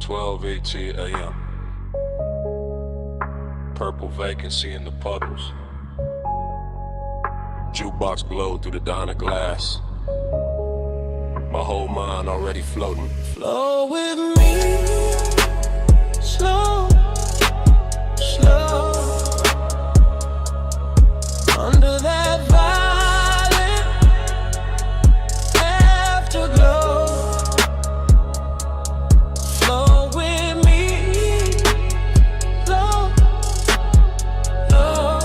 12:18 a.m. Purple vacancy in the puddles. Jukebox glowed through the diner glass. My whole mind already floating. Flow with me, slow, slow. Under that violet afterglow. Flow with me, slow, slow.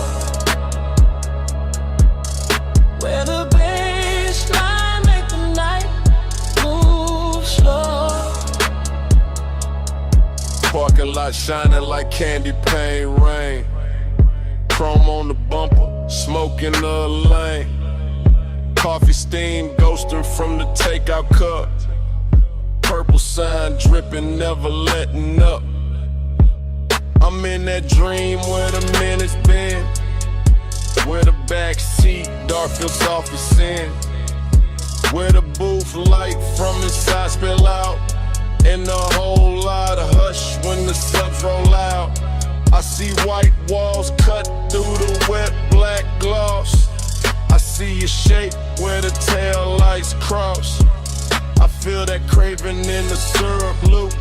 Where the baseline make the night move slow. Parking lot shining like candy paint rain. Chrome on the bumper, smoke in the lane. Coffee steam ghosting from the takeout cup. Purple sign dripping, never letting up. I'm in that dream where the minutes been, where the back seat dark feels soft as sin, where the booth light from inside spill out, and a whole lot of hush when the subs roll out. I see white walls cut through the wet black gloss. I see a shape where the tail lights cross. I feel that craving in the syrup loop,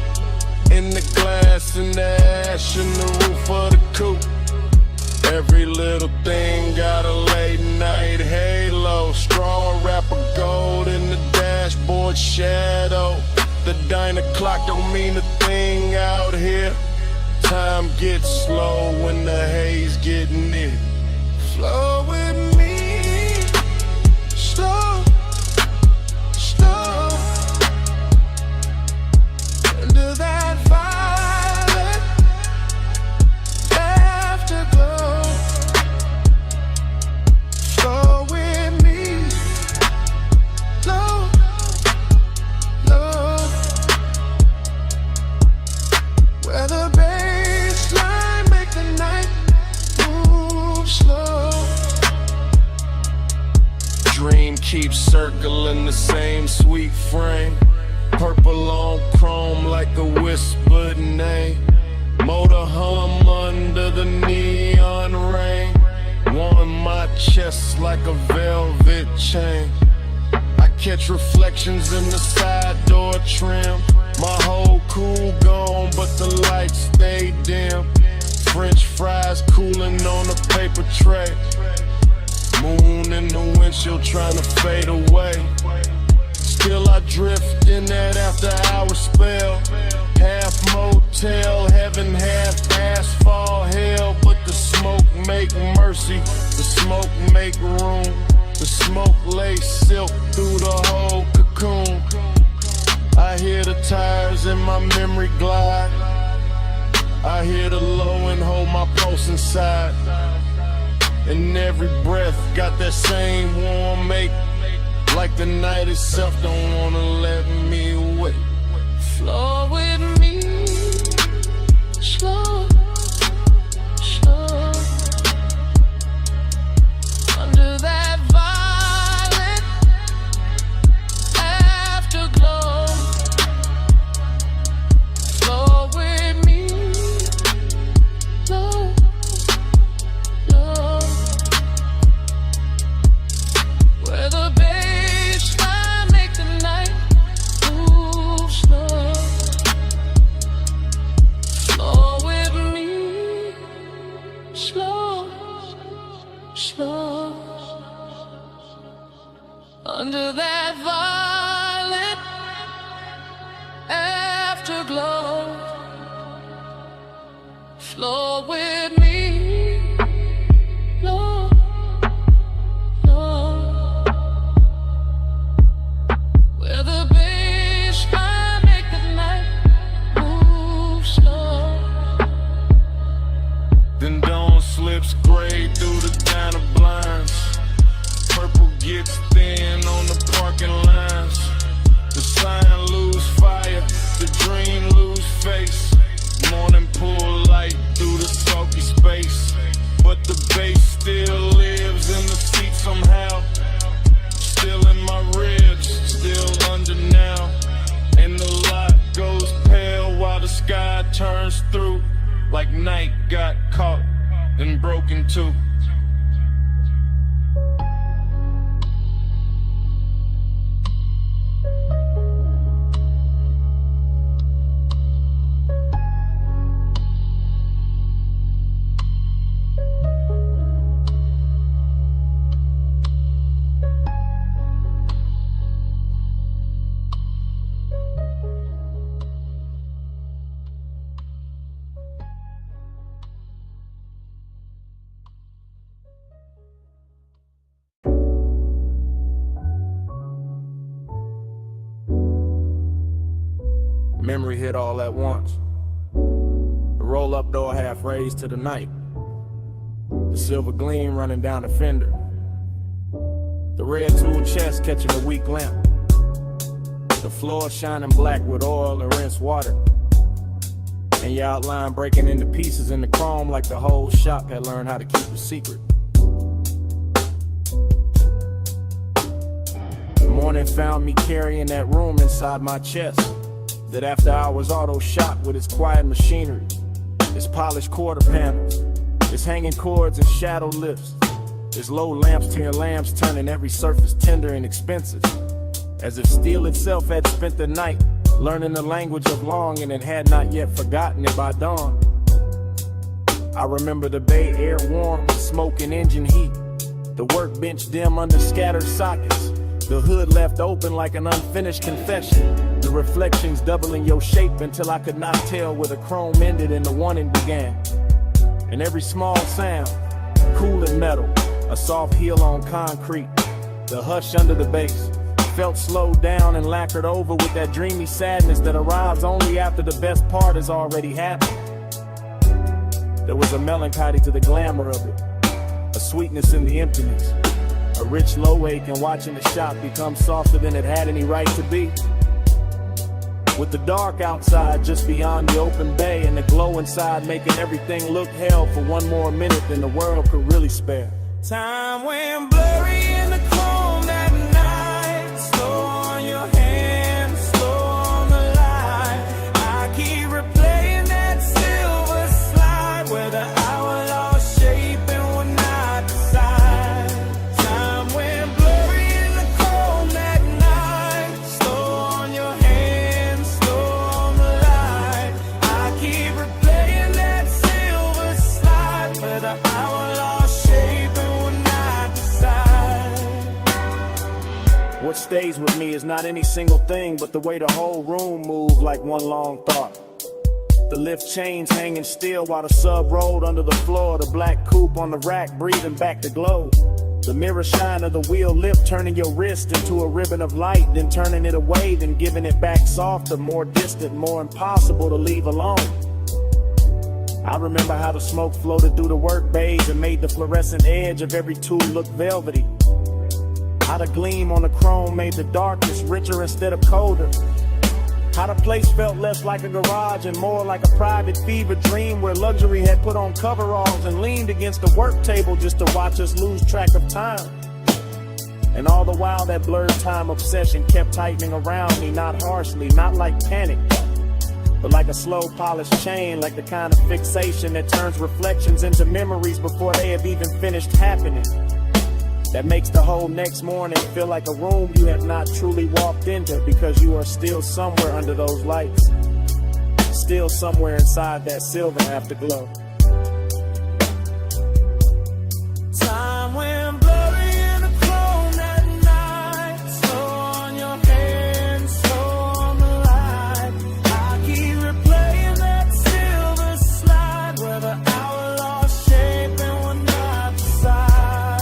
in the glass, in the ash, in the roof of the coupe. Every little thing got a late night halo. Straw wrapper gold in the dashboard shadow. The diner clock don't mean a thing out here. Time gets slow when the haze get near. Flow with me, slow, slow. Under that violet afterglow. Flow with me, slow, slow. Where the baseline make the night move slow. Dream keeps circling the same sweet frame. Purple on chrome like a whispered name. Motor hum under the neon rain. Warm my chest like a velvet chain. I catch reflections in the side door trim. My whole cool gone, but the lights stay dim. French fries cooling on a paper tray. Moon in the windshield trying to fade away. Still I drift in that after hour spell. Half motel, heaven, half asphalt hell. But the smoke make mercy, the smoke make room. The smoke lays silk through the whole cocoon. I hear the tires in my memory glide. I hear the low and hold my pulse inside. And every breath got that same warm make. Like the night itself don't wanna let me wait. Flow with me, slow, slow. Under that violet afterglow. Flow with me, slow, slow. Where the baseline make the night move slow. Flow with me, slow, slow. Under that violet afterglow. Flow with me, slow, slow. Where the baseline make the night move slow. Then dawn slips gray through the diner blinds. Purple gets thin on the parking lines. The sign lose fire, the dream lose turns through like night got caught and broken too. Memory hit all at once. The roll-up door half raised to the night. The silver gleam running down the fender. The red tool chest catching a weak lamp. The floor shining black with oil and rinsed water. And your outline breaking into pieces in the chrome like the whole shop had learned how to keep a secret. The morning found me carrying that room inside my chest. That after hours auto shop with its quiet machinery, its polished quarter panels, its hanging cords and shadow lifts, its low lamps to your lamps turning every surface tender and expensive, as if steel itself had spent the night learning the language of longing and had not yet forgotten it by dawn. I remember the bay air warm with smoke and engine heat, the workbench dim under scattered sockets, the hood left open like an unfinished confession, the reflections doubling your shape until I could not tell where the chrome ended and the warning began. And every small sound, cool and metal, a soft heel on concrete, the hush under the bass, felt slowed down and lacquered over with that dreamy sadness that arrives only after the best part has already happened. There was a melancholy to the glamour of it, a sweetness in the emptiness, a rich low ache in watching the shop become softer than it had any right to be. With the dark outside just beyond the open bay and the glow inside making everything look hell for one more minute than the world could really spare. Time went blurry in the chrome that night, slow on your hands, slow on the light. I keep replaying that silver slide where the hour lost shape and would not decide. Time went blurry in the chrome that night, slow on your hands, slow on the light. I keep replaying that silver slide where the hour lost shape and would not decide. What stays with me is not any single thing, but the way the whole room moved like one long thought. The lift chains hanging still while the sub rolled under the floor, the black coupe on the rack breathing back the glow. The mirror shine of the wheel lip turning your wrist into a ribbon of light, then turning it away, then giving it back softer, more distant, more impossible to leave alone. I remember how the smoke floated through the work bays and made the fluorescent edge of every tool look velvety. How the gleam on the chrome made the darkness richer instead of colder. How the place felt less like a garage and more like a private fever dream where luxury had put on coveralls and leaned against the work table just to watch us lose track of time. And all the while that blurred time obsession kept tightening around me, not harshly, not like panic, but like a slow polished chain, like the kind of fixation that turns reflections into memories before they have even finished happening. That makes the whole next morning feel like a room you have not truly walked into because you are still somewhere under those lights, still somewhere inside that silver afterglow. Time went blurry in the chrome that night, slow on your hands, slow on the light. I keep replaying that silver slide where the hour lost shape and would not decide.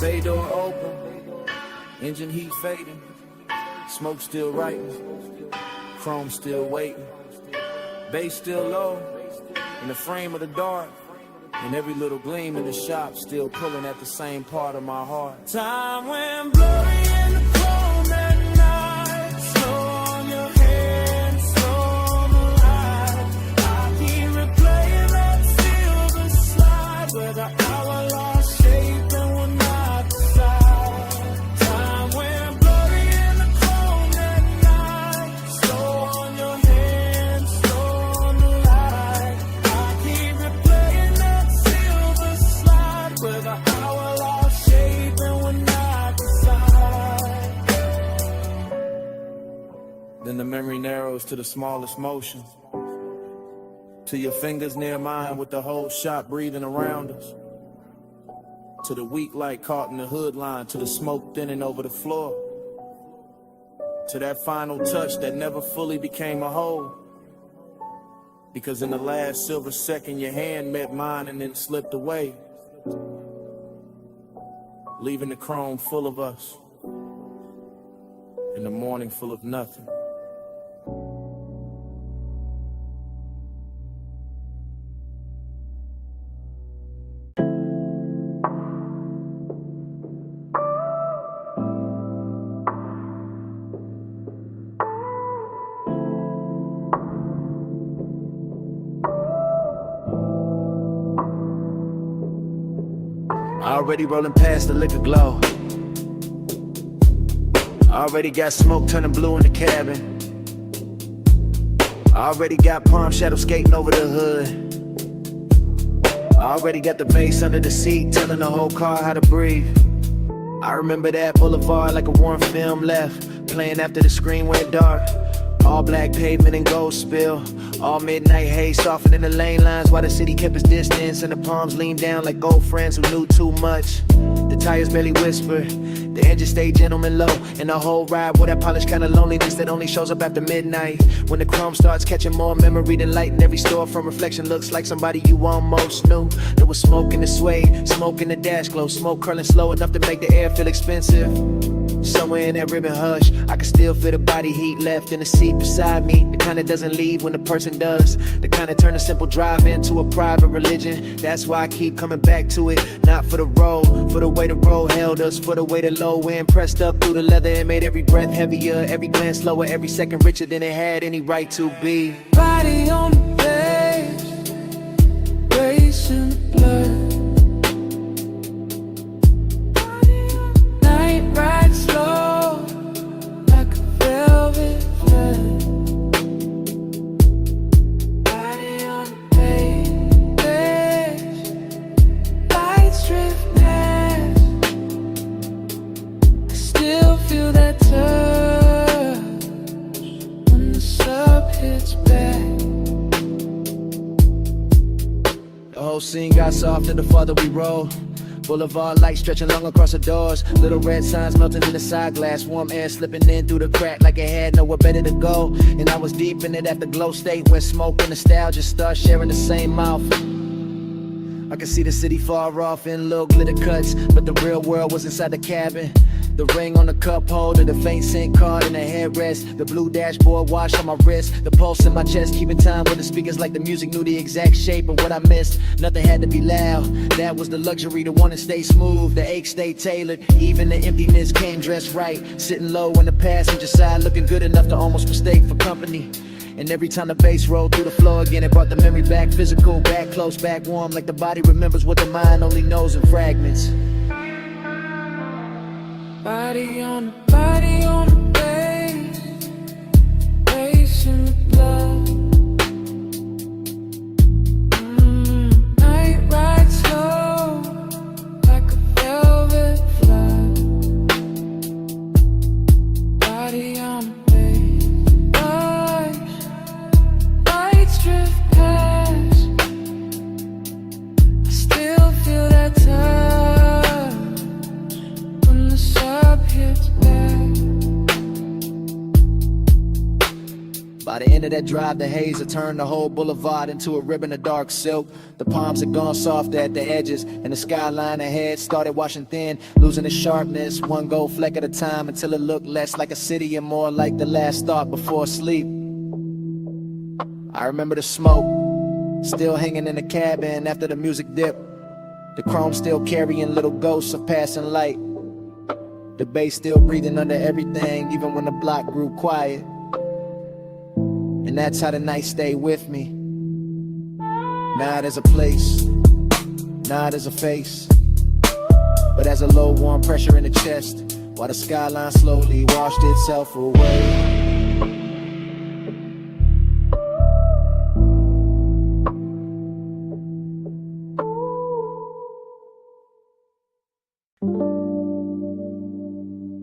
Bay door open, engine heat fading, smoke still writing, chrome still waiting, bass still low, in the frame of the dark, and every little gleam in the shop still pulling at the same part of my heart. Time went blurry in the chrome that night, slow on your hands, slow on the Then the memory narrows to the smallest motion, to your fingers near mine with the whole shop breathing around us, to the weak light caught in the hood line, to the smoke thinning over the floor, to that final touch that never fully became a whole, because in the last silver second your hand met mine and then slipped away, leaving the chrome full of us and the morning full of nothing. Already rolling past the liquor glow. Already got smoke turning blue in the cabin. Already got palm shadow skating over the hood. Already got the bass under the seat telling the whole car how to breathe. I remember that boulevard like a warm film left, playing after the screen went dark. All black pavement and gold spill. All midnight haze softening the lane lines while the city kept its distance and the palms leaned down like old friends who knew too much. The tires barely whispered, the engine stayed gentleman low, and the whole ride with that polished kind of loneliness that only shows up after midnight. When the chrome starts catching more memory than light, and every store from reflection looks like somebody you almost knew. There was smoke in the suede, smoke in the dash glow, smoke curling slow enough to make the air feel expensive. Somewhere in that ribbon hush, I can still feel the body heat left in the seat beside me. The kind that doesn't leave when the person does. The kind that turn a simple drive into a private religion. That's why I keep coming back to it. Not for the road, for the way the road held us, for the way the low end pressed up through the leather and made every breath heavier, every glance slower, every second richer than it had any right to be. Body on the page, racing the blood. Night ride slow, like a velvet flood. Body on the page, lights drift past. I still feel that touch when the sub hits back. The whole scene got softer the farther we rolled. Boulevard lights stretching long across the doors. Little red signs melting in the side glass. Warm air slipping in through the crack like it had nowhere better to go. And I was deep in it at the glow state where smoke and nostalgia start sharing the same mouth. I could see the city far off in little glitter cuts, but the real world was inside the cabin. The ring on the cup holder, the faint scent card in the headrest, the blue dashboard wash on my wrist, the pulse in my chest keeping time with the speakers like the music knew the exact shape of what I missed. Nothing had to be loud, that was the luxury, the one to stay smooth, the ache stayed tailored, even the emptiness came dressed right, sitting low on the passenger side, looking good enough to almost mistake for company. And every time the bass rolled through the floor again, it brought the memory back physical, back close, back warm, like the body remembers what the mind only knows in fragments. Body on the base, racing the blood. Night ride slow, like a velvet flood. Body on the base, lights drift past. I still feel that touch when the sub hits back. By the end of that drive, the haze had turned the whole boulevard into a ribbon of dark silk. The palms had gone soft at the edges, and the skyline ahead started washing thin, losing its sharpness, one gold fleck at a time, until it looked less like a city and more like the last thought before sleep. I remember the smoke, still hanging in the cabin after the music dipped. The chrome still carrying little ghosts of passing light. The bass still breathing under everything, even when the block grew quiet. And that's how the night stayed with me. Not as a place, not as a face, but as a low warm pressure in the chest, while the skyline slowly washed itself away.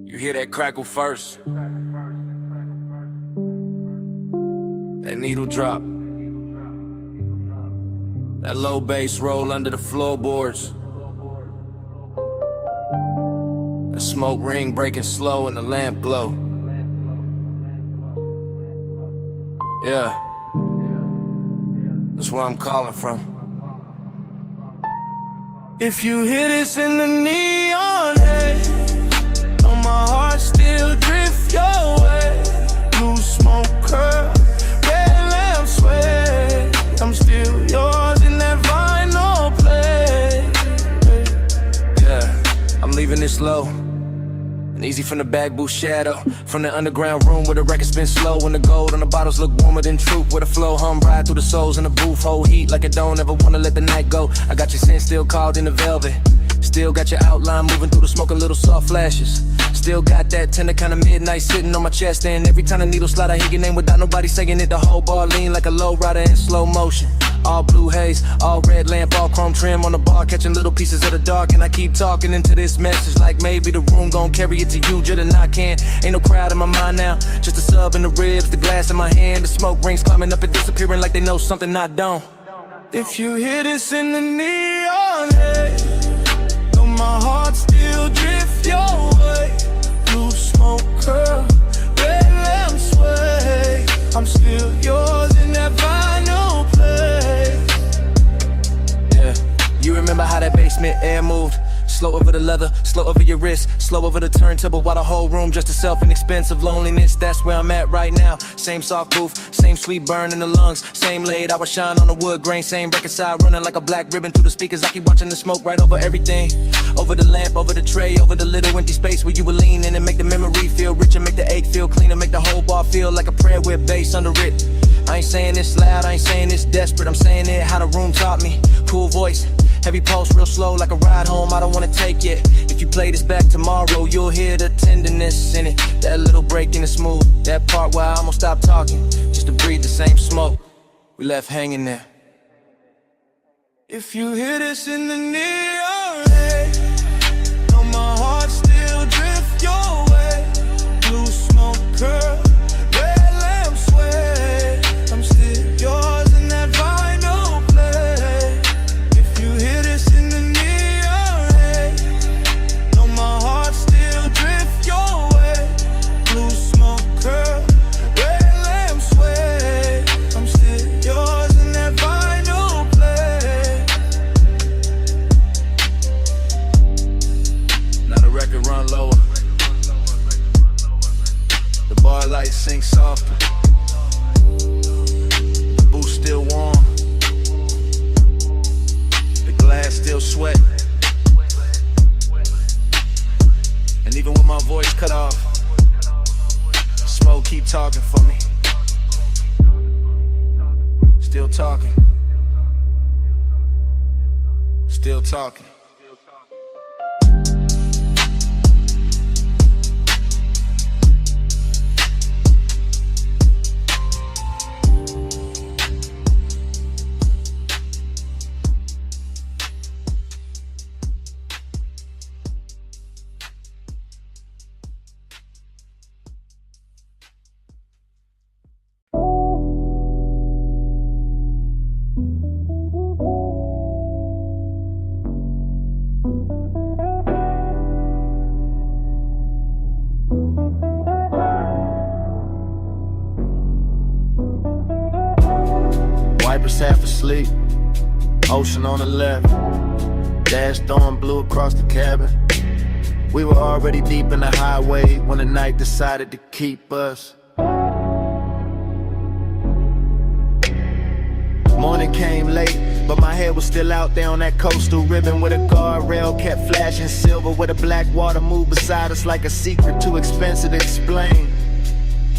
You hear that crackle first, That needle drop. That low bass roll under the floorboards. The smoke ring breaking slow and the lamp glow. Yeah, that's where I'm calling from. If you hear this in the neon haze, on my heart still drift your way. Blue smoke curl, red lamp sway. I'm still yours in that vinyl play. Yeah, I'm leaving this low and easy from the back booth shadow. From the underground room where the record spin slow, and the gold on the bottles look warmer than truth. Where the flow hum ride through the souls in the booth, hold heat like it don't ever wanna let the night go. I got your scent still called in the velvet. Still got your outline moving through the smoke, a little soft flashes. Still got that tender kind of midnight sitting on my chest. And every time the needle slide I hear your name without nobody saying it. The whole bar lean like a low rider in slow motion. All blue haze, all red lamp, all chrome trim on the bar, catching little pieces of the dark. And I keep talking into this message like maybe the room gon' carry it to you just and I can. Ain't no crowd in my mind now, just a sub in the ribs, the glass in my hand. The smoke rings climbing up and disappearing like they know something I don't. If you hear this in the neon haze, know my heart still drift your way. Blue smoke curl, red lamp sway. I'm still yours in that vinyl play. Yeah, you remember how that basement air moved? Slow over the leather, slow over your wrist, slow over the turntable while the whole room just itself an expensive loneliness. That's where I'm at right now. Same soft booth, same sweet burn in the lungs, same laid hour shine on the wood grain, same record side running like a black ribbon through the speakers. I keep watching the smoke right over everything, over the lamp, over the tray, over the little empty space where you would lean in and make the memory feel richer, make the ache feel cleaner, make the whole bar feel like a prayer with bass under it. I ain't saying this loud, I ain't saying this desperate, I'm saying it how the room taught me. Cool voice, heavy pulse, real slow like a ride home I don't wanna take yet. If you play this back tomorrow, you'll hear the tenderness in it. That little break in the smooth, that part where I almost stopped talking, just to breathe the same smoke we left hanging there. If you hear this in the neon haze, know my heart still drift your way. Blue smoke curl, red lamp sway. I'm still yours in that vinyl play. If you hear this in the neon haze, know my heart still drift your way. Blue smoke curl, red lamp sway. I'm still yours in that vinyl play. Now the record run lower, the bar lights sink softer, the booth still warm, the glass still sweat. And even with my voice cut off, smoke keep talking for me. Still talking, still talking. Wipers half asleep, ocean on the left, dash storm blew across the cabin. We were already deep in the highway when the night decided to keep us. Morning came late, but my head was still out there on that coastal ribbon where the guardrail kept flashing silver, where the black water moved beside us like a secret too expensive to explain.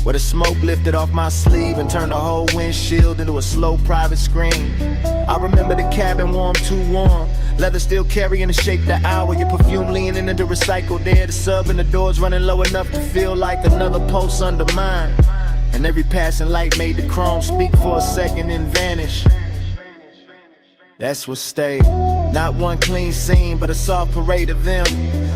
Where the smoke lifted off my sleeve and turned the whole windshield into a slow private screen. I remember the cabin warm, too warm, leather still carrying the shape the hour, your perfume leaning into recycled air, the sub and the doors running low enough to feel like another pulse under mine. And every passing light made the chrome speak for a second and vanish. That's what stayed. Not one clean scene, but a soft parade of them.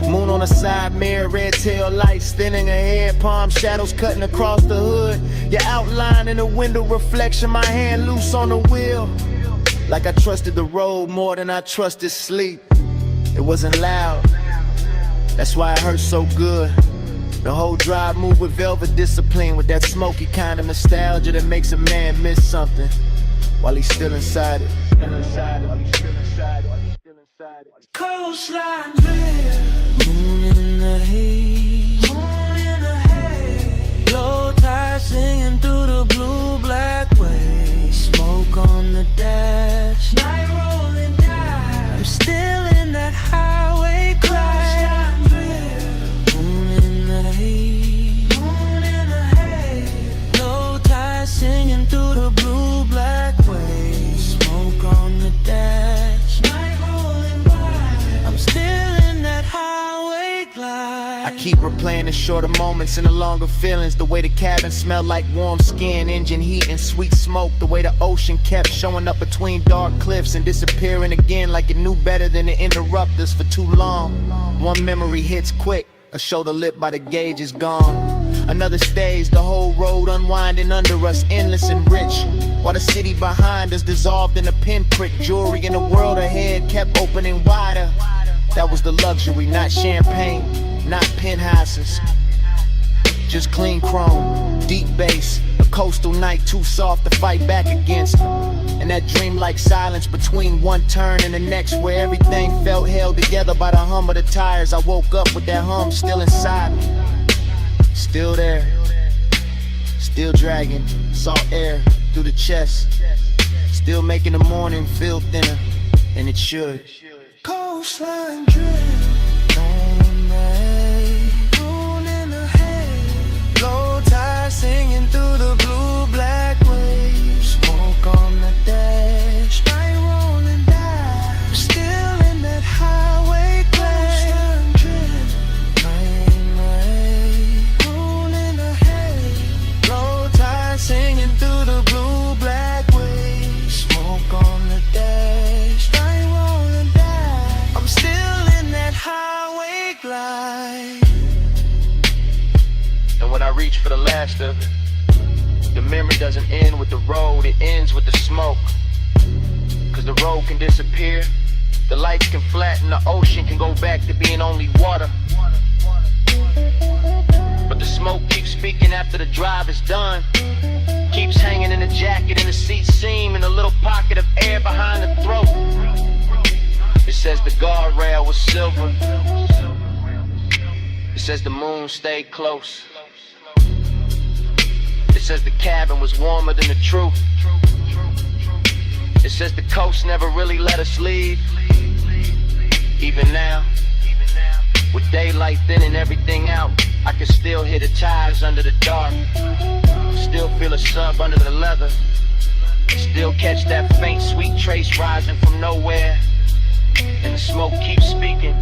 Moon on the side mirror, red tail lights thinning ahead, palm shadows cutting across the hood. You're out outline in the window reflection, my hand loose on the wheel. Like I trusted the road more than I trusted sleep. It wasn't loud, that's why it hurt so good. The whole drive moved with velvet discipline, with that smoky kind of nostalgia that makes a man miss something while he's still inside it. Coastline drift, moon in the haze, moon in the haze. Low tide singing through the blue black waves. Smoke on the dash, night rolling down. I'm still in that highway crash. Coastline drift, moon in the haze, moon in the haze. Low tide singing through the blue black waves. Smoke on the dash, night rolling by. I'm still in that highway glide. I keep replaying the shorter moments and the longer feelings. The way the cabin smelled like warm skin, engine heat and sweet smoke. The way the ocean kept showing up between dark cliffs and disappearing again like it knew better than to interrupt us for too long. One memory hits quick, a shoulder lit by the gauge is gone. Another stage, the whole road unwinding under us, endless and rich, while the city behind us dissolved in a pinprick. Jewelry in the world ahead kept opening wider. That was the luxury, not champagne, not penthouses, just clean chrome, deep bass, a coastal night too soft to fight back against. And that dreamlike silence between one turn and the next, where everything felt held together by the hum of the tires. I woke up with that hum still inside me, still there, still dragging salt air through the chest, still making the morning feel thinner, and it should. Coastline drift, on the haze, moon in the haze. Low tide singing through the blue black waves. Smoke on the dash, night rolling down. Still in that highway crash. Coastline drift, night in the haze, moon in the haze. Low tide singing through the blue black waves. Smoke on the dash, night rolling down. I'm still in that highway glide. And when I reach for the last of it, the memory doesn't end with the road, it ends with the smoke. Cause the road can disappear, the lights can flatten, the ocean can go back to being only water. But the smoke keeps speaking after the drive is done, keeps hanging in the jacket, in the seat seam, in a little pocket of air behind the throat. It says the guardrail was silver, it says the moon stayed close, it says the cabin was warmer than the truth, it says the coast never really let us leave. Even now, with daylight thinning everything out, I can still hear the tires under the dark, still feel a sub under the leather, still catch that faint sweet trace rising from nowhere. And the smoke keeps speaking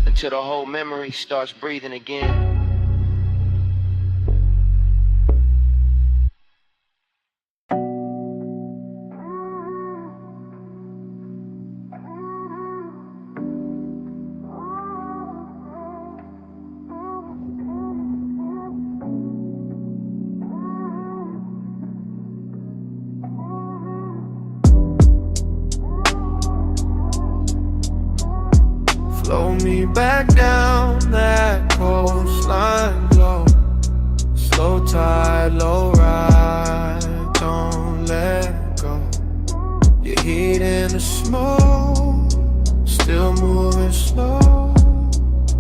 until the whole memory starts breathing again. Flow me back down that coastline glow. Slow tide, low ride, don't let go. Your heat in the smoke, still moving slow.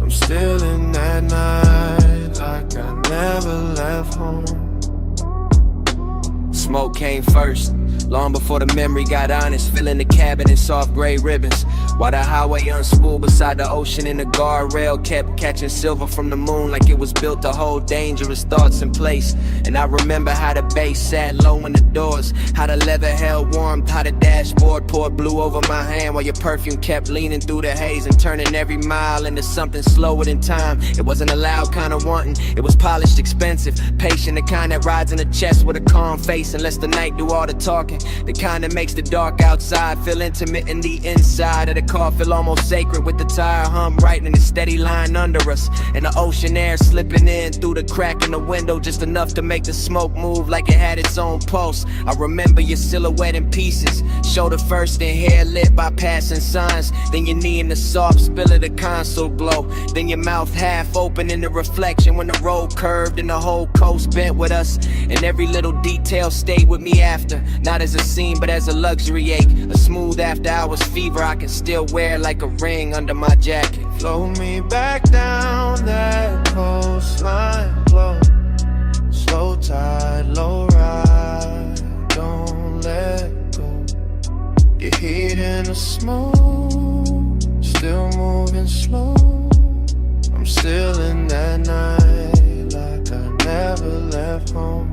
I'm still in that night like I never left home. Smoke came first, long before the memory got honest, filling the cabin in soft gray ribbons, while the highway unspooled beside the ocean, and the guardrail kept catching silver from the moon like it was built to hold dangerous thoughts in place. And I remember how the bass sat low in the doors, how the leather held warmth, how the dashboard poured blue over my hand, while your perfume kept leaning through the haze and turning every mile into something slower than time. It wasn't a loud kind of wanting, it was polished, expensive, patient, the kind that rides in the chest with a calm face and lets the night do all the talking. talking. The kind that makes the dark outside feel intimate in the inside of the car, feel almost sacred with the tire hum right in a steady line under us. And the ocean air slipping in through the crack in the window, just enough to make the smoke move like it had its own pulse. I remember your silhouette in pieces, shoulder first and hair lit by passing signs. Then your knee in the soft spill of the console glow. Then your mouth half open in the reflection when the road curved and the whole coast bent with us. And every little detail stayed with me after, not as a scene but as a luxury ache. A smooth after hours fever I can still wear like a ring under my jacket. Flow me back down that coastline, flow. Slow tide, low ride, don't let go. Your heat in the smoke, still moving slow. I'm still in that night like I never left home.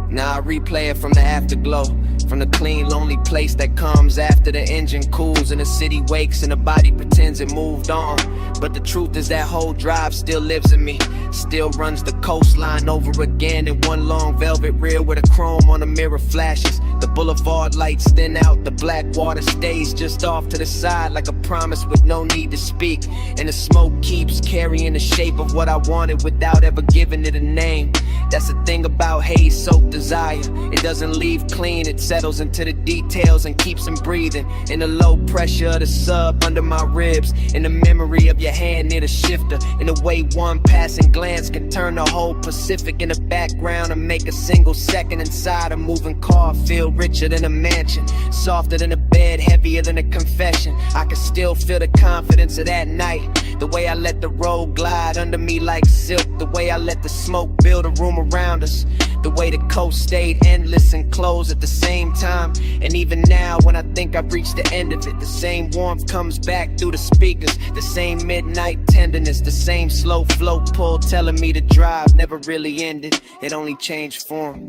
Now I replay it from the afterglow, from the clean, lonely place that comes after the engine cools and the city wakes and the body pretends it moved on. But the truth is that whole drive still lives in me, still runs the coastline over again in one long velvet rear with a chrome on the mirror flashes. The boulevard lights thin out, the black water stays just off to the side like a promise with no need to speak. And the smoke keeps carrying the shape of what I wanted without ever giving it a name. That's the thing about haze-soaked desire, it doesn't leave clean, it settles into the details and keeps them breathing. In the low pressure of the sub under my ribs, in the memory of your hand near the shifter, in the way one passing glance can turn the whole Pacific in the background and make a single second inside a moving car feel richer than a mansion, softer than a bed, heavier than a confession. I can still feel the confidence of that night, the way I let the road glide under me like silk, the way I let the smoke build a room around us, the way the coast stayed endless and closed at the same time. And even now when I think I've reached the end of it, the same warmth comes back through the speakers, the same midnight tenderness, the same slow flow pull telling me the drive never really ended, it only changed form.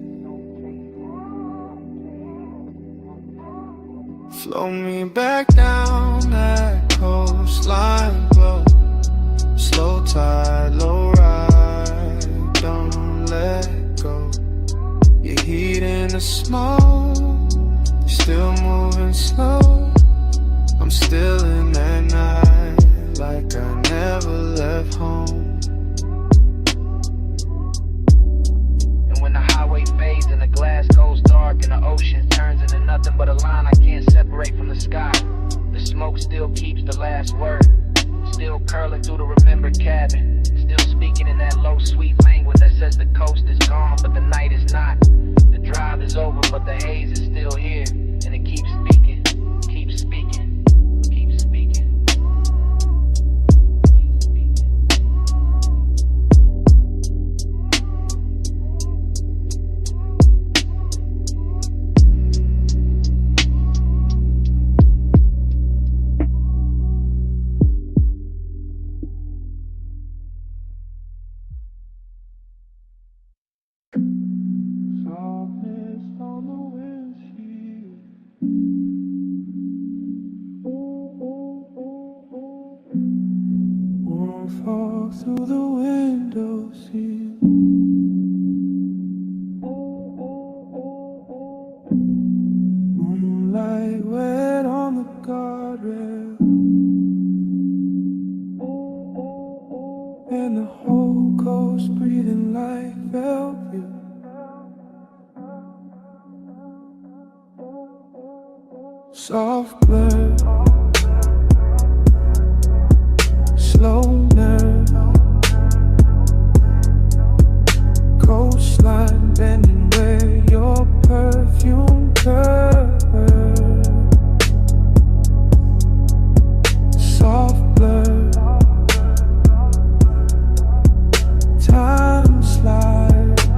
Flow me back down that coastline, flow. Slow tide, low ride, don't let go. Your heat in the smoke, still moving slow. I'm still in that night like I never left home. And when the highway fades and the glass goes dark and the ocean turns into nothing but a line I can't separate from the sky, the smoke still keeps the last word, still curling through the remembered cabin, still speaking in that low sweet language that says the coast is gone but the night is not. The drive is over but the haze is still here, and it keeps speaking, keeps speaking, keeps speaking. Softness on the windshield. Warm fog through the window sill. Moonlight wet on the guardrail, and the whole coast breathing like velvet. Soft blur, slow nerve, coastline bending where your perfume curves. Soft blur, time slides.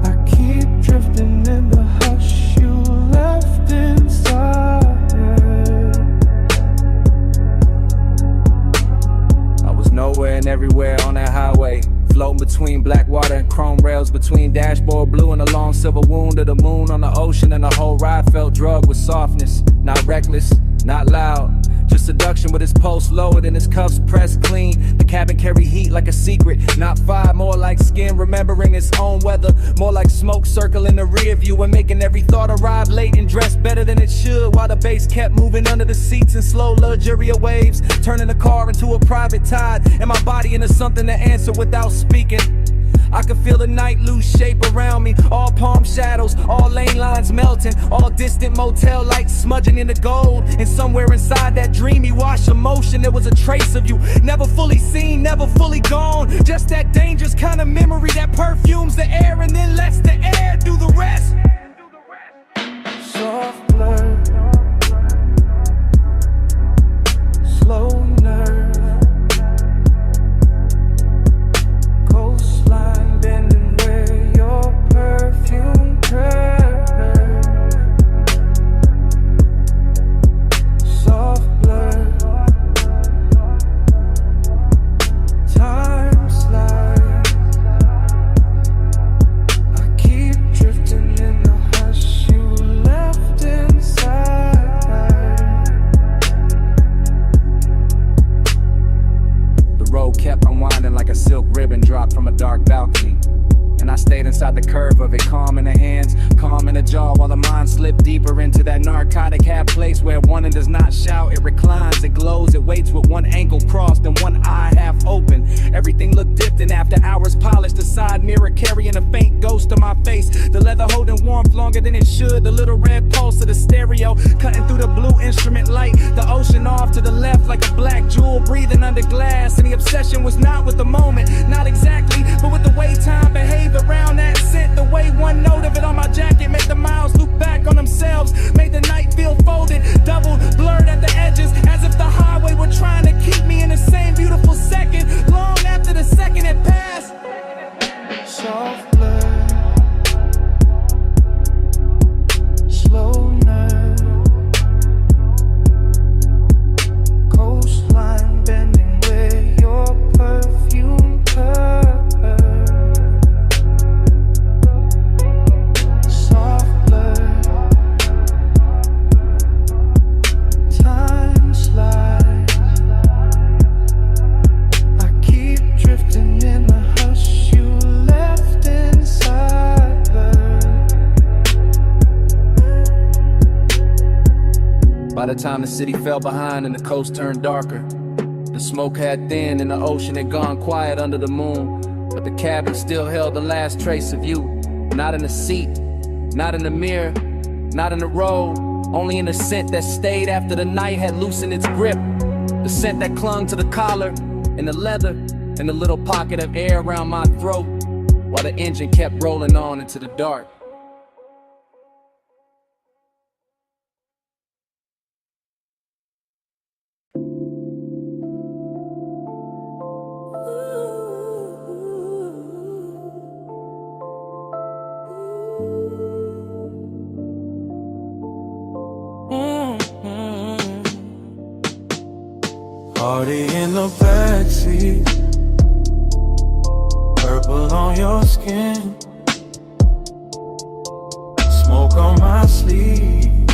I keep drifting in the hush you left inside. I was nowhere and everywhere on that highway, floating between black water and chrome rails, between dashboard blue and a long silver wound of the moon on the ocean, and the whole ride felt drugged with softness. Not reckless, not loud, just seduction with his pulse lowered and his cuffs pressed clean. The cabin carried heat like a secret, not fire, more like skin. skin, remembering its own weather. More like smoke circling the rear view and making every thought arrive late and dress better than it should, while the bass kept moving under the seats in slow luxurious waves, turning the car into a private tide and my body into something to answer without speaking. I could feel the night lose shape around me, all palm shadows, all lane lines melting, all distant motel lights smudging into gold. And somewhere inside that dreamy wash of motion, there was a trace of you, never fully seen, never fully gone. Just that dangerous kind of memory that perfumes the air and then lets the air do the rest. Soft blur, slow nerve, coastline bending where your perfume curves. Soft blur, time slides. I keep drifting in the hush you left inside. The road kept unwinding like a silk ribbon dropped from a dark balcony. And I stayed inside the curve of it, calm in the hands, calm in the jaw, while the mind slipped deeper into that narcotic half place where one does not shout, it reclines, it glows, it waits with one ankle crossed and one eye half open. Everything looked dipped and after hours polished, the side mirror carrying a faint ghost of my face, the leather holding warmth longer than it should, the little red pulse of the stereo cutting through the blue instrument light, the ocean off to the left like a black jewel breathing under glass. And the obsession was not with the moment, not exactly, but with the way time behaved around that scent. The way one note of it on my jacket made the miles loop back on themselves, made the night feel folded, doubled, blurred at the edges, as if the highway were trying to keep me in the same beautiful second, long after the second had passed. Soft blur, slow nerve, coastline bending where your perfume curves. Soft blur, time slides. I keep drifting in the hush you left inside her. By the time the city fell behind and the coast turned darker, the smoke had thinned and the ocean had gone quiet under the moon. But the cabin still held the last trace of you. Not in the seat, not in the mirror, not in the road, only in the scent that stayed after the night had loosened its grip. The scent that clung to the collar and the leather and the little pocket of air around my throat, while the engine kept rolling on into the dark. Party in the backseat, purple on your skin, smoke on my sleeve,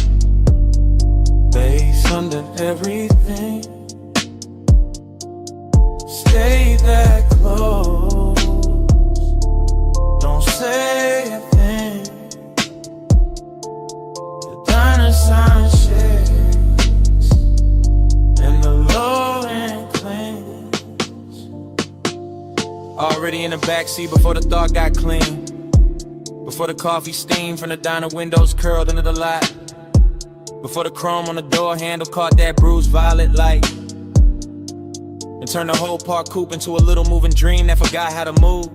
bass under everything. Stay that close, don't say a thing. The diner sign shakes and the low end clings. Already in the backseat before the thought got clean, before the coffee steam from the diner windows curled into the lot, before the chrome on the door handle caught that bruised violet light, and turned the whole park coupe into a little moving dream that forgot how to move.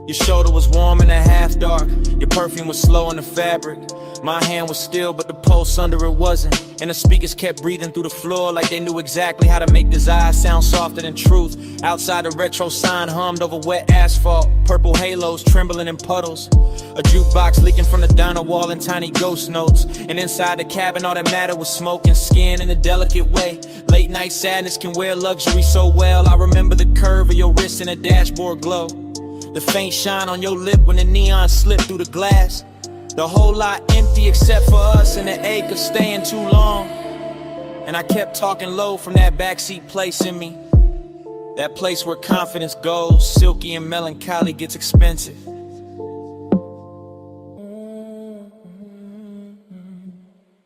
Your shoulder was warm in the half dark, your perfume was slow in the fabric. My hand was still, but the pulse under it wasn't. And the speakers kept breathing through the floor like they knew exactly how to make desire sound softer than truth. Outside, the retro sign hummed over wet asphalt, purple halos trembling in puddles. A jukebox leaking from the diner wall in tiny ghost notes. And inside the cabin, all that mattered was smoke and skin in a delicate way. Late night sadness can wear luxury so well. I remember the curve of your wrist and a dashboard glow, the faint shine on your lip when the neon slipped through the glass. The whole lot empty except for us and the ache of staying too long. And I kept talking low from that backseat place in me. That place where confidence goes, silky and melancholy gets expensive.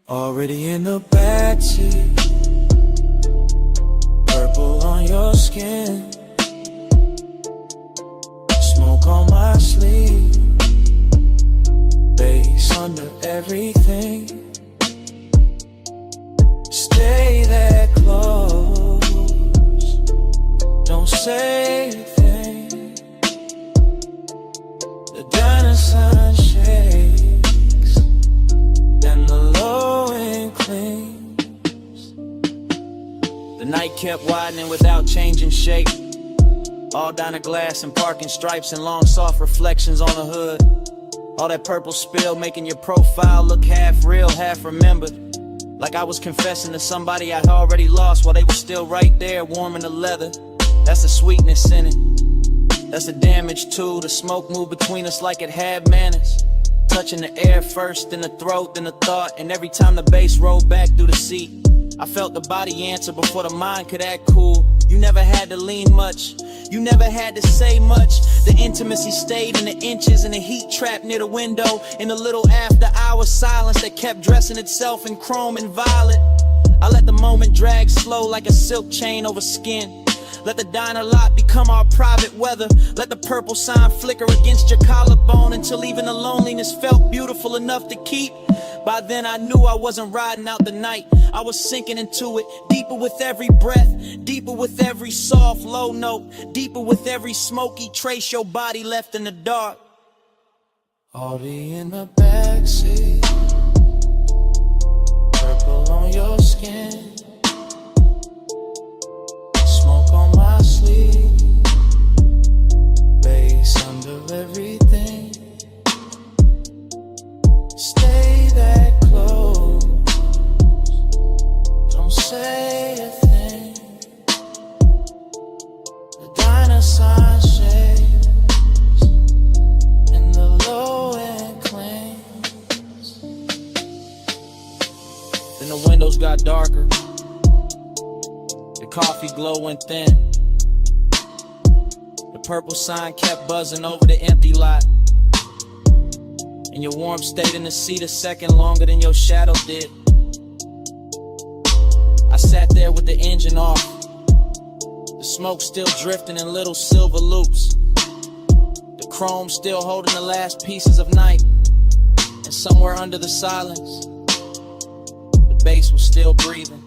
Already in the backseat, purple on your skin, smoke on my sleeve, bass under everything. Stay that close, don't say a thing. The diner sign shakes and the low end clings. The night kept widening without changing shape. All diner glass and parking stripes and long soft reflections on the hood. All that purple spill making your profile look half real, half remembered. Like I was confessing to somebody I'd already lost while they were still right there warming the leather. That's the sweetness in it. That's the damage too. The smoke moved between us like it had manners. Touching the air first, then the throat, then the thought. And every time the bass rolled back through the seat, I felt the body answer before the mind could act cool. You never had to lean much, you never had to say much. The intimacy stayed in the inches and the heat trapped near the window. In the little after hour silence that kept dressing itself in chrome and violet. I let the moment drag slow like a silk chain over skin. Let the diner lot become our private weather. Let the purple sign flicker against your collarbone until even the loneliness felt beautiful enough to keep. By then I knew I wasn't riding out the night. I was sinking into it, deeper with every breath, deeper with every soft low note, deeper with every smoky trace your body left in the dark. Already in the backseat, purple on your skin, smoke on my sleeve, bass under everything. Stay that close, don't say a thing. The diner sign shakes and the low end clings. Then the windows got darker, the coffee glow went thin. The purple sign kept buzzing over the empty lot. And your warmth stayed in the seat a second longer than your shadow did. I sat there with the engine off, the smoke still drifting in little silver loops, the chrome still holding the last pieces of night. And somewhere under the silence, the bass was still breathing.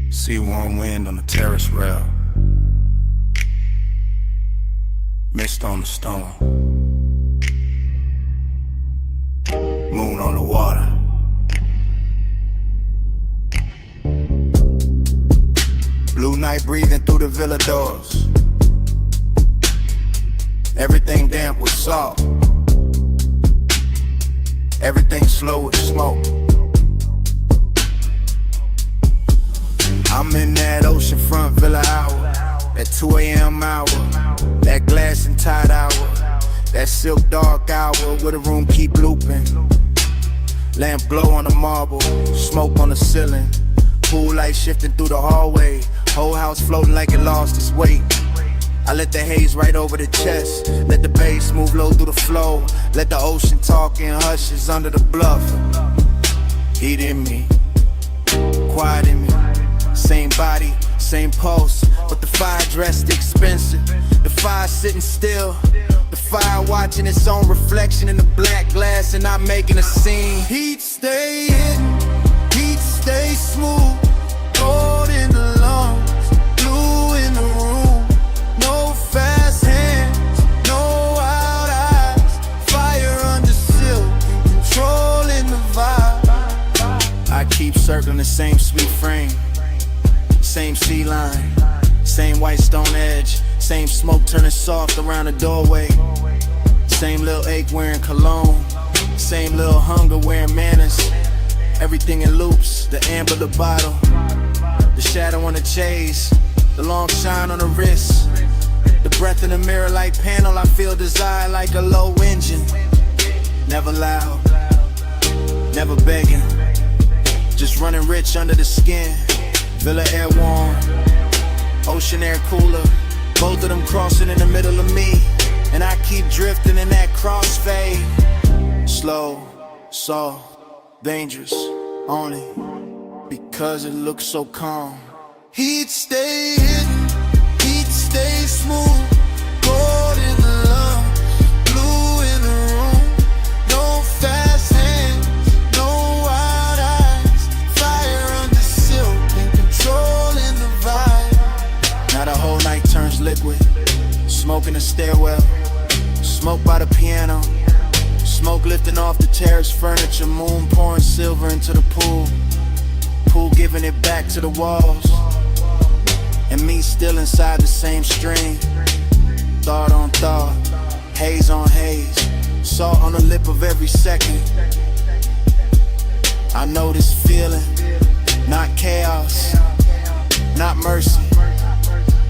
See warm wind on the terrace rail, mist on the stone, moon on the water. Blue night breathing through the villa doors. Everything damp with salt, everything slow with smoke. I'm in that oceanfront villa hour, that 2 a.m. hour, that glass and tide hour, that silk dark hour where the room keep looping. Lamp glow on the marble, smoke on the ceiling, pool light shifting through the hallway, whole house floating like it lost its weight. I let the haze right over the chest, let the bass move low through the flow, let the ocean talk in hushes under the bluff. Heat in me, quiet in me, same body, same pulse, but the fire dressed expensive. The fire sitting still, the fire watching its own reflection in the black glass and not making a scene. Heat stay hidden, heat stay smooth, gold in the lungs, blue in the room. No fast hands, no wild eyes, fire under silk, controlling the vibe. I keep circling the same sweet frame, same sea line, same white stone edge, same smoke turning soft around the doorway, same little ache wearing cologne, same little hunger wearing manners. Everything in loops, the amber, the bottle, the shadow on the chase, the long shine on the wrist, the breath in the mirror like panel. I feel desire like a low engine, never loud, never begging, just running rich under the skin. Villa air warm, ocean air cooler, both of them crossing in the middle of me, and I keep drifting in that crossfade. Slow, soft, dangerous, only because it looks so calm. Heat stay hidden, heat stay smooth, gold in the lungs, blue in the room. No fast hands, no wild eyes, fire under silk and controlling the vibe. Now the whole night turns liquid, smoke in the stairwell, smoke by the piano, smoke lifting off the terrace furniture, moon pouring silver into the pool, pool giving it back to the walls, and me still inside the same stream. Thought on thought, haze on haze, salt on the lip of every second. I know this feeling, not chaos, not mercy,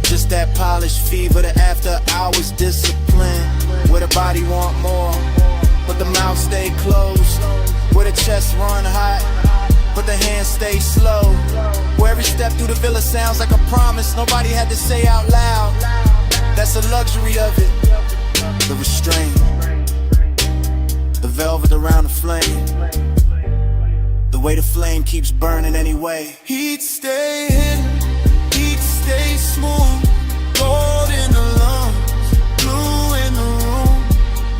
just that polished fever, the after hours discipline, where the body want more, but the mouth stay closed, where the chest run hot, but the hands stay slow, where every step through the villa sounds like a promise nobody had to say out loud. That's the luxury of it, the restraint, the velvet around the flame, the way the flame keeps burning anyway. Heat stay hidden, heat stay smooth, gold in the lungs, blue in the room.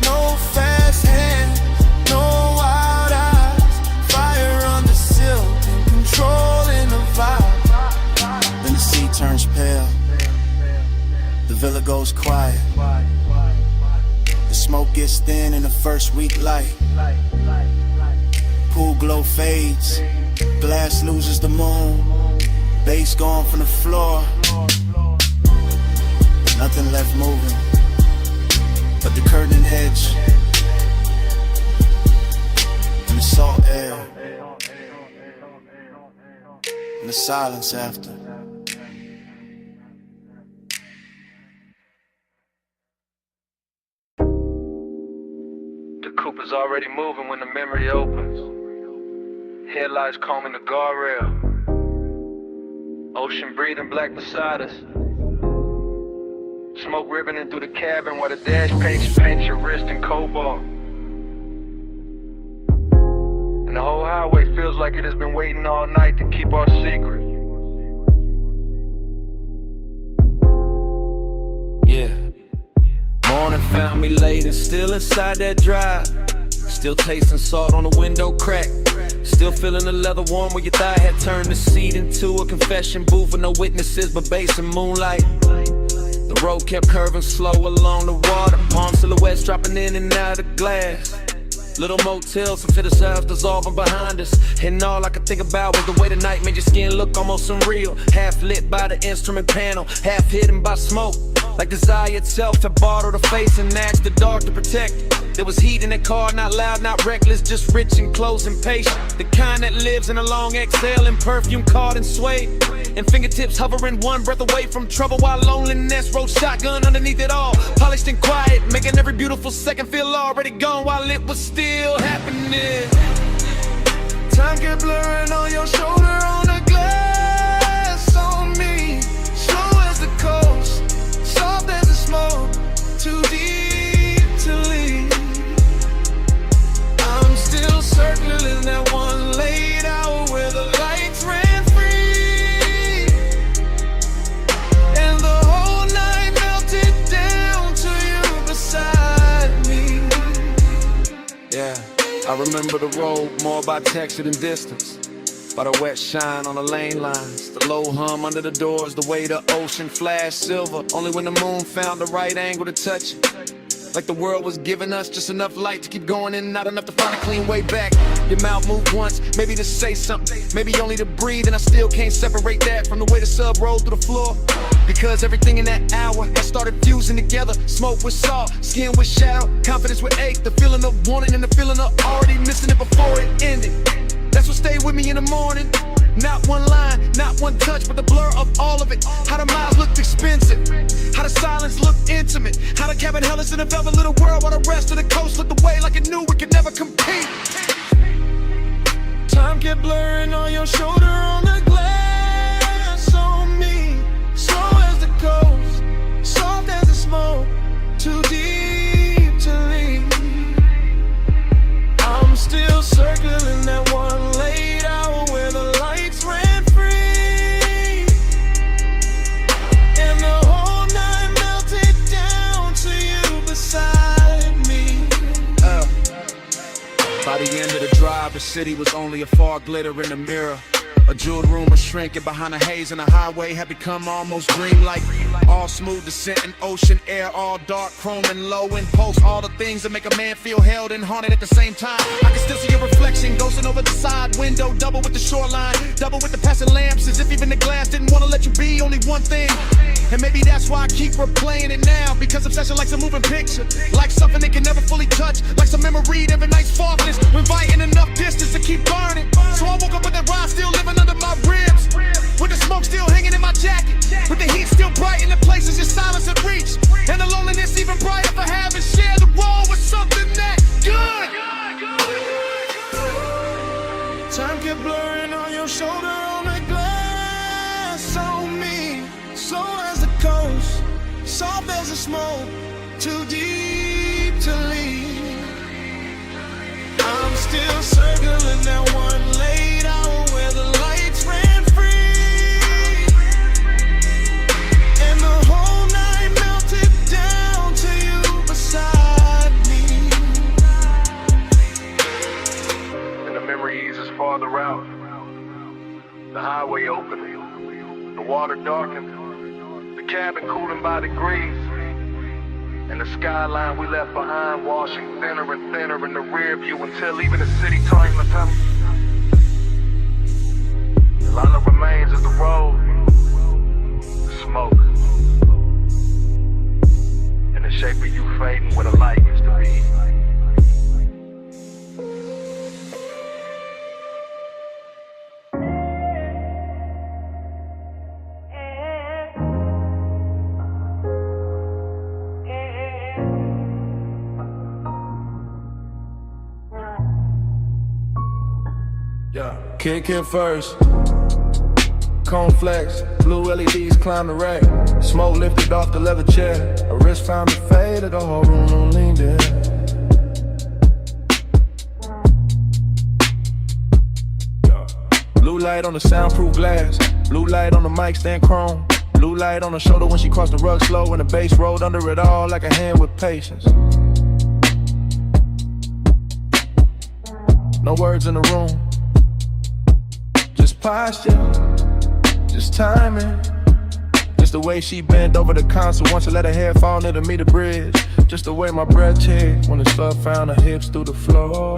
No fast hands, no wild eyes, fire under silk and controlling the vibe. Then the sea turns pale, the villa goes quiet, the smoke gets thin in the first weak light, pool glow fades, glass loses the moon, bass gone from the floor, nothing left moving but the curtain edge and the salt air and the silence after. The coupe is already moving when the memory opens. Headlights combing the guardrail. Ocean breathing black beside us. Smoke ribboning through the cabin while the dash paints your wrist in cobalt. And the whole highway feels like it has been waiting all night to keep our secret. Yeah. Morning found me late and still inside that drive. Still tasting salt on the window crack. Still feeling the leather warm where your thigh had turned the seat into a confession booth with no witnesses but bass and moonlight. The road kept curving slow along the water, palm silhouettes dropping in and out of glass. Little motels and fit ourselves dissolving behind us, and all I could think about was the way the night made your skin look almost unreal. Half lit by the instrument panel, half hidden by smoke, like desire itself had bottled the face and asked the dark to protect. There was heat in that car, not loud, not reckless, just rich and close and patient. The kind that lives in a long exhale and perfume caught and swayed, and fingertips hovering one breath away from trouble while loneliness rode shotgun underneath it all. Polished and quiet, making every beautiful second feel already gone while it was still happening. Time kept blurring on your shoulder, on the glass on me. Slow as the coast, soft as the smoke, too deep to leave. I'm still circling that one late hour where the lights ran free. Yeah, I remember the road more by texture than distance. By the wet shine on the lane lines, the low hum under the doors, the way the ocean flashed silver. Only when the moon found the right angle to touch it. Like the world was giving us just enough light to keep going in and not enough to find a clean way back. Your mouth moved once, maybe to say something, maybe only to breathe, and I still can't separate that from the way the sub rolled through the floor. Because everything in that hour had started fusing together. Smoke with salt, skin with shadow, confidence with ache, the feeling of wanting and the feeling of already missing it before it ended. That's what stayed with me in the morning. Not one line, not one touch, but the blur of all of it. How the miles looked expensive, how the silence looked intimate, how the cabin held us in a velvet little world while the rest of the coast looked away like it knew we could never compete. Time kept blurring on your shoulder, on the glass on me. Slow as the coast, soft as the smoke, too deep to leave. I'm still circling that one late hour where the lights ran free, and the whole night melted down to you beside me. By the end of the drive, the city was only a fog glitter in the mirror. A jeweled room was shrinking behind the haze, and the highway had become almost dreamlike. All smooth descent and ocean air, all dark, chrome and low impulse. All the things that make a man feel held and haunted at the same time. I can still see your reflection ghosting over the side window, double with the shoreline, double with the passing lamps, as if even the glass didn't want to let you be only one thing. And maybe that's why I keep replaying it now, because obsession likes a moving picture, like something they can never fully touch, like some memory of a night's softness, inviting enough distance to keep burning. So I woke up with that ride still living under my ribs, with the smoke still hanging in my jacket, with the heat still bright in the places your silence had reached, and the loneliness even brighter for having shared the role with something that good. Time kept blurring on your shoulder, on the glass on me. Slow as the coast, soft as the smoke, too deep to leave. I'm still circling that one late hour where the lights ran free, and the whole night melted down to you beside me. And the memory eases farther out. The highway opened, the water darkened, the cabin cooling by degrees, and the skyline we left behind washing thinner and thinner in the rear view until even the city turned to tunnel. All that remains is the road, the smoke, and the shape of you fading where the light used to be. Kick in first, cone flex, blue LEDs climb the rack, smoke lifted off the leather chair, a wrist found to fade, the whole room leaned in. Blue light on the soundproof glass, blue light on the mic stand chrome, blue light on the shoulder when she crossed the rug slow, and the bass rolled under it all like a hand with patience. No words in the room, just posture, just timing. Just the way she bent over the console once I let her hair fall near to meet the bridge. Just the way my breath checked when the slug found her hips through the floor.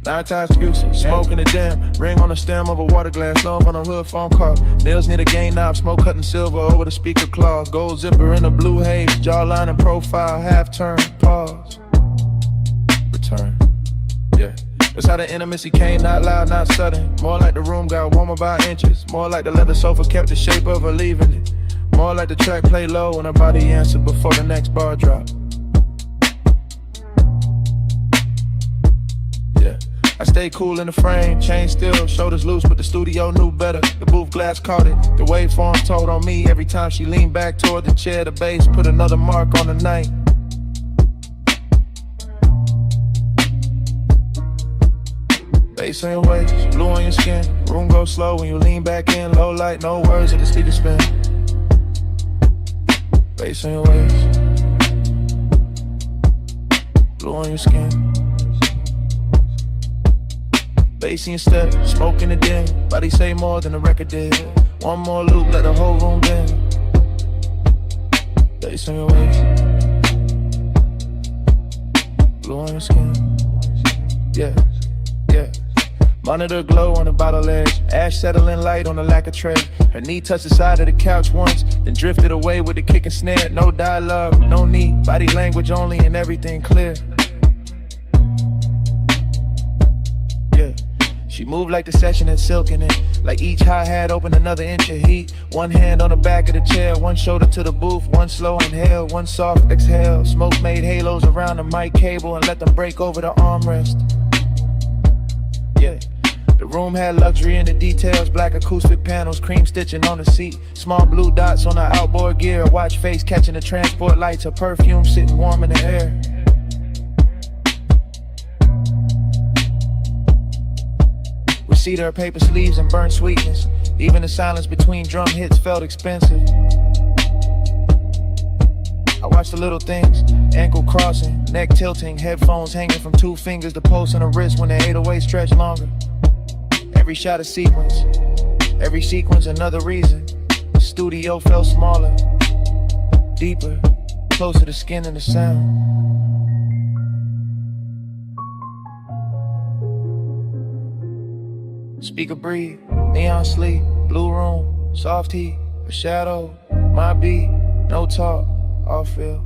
9 times juicy, smoking the jam, ring on the stem of a water glass, love on a hood phone call. Nails near the gain knob, smoke cutting silver over the speaker claws. Gold zipper in the blue haze, jawline and profile, half turn, pause, return. Yeah, that's how the intimacy came, not loud, not sudden. More like the room got warmer by inches. More like the leather sofa kept the shape of her leaving it. More like the track play low and her body answered before the next bar drop. Yeah, I stay cool in the frame, chain still, shoulders loose, but the studio knew better. The booth glass caught it, the waveforms told on me. Every time she leaned back toward the chair, the bass put another mark on the night. Bass in your waist, blue on your skin. Room goes slow when you lean back in. Low light, no words at the speaker spin. Bass in your waist. Glue on your skin. Bass in your step, smoke in the den. Body say more than the record did. One more loop, let the whole room bend. Bass on your waist. Glue on your skin. Yeah, yeah. Monitor glow on the bottle edge. Ash settling light on the lacquer tray. Her knee touched the side of the couch once, then drifted away with the kick and snare. No dialogue, no need. Body language only and everything clear. Yeah. She moved like the session had silk in it. Like each hi-hat opened another inch of heat. One hand on the back of the chair, one shoulder to the booth. One slow inhale, one soft exhale. Smoke made halos around the mic cable and let them break over the armrest. Yeah. The room had luxury in the details. Black acoustic panels, cream stitching on the seat. Small blue dots on the outboard gear. Watch face catching the transport lights. Her perfume sitting warm in the air. See her paper sleeves and burnt sweetness. Even the silence between drum hits felt expensive. I watched the little things, ankle crossing, neck tilting, headphones hanging from 2 fingers, the pulse in the wrist when the 808 stretched longer. Every shot a sequence, every sequence another reason. The studio felt smaller, deeper, closer to skin and the sound. Speaker breathe, neon sleep, blue room, soft heat, a shadow, my beat, no talk, all feel.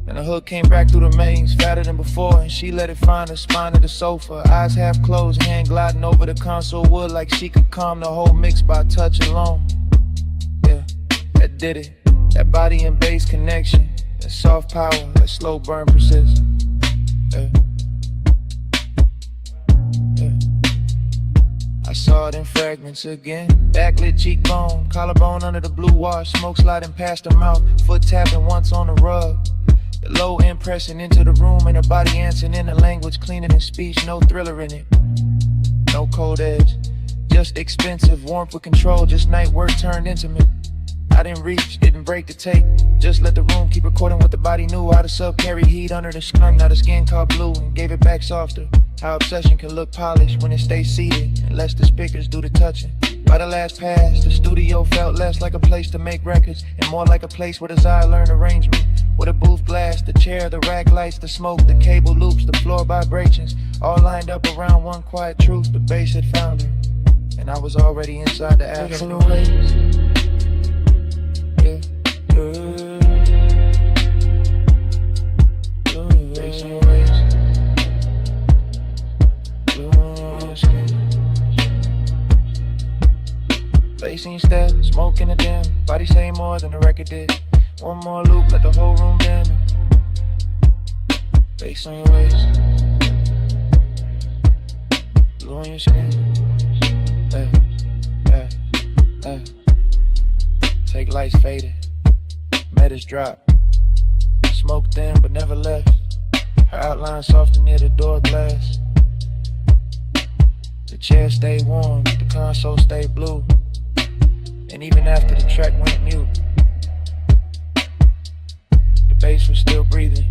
And the hook came back through the mains, fatter than before, and she let it find the spine of the sofa. Eyes half closed, hand gliding over the console wood like she could calm the whole mix by touch alone. Yeah, that did it. That body and bass connection, that soft power, that slow burn persist. Yeah. I saw it in fragments again. Backlit cheekbone, collarbone under the blue wash, smoke sliding past her mouth, foot tapping once on the rug. The low end pressing into the room and her body answering in a language cleaner than speech, no thriller in it. No cold edge, just expensive warmth with control, just night work turned intimate. I didn't reach, didn't break the tape, just let the room keep recording what the body knew. How the sub carry heat under the skunk, now the skin caught blue and gave it back softer. How obsession can look polished when it stays seated and lets the speakers do the touching. By the last pass, the studio felt less like a place to make records and more like a place where desire learned arrangement. With a booth glass, the chair, the rack lights, the smoke, the cable loops, the floor vibrations, all lined up around one quiet truth. The bass had found her, and I was already inside the afternoon. Yeah, bass on your waist. Bass in your step, smoke in the dim. Body say more than the record did. One more loop, let the whole room bend. Bass on your waist. Glue on your skin. Hey, hey, hey. Take lights faded. Metas drop. Smoke thin but never left. Her outline softer near the door glass. The chair stayed warm, the console stayed blue. And even after the track went mute, the bass was still breathing.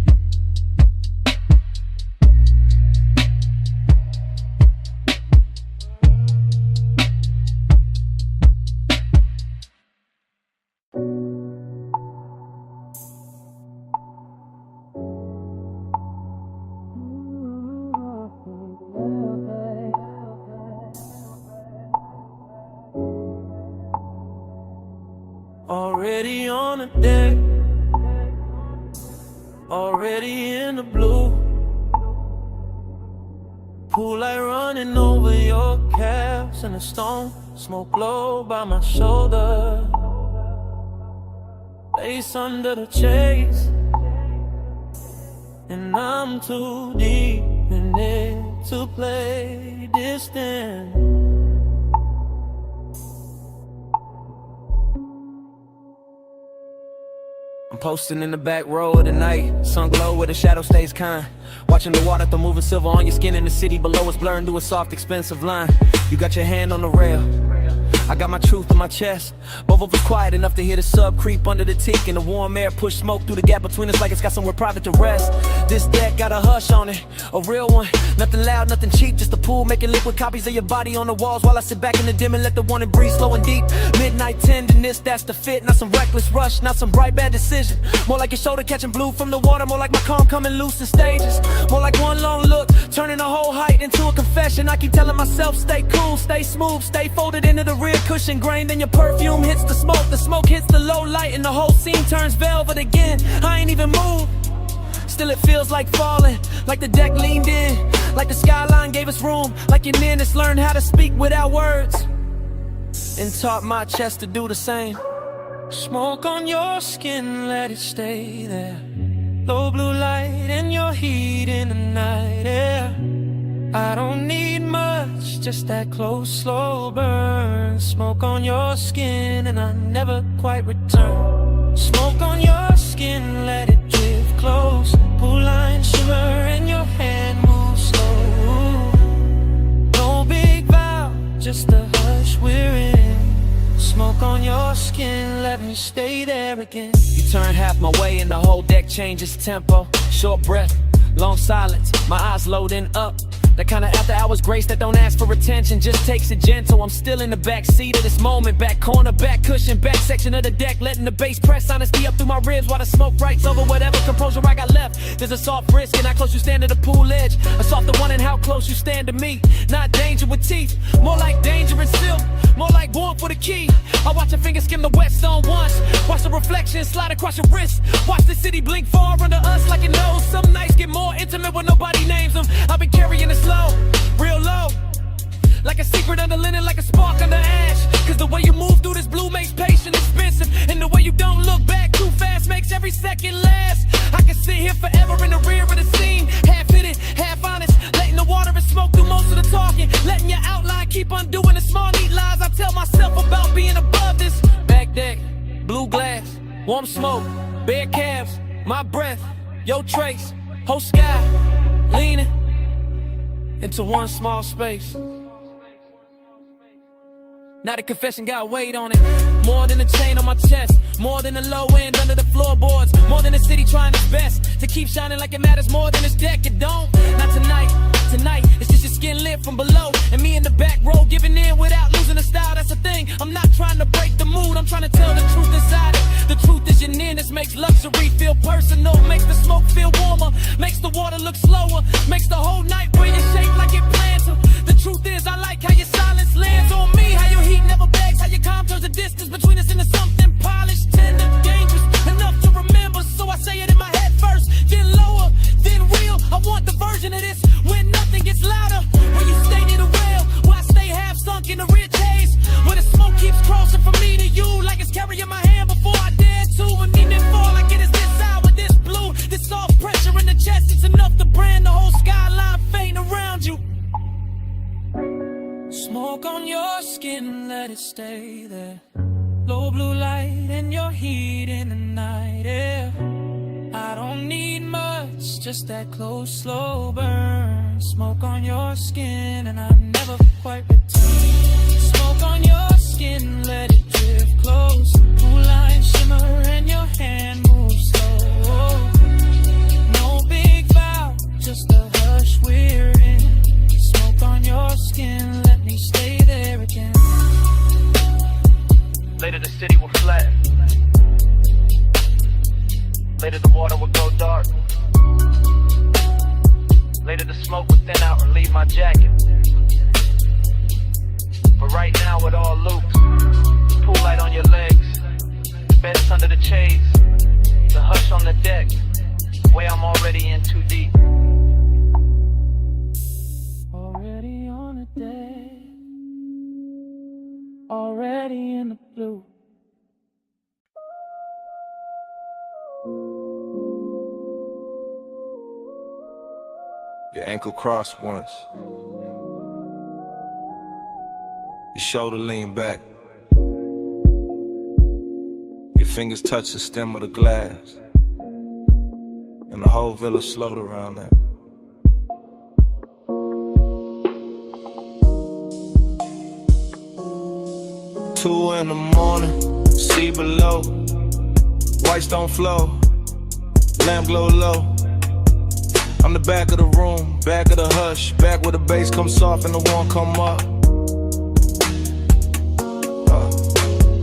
Already on the deck, already in the blue. Pool light running over your calves and the stone smoke low by my shoulder. Face under the chase, and I'm too deep in it to play distant. I'm posting in the back row of the night, sun glow where the shadow stays kind. Watching the water through moving silver on your skin in the city below us blurring through a soft expensive line. You got your hand on the rail, I got my truth in my chest. Both of us quiet enough to hear the sub creep under the teak, and the warm air push smoke through the gap between us like it's got somewhere private to rest. This deck got a hush on it, a real one. Nothing loud, nothing cheap, just a pool making liquid copies of your body on the walls while I sit back in the dim and let the wanted breathe slow and deep. Midnight tenderness, that's the fit. Not some reckless rush, not some bright bad decision. More like your shoulder catching blue from the water, more like my calm coming loose in stages. More like one long look, turning a whole height into a confession. I keep telling myself, stay cool, stay smooth, stay folded into the rear cushion grain. Then your perfume hits the smoke hits the low light, and the whole scene turns velvet again. I ain't even moved, still it feels like falling, like the deck leaned in, like the skyline gave us room, like your nearness learned how to speak without words, and taught my chest to do the same. Smoke on your skin, let it stay there. Low blue light and your heat in the night air. I don't need much, just that close, slow burn. Smoke on your skin and I never quite return. Smoke on your skin, let it drift close. Pool line shimmer and your hand moves slow. No big vow, just a hush we're in. Smoke on your skin, let me stay there again. You turn half my way and the whole deck changes tempo. Short breath, long silence, my eyes loading up. The kind of after hours grace that don't ask for attention, just takes it gentle. I'm still in the back seat of this moment, back corner, back cushion, back section of the deck, letting the bass press honesty up through my ribs while the smoke writes over whatever composure I got left. There's a soft risk in how close you stand to the pool edge, a softer one in how close you stand to me. Not danger with teeth, more like danger and silk, more like warmth for the key. I watch your fingers skim the wet stone once, watch the reflection slide across your wrist, watch the city blink far under us like it knows. Some nights get more intimate when nobody names them. I've been carrying this low, real low, like a secret under linen, like a spark under ash. Cause the way you move through this blue makes patience expensive, and the way you don't look back too fast makes every second last. I can sit here forever in the rear of the scene, half hidden, half honest, letting the water and smoke do most of the talking, letting your outline keep undoing the small neat lies I tell myself about being above this. Back deck, blue glass, warm smoke, bare calves, my breath, your trace, whole sky, leaning into one small space. Now the confession got weight on it, more than a chain on my chest, more than the low end under the floorboards, more than the city trying its best to keep shining like it matters more than this deck. It don't, not tonight, tonight it's just your skin lit from below, and me in the back row giving in without losing the style. That's the thing, I'm not trying to break the mood, I'm trying to tell the truth inside it. The truth is your nearness makes luxury feel personal, makes the smoke feel warmer, makes the water look slower, makes the whole night wear you shaped like it planned to. The truth is I like how your silence lands on me, how your heat never begs, how your calm turns the distance between us into something polished, tender, dangerous, enough to remember. So I say it in my head first, then lower, then real. I want the version of this when nothing gets louder, where you stay near the rail, where I stay half sunk in the rich haze, where the smoke keeps crossing from me to you like it's carrying my hand before I dare to, and even fall like it is this hour, this blue, this soft pressure in the chest. It's enough to brand the whole skyline fading around you. Smoke on your skin, let it stay there. Low blue light and your heat in the night air. I don't need much, just that close, slow burn. Smoke on your skin and I never quite return. Smoke on your skin, let it drift close. Blue line shimmer and your hand moves slow. No big vow, just a hush we're in. Smoke on your skin, let me stay there again. Later the city will flatten. Later the water will go dark. Later the smoke will thin out and leave my jacket. But right now it all loops. Pool light on your legs, beds under the shades, the hush on the deck, way I'm already in too deep. Already on the deck, already in the blue. Your ankle crossed once. Your shoulder lean back. Your fingers touch the stem of the glass. And the whole village slowed around that. 2 in the morning, see below. White stone flow, lamp glow low. I'm the back of the room, back of the hush, back where the bass comes soft and the one come up.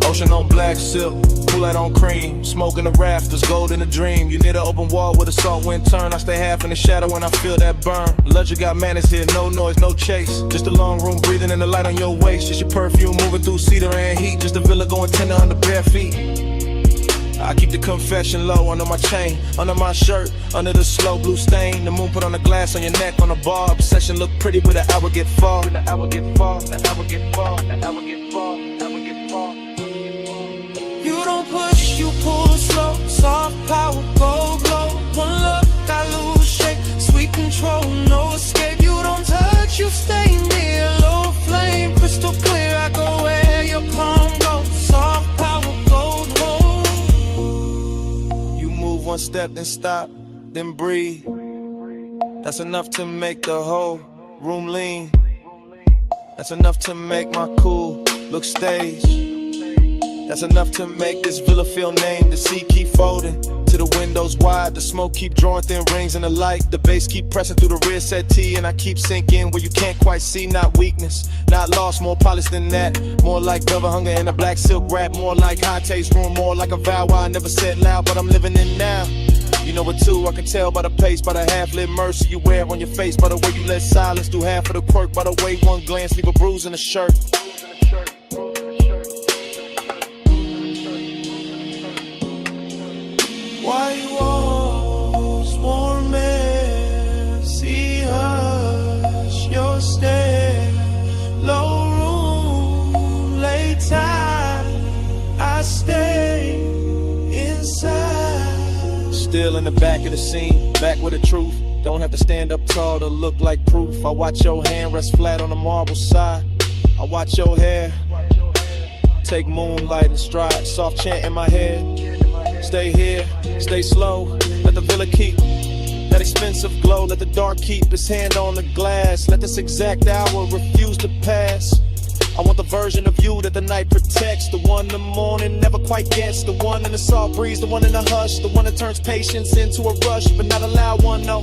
Ocean on black silk, Kool-Aid on cream, smoke in the rafters, gold in the dream. You near the open wall where the salt wind turn. I stay half in the shadow when I feel that burn. Luxury got manners here, no noise, no chase. Just a long room breathing in the light on your waist. Just your perfume moving through cedar and heat. Just a villa going tender under bare feet. I keep the confession low under my chain, under my shirt, under the slow blue stain. The moon put on the glass on your neck on the bar. Obsession look pretty, but the hour get far. The hour get far, the hour get far, the hour get far, the hour get far. You don't push, you pull slow. Soft power, go glow. One look, I lose shape. Sweet control, no escape. You don't touch, you stay near. Low flame, crystal clear. I go where your palm goes. Soft power, gold hold. You move one step, then stop, then breathe. That's enough to make the whole room lean. That's enough to make my cool look staged. That's enough to make this villa feel named. The sea keep folding to the windows wide. The smoke keep drawing thin rings in the light. The bass keep pressing through the rear settee, and I keep sinking where you can't quite see. Not weakness, not lost, more polished than that. More like velvet hunger in a black silk wrap. More like high taste room, more like a vow I never said loud, but I'm living in now. You know it too, I can tell by the pace, by the half-lit mercy you wear on your face, by the way you let silence do half of the quirk, by the way one glance leave a bruise in the shirt. White walls, warm air, see hush, your stare. Low room, late time, I stay inside. Still in the back of the scene, back with the truth. Don't have to stand up tall to look like proof. I watch your hand rest flat on the marble side. I watch your hair take moonlight and stride. Soft chant in my head. Stay here, stay slow. Let the villa keep that expensive glow. Let the dark keep its hand on the glass. Let this exact hour refuse to pass. I want the version of you that the night protects. The one the morning never quite gets. The one in the soft breeze, the one in the hush. The one that turns patience into a rush, but not a loud one, no.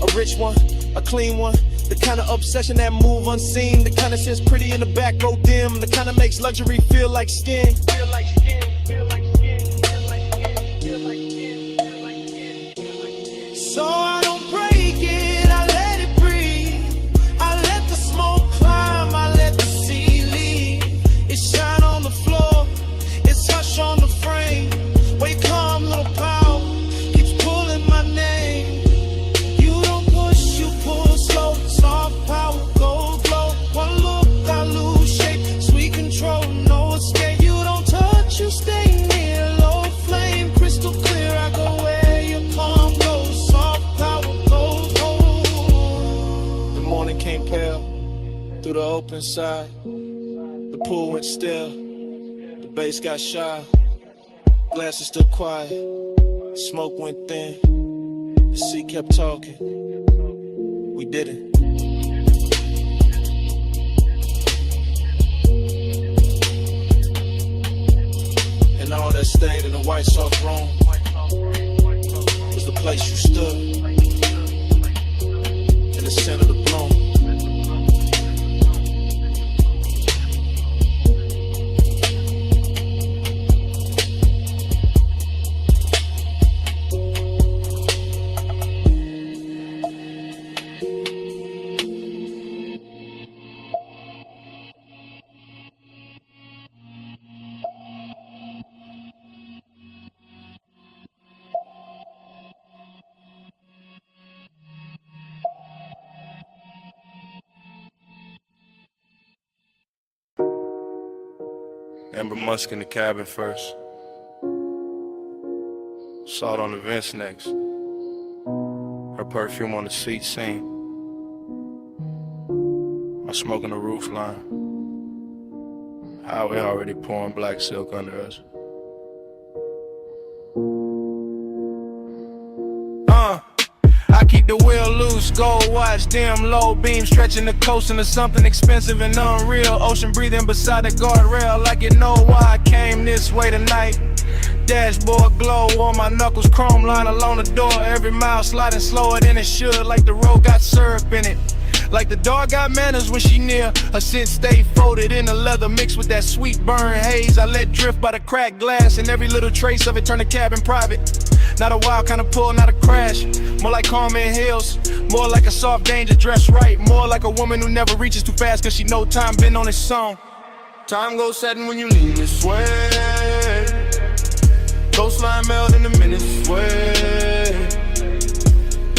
A rich one, a clean one. The kind of obsession that move unseen. The kind of sits pretty in the back row dim. The kind of makes luxury feel like skin. Feel like skin, feel like skin, feel like skin, feel like skin, feel like skin, feel like skin. So I don't break it, I let it breathe. I let the smoke climb, I let the sea leave. It shine on the floor, it's hush on the frame. Wake calm, little power, keeps pulling my name. You don't push, you pull slow. Soft power, gold glow. One look, I lose shape. Sweet control, no escape. You don't touch, you stay near. Low flame, crystal clear. I go where your palm goes. Soft power, gold gold. The morning came pale through the open side. The pool went still. The bass got shy. Glasses stood quiet. Smoke went thin. The sea kept talking. We did it. And all that stayed in the white soft room was the place you stood in the center of the bloom. Amber Musk in the cabin first. Salt on the vents next. Her perfume on the seat seen. My smoke on the roof line. Highway already pouring black silk under us. I keep the wheel loose, gold watch, dim low beam stretching the coast into something expensive and unreal. Ocean breathing beside the guardrail like you know why I came this way tonight. Dashboard glow on my knuckles, chrome line along the door. Every mile sliding slower than it should, like the road got syrup in it. Like the dog got manners when she near. Her scent stay folded in the leather mixed with that sweet burn haze I let drift by the cracked glass, and every little trace of it turn the cabin private. Not a wild kind of pull, not a crash. More like Carmen Hills, more like a soft danger dressed right. More like a woman who never reaches too fast cause she know time been on its song. Time goes setting when you lean this way. Coastline melt in the minutes sway.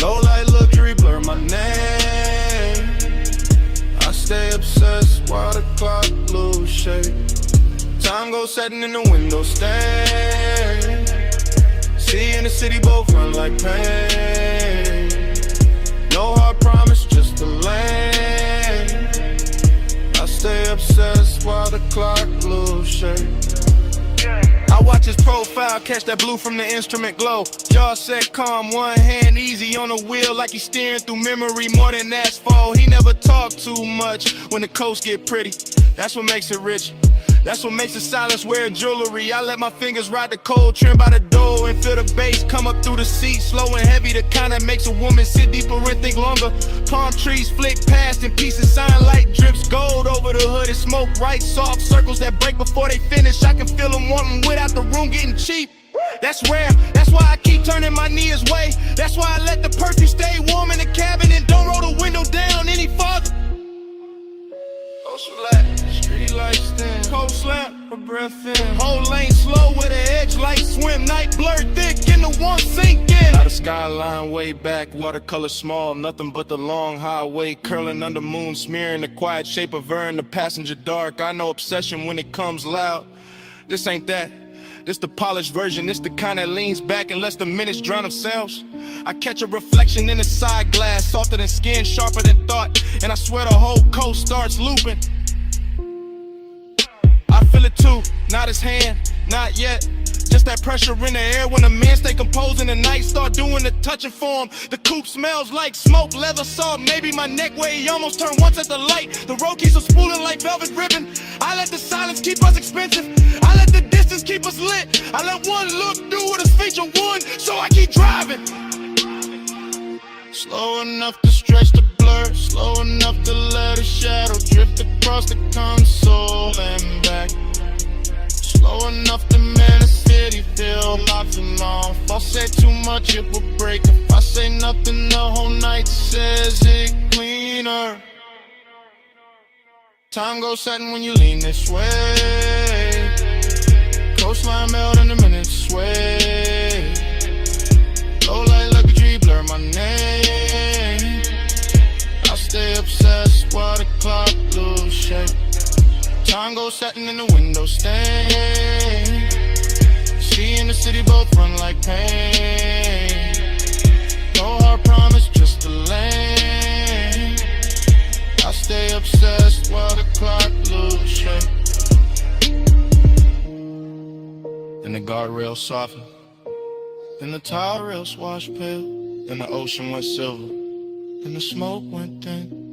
Low light luxury blur my name. I stay obsessed while the clock lose shape. Time goes setting in the window stain. See in the city both run like pain. No hard promise, just a lane. I stay obsessed while the clock lose shape. I watch his profile, catch that blue from the instrument glow. Jaw set calm, one hand easy on the wheel like he's steering through memory more than asphalt. He never talk too much when the coast get pretty. That's what makes it rich. That's what makes the silence wear jewelry. I let my fingers ride the cold trim by the door and feel the bass come up through the seat, slow and heavy. The kind that makes a woman sit deeper and think longer. Palm trees flick past in pieces, sunlight drips gold over the hood and smoke right. Soft circles that break before they finish. I can feel them wanting without the room getting cheap. That's rare, that's why I keep turning my knee his way. That's why I let the perfume stay warm in the cabin and don't roll the window down any farther. Coast relax, street lights dim, cold slam, her breath in. Whole lane slow with an edge light swim. Night blurred thick in the one sink in. Out of skyline way back, watercolor small. Nothing but the long highway curling under moon, smearing the quiet shape of her in the passenger dark. I know obsession when it comes loud. This ain't that. This the polished version, this the kind that leans back and lets the minutes drown themselves. I catch a reflection in the side glass, softer than skin, sharper than thought, and I swear the whole coast starts looping. I feel it too, not his hand, not yet. Just that pressure in the air when the men stay composed and the night start doing the touching for him. The coupe smells like smoke, leather salt, maybe my neck where he almost turned once at the light. The road keeps us spooling like velvet ribbon. I let the silence keep us expensive. I let the distance keep us lit. I let one look do what is feature one, so I keep driving. Slow enough to stretch the blur, slow enough to let a shadow drift across the console and back. Slow enough to make the city feel locked and long. If I say too much, it will break. If I say nothing, the whole night says it cleaner. Time goes setting when you lean this way. Coastline melt in the minutes sway. Low light luxury blur my name. I stay obsessed while the clock lose shape. Time goes setting in the window stain. See in the city both run like pain. No hard promise, just a lane. I stay obsessed while the clock lose shape. Then the guardrail softened. Then the tire rails washed pale. Then the ocean went silver. Then the smoke went thin.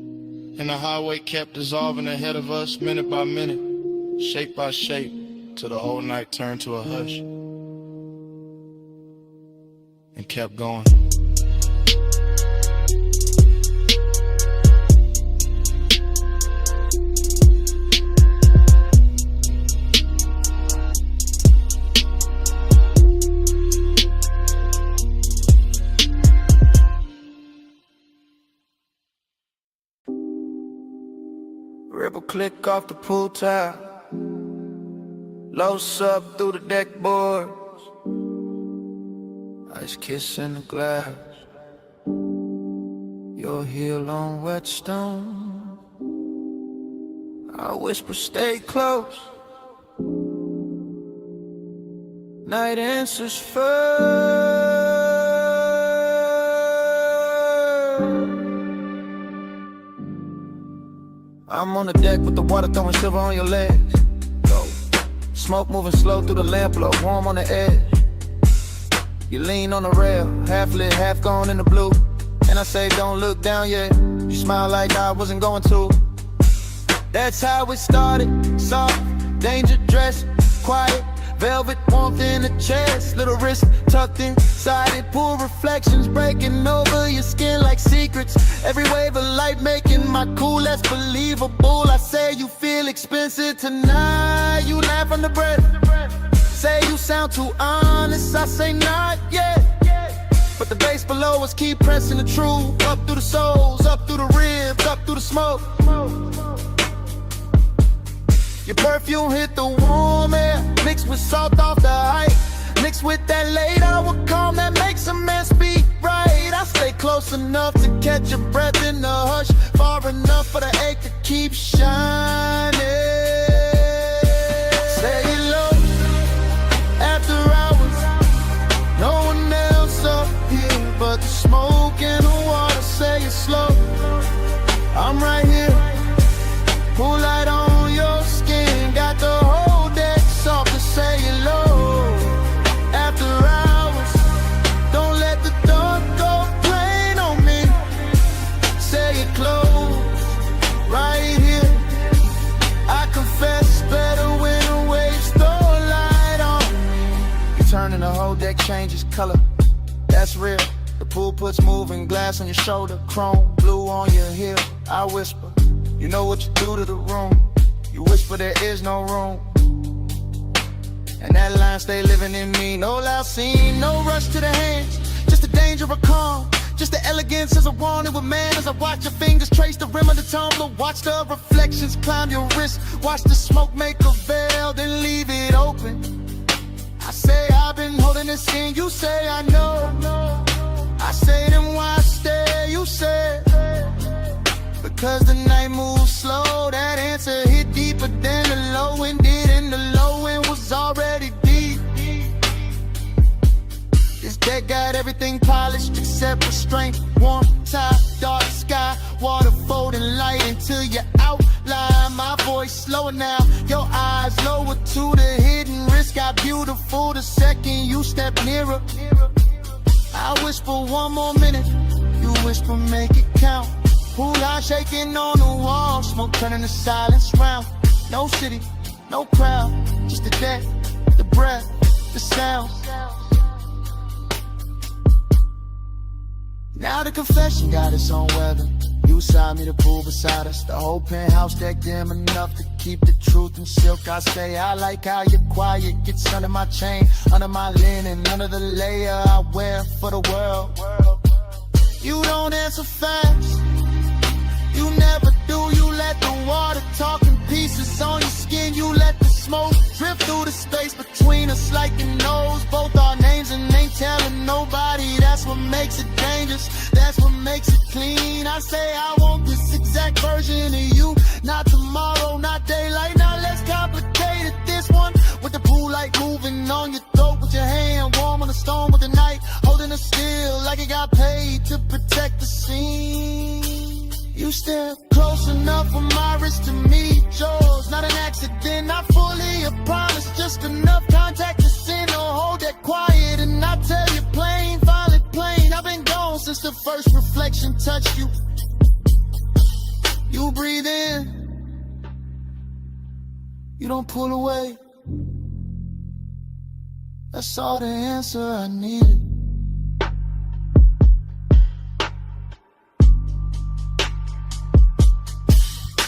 And the highway kept dissolving ahead of us minute by minute, shape by shape, till the whole night turned to a hush and kept going. Ripple click off the pool tile. Low sub through the deck boards. Ice kiss in the glass. Your heel on wet stone. I whisper stay close. Night answers first. I'm on the deck with the water throwing silver on your legs. Go. Smoke moving slow through the lamp glow, warm on the edge. You lean on the rail, half lit, half gone in the blue. And I say don't look down yet. You smile like I wasn't going to. That's how it started. Soft, danger dress, quiet, velvet warmth in the chest. Little wrist tucked inside it. Pool reflections breaking over your skin like secrets. Every wave of light making my cool less believable. I say you feel expensive tonight. You laugh under breath. Say you sound too honest. I say not yet. But the bass below us keep pressing the truth. Up through the souls, up through the ribs, up through the smoke. Your perfume hit the warm air, mixed with salt off the height, mixed with that late hour calm that makes a man speak right. I stay close enough to catch your breath in the hush, far enough for the ache to keep shining. Say it low, after hours, no one else up here but the smoke and the water. Say it slow, I'm right here, pool light on your skin, got the whole deck soft to say it low. After hours, don't let the dark go plain on me. Say it close, right here. I confess better when the waves throw light on me. You turn and the whole deck changes color, that's real. The pool puts moving glass on your shoulder, chrome blue on your heel. I whisper, you know what you do to the room. You whisper there is no room, and that line stay living in me. No loud scene, no rush to the hands, just the danger of calm, just the elegance as I want it with man. As I watch your fingers trace the rim of the tumbler, watch the reflections climb your wrist, watch the smoke make a veil, then leave it open. I say I've been holding this in, you say I know. I say then why stay, you say because the night moves slow. That answer hit deeper than the low end did, and the low end was already deep. This deck got everything polished except restraint. Warm top, dark sky, water folding light into your outline. My voice slower now, your eyes lower to the hidden risk. Got beautiful the second you step nearer. I whisper one more minute, you whisper make it count. Pool light shaking on the wall, smoke turning to silence round. No city, no crowd, just the deck, the breath, the sound. Now the confession got its own weather. You beside me, the pool beside us. The whole penthouse deck dim enough to keep the truth in silk. I say I like how you're quiet, gets under my chain, under my linen, under the layer I wear for the world. You don't answer fast, you never do. You let the water talk in pieces on your skin. You let the smoke drift through the space between us like you knows both our names and ain't telling nobody. That's what makes it dangerous, that's what makes it clean. I say I want this exact version of you, not tomorrow, not daylight. Now let's complicate it, this one with the pool light moving on your throat, with your hand warm on the stone, with the night holding it still like it got paid to protect the scene. You step close enough for my wrist to meet yours. Not an accident, not fully a promise, just enough contact to send or hold that quiet. And I tell you plain, violet plain, I've been gone since the first reflection touched you. You breathe in, you don't pull away. That's all the answer I needed.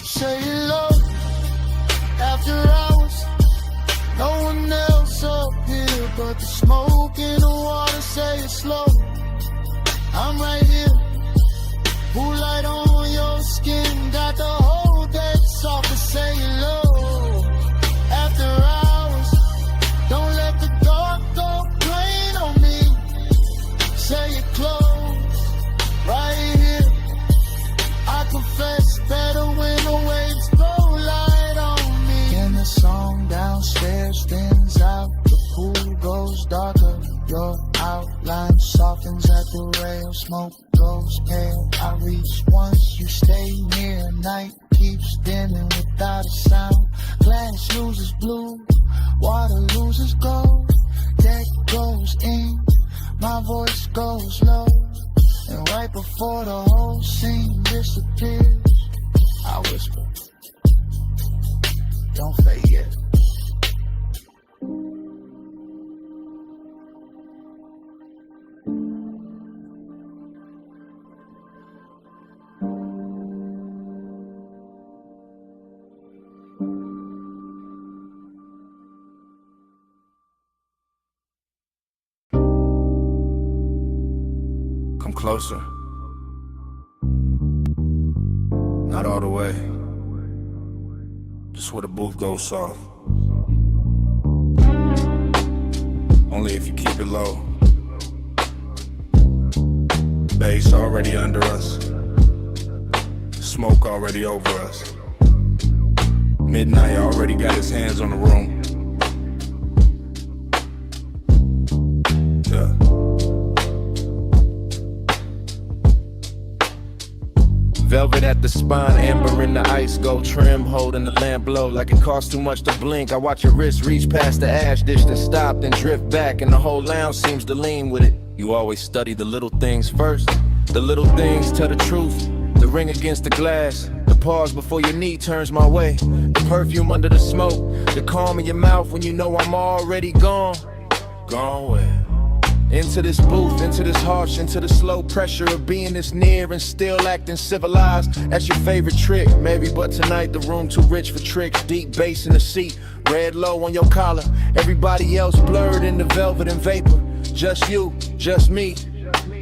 Say it low, after hours, no one else up here but the smoke in the water. Say it slow, I'm right here, pool light on your skin, got the whole deck soft to say it low. After hours, don't let the dark go plain on me. Say it close, right here. I confess better when the waves throw light on me. And the song downstairs thins out, the pool goes darker, your outline softens at the rail, smoke goes pale. I reach once, you stay near, night keeps dimming without a sound. Glass loses blue, water loses gold, deck goes in, my voice goes low. And right before the whole scene disappears, I whisper, don't fade yet. Come closer. Not all the way. Just where the booth goes soft. Only if you keep it low. Bass already under us. Smoke already over us. Midnight already got his hands on the room. Yeah. Velvet at the spine, amber in the ice, gold trim, holding the lamp low like it costs too much to blink. I watch your wrist reach past the ash dish, then stop, then drift back, and the whole lounge seems to lean with it. You always study the little things first. The little things tell the truth. The ring against the glass, the pause before your knee turns my way. The perfume under the smoke, the calm in your mouth when you know I'm already gone. Gone where? Into this booth, into this harsh, into the slow pressure of being this near and still acting civilized. That's your favorite trick, maybe, but tonight the room too rich for tricks. Deep bass in the seat, red low on your collar. Everybody else blurred in the velvet and vapor. Just you, just me.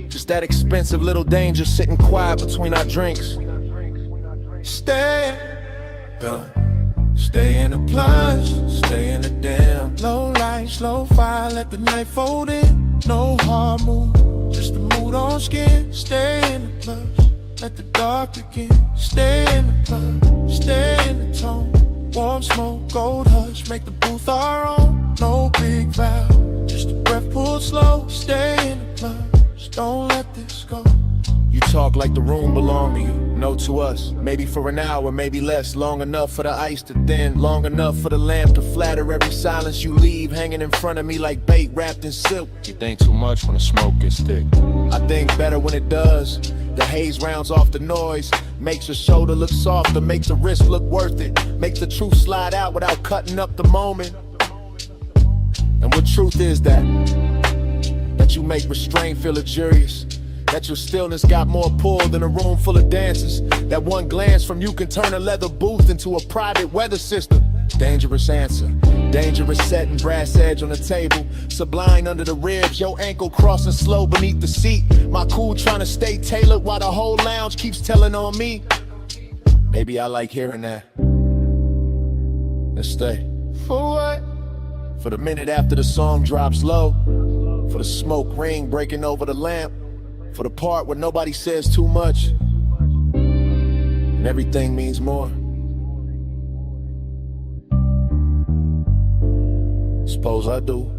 Just that expensive little danger sitting quiet between our drinks. Stay, stay in the plush, stay in the damn. Low light, slow fire, let the night fold in. No hard move, just the mood on skin. Stay in the plush, let the dark begin. Stay in the plush, stay in the tone. Warm smoke, gold hush, make the booth our own. No big vow, just a breath pulled slow. Stay in the plush, don't let this go. You talk like the room belonged to you, no to us. Maybe for an hour, maybe less. Long enough for the ice to thin, long enough for the lamp to flatter every silence you leave, hanging in front of me like bait wrapped in silk. You think too much when the smoke gets thick. I think better when it does. The haze rounds off the noise, makes your shoulder look softer, makes the wrist look worth it, makes the truth slide out without cutting up the moment. And what truth is that? That you make restraint feel luxurious. That your stillness got more pull than a room full of dancers. That one glance from you can turn a leather booth into a private weather system. Dangerous answer, dangerous setting, brass edge on the table. Sublime under the ribs, your ankle crossing slow beneath the seat. My cool trying to stay tailored while the whole lounge keeps telling on me. Maybe I like hearing that. Let's stay. For what? For the minute after the song drops low. For the smoke ring breaking over the lamp. For the part where nobody says too much and everything means more. Suppose I do.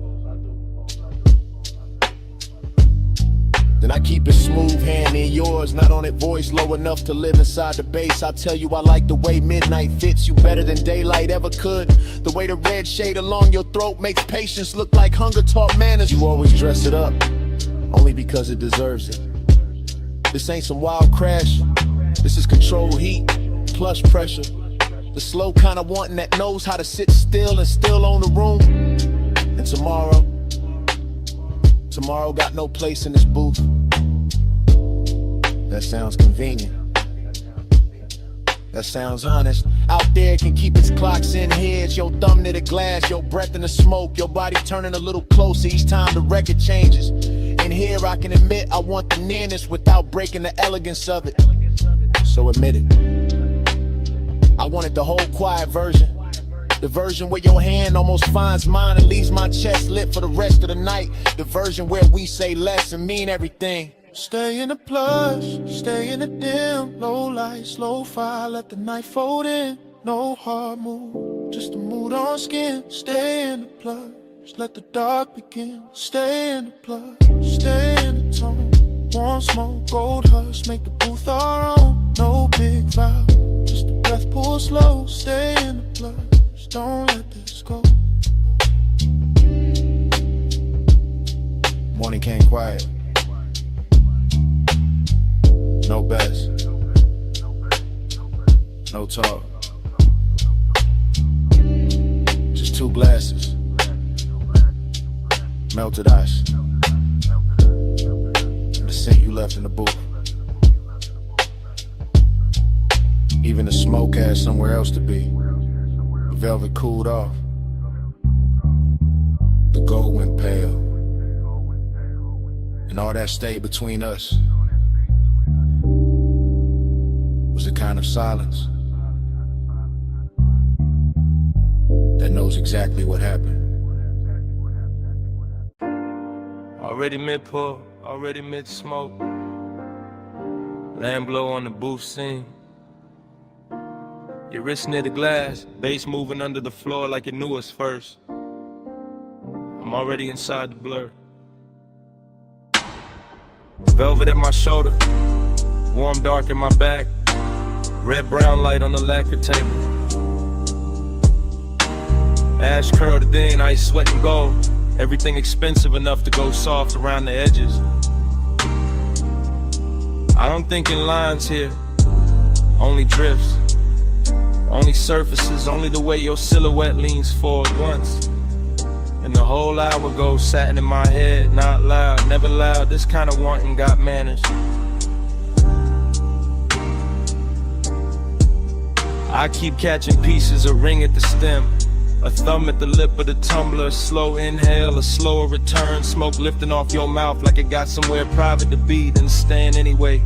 Then I keep it smooth, hand in yours, not on it, voice low enough to live inside the bass. I tell you I like the way midnight fits you better than daylight ever could. The way the red shade along your throat makes patience look like hunger taught manners. You always dress it up, only because it deserves it. This ain't some wild crash, this is controlled heat, plush pressure. The slow kind of wanting that knows how to sit still and still own the room. And tomorrow got no place in this booth. That sounds convenient. That sounds honest. Out there can keep its clocks in here. It's your thumb near the glass, your breath in the smoke, your body turning a little closer each time the record changes. In here I can admit I want the nearness without breaking the elegance of it. So admit it. I wanted the whole quiet version. The version where your hand almost finds mine and leaves my chest lit for the rest of the night. The version where we say less and mean everything. Stay in the plush, stay in the dim. Low light, slow fire, let the night fold in. No hard move, just a mood on skin. Stay in the plush, let the dark begin. Stay in the plush, stay in the tone. Warm smoke, gold hush, make the booth our own. No big vow, just a breath pull slow. Stay in the plush, don't let this go. Morning came quiet. No bets. No talk. Just 2 glasses. Melted ice. And the scent you left in the booth. Even the smoke had somewhere else to be. The velvet cooled off. The gold went pale. And all that stayed between us was a kind of silence that knows exactly what happened. Already mid-pull, already mid-smoke. Land blow on the booth scene. Your wrist near the glass, bass moving under the floor like it knew us first. I'm already inside the blur. Velvet at my shoulder, warm dark in my back. Red-brown light on the lacquer table. Ash curled in, ice, sweat, and gold. Everything expensive enough to go soft around the edges. I don't think in lines here, only drifts. Only surfaces, only the way your silhouette leans forward once. And the whole hour goes satin in my head, not loud, never loud. This kind of wanting got manners. I keep catching pieces, a ring at the stem, a thumb at the lip of the tumbler, a slow inhale, a slower return, smoke lifting off your mouth like it got somewhere private to be, then staying anyway.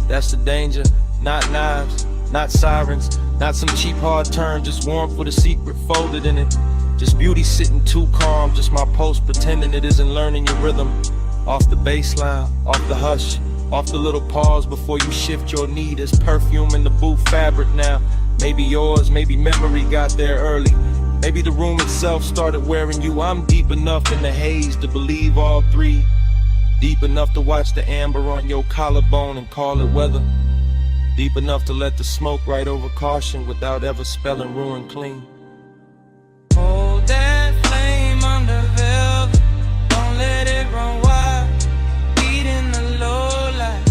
That's the danger, not knives, not sirens, not some cheap hard turn, just warmth with a secret folded in it. Just beauty sitting too calm, just my pulse pretending it isn't learning your rhythm. Off the baseline, off the hush, off the little pause before you shift your knee. There's perfume in the booth fabric now. Maybe yours, maybe memory got there early. Maybe the room itself started wearing you. I'm deep enough in the haze to believe all three. Deep enough to watch the amber on your collarbone and call it weather. Deep enough to let the smoke right over caution without ever spelling ruin clean. Hold that flame under velvet, don't let it run wild. Beat in the low light,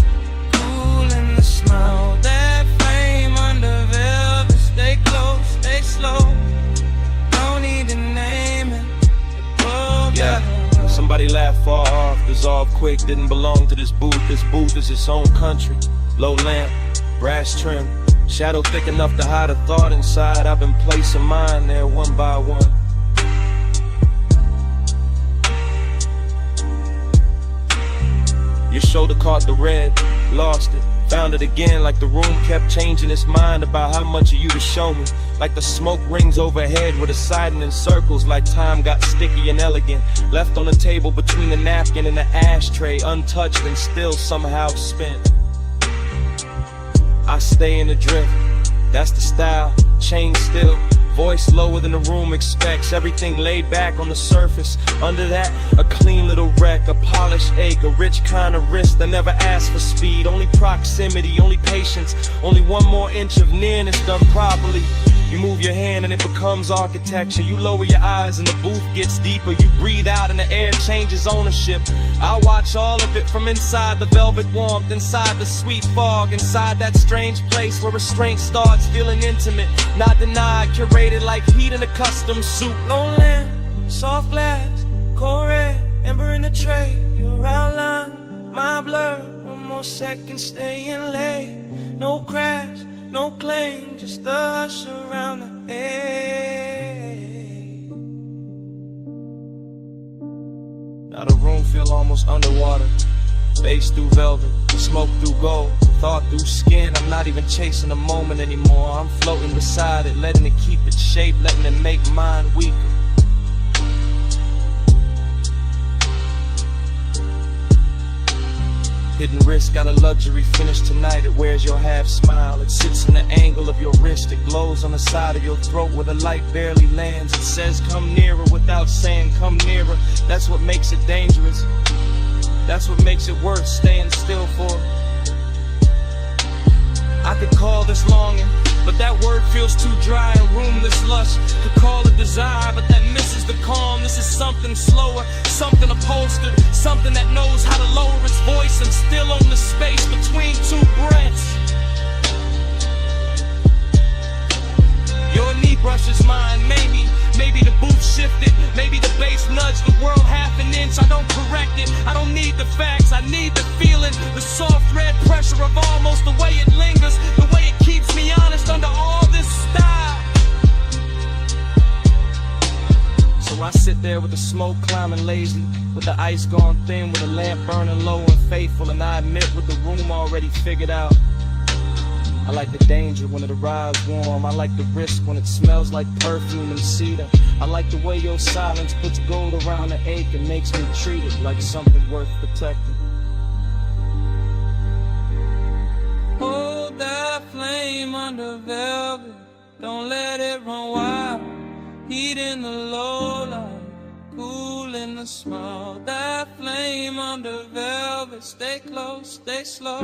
cool in the smile. That flame under velvet, stay close, stay slow. Don't need to name it. Yeah, somebody laughed far off, dissolved quick, didn't belong to this booth. This booth is its own country. Low lamp, brass trim, shadow thick enough to hide a thought inside. I've been placing mine there one by one. Your shoulder caught the red, lost it, found it again, like the room kept changing its mind about how much of you to show me. Like the smoke rings overhead with a siding in circles, like time got sticky and elegant, left on the table between the napkin and the ashtray, untouched and still somehow spent. I stay in the drift, that's the style, chain still, voice lower than the room expects, everything laid back on the surface. Under that, a clean little wreck, a polished ache, a rich kind of wrist that never asked for speed, only proximity, only patience, only one more inch of nearness done properly. You move your hand and it becomes architecture. You lower your eyes and the booth gets deeper. You breathe out and the air changes ownership. I watch all of it from inside the velvet warmth, inside the sweet fog, inside that strange place where restraint starts feeling intimate, not denied, curated like heat in a custom suit. Low lamp, soft glass, cold red, ember in the tray. Your outline, my blur. One more second, staying late. No crash, no claim, just the hush around the edge. Now the room feel almost underwater. Bass through velvet, smoke through gold, thought through skin. I'm not even chasing the moment anymore. I'm floating beside it, letting it keep its shape, letting it make mine weaker. Hidden wrist got a luxury finish tonight. It wears your half smile. It sits in the angle of your wrist. It glows on the side of your throat where the light barely lands. It says come nearer without saying come nearer. That's what makes it dangerous. That's what makes it worth staying still for. I could call this longing but that word feels too dry and roomless lush. Could call it desire, but that misses the calm. This is something slower, something upholstered, something that knows how to lower its voice and still own the space between two breaths. Your knee brushes mine, maybe the booth shifted, maybe the bass nudged the world half an inch. I don't correct it, I don't need the facts, I need the feeling, the soft red pressure of almost, the way it lingers, the way it keeps me honest under all this style. So I sit there with the smoke climbing lazy, with the ice gone thin, with the lamp burning low and faithful, and I admit with the room already figured out. I like the danger when it arrives warm. I like the risk when it smells like perfume and cedar. I like the way your silence puts gold around the ache and makes me treat it like something worth protecting. Hold that flame under velvet, don't let it run wild. Heat in the low light, cool in the smile. That flame under velvet, stay close, stay slow.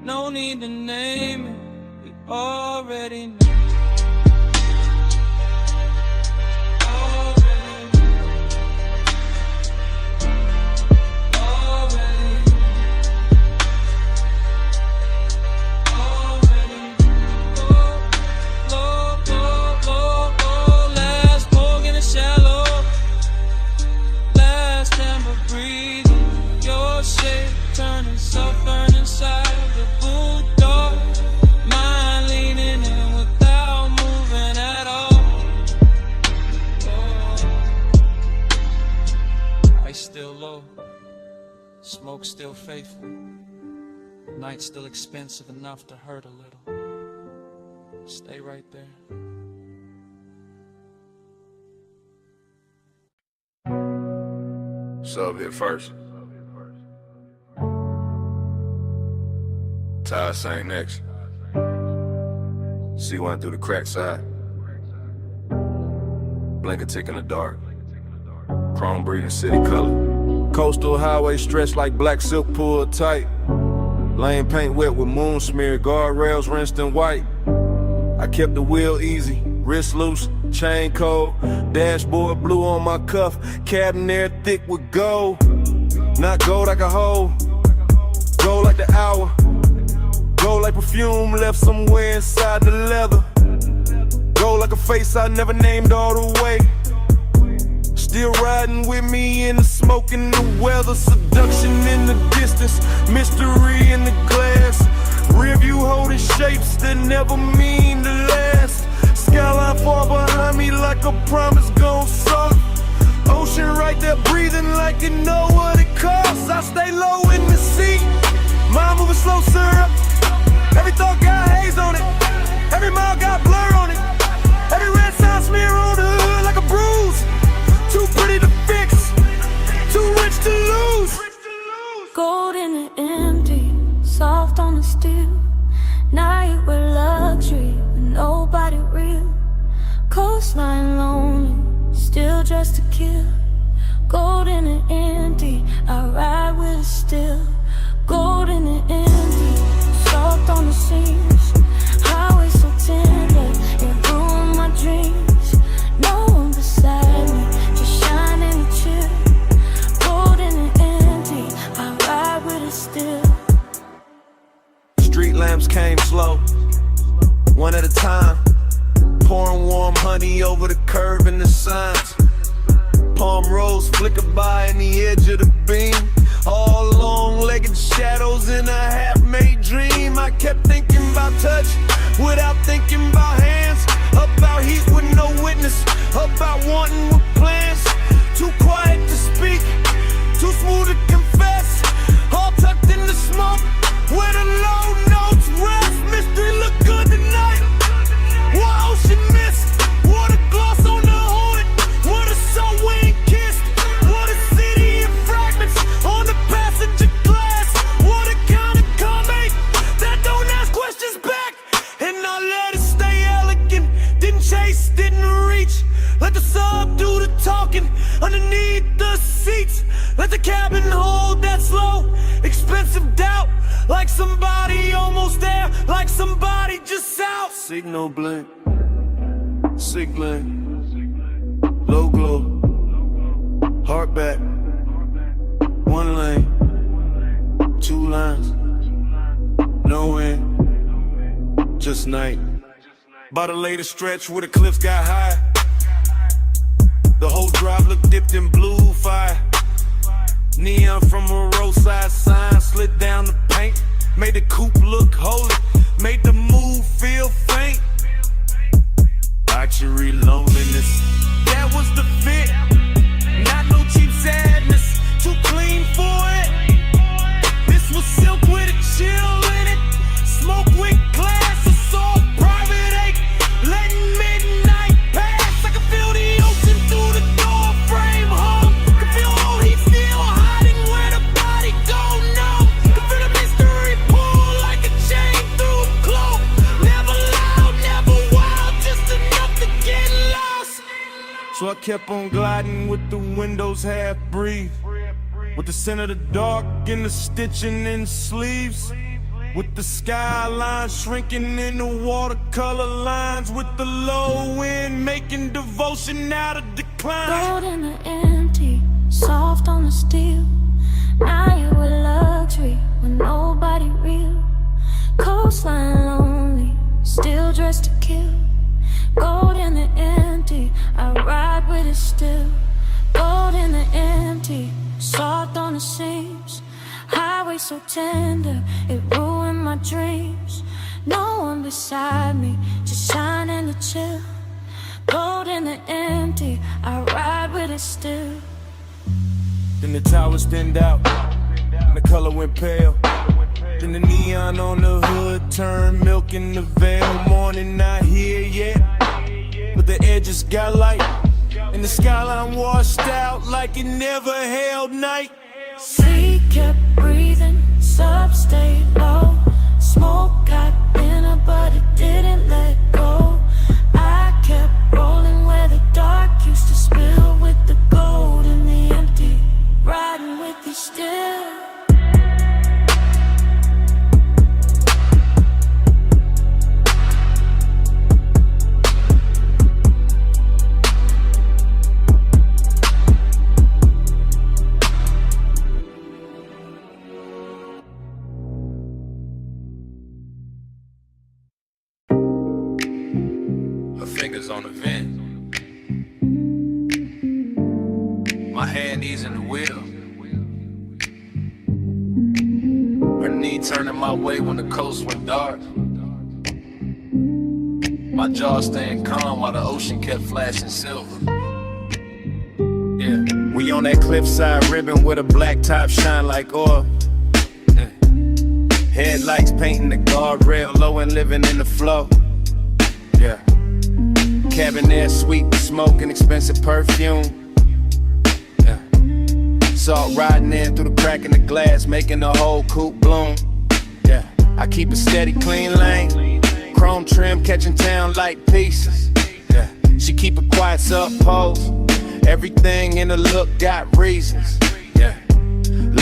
No need to name it, we already know. Smoke still faithful, night still expensive enough to hurt a little. Stay right there. Sub hit first. Ty sang next. C1 through the crack side. Blinker tick in the dark. Chrome breathing city color. Coastal highway stretched like black silk pulled tight. Lane paint wet with moon smear, guardrails rinsed in white. I kept the wheel easy, wrist loose, chain cold. Dashboard blue on my cuff, cabin air thick with gold. Not gold like a hole, gold like the hour. Gold like perfume left somewhere inside the leather. Gold like a face I never named all the way. Still riding with me in the smoke and the weather. Seduction in the distance, mystery in the glass. Rear view holding shapes that never mean to last. Skyline far behind me like a promise gon' suck. Ocean right there breathing like you know what it costs. I stay low in the seat, mind moving slow syrup. Every thought got haze on it, every mile got blur on it. Every red sign smear on the hood like a bruise. Too pretty to fix, too rich to lose. Gold in the empty, soft on the steel. Night with luxury, with nobody real. Coastline lonely, still dressed to kill. Gold in the empty, I ride with it still. Gold in the empty, soft on the seams. Highway so tender, it ruined my dreams. No one beside me, just shining and chill. Gold in the empty, I ride with it still. Street lamps came slow, one at a time. Pouring warm honey over the curve and the signs. Palm rose flicker by in the edge of the beam. All long-legged shadows in a half-made dream. I kept thinking about touch without thinking about hands. About heat with no witness, about wanting with plans. Too quiet to speak, too smooth to confess. All tucked in the smoke, where the low notes rest. Mystery look good tonight, what ocean mist. Water gloss on the hood, what a soul we ain't kissed. What a city in fragments on the passenger glass. What a kind of comment that don't ask questions back. And I let it stay elegant, didn't chase, didn't reach. Let the sub do the talking underneath the seats. Let the cabin hold that slow, expensive doubt. Like somebody almost there, like somebody just out. Signal blink, sick blink, low glow, heart back, one lane, two lines, no end, just night. By the latest stretch where the cliffs got high, the whole drive looked dipped in blue fire. Neon from a roadside sign slid down the paint, made the coupe look holy, made the move feel faint. Luxury loneliness, that was the fit. Not no cheap sadness, too clean for it. This was silk with a chill in it, smoke with glass, assault, private ache, letting midnight pass. I can feel the ocean through the door frame, home. Can feel all heat still hiding where the body go, no. Can feel the mystery pull like a chain through a cloak. Never loud, never wild, just enough to get lost. So I kept on gliding with the windows half breathe, with the scent of the dark and the stitching in sleeves, with the skyline shrinking in the watercolor lines, with the low wind making devotion out of decline. Gold in the empty, soft on the steel. Now you with luxury with nobody real. Coastline lonely, still dressed to kill. Gold in the empty, I ride with it still. Gold in the empty, soft on the seams. Highway so tender, it ruined my dreams. No one beside me, just shining to chill. Gold in the empty, I ride with it still. Then the towers thinned out, and the color went pale. Then the neon on the hood turned milk in the veil. Morning not here yet, but the edges got light, and the skyline washed out like it never held night. Sea kept breathing, sub stayed low. Smoke got thinner, but it didn't let go. I kept rolling where the dark used to spill, with the gold in the empty, riding with you still. Fingers on the vent, my hand knees in the wheel, her knee turning my way when the coast went dark. My jaw staying calm while the ocean kept flashing silver. Yeah, we on that cliffside ribbon with a black top shine like oil. Yeah. Headlights painting the guardrail low and living in the flow. Yeah. Cabin air, sweet smoke and expensive perfume. Yeah. Salt riding in through the crack in the glass, making the whole coupe bloom. Yeah. I keep a steady, clean lane. Chrome trim, catching town like pieces. Yeah. She keep a quiet pose. Everything in the look got reasons. Yeah.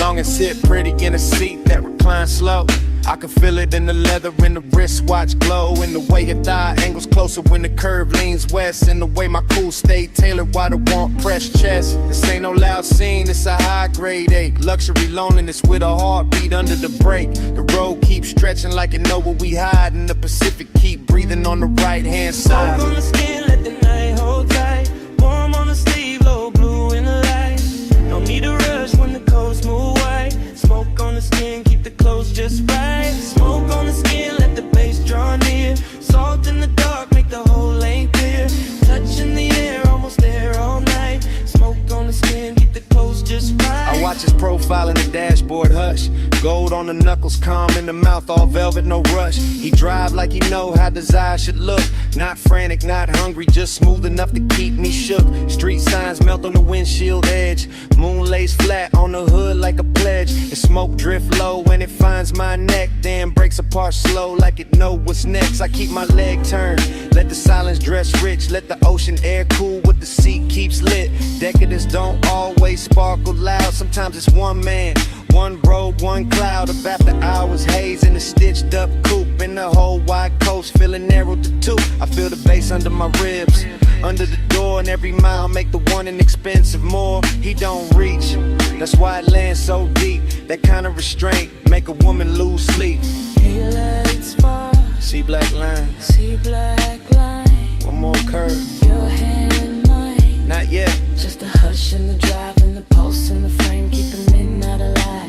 Long and sit pretty in a seat that reclines slow. I can feel it in the leather, in the wristwatch glow, in the way your thigh angles closer when the curve leans west, in the way my cool stay tailored while the warmth pressed chest. This ain't no loud scene, it's a high grade ache. Luxury loneliness with a heartbeat under the brake. The road keeps stretching like it know where we hide, and the Pacific keep breathing on the right hand side. Smoke on the skin, let the night hold tight. Warm on the sleeve, low blue in the light. No need to rush when the coast move white. Smoke on the skin, keep the clothes just right. Smoke on the skin, let the bass draw near. Salt in the dark, make the whole lane clear. Touch in the air, almost there all night. Smoke on the skin, keep the clothes just right. I watch his profile in the dashboard hush. Gold on the knuckles, calm in the mouth, all velvet, no rush. He drive like he know how desire should look. Not frantic, not hungry, just smooth enough to keep me shook. Street signs melt on the windshield edge. Moon lays flat on the hood like a pledge. And smoke drift low when it finds my neck. Then breaks apart slow like it know what's next. I keep my leg turned, let the silence dress rich. Let the ocean air cool what the seat keeps lit. Decadence don't always sparkle loud. Sometimes it's one man One road, one cloud of after hours haze in a stitched up coupe. In the whole wide coast, feeling narrowed to two. I feel the bass under my ribs, under the door, and every mile make the one inexpensive more. He don't reach, that's why it lands so deep. That kind of restraint make a woman lose sleep. He lights far, See black lines, see black line. one more curve, Your hand in mine, not yet. just a hush in the drive and the pulse in the frame, keeping midnight alive.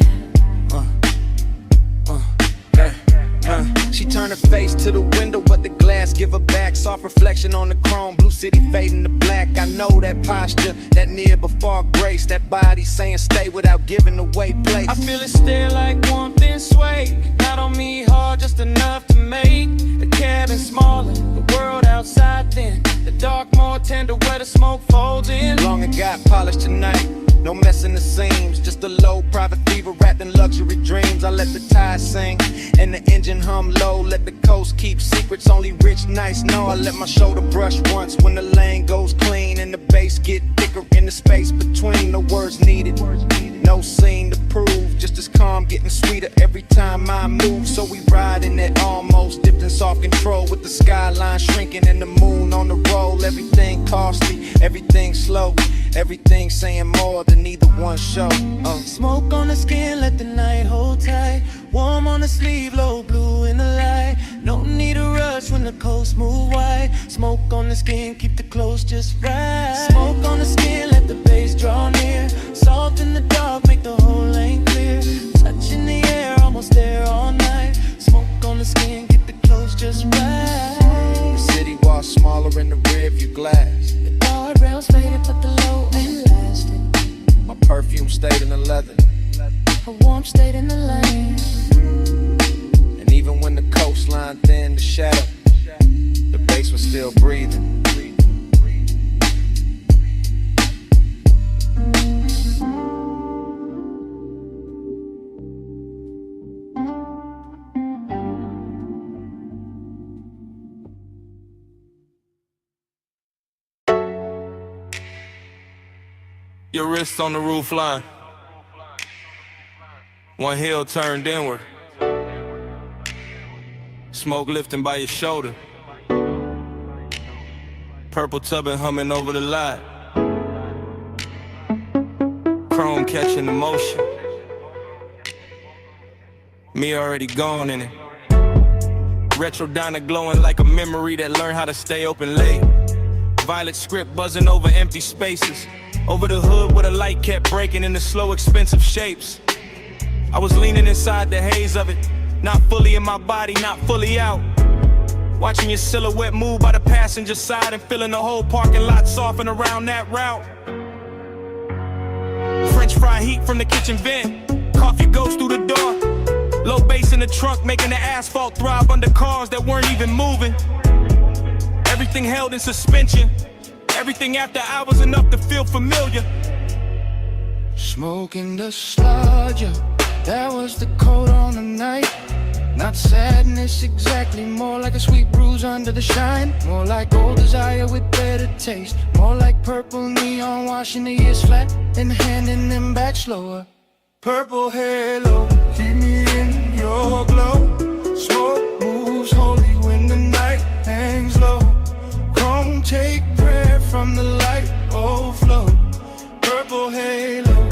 She turned her face to the window, but the glass give her back. Soft reflection on the chrome, blue city fading to black. I know that posture, that near before grace. That body saying stay without giving away place. I feel it stare like warmth and sway. Not on me hard, just enough to make the cabin smaller, the world outside thin, the dark more tender where the smoke folds in. Long and got polished tonight, no messing the seams. Just a low private fever wrapped in luxury dreams. I let the tide sing and the engine hum low. Let the coast keep secrets only rich nights know. I let my shoulder brush once when the lane goes clean and the bass get thicker in the space between. No words needed, no scene to prove. Just as calm, getting sweeter every time I move. So we ride in that almost dipped in soft control, with the skyline shrinking and the moon on the roll. Everything costly, everything slow, everything saying more than either one show. Smoke on the skin, let the night hold tight. Warm on the sleeve, low blue in the light. No need to rush when the coast move wide. Smoke on the skin, keep the clothes just right. Smoke on the skin, let the bass draw near. Soft in the dark, make the whole lane clear. Touch in the air, almost there all night. Smoke on the skin, keep the clothes just right. The city walls smaller in the rearview glass. The guardrails faded, but the low ain't lasting. My perfume stayed in the leather, Her warmth stayed in the lane. and even when the coastline thinned the shadow, the bass was still breathing. Your wrists on the roof line, one heel turned inward, smoke lifting by your shoulder, purple tubbing humming over the lot, chrome catching the motion, me already gone in it, retro diner glowing like a memory that learned how to stay open late, violet script buzzing over empty spaces, over the hood where the light kept breaking into slow expensive shapes. I was leaning inside the haze of it, not fully in my body, not fully out, watching your silhouette move by the passenger side and feeling the whole parking lot soften around that route. French fry heat from the kitchen vent, coffee goes through the door, low bass in the trunk making the asphalt throb under cars that weren't even moving. Everything held in suspension, everything after hours enough to feel familiar. Smoking the sludge, yeah, that was the coat on the night. Not sadness exactly, more like a sweet bruise under the shine. More like old desire with better taste. More like purple neon washing the years flat and handing them back slower. Purple halo, keep me in your glow. Smoke moves holy when the night hangs low. Come take prayer from the light overflow. Purple halo,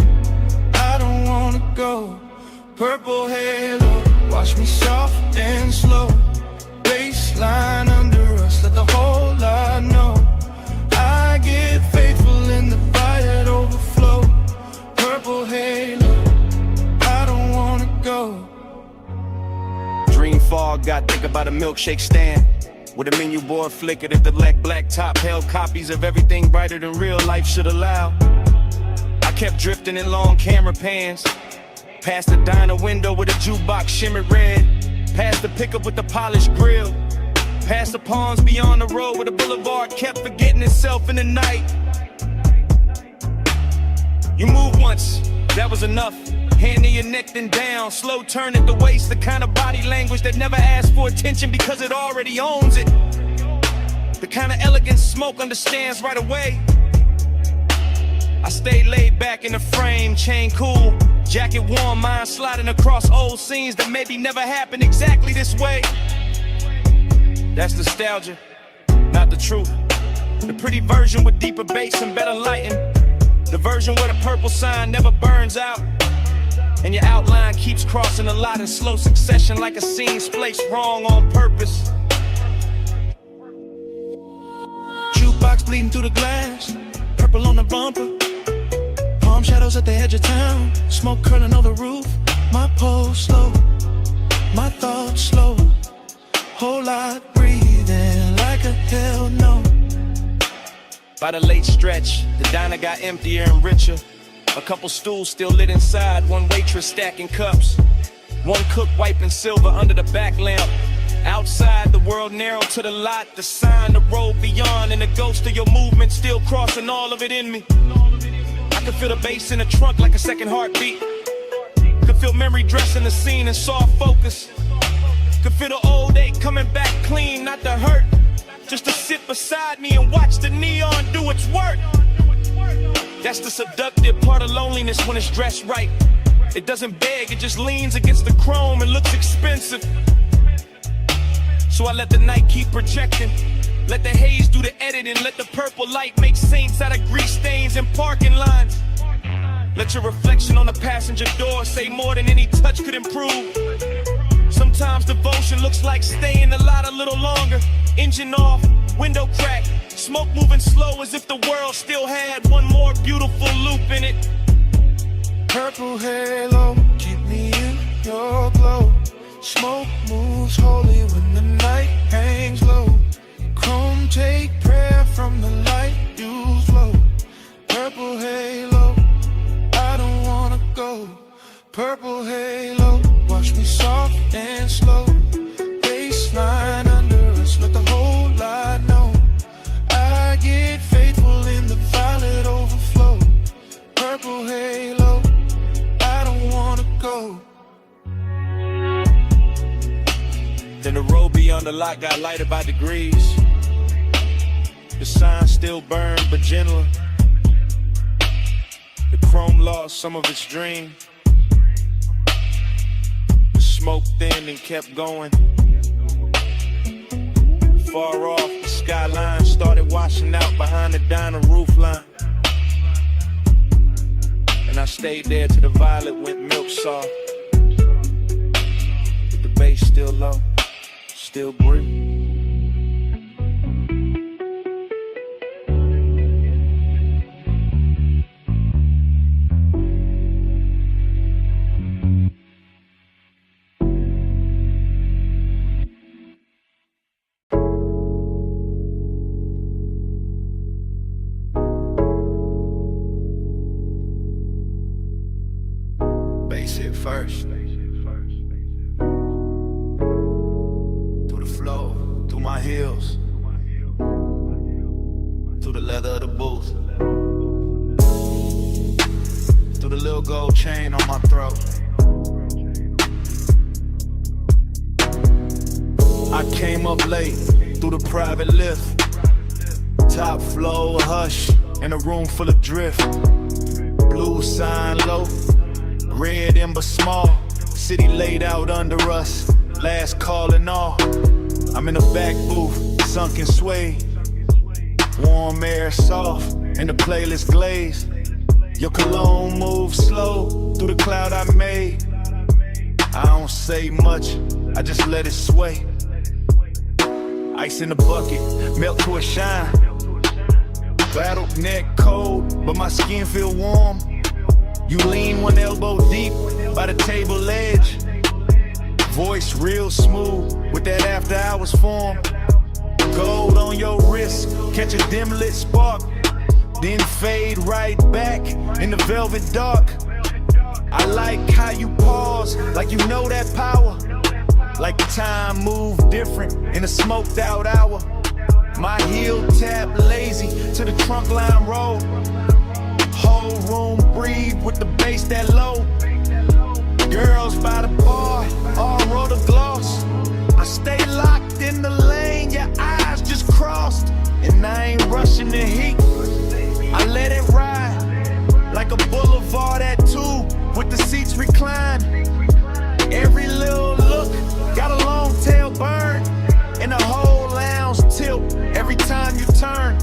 I don't wanna go. Purple halo, watch me soft and slow. Baseline under us, let the whole lot know. I get faithful in the fire that overflow. Purple halo, I don't wanna go. Dream fog, got think about a milkshake stand with a menu board flickered if the black top held copies of everything brighter than real life should allow. I kept drifting in long camera pans, past the diner window with a jukebox shimmered red, past the pickup with the polished grill, past the palms beyond the road where the boulevard kept forgetting itself in the night. You moved once, that was enough. Hand to your neck then down, slow turn at the waist, the kind of body language that never asks for attention because it already owns it. The kind of elegance smoke understands right away. I stayed laid back in the frame, chain cool, jacket warm, mind sliding across old scenes that maybe never happened exactly this way. That's nostalgia, not the truth. The pretty version with deeper bass and better lighting. The version where the purple sign never burns out, and your outline keeps crossing a lot in slow succession like a scene's placed wrong on purpose. Jukebox bleeding through the glass, purple on the bumper, palm shadows at the edge of town, smoke curling over the roof. My pulse slow, my thoughts slow, whole lot breathing like a hell no. By the late stretch, the diner got emptier and richer. A couple stools still lit inside, one waitress stacking cups, one cook wiping silver under the back lamp. Outside, the world narrowed to the lot, the sign, the road beyond, and the ghost of your movement still crossing all of it in me. I could feel the bass in the trunk like a second heartbeat. Could feel memory dressing the scene in soft focus. Could feel the old ache coming back clean, not the hurt. Just to sit beside me and watch the neon do its work. That's the seductive part of loneliness when it's dressed right. It doesn't beg, it just leans against the chrome and looks expensive. So I let the night keep projecting, let the haze do the editing, let the purple light make saints out of grease stains in parking lines. Let your reflection on the passenger door say more than any touch could improve. Sometimes devotion looks like staying a lot a little longer. Engine off, window cracked, smoke moving slow as if the world still had one more beautiful loop in it. Purple halo, keep me in your glow. Smoke moves holy when the night hangs low. Chrome take prayer from the light you flow. Purple halo, I don't wanna go. Purple halo, watch me soft and slow. Baseline under us, let the whole lot know. I get faithful in the violet overflow. Purple halo, I don't wanna go. Then the road beyond the lot got lighter by degrees. The sign still burned but gentler. The chrome lost some of its dream. The smoke thinned and kept going. Far off, the skyline started washing out behind the diner roof line. And I stayed there till the violet went milk soft. With the bass still low, still breathe. Bass hit first. Through the flow, through my heels, through the leather of the booth, through the little gold chain on my throat. I came up late through the private lift, top floor, hush, in a room full of drift. Blue sign low, red ember small, city laid out under us, last call and all. I'm in the back booth, sunken suede, warm air soft, and the playlist glazed. Your cologne moves slow through the cloud I made. I don't say much, I just let it sway. Ice in the bucket, melt to a shine. Battled neck cold, but my skin feel warm. You lean one elbow deep by the table edge. Voice real smooth with that after hours form. Gold on your wrist, catch a dim lit spark, then fade right back in the velvet dark. I like how you pause, like you know that power. Like time moved different in a smoked out hour. My heel tap lazy to the trunk line roll. Whole room breathe with the bass that low. Girls by the bar, all roll the gloss. I stay locked in the lane, your eyes just crossed. And I ain't rushing the heat, I let it ride. like a boulevard at 2 with the seats reclined. Every little look got a long tail burn, and the whole lounge tilt every time you turn.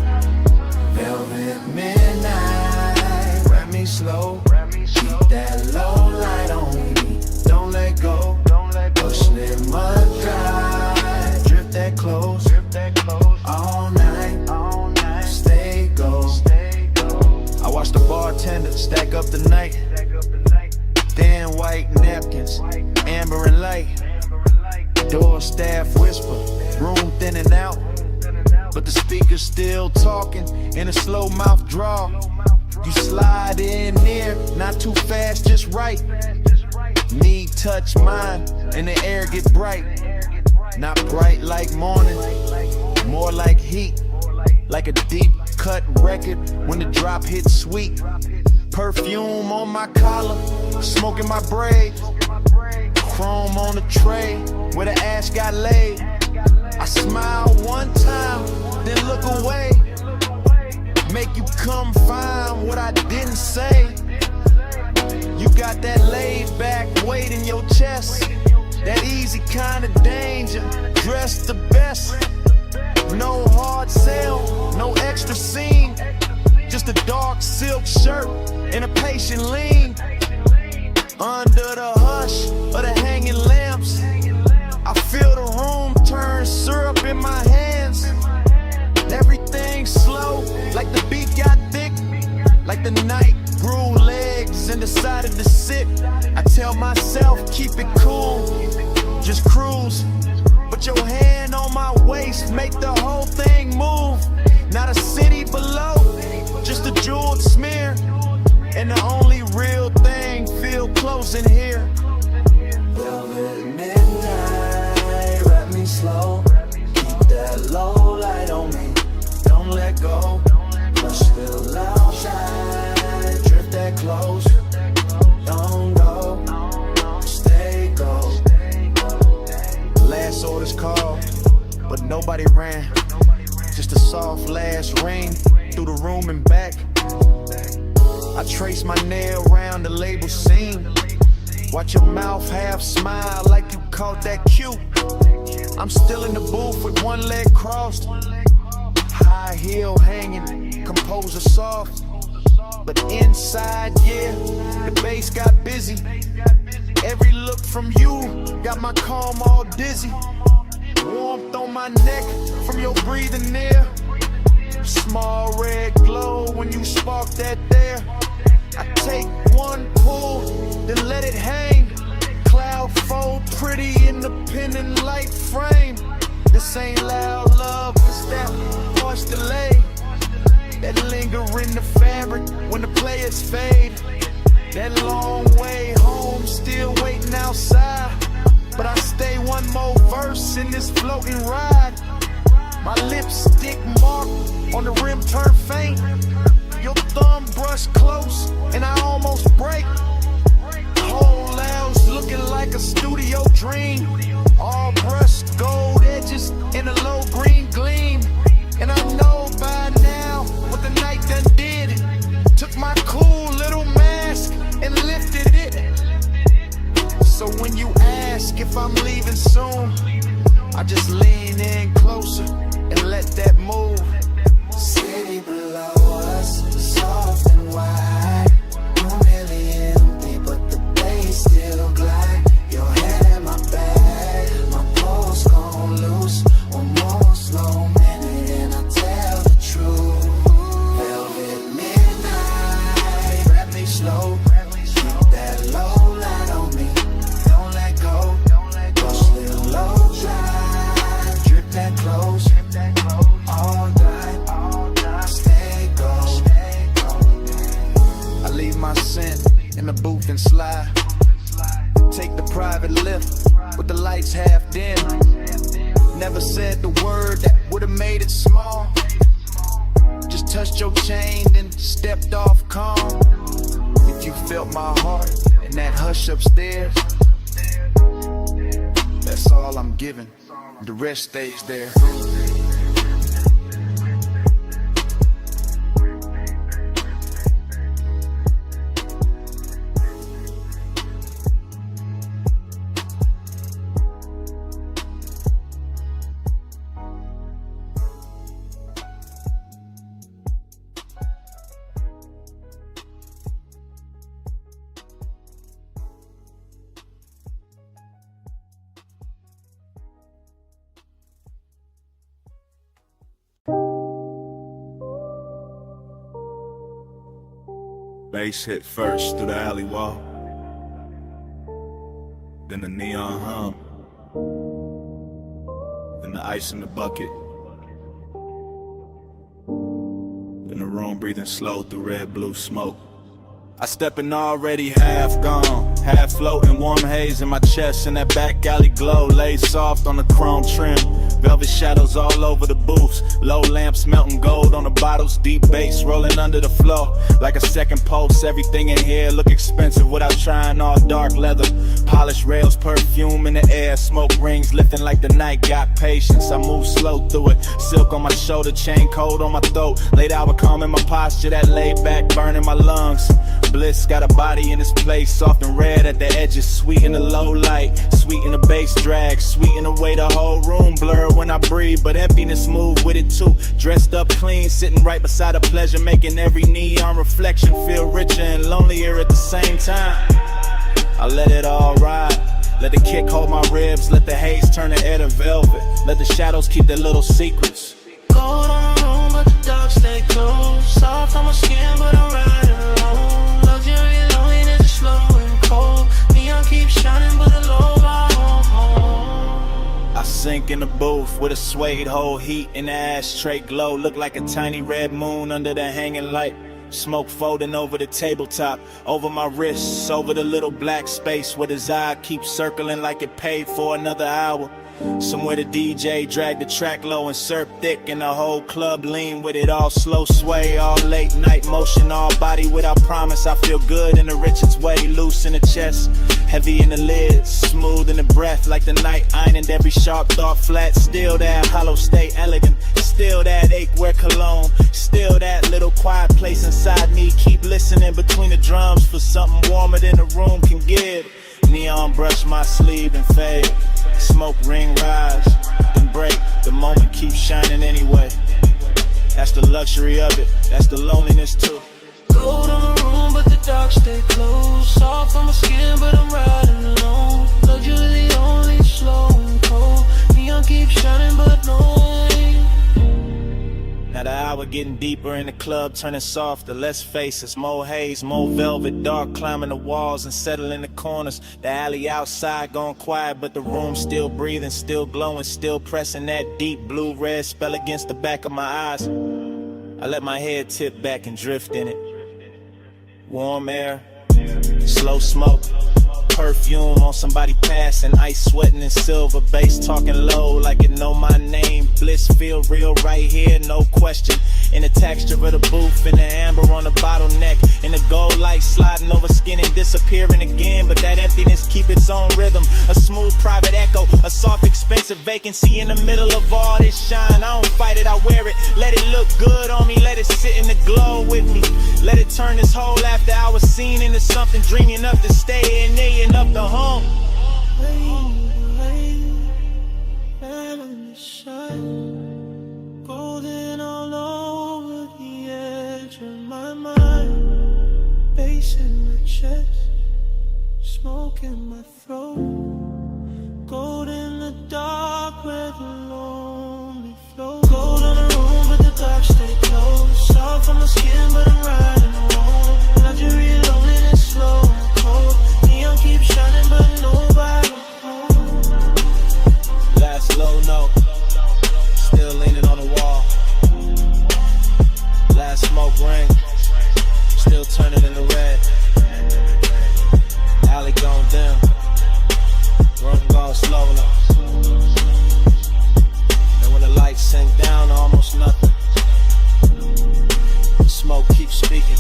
Velvet midnight, wrap me slow. Keep that low light on me, don't let go. Push it mud dry, drip that close. All night, stay go. I watch the bartender stack up the night. Thin white napkins, amber and light. Door staff whisper, room thinning out. But the speaker's still talking in a slow mouth draw. You slide in near, not too fast, just right. Knee touch mine, and the air get bright. Not bright like morning, more like heat. Like a deep cut record when the drop hits sweet. Perfume on my collar, smoking my braid. Chrome on the tray where the ash got laid. I smile one time, then look away. Make you come find what I didn't say. You got that laid back weight in your chest. That easy kind of danger, dressed the best. No hard sell, no extra scene. Just a dark silk shirt and a patient lean. Under the hush of the hanging lamps, I feel the room turn syrup in my hands. Everything slow, like the beat got thick. Like the night grew legs and decided to sit. I tell myself, keep it cool, just cruise. Put your hand on my waist, make the whole thing move. Not a city below, just a jeweled smear. And the only real thing feel close in here. Velvet midnight, wrap me slow. Keep that low light on me, don't let go. Push the outside, drip that close. Don't go, stay go. Last orders called, but nobody ran. Just a soft last ring through the room and back. I trace my nail around the label seam. Watch your mouth half smile like you caught that cue. I'm still in the booth with one leg crossed. High heel hanging, composer soft. But inside, yeah, the bass got busy. Every look from you got my calm all dizzy. Warmth on my neck from your breathing near. Small red glow when you spark that there. I take one pull, then let it hang. Cloud fold pretty in the pendant light frame. This ain't loud love, it's that harsh delay. That linger in the fabric when the players fade. That long way home, still waiting outside. But I stay one more verse in this floating ride. My lipstick mark on the rim turn faint. Your thumb brush close and I almost break. Whole lounge looking like a studio dream. All brushed gold edges in a low green gleam. And I know by now what the night done did. Took my cool little mask and lifted it. So when you ask if I'm leaving soon, I just lean in closer and let that move. City below us, soft and wide. Room really empty, but the bass still glide. Your head in my bag, my pulse gone loose. One more slow minute and I tell the truth. Velvet midnight, wrap me slow. Keep that low light on me, don't let go. Push little low dry, drip that close. All night, stay go. I leave my scent in the booth and slide. Take the private lift with the lights half dim. Never said the word that would've made it small. Just touched your chain, then stepped off calm. If you felt my heart in that hush upstairs, that's all I'm giving. The rest stays there. Bass hit first through the alley wall, then the neon hum, then the ice in the bucket, then the room breathing slow through red blue smoke. I step in already half gone, half floating, warm haze in my chest, and that back alley glow laid soft on the chrome trim. Velvet shadows all over the booths, low lamps melting gold on the bottles, deep bass rolling under the floor like a second pulse. Everything in here look expensive without trying, all dark leather, polished rails, perfume in the air, smoke rings lifting like the night got patience. I move slow through it, silk on my shoulder, chain cold on my throat, late hour calm in my posture, that laid back burning my lungs. Bliss got a body in this place, soft and red at the edges, sweet in the low light, sweet in the bass drag, sweet in the way the whole room blur when I breathe, but emptiness move with it too. Dressed up clean, sitting right beside a pleasure, making every neon reflection feel richer and lonelier at the same time. I let it all ride, let the kick hold my ribs, let the haze turn the air to velvet, let the shadows keep their little secrets. Cold on the room, but the dark stay close. Soft on my skin, but I'm riding alone. Luxury loneliness is slow and cold. Neon keeps shining, but the low volume home. I sink in the booth with a suede hole, heat in the ashtray glow. Look like a tiny red moon under the hanging light. Smoke folding over the tabletop, over my wrists, over the little black space where the eye keeps circling like it paid for another hour. Somewhere the DJ dragged the track low and surf thick, and the whole club lean with it, all slow sway, all late night motion, all body without promise. I feel good in the richest way, loose in the chest, heavy in the lids, smooth in the breath, like the night ironed every sharp thought flat. Still that hollow state elegant, still that ache wear cologne, still that little quiet place inside me. Keep listening between the drums for something warmer than the room can give. Neon brush my sleeve and fade, smoke ring rise, then break. The moment keeps shining anyway. That's the luxury of it, that's the loneliness too. Cold on the room, but the dark stay close. Soft on my skin, but I'm riding alone. Luxury only slow and cold. Neon keeps shining, but no way. Now the hour getting deeper in the club, turning softer, less faces, more haze, more velvet, dark climbing the walls and settling the corners. The alley outside gone quiet, but the room still breathing, still glowing, still pressing that deep blue-red spell against the back of my eyes. I let my head tip back and drift in it. Warm air, slow smoke, perfume on somebody passing, ice sweating in silver, bass talking low like it know my name. Bliss feel real right here, no question. In the texture of the booth, in the amber on the bottleneck, in the gold light sliding over skin and disappearing again. But that emptiness keep its own rhythm, a smooth private echo, a soft expensive vacancy in the middle of all this shine. I don't fight it, I wear it, let it look good on me, let it sit in the glow with me. Let it turn this whole after hour scene into something dreamy enough to stay in there and up the home. Golden all over the edge of my mind. Bass in my chest, smoke in my throat. Gold in the dark where the lonely flow. Gold on the room, but the dark stay close. Soft on my skin, but I'm riding alone. Luxury loneliness slow and cold. Neon keeps shining, but nobody home. Last low note, still leaning on the wall. Last smoke ring, still turning into red. Alley gone dim, room gone slow enough. And when the lights sink down to almost nothing, the smoke keeps speaking,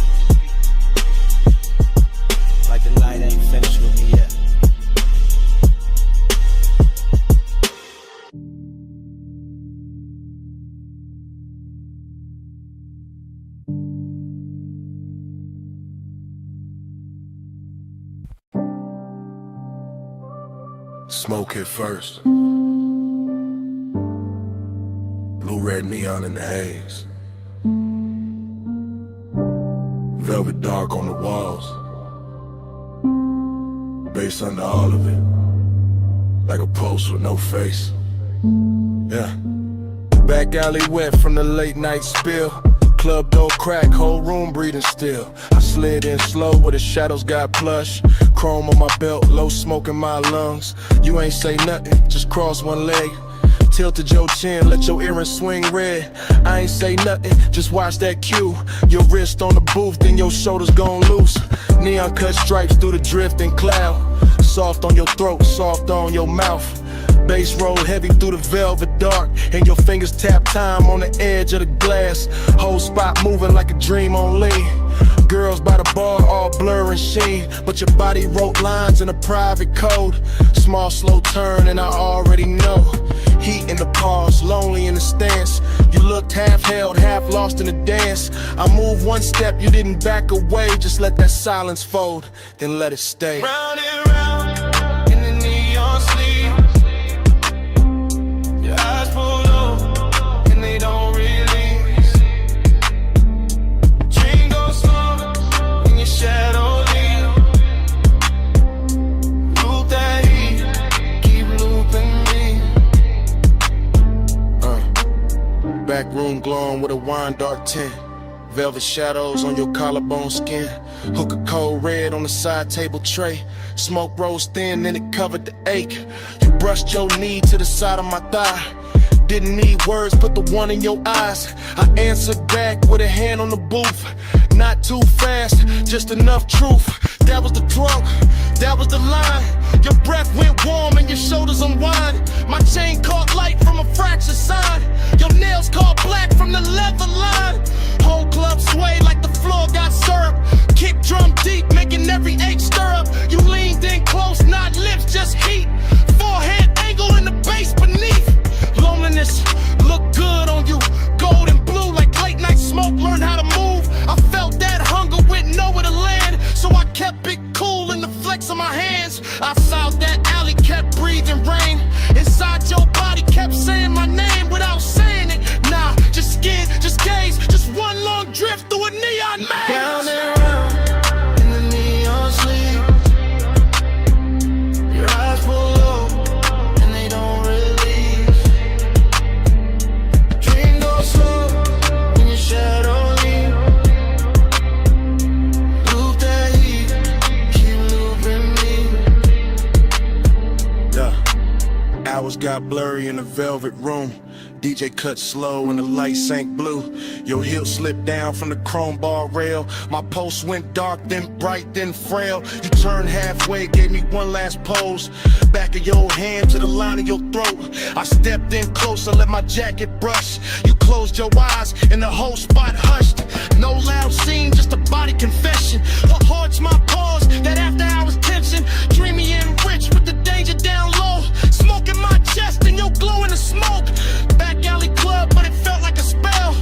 like the night ain't finished with me yet. Smoke hit first. Blue-red neon in the haze. Velvet dark on the walls. Bass under all of it. Like a pulse with no face. Yeah. Back alley wet from the late night spill. Club door crack, whole room breathing still. I slid in slow where the shadows got plush. Chrome on my belt, low smoke in my lungs. You ain't say nothing, just cross one leg. Tilted your chin, let your earrings swing red. I ain't say nothing, just watch that cue. Your wrist on the booth, then your shoulders gon' loose. Neon cut stripes through the drifting cloud. Soft on your throat, soft on your mouth. Bass roll heavy through the velvet dark, and your fingers tap time on the edge of the glass. Whole spot moving like a dream on lean. Girls by the bar all blur and sheen, but your body wrote lines in a private code. Small slow turn and I already know. Heat in the pause, lonely in the stance. You looked half held, half lost in the dance. I moved one step, you didn't back away. Just let that silence fold, then let it stay. Round and round in the neon sleep. Your eyes pull low and they don't release. Dream goes slow in your shadow leave. Loop that heat, keep looping me. Back room glowing with a wine dark tint. Velvet shadows on your collarbone skin. Hook a cold red on the side table tray. Smoke rose thin and it covered the ache. You brushed your knee to the side of my thigh. Didn't need words, put the one in your eyes. I answered back with a hand on the booth. Not too fast, just enough truth. That was the throat, that was the line. Your breath went warm and your shoulders unwind. My chain caught light from a fractured sign. Your nails caught black from the leather line. Whole club sway like the floor got syrup. Kick drum deep, making every ache stir up. You leaned in close, not lips, just heat. Forehead angle in the bass beneath. Loneliness looked good on you. Gold and blue like late night smoke. Learn how to move. I felt that hunger with nowhere to land, so I kept it cool in the flex of my hands. Outside that alley kept breathing rain. Inside your body kept saying my name without saying it. Nah, just skin, just gaze, just one long drift through a neon maze. Round and round in the neon sleep. Your eyes pull low and they don't release. Dream goes slow in your shadow leave. Loop that heat, keep looping me. Yeah. Hours got blurry in the velvet room. DJ cut slow and the light sank blue. Your heel slipped down from the chrome bar rail. My pulse went dark, then bright, then frail. You turned halfway, gave me one last pose. Back of your hand to the line of your throat. I stepped in closer, let my jacket brush. You closed your eyes and the whole spot hushed. No loud scene, just a body confession. What haunts my pause, that after hours tension. Dreamy and rich with the danger down low. Smoke in my chest and your glow in the smoke. Back alley club, but it felt like a spell.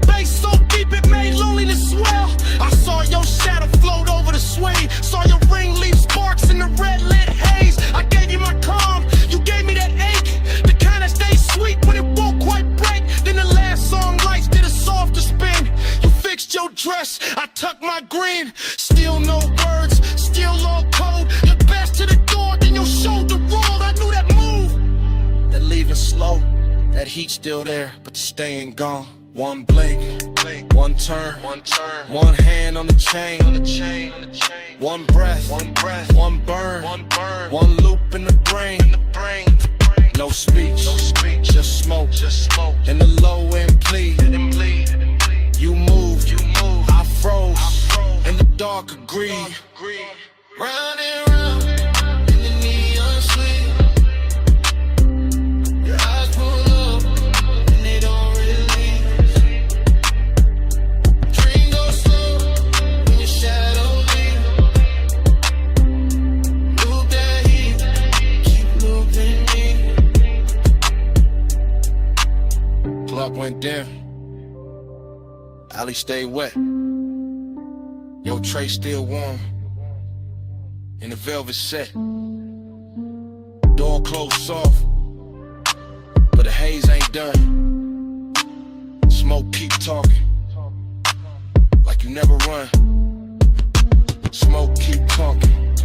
Bass so deep it made loneliness swell. I saw your shadow float over the sway. Saw your ring leave sparks in the red lit haze. I gave you my calm, you gave me that ache. The kind that stays sweet when it won't quite break. Then the last song lights did a softer spin. You fixed your dress, I tucked my green. Still no words, still all cold. Your best to the door, then your shoulder rolled. I knew that move, that leaving slow. That heat still there, but the staying gone. One blink, one turn, one hand on the chain, one breath, one burn, one loop in the brain. No speech, just smoke, and the low end plead. You moved, I froze, and the dark agreed. Round and round in the neon sleep. Your eyes pull up and they don't release. Dream goes slow when your shadow leave. Loop that heat, keep looping me. Clock went dim. Alley stayed wet. Your tray still warm. In the velvet set. Door closed soft. But the haze ain't done. Smoke keep talking. Like you never run. Smoke keep talking.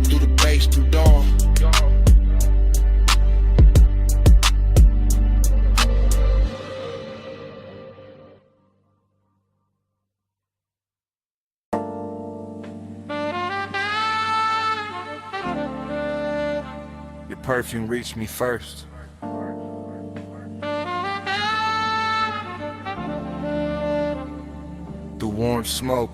Through the bass, through dawn. perfume reached me first. Through warm smoke,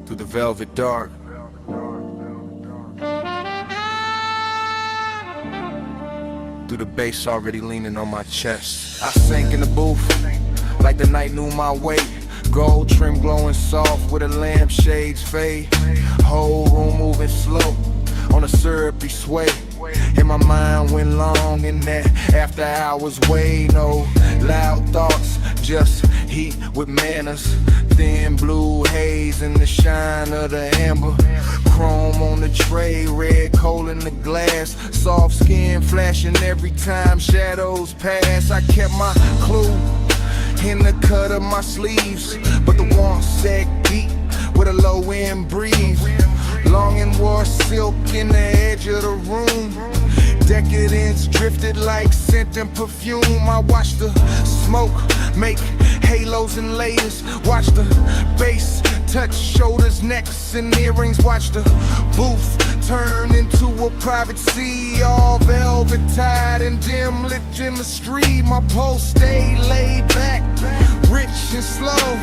through the velvet dark, through the bass already leaning on my chest. I sank in the booth like the night knew my weight. Gold trim glowing soft with a lampshade's fade. Whole room moving slow on a syrupy sway. And my mind went long in that after hours way. No loud thoughts, just heat with manners. Thin blue haze in the shine of the amber. Chrome on the tray, red coal in the glass. Soft skin flashing every time shadows pass. I kept my clue in the cut of my sleeves, but the warmth sagged deep with a low end breeze. Longing wore silk in the edge of the room. Decadence drifted like scent and perfume. I watched the smoke make halos and layers. Watch the bass touch shoulders, necks, and earrings. Watch the booth turn into a private sea. All velvet tied and dim lit in the street. My pulse stayed laid back, rich and slow,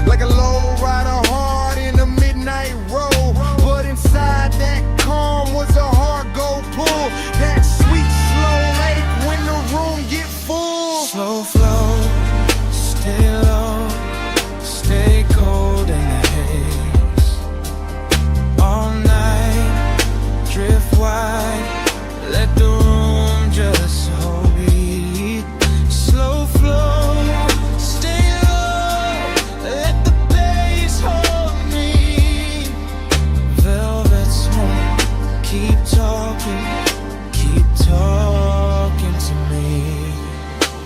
like a low rider hard in a midnight roll. But inside that calm was a hard gold pull. That sweet slow lake when the room get full. Slow flow, stay low, stay cold in the haze. All night, drift wide, let the room just hold me. Slow flow, stay low, let the bass hold me. Velvet smoke, keep talking to me.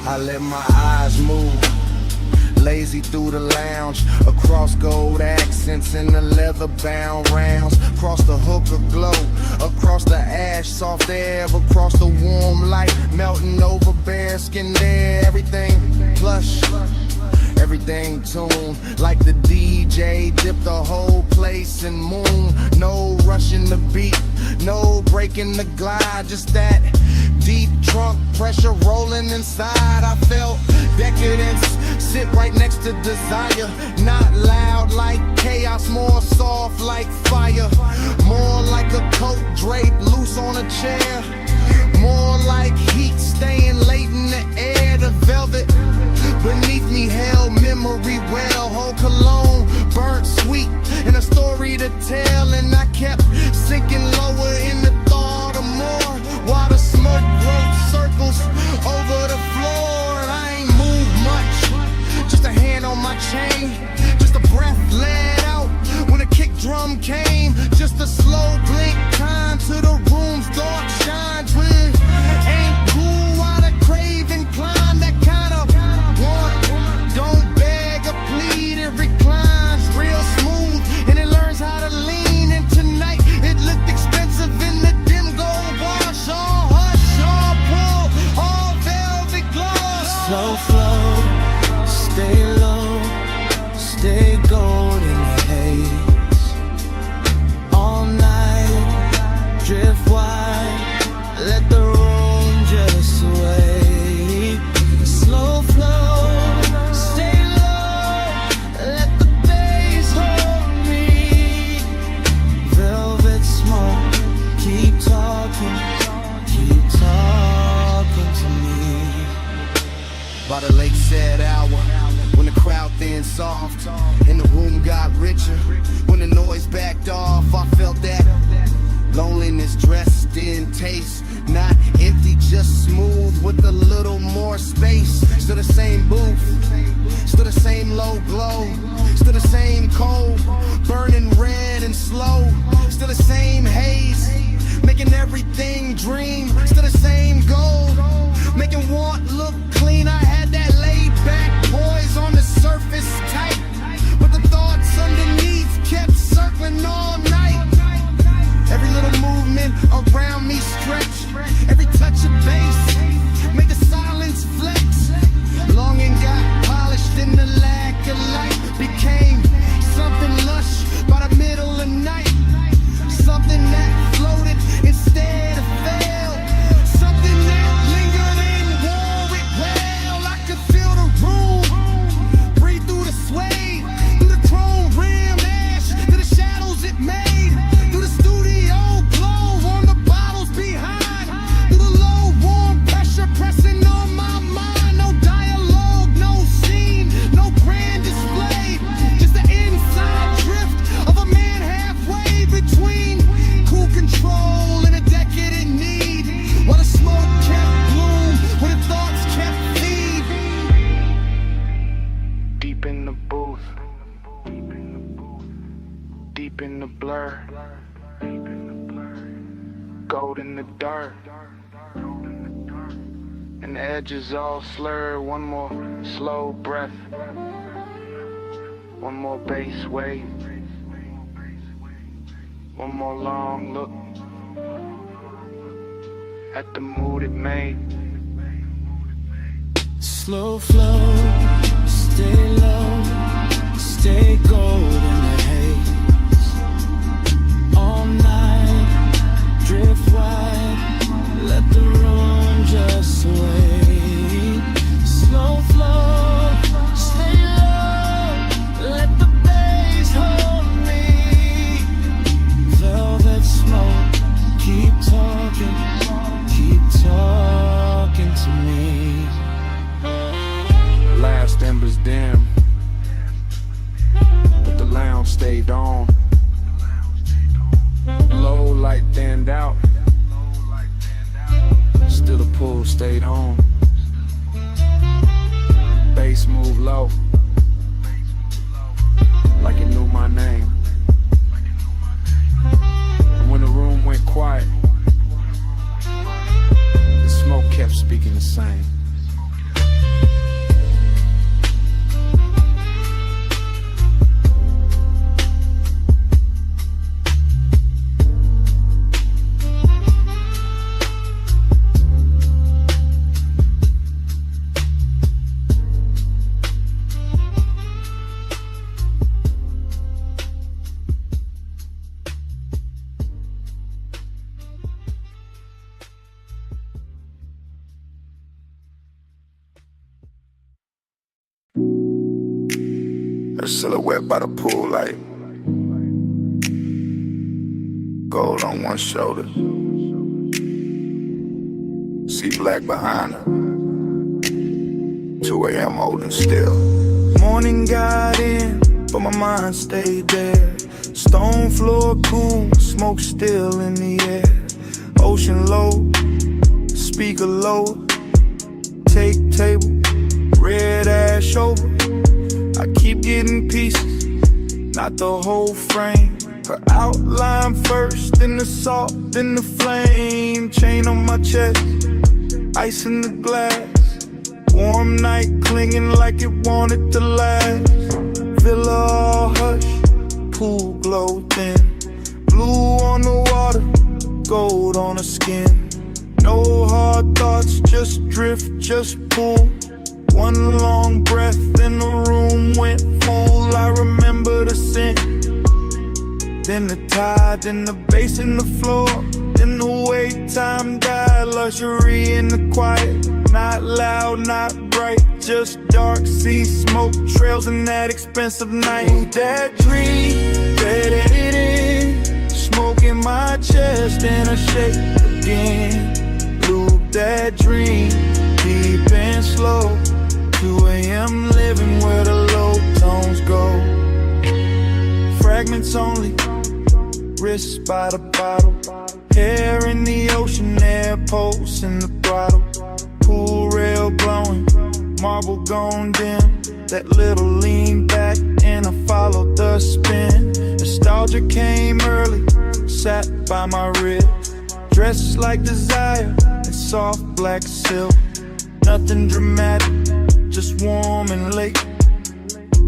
I let my eyes move, lazy through the lounge, across gold accents in the leather-bound rounds, across the hookah glow, across the ash, soft air, across the warm light, melting over bare skin there. Everything plush, everything tuned, like the DJ dipped the whole place in moon. No rushing the beat, no breaking the glide, just that deep trunk pressure rolling inside. I felt decadence sit right next to desire. Not loud like chaos, more soft like fire. More like a coat draped loose on a chair. More like heat staying late in the air. The velvet beneath me held memory well. Whole cologne burnt sweet and a story to tell. And I kept sinking lower in the thought of more, while the smoke wrote circles over the floor. And I ain't moved much, just a hand on my chain, just a breath let out when a kick drum came. Just a slow blink time to the room's dark shine. Twin ain't cool while the craving climb. That kind of want, don't beg or plead, it reclines real smooth and it learns how to lean. And tonight it looked expensive in the dim gold wash. All hush, all pull, all velvet gloss. Slow flow, stay low, stay gold in the haze. All night, drift wide, let the room just sway. Slow flow, stay low, let the bass hold me. Velvet smoke, keep talking to me. By the lake said hour, when the crowd thinned soft and the room got richer, when the noise backed off, I felt that loneliness dressed in taste. Not empty, just smooth with a little more space. Still the same booth, still the same low glow, still the same cold, burning red and slow. Still the same haze, making everything dream. Still the same gold, making want look clean. I had that laid back poise on the surface tight, but the thoughts underneath kept circling all night. Every little movement around me stretch, every touch of bass made the silence flex. Longing got polished in the lack of light, became something lush by the minute. gold in the dark, and the edges all slurred. One more slow breath, one more bass wave, one more long look at the mood it made. Slow flow, stay low, stay gold in the haze. All night, drift wide, let the room just sway. Slow flow, stay low, let the bass hold me. Velvet smoke, keep talking to me. Last embers dim, but the lounge stayed on. Low light thinned out, still the pool stayed on. Bass moved low, like it knew my name. And when the room went quiet, the smoke kept speaking the same. A silhouette by the pool light, gold on one shoulder, see black behind her. 2 a.m. holding still. Morning got in, but my mind stayed there. Stone floor cool, smoke still in the air. Ocean low, speaker low, take table, red ash over. I keep getting pieces, not the whole frame. Her outline first, then the salt, then the flame. Chain on my chest, ice in the glass. Warm night clinging like it wanted to last. Villa all hush, pool glow thin. Blue on the water, gold on her skin. No hard thoughts, just drift, just pull. One long breath and the room went full. I remember the scent, then the tide, then the bass in the floor, then the way time died. Luxury in the quiet, not loud, not bright, just dark sea smoke trails in that expensive night. That dream, let it in, smoke in my chest and I shake again. Loop that dream, deep and slow. 2 a.m. living where the low tones go. Fragments only, wrists by the bottle. Hair in the ocean, air pulse in the throttle. Pool rail blowing, marble gone dim. That little lean back and I followed the spin. Nostalgia came early, sat by my rib. Dressed like desire in soft black silk. Nothing dramatic, just warm and late.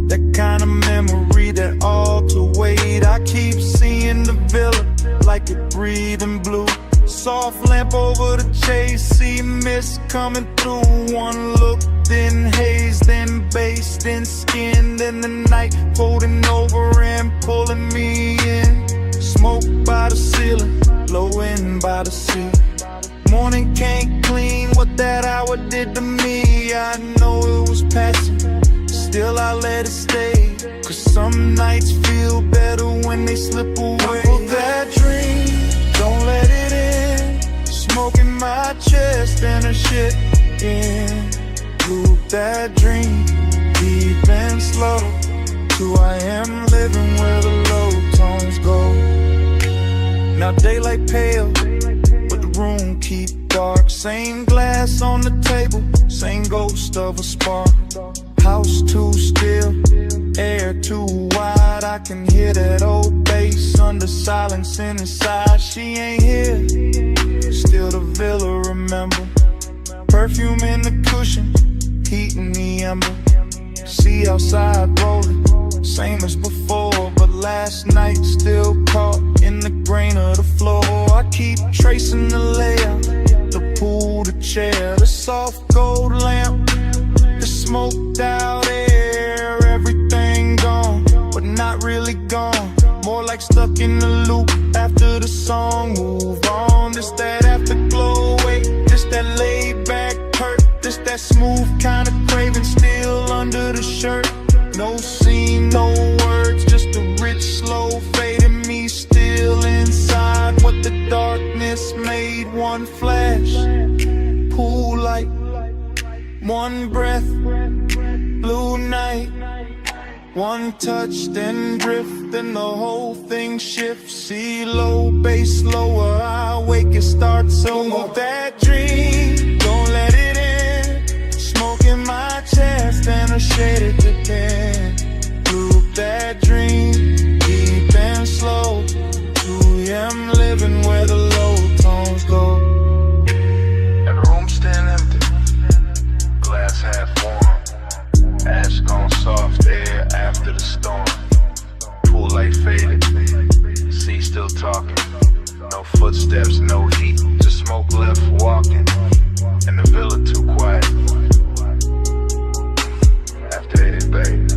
That kind of memory that all to wait. I keep seeing the villa like it breathing blue. Soft lamp over the chase, see mist coming through. One look, then haze, then bass, then skin. Then the night folding over and pulling me in. Smoke by the ceiling, blowing by the sea. Morning can't clean what that hour did to me. I know it was passing, still I let it stay. Cause some nights feel better when they slip away. For that dream, don't let it in. Smoke in my chest and a shit in. Loop that dream, deep and slow. 2 a.m. living where the low tones go. Now daylight pale, but the room keep dark. Same glass on the table, same ghost of a spark. House too still, air too wide. I can hear that old bass under silence inside. She ain't here, still the villa, remember. Perfume in the cushion, heat in the ember. See outside rolling, same as before, but last night still caught in the grain of the floor. I keep tracing the layout, the pool, the chair, the soft gold lamp, the smoked out air. Everything gone, but not really gone. More like stuck in the loop after the song. Move on, this that afterglow. Wait, this that laid back hurt. This that smooth kind of craving still under the shirt. No scene, no words, just a rich slow fade in me still inside. What the darkness made, one flash, pool light, one breath, blue night. One touch, then drift, then the whole thing shifts. See low, bass lower, I wake, it starts over. That dream, don't let it in. Smoke in my chest and a shaded depend. Loop that dream, deep and slow. 2 a.m. living where the low tones go. And the room stand empty, glass half warm. Ash gone soft air after the storm. Pool light faded, sea still talking. No footsteps, no heat, just smoke left walking. And the villa too quiet after 80 babe.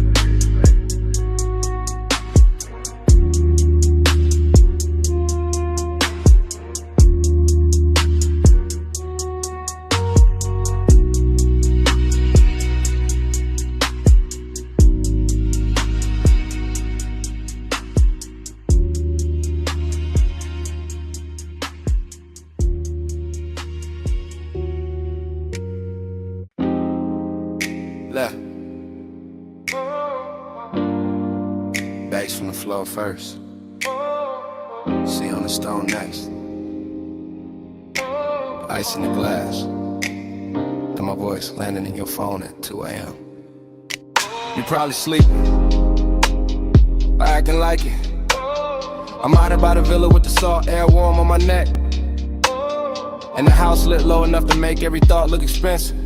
Left. Bags from the floor first. See on the stone next. Ice in the glass. And my voice landing in your phone at 2 a.m. You probably sleeping, but acting like it. I'm out by the villa with the salt air warm on my neck. And the house lit low enough to make every thought look expensive.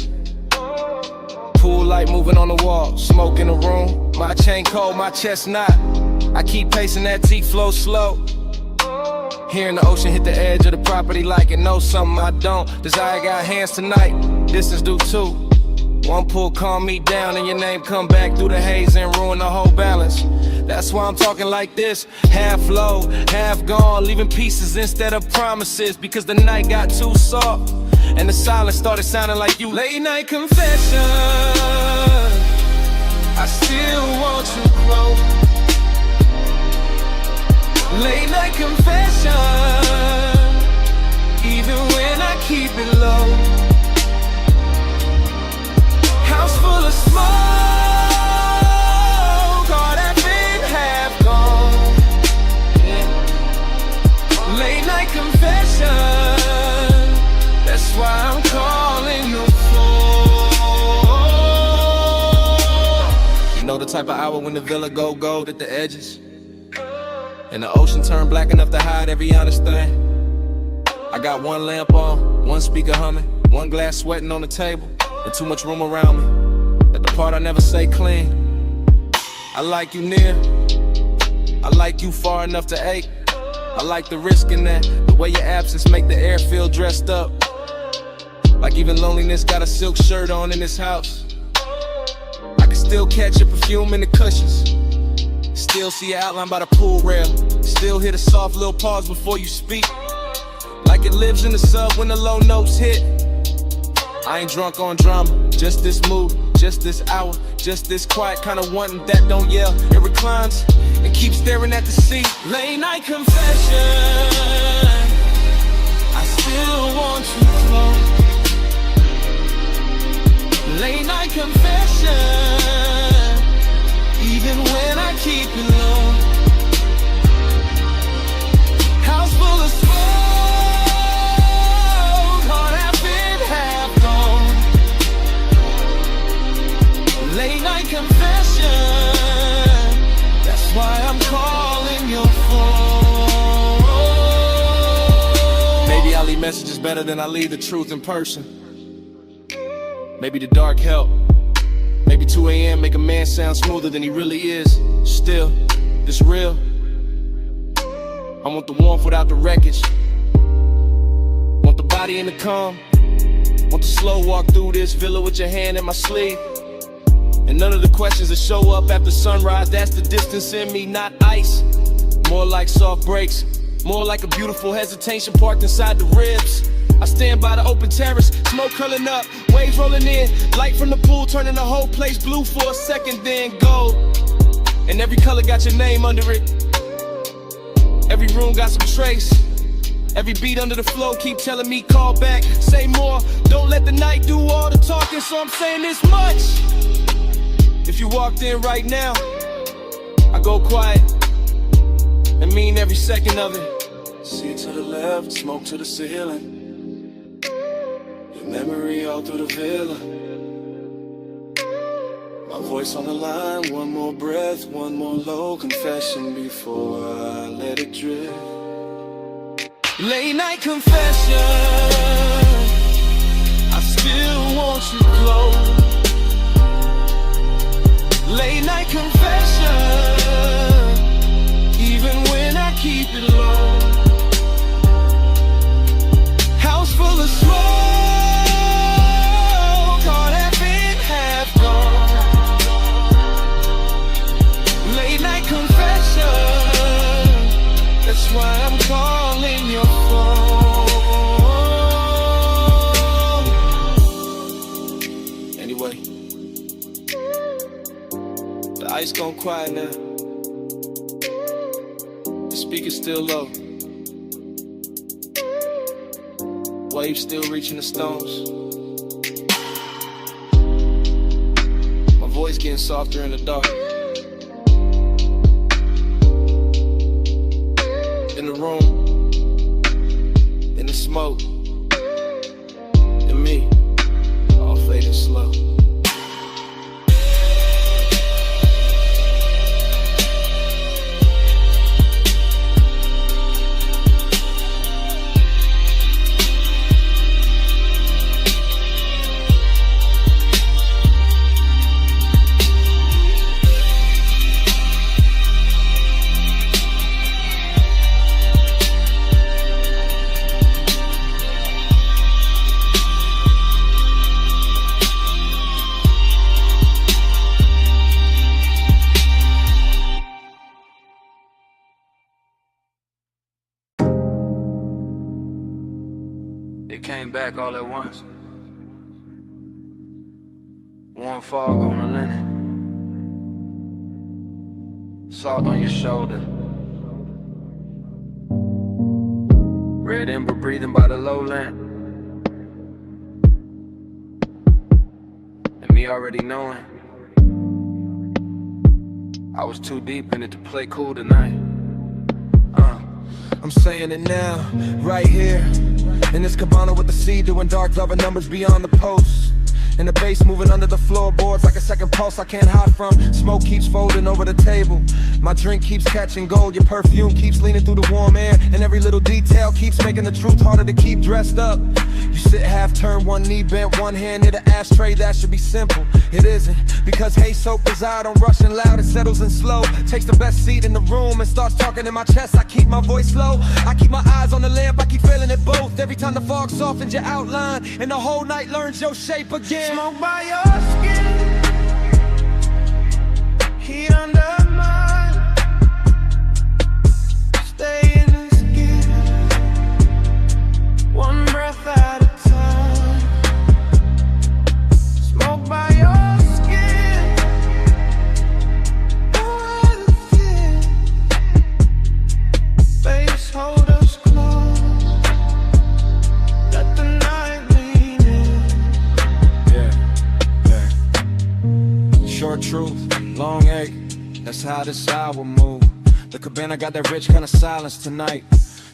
Pool light moving on the wall, smoke in the room. My chain cold, my chest not. I keep pacing that T flow slow. Hearing the ocean hit the edge of the property like it knows something I don't. Desire got hands tonight, distance do too. One pull calm me down and your name come back through the haze and ruin the whole balance. That's why I'm talking like this, half low, half gone, leaving pieces instead of promises. Because the night got too soft and the silence started sounding like you. Late night confession, I still want you close. Late night confession, even when I keep it low. House full of smoke, all that been half gone. Yeah. Late night confession, that's why I'm calling your phone. You know the type of hour when the villa go gold at the edges, and the ocean turn black enough to hide every honest thing. I got one lamp on, one speaker humming, one glass sweating on the table, and too much room around me. That the part I never say clean. I like you near, I like you far enough to ache. I like the risk in that, the way your absence make the air feel dressed up. Like even loneliness got a silk shirt on in this house. I can still catch your perfume in the cushions. Still see your outline by the pool rail. Still hear the soft little pause before you speak. Like it lives in the sub when the low notes hit. I ain't drunk on drama, just this mood, just this hour, just this quiet kind of wanting that don't yell. It reclines and keeps staring at the sea. Late night confession, I still want you close. Late night confession, even when I keep it low. House full of smoke, heart half in, half gone. Late night confession, that's why I'm calling your phone. Maybe I'll leave leave messages better than I leave the truth in person. Maybe the dark help. Maybe 2 a.m. make a man sound smoother than he really is. Still, it's real. I want the warmth without the wreckage. Want the body in the calm. Want the slow walk through this villa with your hand in my sleeve. And none of the questions that show up after sunrise, that's the distance in me, not ice. More like soft breaks. More like a beautiful hesitation parked inside the ribs. I stand by the open terrace, smoke curling up, waves rolling in, light from the pool turning the whole place blue for a second, then gold. And every color got your name under it. Every room got some trace. Every beat under the flow keep telling me call back, say more. Don't let the night do all the talking, so I'm saying this much. If you walked in right now, I go quiet and mean every second of it. See to the left, smoke to the ceiling. Your memory all through the villa. My voice on the line, one more breath, one more low confession before I let it drift. Late night confession, I still want you close. Late night confession, even when I keep it low. House full of smoke, all half in, half gone. Late night confession, that's why I'm calling your phone. Anyway, the ice gone quiet now. The speaker's still low. Waves still reaching the stones. My voice getting softer in the dark. In the room, in the smoke, and me, all fading slow. It came back all at once. Warm fog on the linen. Salt on your shoulder. Red ember breathing by the lowland. And me already knowing I was too deep in it to play cool tonight. I'm saying it now, right here in this cabana with the sea, doing dark loving numbers beyond the post. And the bass moving under the floorboards like a second pulse I can't hide from. Smoke keeps folding over the table. My drink keeps catching gold. Your perfume keeps leaning through the warm air. And every little detail keeps making the truth harder to keep dressed up. You sit half turned, one knee bent, one hand near the ashtray. That should be simple. It isn't, because haze soaked I don't rush and loud, it settles in slow. Takes the best seat in the room and starts talking in my chest. I keep my voice low. I keep my eyes on the lamp. I keep feeling it both. Every time the fog softens your outline and the whole night learns your shape again. Smoke by your skin, heat under mine. Stay in the skin, one breath at a time. Smoke by your skin, no other skin. Face hold us close, let the night lean in. Short truth, long ache, that's how this hour move. The cabana got that rich kind of silence tonight.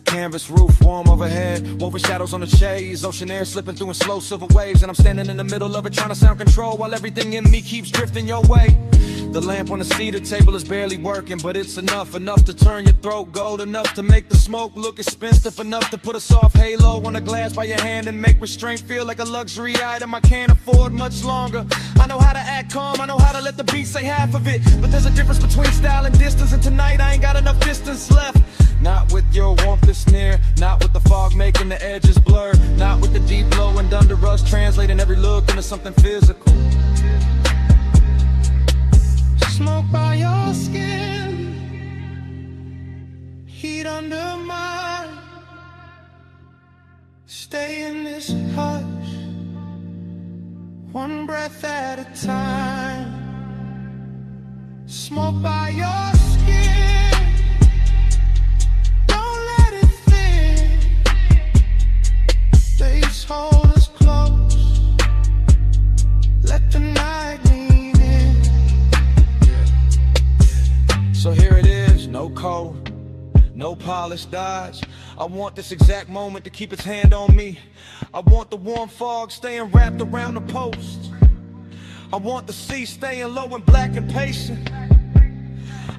Canvas roof, warm overhead, woven shadows on the shades. Ocean air slipping through in slow silver waves. And I'm standing in the middle of it trying to sound control while everything in me keeps drifting your way. The lamp on the cedar table is barely working, but it's enough to turn your throat gold, enough to make the smoke look expensive, enough to put a soft halo on a glass by your hand and make restraint feel like a luxury item I can't afford much longer. I know how to act calm, I know how to let the beat say half of it, but there's a difference between style and distance, and tonight I ain't got enough distance left. Not with your warmth that's near, not with the fog making the edges blur, not with the deep glow and under rush translating every look into something physical. Smoke by your skin, heat under mine. Stay in this hush, one breath at a time. Smoke by your skin, don't let it thin. Face hold us close, let the night lean in. So here it is, no code, no polished dodge. I want this exact moment to keep its hand on me. I want the warm fog staying wrapped around the post. I want the sea staying low and black and patient.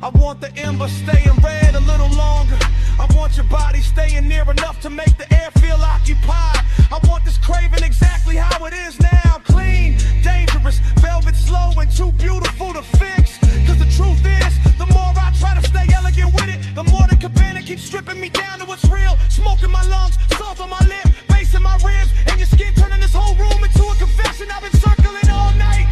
I want the ember staying red a little longer. I want your body staying near enough to make the air feel occupied. I want this craving exactly how it is now. Clean, dangerous, velvet slow and too beautiful to fix. Cause the truth is, the more I try to stay elegant with it, the more the cabana keeps stripping me down to what's real. Smoke in my lungs, salt on my lip, bass in my ribs, and your skin turning this whole room into a confession. I've been circling all night.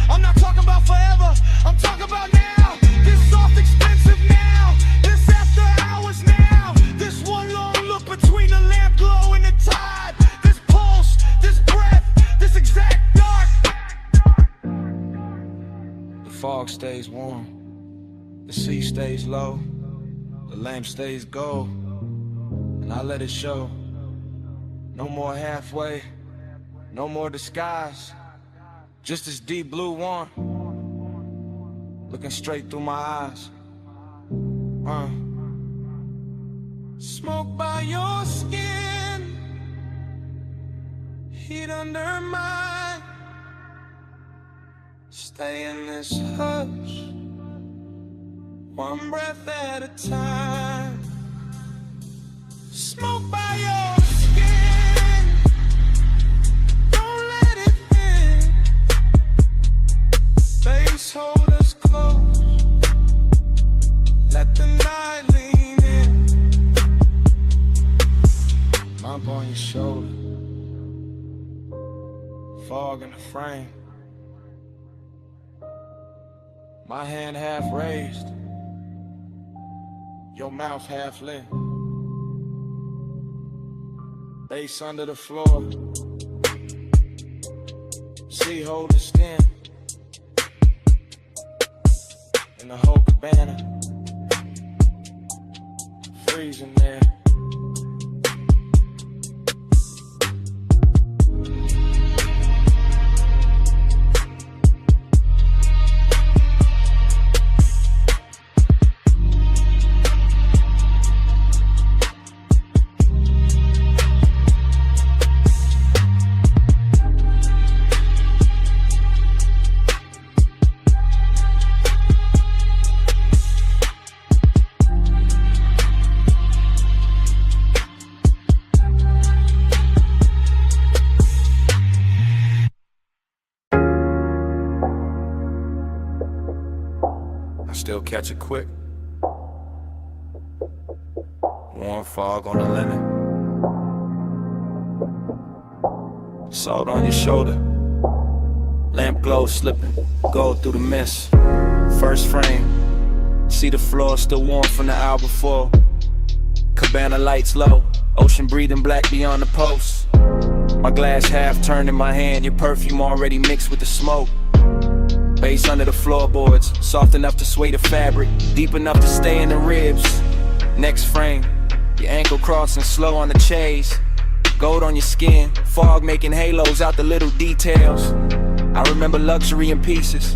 I'm not talking about forever, I'm talking about now. This soft expensive now, this after hours now. This one long look between the lamp glow and the tide. This pulse, this breath, this exact dark. The fog stays warm, the sea stays low, the lamp stays gold, and I let it show. No more halfway, no more disguise, just this deep blue one, looking straight through my eyes. Smoke by your skin, heat under mine. Stay in this hush, one breath at a time. Smoke by your skin, don't let it in. Face hold us close, let the night lean in. Mouth on your shoulder, fog in the frame. My hand half raised, your mouth half lit. Bass under the floor, sea hold the skin, in the whole cabana, freezing there. Still catch it quick. Warm fog on the linen, salt on your shoulder, lamp glow slipping, gold through the mist. First frame, see the floor still warm from the hour before. Cabana lights low, ocean breathing black beyond the post. My glass half turned in my hand, your perfume already mixed with the smoke. Bass under the floorboards, soft enough to sway the fabric, deep enough to stay in the ribs. Next frame, your ankle crossing slow on the chase. Gold on your skin, fog making halos out the little details. I remember luxury in pieces,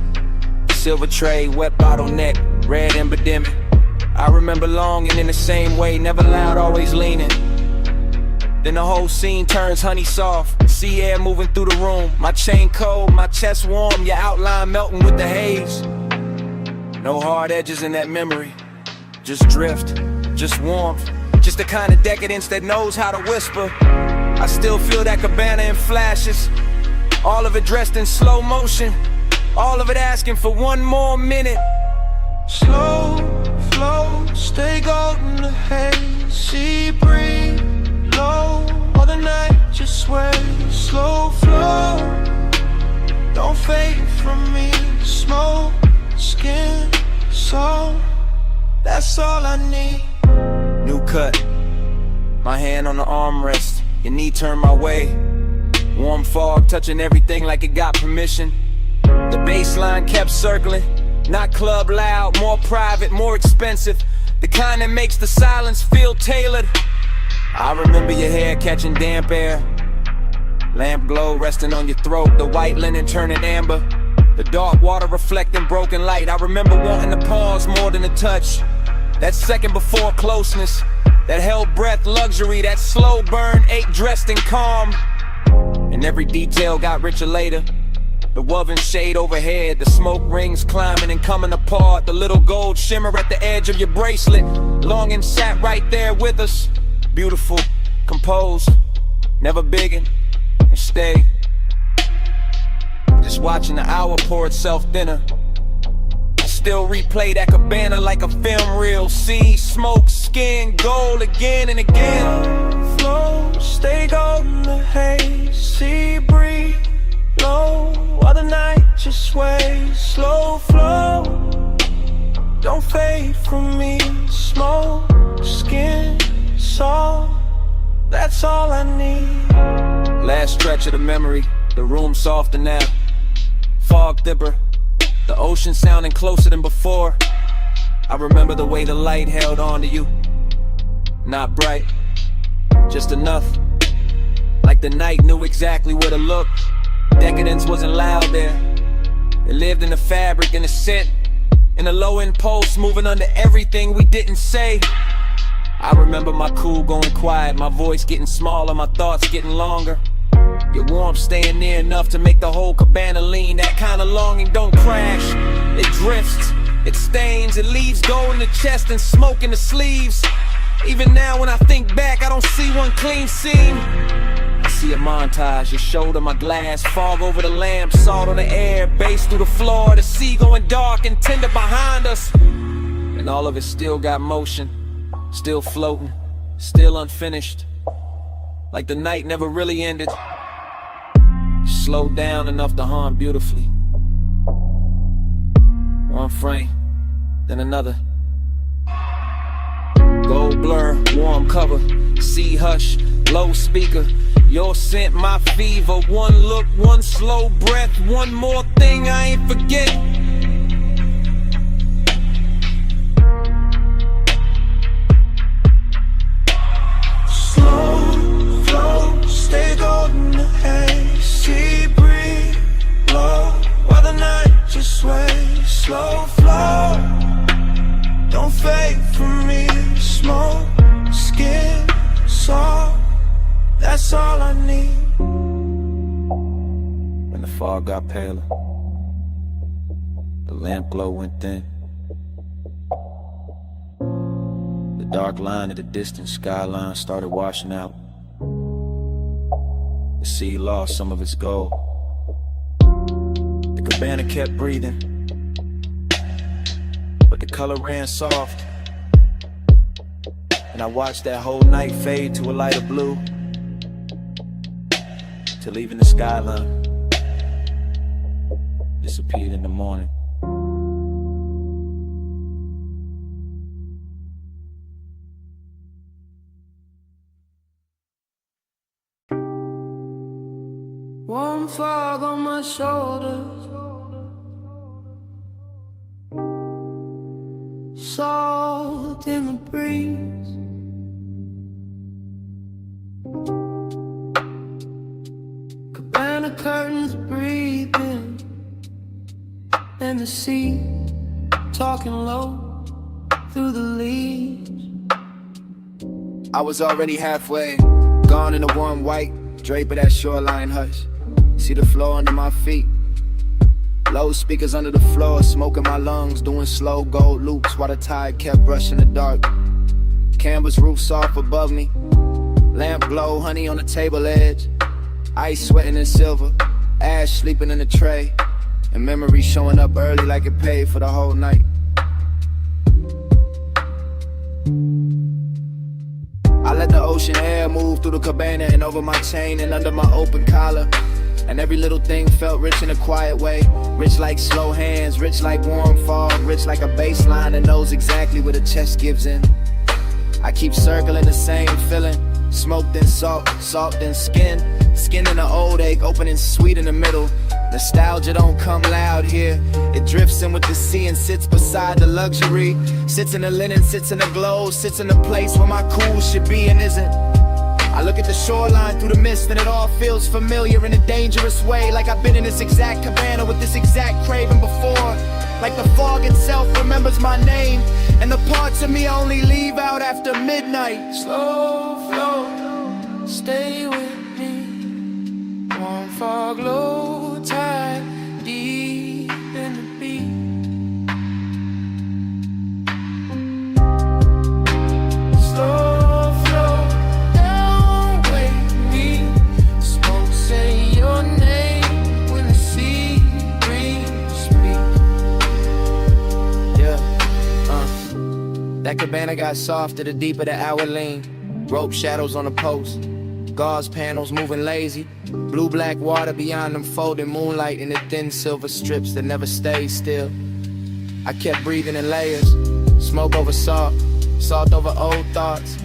silver tray, wet bottleneck, red epidemic. I remember longing in the same way, never loud, always leaning. Then the whole scene turns honey soft, sea air moving through the room. My chain cold, my chest warm, your outline melting with the haze. No hard edges in that memory. Just drift, just warmth. Just the kind of decadence that knows how to whisper. I still feel that cabana in flashes. All of it dressed in slow motion. All of it asking for one more minute. Slow flow, stay golden the haze. Sea breeze, low, all the night just sway. Slow flow, don't fade from me. Smoke, skin, soul, that's all I need. New cut, my hand on the armrest. Your knee turned my way. Warm fog touching everything like it got permission. The baseline kept circling. Not club loud, more private, more expensive. The kind that makes the silence feel tailored. I remember your hair catching damp air. Lamp glow resting on your throat. The white linen turning amber. The dark water reflecting broken light. I remember wanting to pause more than a touch. That second before closeness. That held breath luxury. That slow burn ache dressed in calm. And every detail got richer later. The woven shade overhead, the smoke rings climbing and coming apart. The little gold shimmer at the edge of your bracelet. Longing sat right there with us. Beautiful, composed, never biggin', and stay. Just watching the hour pour itself thinner. I still replay that cabana like a film reel. See smoke, skin, gold again and again. Flow, stay golden the haze. Sea breeze, low, while the night just sways. Slow flow, don't fade from me. Smoke, skin, soul, that's all I need. Last stretch of the memory, the room softer now. Fog dipper, the ocean sounding closer than before. I remember the way the light held on to you. Not bright, just enough. Like the night knew exactly where to look. Decadence wasn't loud there. It lived in the fabric, in the scent, in the low impulse, moving under everything we didn't say. I remember my cool going quiet, my voice getting smaller, my thoughts getting longer. Your warmth staying near enough to make the whole cabana lean. That kind of longing don't crash. It drifts, it stains, it leaves gold in the chest and smoke in the sleeves. Even now when I think back, I don't see one clean seam. I see a montage, your shoulder, my glass, fog over the lamp, salt on the air, bass through the floor, the sea going dark and tender behind us. And all of it still got motion, still floating, still unfinished. Like the night never really ended. Slowed down enough to hum beautifully. One frame, then another. Gold blur, warm cover, sea hush, low speaker. Your scent, my fever. One look, one slow breath. One more thing I ain't forget. Slow flow, stay golden the haze. Sea breeze, low, while the night just sways. Slow flow, don't fade from me. Smoke, skin, soul, that's all I need. When the fog got paler, the lamp glow went thin. The dark line of the distant skyline started washing out. The sea lost some of its gold. The cabana kept breathing, but the color ran soft. And I watched that whole night fade to a lighter blue, till even the skyline disappeared in the morning. Warm fog on my shoulders, salt in the breeze. Cabana curtains breathing, and the sea talking low through the leaves. I was already halfway, gone in the warm white drape of that shoreline hush. See the floor under my feet, Loudspeakers under the floor, smoke in my lungs, doing slow gold loops while the tide kept brushing the dark. Canvas roof soft above me, lamp glow, honey on the table edge, ice sweating in silver, ash sleeping in the tray, and memory showing up early like it paid for the whole night. I let the ocean air move through the cabana and over my chain and under my open collar. And every little thing felt rich in a quiet way. Rich like slow hands, rich like warm fog, rich like a bass line that knows exactly where the chest gives in. I keep circling the same feeling. Smoke then salt, salt then skin. Skin in the old ache, opening sweet in the middle. Nostalgia don't come loud here. It drifts in with the sea and sits beside the luxury. Sits in the linen, sits in the glow, sits in the place where my cool should be and isn't. I look at the shoreline through the mist and it all feels familiar in a dangerous way. Like I've been in this exact cabana with this exact craving before. Like the fog itself remembers my name, and the parts of me I only leave out after midnight. Slow flow, stay with me. Warm fog, low tide, deep in the beat. Slow flow, don't wake me. Smoke say your name when the sea breeze speak. Yeah, that cabana got softer the deeper the hour lean. Rope shadows on the post, gauze panels moving lazy. Blue-black water beyond them folding moonlight in the thin silver strips that never stay still. I kept breathing in layers, smoke over salt, salt over old thoughts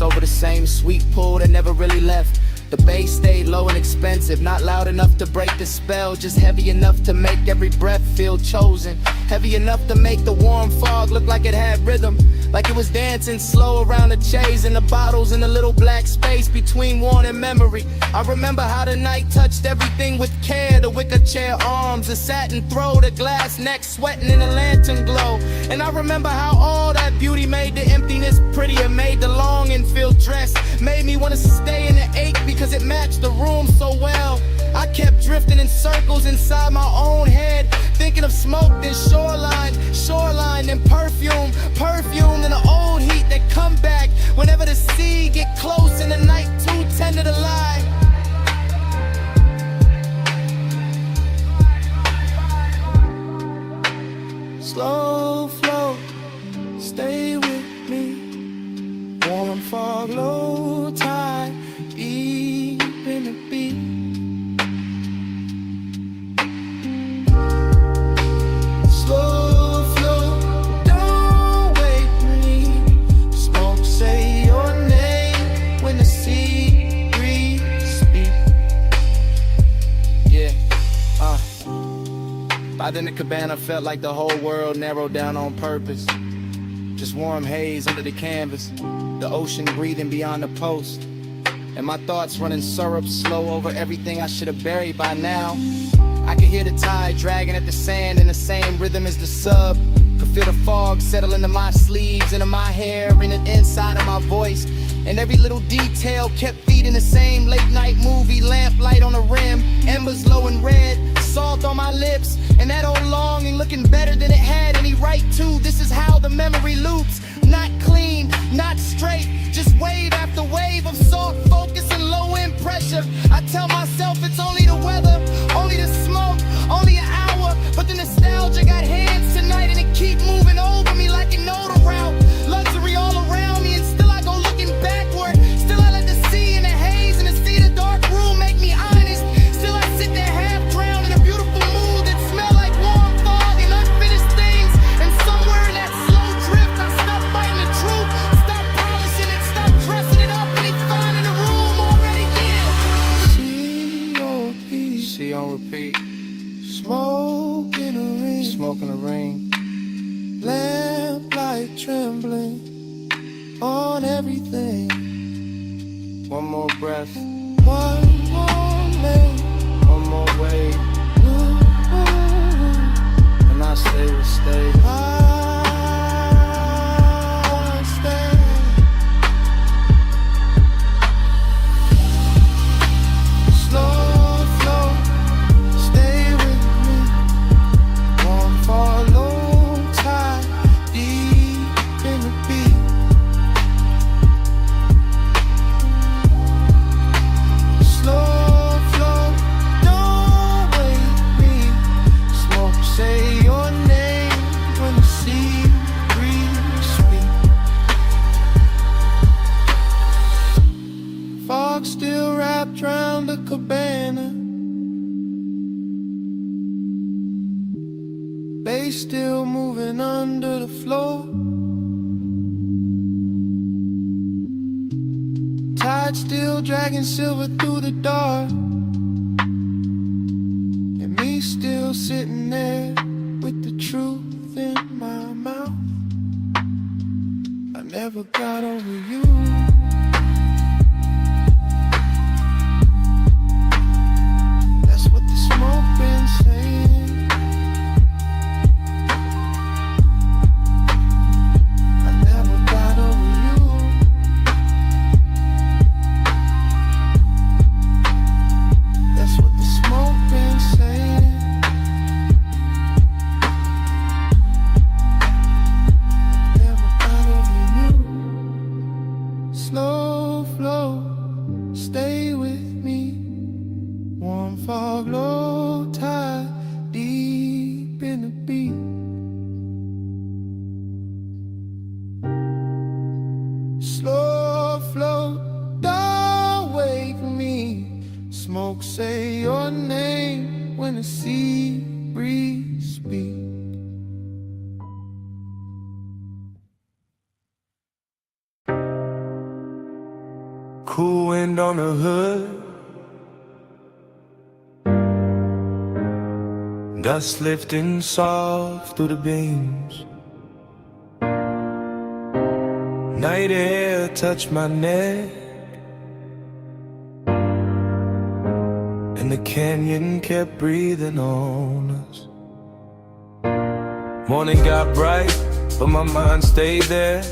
over the same sweet pool that never really left. The bass stayed low and expensive, not loud enough to break the spell, just heavy enough to make every breath feel chosen. Heavy enough to make the warm fog look like it had rhythm, like it was dancing slow around the chase and the bottles in the little black space between worn and memory. I remember how the night touched everything with care, the wicker chair arms, the satin throw, the glass neck sweating in the lantern glow. And I remember how all that beauty made the emptiness prettier, made the longing feel dressed, made me want to stay in the ache because it matched the room so well. I kept drifting in circles inside my own head, thinking of smoke, then shoreline, then perfume, then the old heat that come back whenever the sea get close and the night too tender to lie. Slow flow, stay with me. Warm fog, low tide, deep in the beat. Slow flow, don't wake me. Smoke say your name when the sea breeze speak. Yeah, By then the cabana felt like the whole world narrowed down on purpose. Just warm haze under the canvas, the ocean breathing beyond the post, and my thoughts running syrup slow over everything I should have buried by now. I could hear the tide dragging at the sand in the same rhythm as the sub. Could feel the fog settle into my sleeves, into my hair, in the inside of my voice. And every little detail kept feeding the same late night movie. Lamplight on the rim, embers low and red, salt on my lips, and that old longing looking better than it had any right to. This is how the memory loops. Not clean, not straight, just wave after wave of soft focus and low end pressure. I tell myself it's only the weather, only the smoke, only an hour, but the nostalgia got hands tonight and it keep moving over me like it know the route. Luxury all around me and still I go looking backward. Still I let the sea and the haze and the sea of the dark room make me honest. Still I sit there half drowned in a beautiful mood that smell like warm fog and unfinished things. And somewhere in that slow drift I stop fighting the truth, stop polishing it, stop dressing it up, and it's fine in the room already. Yeah. See on repeat. Smoke in a ring, Smoke in the ring. lamplight trembling on everything. One more breath, One more lane, one more wave, and I say we'll stay. I stay. Slow flow, stay with me. wrapped round the cabana. Bass still moving under the floor. Tide still dragging silver through the dark. And me still sitting there with the truth in my mouth. I never got over you. That's what the smoke been saying. I never got over you. That's what the smoke been saying. Never got over you. Slow flow, stay with me. Warm fog, low tide, deep in the beat. Slow flow, don't wake me. Smoke, say your name when the sea breeze speaks. Cool wind on the hood, dust lifting soft through the beams. Night air touched my neck, and the canyon kept breathing on us. Morning got bright, but my mind stayed there.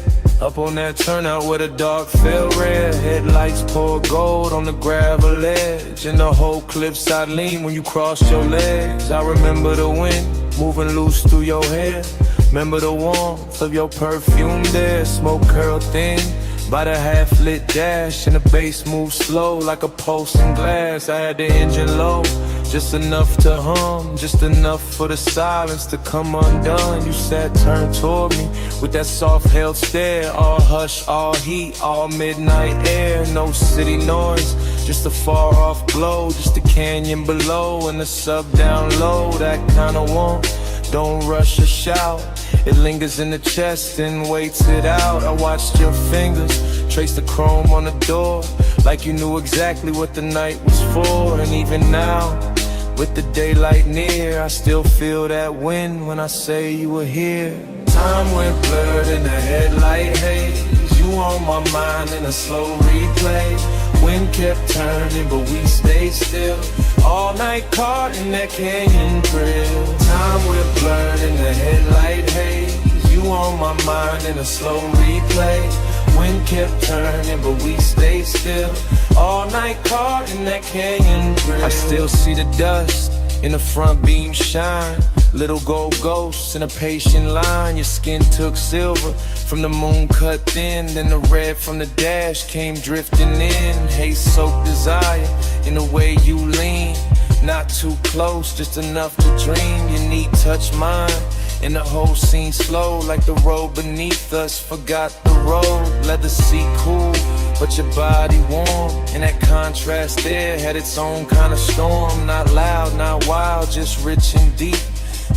Up on that turnout where the dark fell red. Headlights pour gold on the gravel edge, and the whole cliffside lean when you crossed your legs. I remember the wind moving loose through your hair. Remember the warmth of your perfume there. Smoke curled thin by the half-lit dash, and the bass moved slow like a pulse in glass. I had the engine low, just enough to hum, just enough for the silence to come undone. You sat turned toward me with that soft held stare. All hush, all heat, all midnight air. No city noise, just a far off glow. Just the canyon below and the sub down low. That kind of warmth, don't rush or shout. It lingers in the chest and waits it out. I watched your fingers trace the chrome on the door, like you knew exactly what the night was for. And even now, with the daylight near, I still feel that wind when I say you were here. Time went blurred in the headlight haze. You on my mind in a slow replay. Wind kept turning, but we stayed still. All night caught in that canyon thrill. Time went blurred in the headlight haze. You on my mind in a slow replay. Wind kept turning, but we stayed still. All night caught in that canyon thrill. I still see the dust in the front beam shine. Little gold ghosts in a patient line. Your skin took silver from the moon cut thin. Then the red from the dash came drifting in. Haze-soaked desire in the way you lean. Not too close, just enough to dream. Your knee touched mine, and the whole scene slow, like the road beneath us forgot the road. Let the seat cool, but your body warm. And that contrast there had its own kind of storm. Not loud, not wild, just rich and deep.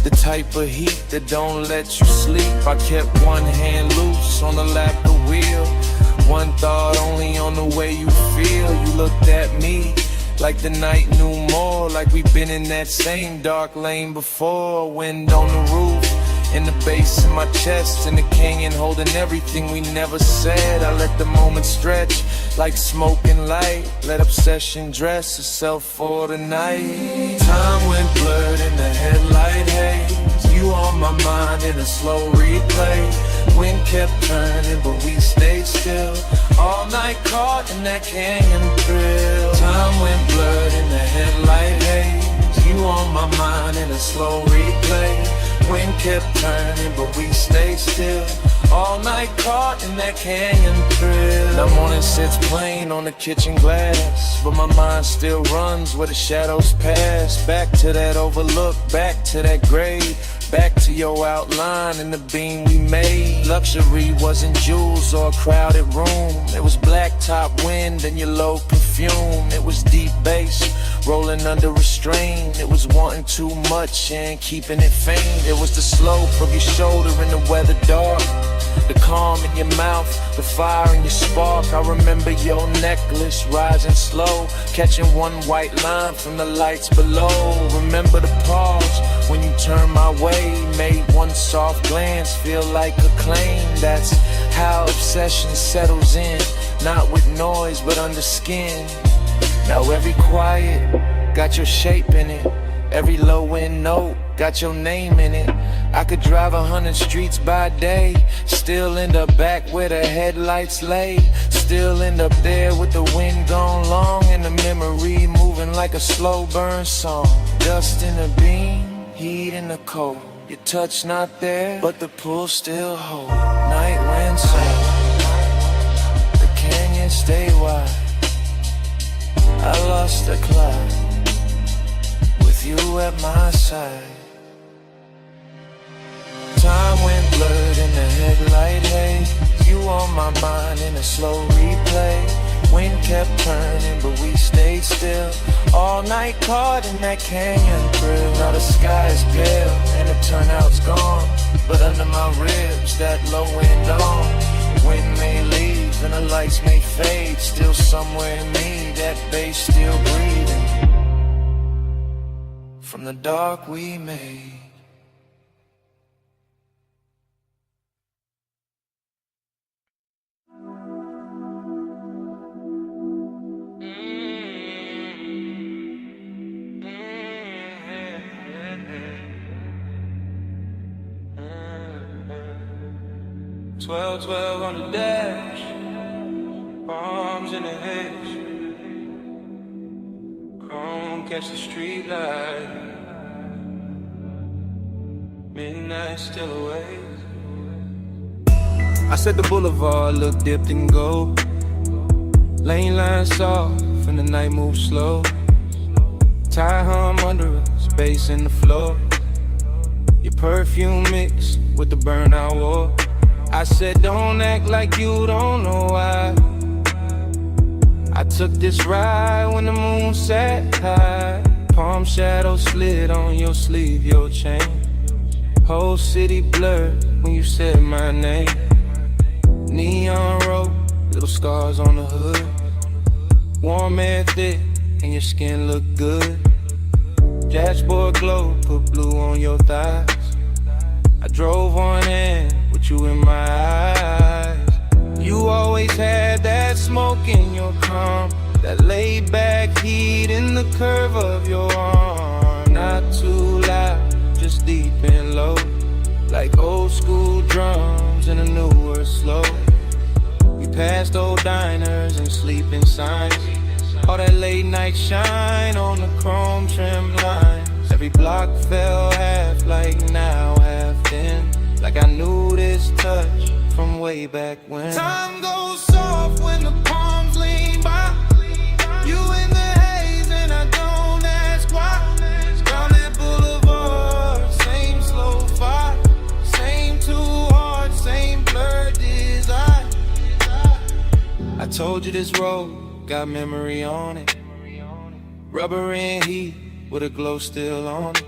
The type of heat that don't let you sleep. I kept one hand loose on the lap of the wheel. One thought only on the way you feel. You looked at me like the night knew more. Like we've been in that same dark lane before. Wind on the roof, and the bass in my chest, and the canyon holding everything we never said. I let the moment stretch like smoke and light. Let obsession dress itself for the night. Time went blurred in the headlight haze. You on my mind in a slow replay. Wind kept turning, but we stayed still. All night caught in that canyon thrill. Time went blurred in the headlight haze. You on my mind in a slow replay. Wind kept turning, but we stayed still. All night caught in that canyon thrill. The morning sits plain on the kitchen glass, but my mind still runs where the shadows pass. Back to that overlook, back to that grave. Back to your outline and the beam we made. Luxury wasn't jewels or a crowded room. It was blacktop wind and your low perfume. perfume, it was deep bass. Rolling under restraint, it was wanting too much and keeping it faint. It was the slope of your shoulder in the weather dark, the calm in your mouth, the fire in your spark. I remember your necklace rising slow, catching one white line from the lights below. Remember the pause when you turned my way, made one soft glance feel like a claim. That's how obsession settles in, not with noise but under skin. Now every quiet got your shape in it, every low end note got your name in it. I could drive 100 streets by day, still end up back where the headlights lay, still end up there with the wind gone long and the memory moving like a slow burn song. Dust in the beam, heat in the cold, your touch not there but the pull still hold. Night wind sing, the canyon stay wide, I lost the cloud with you at my side. Time went blurred in the headlight haze, you on my mind in a slow replay. Wind kept turning but we stayed still, all night caught in that canyon thrill. Now the sky is pale and the turnout's gone, but under my ribs that low wind on. Wind may leave and the lights may fade, still somewhere in me that bass still breathing from the dark we made. Twelve on the dash, bombs in the hedge, chrome catch the street light, midnight still awake. I said the boulevard looked dipped in gold, lane lines soft and the night moves slow, tie hum under us, bass in the floor, your perfume mixed with the burnout war. I said don't act like you don't know why I took this ride when the moon sat high. Palm shadow slid on your sleeve, your chain, whole city blurred when you said my name. Neon road, little scars on the hood, warm air thick and your skin look good. Dashboard glow, put blue on your thighs. I drove on in with you in my eyes. You always had that smoke in your calm, that laid back heat in the curve of your arm. Not too loud, just deep and low, like old school drums in a newer slow. We passed old diners and sleeping signs, all that late night shine on the chrome trim lines. Every block fell half like now, half then, like I knew this touch from way back when. Time goes soft when the palms lean by, you in the haze and I don't ask why. Crowded boulevard, same slow fire, same too hard, same blurred desire. I told you this road got memory on it, rubber and heat with a glow still on it.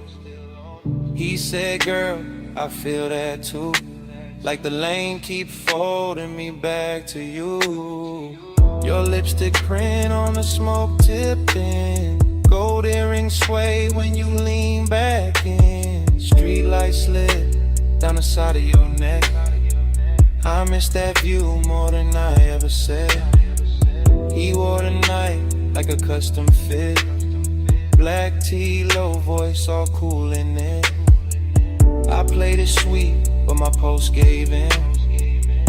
He said, girl, I feel that too, like the lane keep folding me back to you. Your lipstick print on the smoke tipping, gold earrings sway when you lean back in. Street light slid down the side of your neck, I miss that view more than I ever said. He wore the night like a custom fit, black tee, low voice, all cool in it. I played it sweet, but my pulse gave in.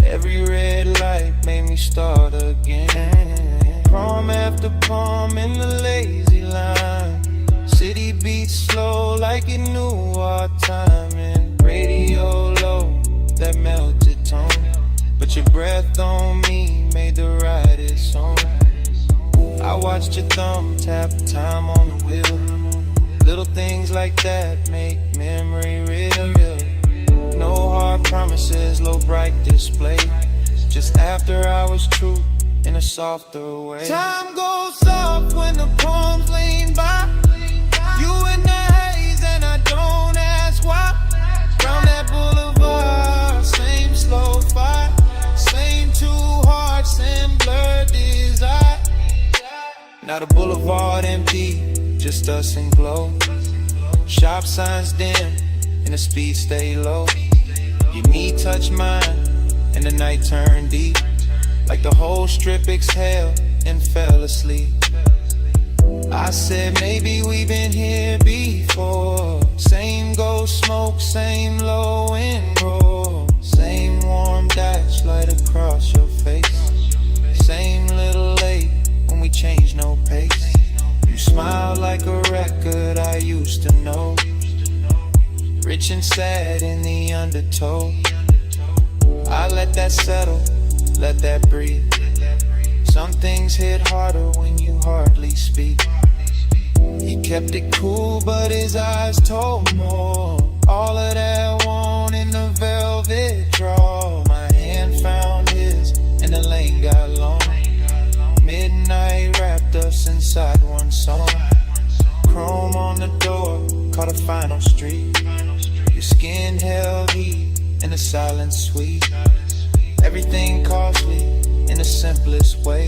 Every red light made me start again. Prom after prom in the lazy line, city beats slow like it knew our timing. Radio low, that melted tone, but your breath on me made the ride its own. I watched your thumb tap time on the wheel. Little things like that make memory real. No hard promises, low bright display. Just after hours truth in a softer way. Time goes soft when the palms lean by. You in the haze and I don't ask why. Round that boulevard, same slow fight, same two hearts and blurred desire. Now the boulevard empty, just us and glow. Shop signs dim and the speed stay low. Your knee touch mine and the night turned deep, like the whole strip exhaled and fell asleep. I said maybe we've been here before. Same ghost smoke, same low end roll, same warm dash light across your face, same little late when we change no pace. You smile like a record I used to know, rich and sad in the undertow. I let that settle, let that breathe. Some things hit harder when you hardly speak. He kept it cool, but his eyes told more. All of that want in the velvet draw. My hand found his, and the lane got long. Midnight wrapped us inside one song. Chrome on the door, caught a final street. Your skin held heat, and the silence sweet. Everything costly in the simplest way.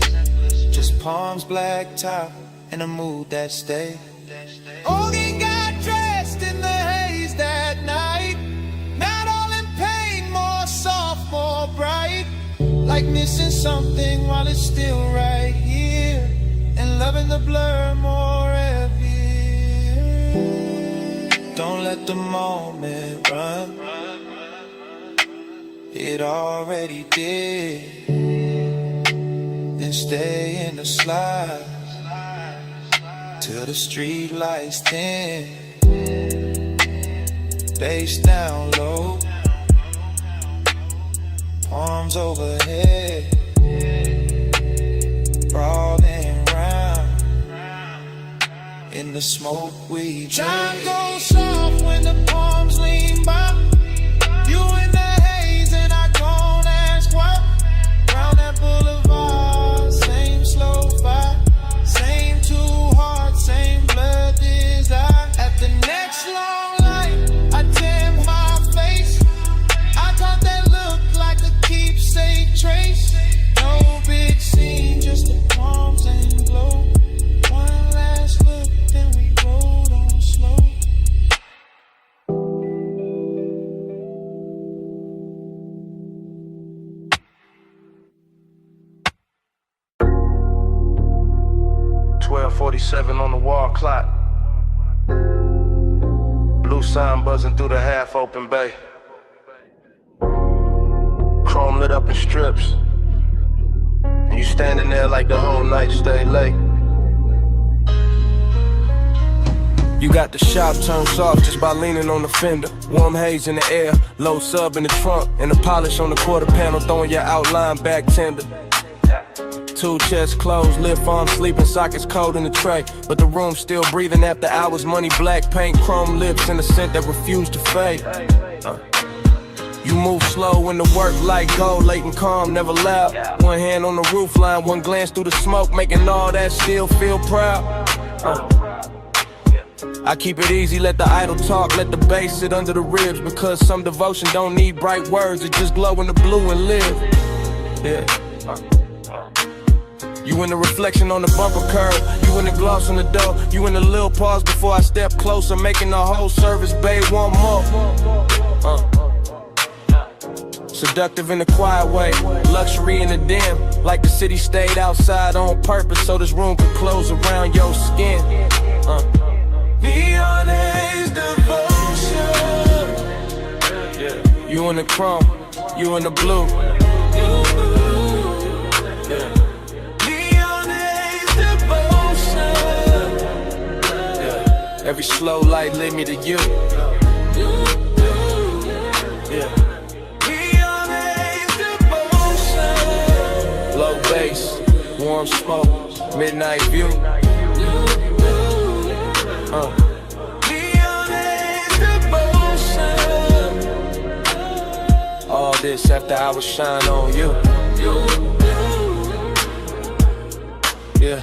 Just palms, black top, and a mood that stayed. Ogie got dressed in the haze that night. Not all in pain, more soft, more bright. Like missing something while it's still right here, and loving the blur more heavy. Don't let the moment run, it already did. Then stay in the slide till the street lights dim. Bass down low, arms overhead, crawling round in the smoke we dread. Time goes soft when the palms lean by. You in the haze and I don't ask why. Round that boulevard, same slow fight, same two hearts, same blood desire. At the next long light, I tan my face. I thought that looked like a keepsake trace. No big scene, just the palms and glow. One last look, then we rolled on slow. .47 on the wall clock. Blue sign buzzing through the half-open bay. Chrome lit up in strips, and you standing there like the whole night stay late. You got the shop turned soft just by leaning on the fender. Warm haze in the air, low sub in the trunk, and the polish on the quarter panel throwing your outline back tender. Two chests closed, lift arms sleeping, sockets cold in the tray, but the room still breathing after hours. Money, black paint, chrome lips, and a scent that refused to fade. You move slow when the work like gold, late and calm, never loud. One hand on the roof line, one glance through the smoke, making all that still feel proud. I keep it easy, let the idle talk, let the bass sit under the ribs, because some devotion don't need bright words, it just glow in the blue and live. Yeah. You in the reflection on the bumper curb, you in the gloss on the door, you in the little pause before I step closer, making the whole service bay one more. Seductive in a quiet way, luxury in the dim, like the city stayed outside on purpose so this room could close around your skin. Neon haze devotion. You in the chrome, you in the blue. Every slow light led me to you. Low bass, warm smoke, midnight view. All this after I was shine on you. Yeah.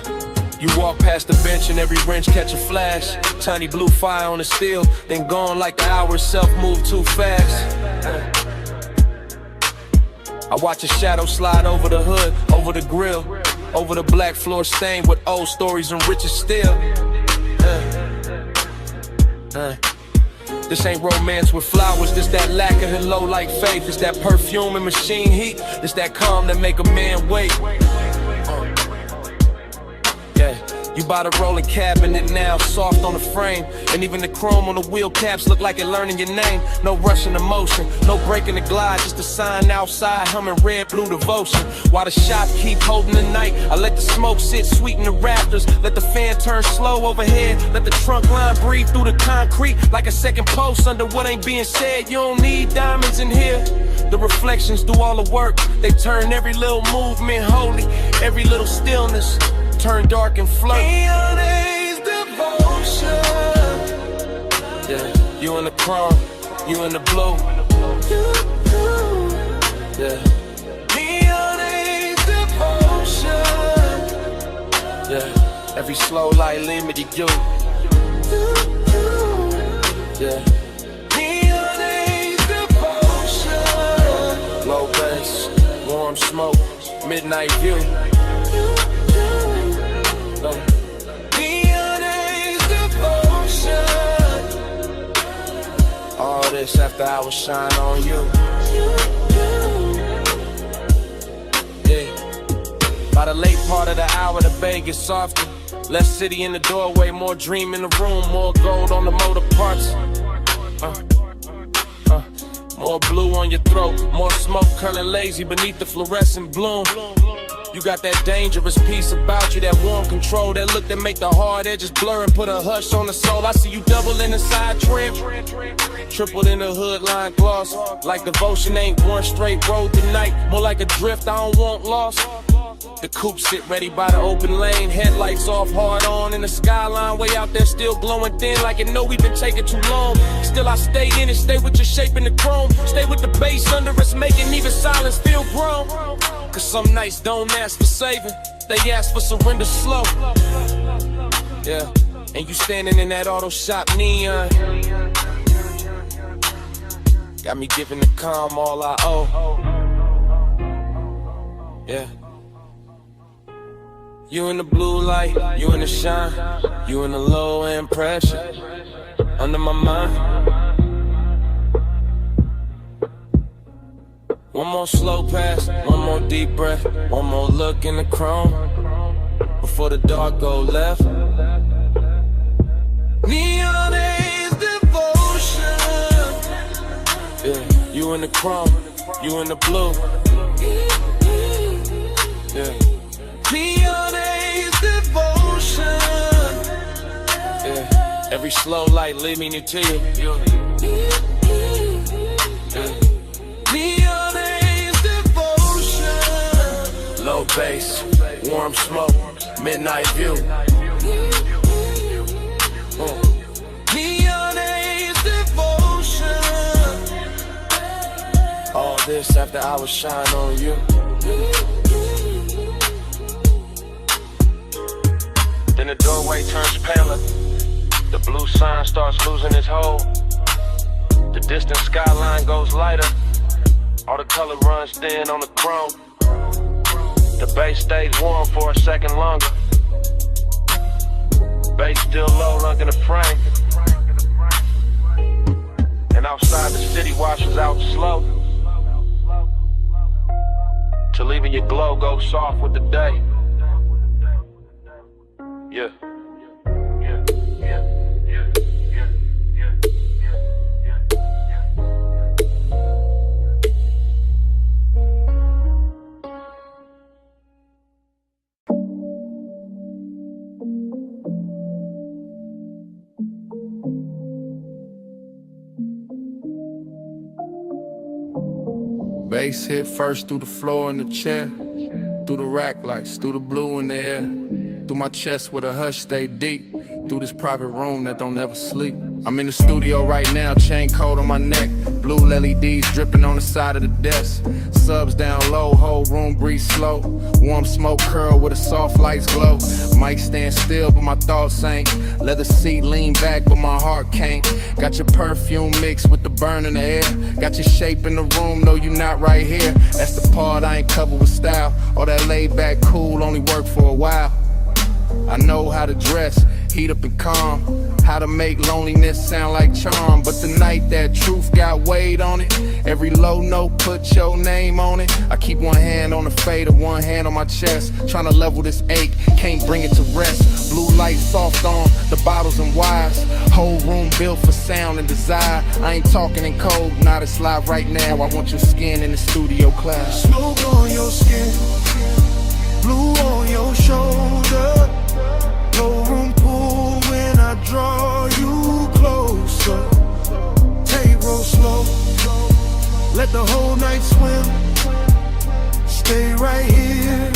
You walk past the bench and every wrench catch a flash. Tiny blue fire on the steel, then gone like the hour itself move too fast. I watch a shadow slide over the hood, over the grill, over the black floor stained with old stories and riches still. This ain't romance with flowers, this that lack of low like faith. It's that perfume and machine heat, it's that calm that make a man wait. You buy the rolling cabinet now, soft on the frame. And even the chrome on the wheel caps look like it learning your name. No rushing emotion, no breaking the glide. Just a sign outside, humming red, blue devotion. While the shop keep holding the night, I let the smoke sit sweet in the rafters. Let the fan turn slow overhead. Let the trunk line breathe through the concrete like a second post under what ain't being said. You don't need diamonds in here. The reflections do all the work. They turn every little movement holy, every little stillness turn dark and flirt. Neon-A's devotion. Yeah, you in the chrome, you in the blue. Yeah. Neon-A's devotion. Yeah, every slow light lead me to you. Yeah. Neon-A's devotion. Low bass, warm smoke, midnight view. All this after I was shine on you. Yeah. By the late part of the hour, the bay gets softer. Less city in the doorway, more dream in the room, more gold on the motor parts. More blue on your throat, more smoke curling lazy beneath the fluorescent bloom. You got that dangerous piece about you, that warm control, that look that make the hard edges blur and put a hush on the soul. I see you double in the side trim, tripled in the hood line gloss. Like devotion ain't one straight road tonight, more like a drift I don't want lost. The coupe sit ready by the open lane, headlights off, hard on in the skyline, way out there still glowing thin like it know we've been taking too long. Still I stay in it, stay with your shape in the chrome, stay with the bass under us, making even silence feel grown. Cause some nights don't ask for saving, they ask for surrender slow. Yeah, and you standing in that auto shop neon, got me giving the calm all I owe. Yeah. You in the blue light, you in the shine, you in the low end pressure, under my mind. One more slow pass, one more deep breath, one more look in the chrome, before the dark go left. Neon-A's devotion. Yeah, you in the chrome, you in the blue. Yeah. Neon-A's devotion. Yeah, every slow light leading you to you. Yeah. Neon-A's devotion. Low bass, warm smoke, midnight view. Neon-A's devotion. All this after I was shine on you. Then the doorway turns paler, the blue sign starts losing its hold. The distant skyline goes lighter, all the color runs thin on the chrome. The bass stays warm for a second longer, bass still low under the frame. And outside the city washes out slow, till even your glow goes soft with the day. Yeah. Bass hit first through the floor in the chair, through the rack lights, through the blue in the air, through my chest where the hush stay deep, through this private room that don't ever sleep. I'm in the studio right now, chain cold on my neck, Blue LEDs dripping on the side of the desk. Subs down low, whole room breathe slow. Warm smoke curl with a soft lights glow. Mic stand still, but my thoughts ain't. Leather seat lean back, but my heart can't. Got your perfume mixed with the burn in the air. Got your shape in the room, no you not right here. That's the part I ain't covered with style. All that laid back cool only work for a while. I know how to dress, heat up and calm. How to make loneliness sound like charm. But the night that truth got weight on it, every low note put your name on it. I keep one hand on the fader, one hand on my chest, trying to level this ache, can't bring it to rest. Blue light soft on the bottles and wires. Whole room built for sound and desire. I ain't talking in code, not it's live right now. I want your skin in the studio class. Smoke on your skin, blue on your shoulder. No room pull when I draw you closer. Take roll slow, let the whole night swim. Stay right here,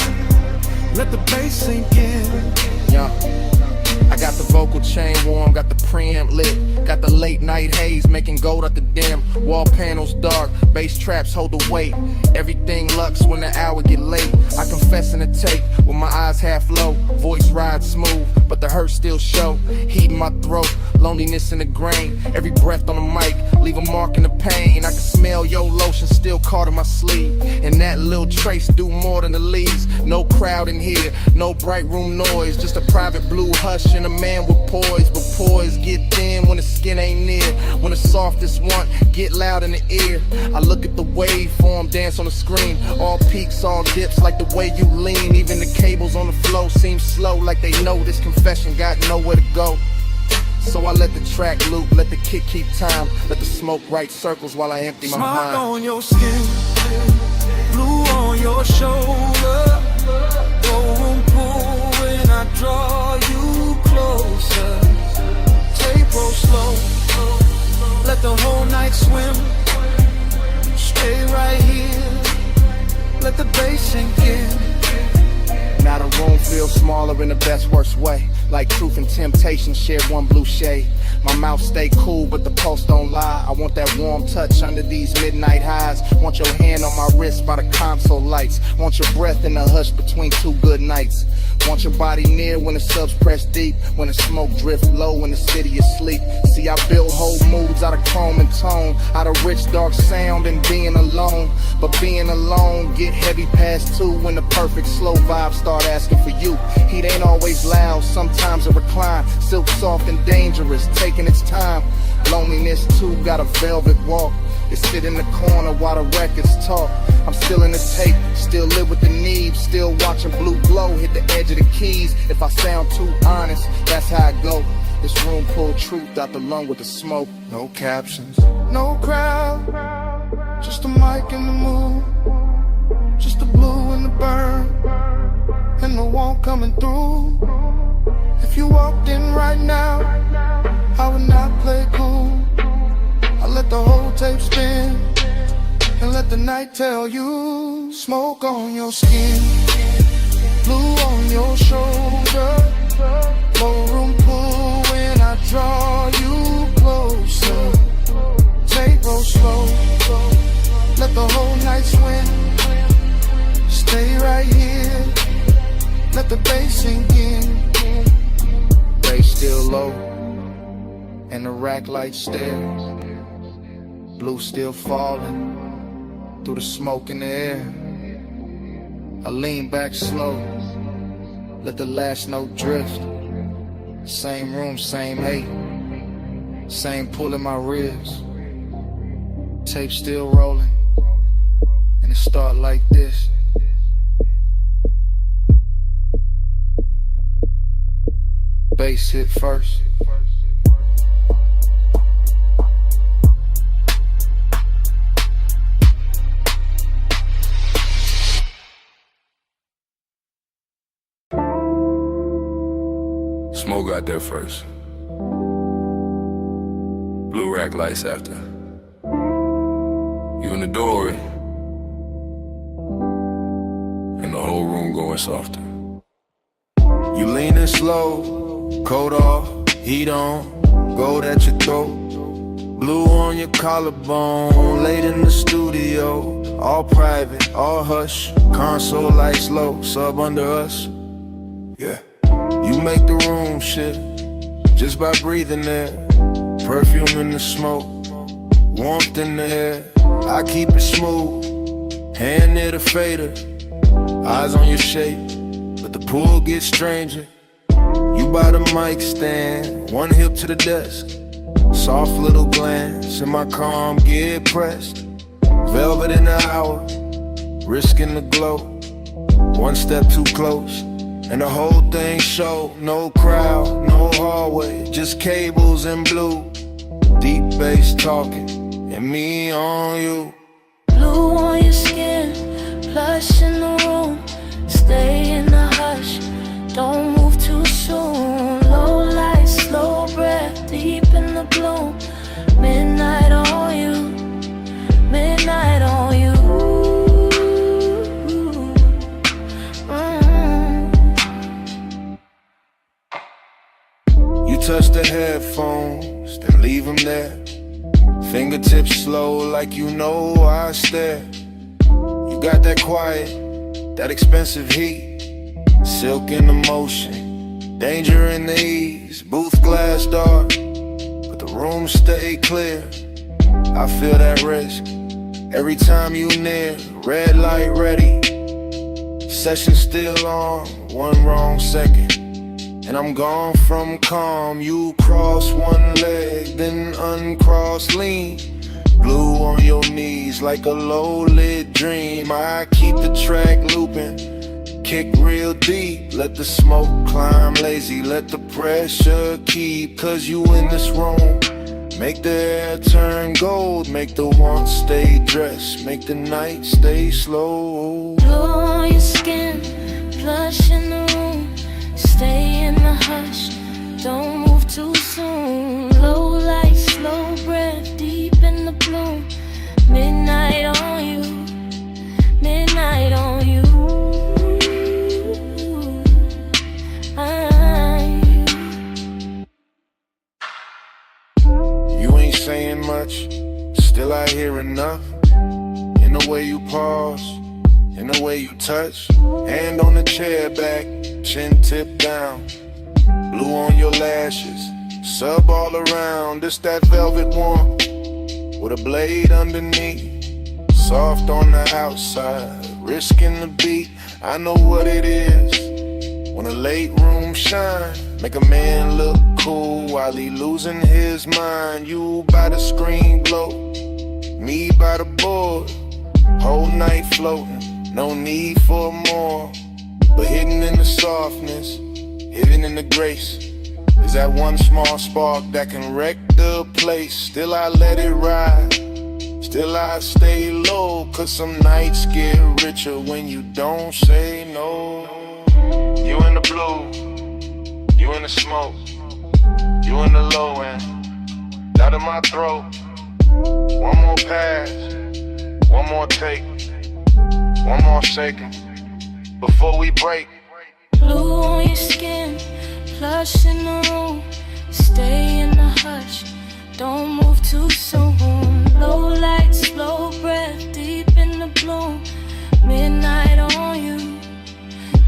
let the bass sink in. Yeah. I got the vocal chain warm, got the preamp lit. Got the late night haze making gold at the dim. Wall panels dark, bass traps hold the weight. Everything lux when the hour get late. I confess in the tape with my eyes half low. Voice rides smooth, but the hurt still show. Heat in my throat, loneliness in the grain. Every breath on the mic, leave a mark in the pain. I can smell your lotion still caught in my sleeve. And that little trace do more than the leaves. No crowd in here, no bright room noise. Just a private blue hush and a man with poise. But poise get thin when the skin ain't near. When the softest one get loud in the ear. I look at the waveform dance on the screen. All peaks, all dips like the way you lean. Even the cables on the flow seem slow, like they know this confession got nowhere to go. So I let the track loop, let the kick keep time. Let the smoke write circles while I empty my mind. Smoke on your skin, blue on your shoulder. No room pull when I draw you closer. Take roll slow, let the whole night swim. Stay right here, let the bass sink in. Now the room feels smaller in the best worst way. Like truth and temptation share one blue shade. My mouth stay cool but the pulse don't lie. I want that warm touch under these midnight highs. Want your hand on my wrist by the console lights. Want your breath in the hush between two good nights. Want your body near when the subs press deep. When the smoke drift low when the city is asleep. See I build whole moods out of chrome and tone. Out of rich dark sound and being alone. But being alone get heavy past 2. When the perfect slow vibes start asking for you. Heat ain't always loud, sometimes it recline. Silk soft and dangerous, taking its time. Loneliness too got a velvet walk. It sit in the corner while the records talk. I'm still in the tape, still live with the need. Still watching blue glow hit the edge of the keys. If I sound too honest, that's how I go. This room pull truth out the lung with the smoke. No captions, no crowd, just a mic and the mood. Just the blue and the burn, and the warmth coming through. If you walked in right now, I would not play cool. I let the whole tape spin, and let the night tell you. Smoke on your skin, blue on your shoulder. No room pull when I draw you closer. Take roll slow, let the whole night swim. Stay right here, let the bass sink in. Bass still low, and the rack light stare. Blue still falling through the smoke in the air. I lean back slow, let the last note drift. Same room, same hate, same pull in my ribs. Tape still rolling, and it start like this. Bass hit first. Smoke got there first. Blue rack lights after. You in the doorway, and the whole room going softer. You leaning slow, coat off, heat on, gold at your throat. Blue on your collarbone, late in the studio. All private, all hush. Console lights low, sub under us. Yeah. You make the room shift just by breathing there. Perfume in the smoke, warmth in the air. I keep it smooth, hand near the fader. Eyes on your shape, but the pool gets stranger. You by the mic stand, one hip to the desk. Soft little glance, in my calm get pressed. Velvet in the hour, risking the glow. One step too close, and the whole thing show. No crowd, no hallway, just cables and blue. Deep bass talking, and me on you. Blue on your skin, plush in the room. Stay in the hush, don't move too soon. Low light, slow breath, deep in the bloom. Midnight on you, midnight on you. You touch the headphones, then leave them there. Fingertips slow like you know I stare. You got that quiet, that expensive heat. Silk in the motion, danger in the ease. Booth glass dark, but the room stay clear. I feel that risk every time you near. Red light ready, session still on. One wrong second, and I'm gone from calm. You cross one leg, then uncross lean. Blue on your knees like a low-lit dream. I keep the track looping, kick real deep. Let the smoke climb lazy, let the pressure keep. Cause you in this room, make the air turn gold. Make the want stay dressed, make the night stay slow. Blue on your skin, plush in the room. Stay in the hush, don't move too soon. Low light, slow breath, deep in the bloom. Midnight on you, midnight on you. You ain't saying much, still I hear enough. In the way you pause, in the way you touch. Hand on the chair back, chin tip down. Blue on your lashes, sub all around. This that velvet warmth with a blade underneath. Soft on the outside, risking the beat. I know what it is when a late room shine. Make a man look cool while he losing his mind. You by the screen glow, me by the board. Whole night floating, no need for more. But hidden in the softness, hidden in the grace, is that one small spark that can wreck the place. Still I let it ride, still I stay low. Cause some nights get richer when you don't say no. You in the blue, you in the smoke, you in the low end, out of my throat. One more pass, one more take, one more second before we break. Blue on your skin, plush in the room. Stay in the hush, don't move too soon. Low light, slow breath, deep in the bloom. Midnight on you,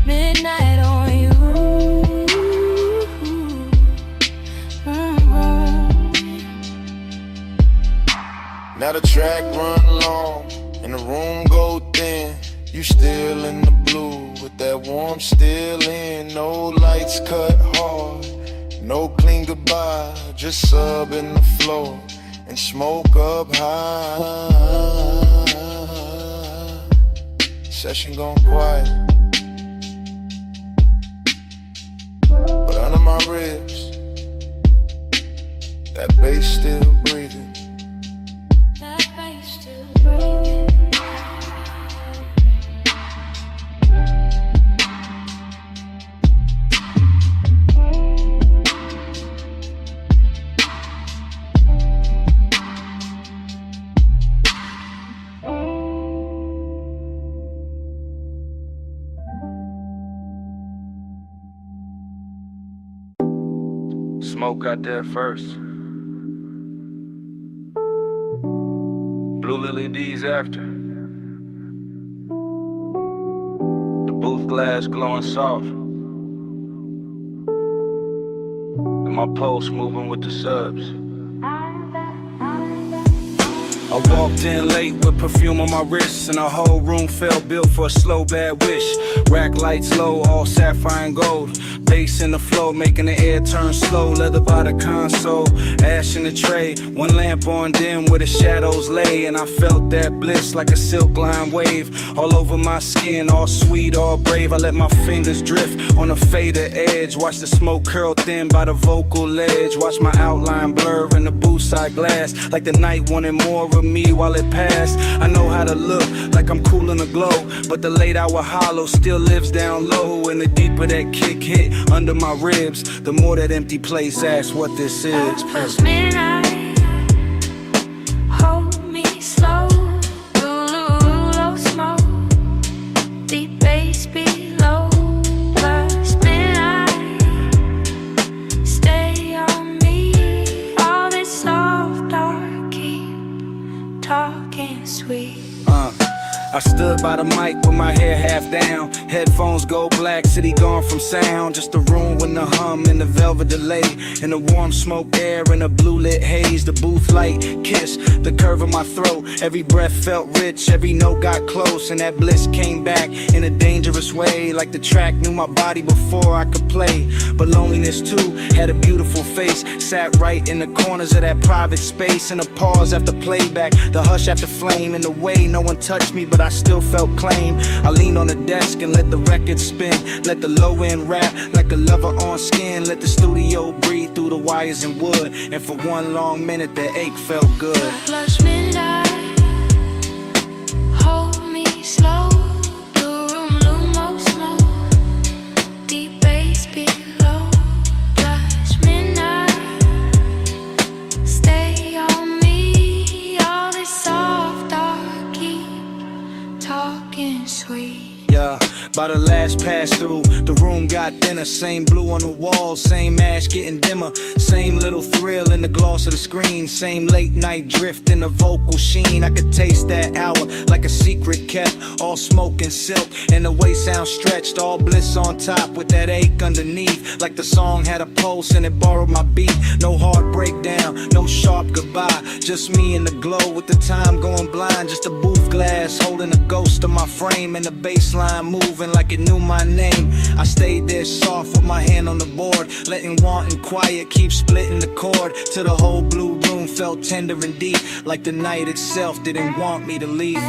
midnight on you. Now the track run long and the room go thin. You still in the blue with that warmth still in. No lights cut hard, no clean goodbye. Just sub in the floor and smoke up high. Session gone quiet, but under my ribs, that bass still breathing. That bass still breathing. Smoke got there first. Blue Lily D's after. The booth glass glowing soft. And my pulse moving with the subs. I walked in late with perfume on my wrist, and the whole room felt built for a slow bad wish. Rack lights low, all sapphire and gold. Bass in the flow, making the air turn slow. Leather by the console, ash in the tray. One lamp on dim where the shadows lay, and I felt that bliss like a silk line wave. All over my skin, all sweet, all brave. I let my fingers drift on a faded edge. Watch the smoke curl thin by the vocal ledge. Watch my outline blur in the booth side glass, like the night wanted more of me while it passed. I know how to look like I'm cool in the glow, but the late hour hollow still lives down low. And the deeper that kick hit under my ribs, the more that empty place asks what this is. Past midnight, hold me slow. Low smoke, deep bass below. Past midnight, stay on me. All this soft dark, keep talking sweet. I stood by the mic with my hair half down. Headphones go black, city gone from sound. Just a room with the hum and the velvet delay, and the warm smoke air and a blue lit haze. The booth light kiss the curve of my throat. Every breath felt rich, every note got close, and that bliss came back in a dangerous way. Like the track knew my body before I could play. But loneliness too had a beautiful face. Sat right in the corners of that private space. And a pause after playback, the hush after flame. In the way no one touched me, but I still felt claim. I leaned on the desk and let the record spin. Let the low end rap like a lover on skin. Let the studio breathe through the wires and wood. And for one long minute the ache felt good. Flush midnight, hold me slow. The room low smoke, deep bass below. Flush midnight, stay on me. All this soft dark, keep talking sweet. Yeah, by the last pass through, the room got thinner. Same blue on the walls, same ash getting dimmer. Same little thrill in the gloss of the screen. Same late night drift in the vocal sheen. I could taste that hour like a secret kept. All smoke and silk, and the way sound stretched. All bliss on top with that ache underneath. Like the song had a pulse and it borrowed my beat. No hard breakdown, no sharp goodbye. Just me in the glow with the time going blind. Just a booth glass holding a ghost of my frame. And the baseline moving like it knew my name. I stayed there soft with my hand on the board, letting want and quiet keep splitting the chord. Till the whole blue room felt tender and deep, like the night itself didn't want me to leave.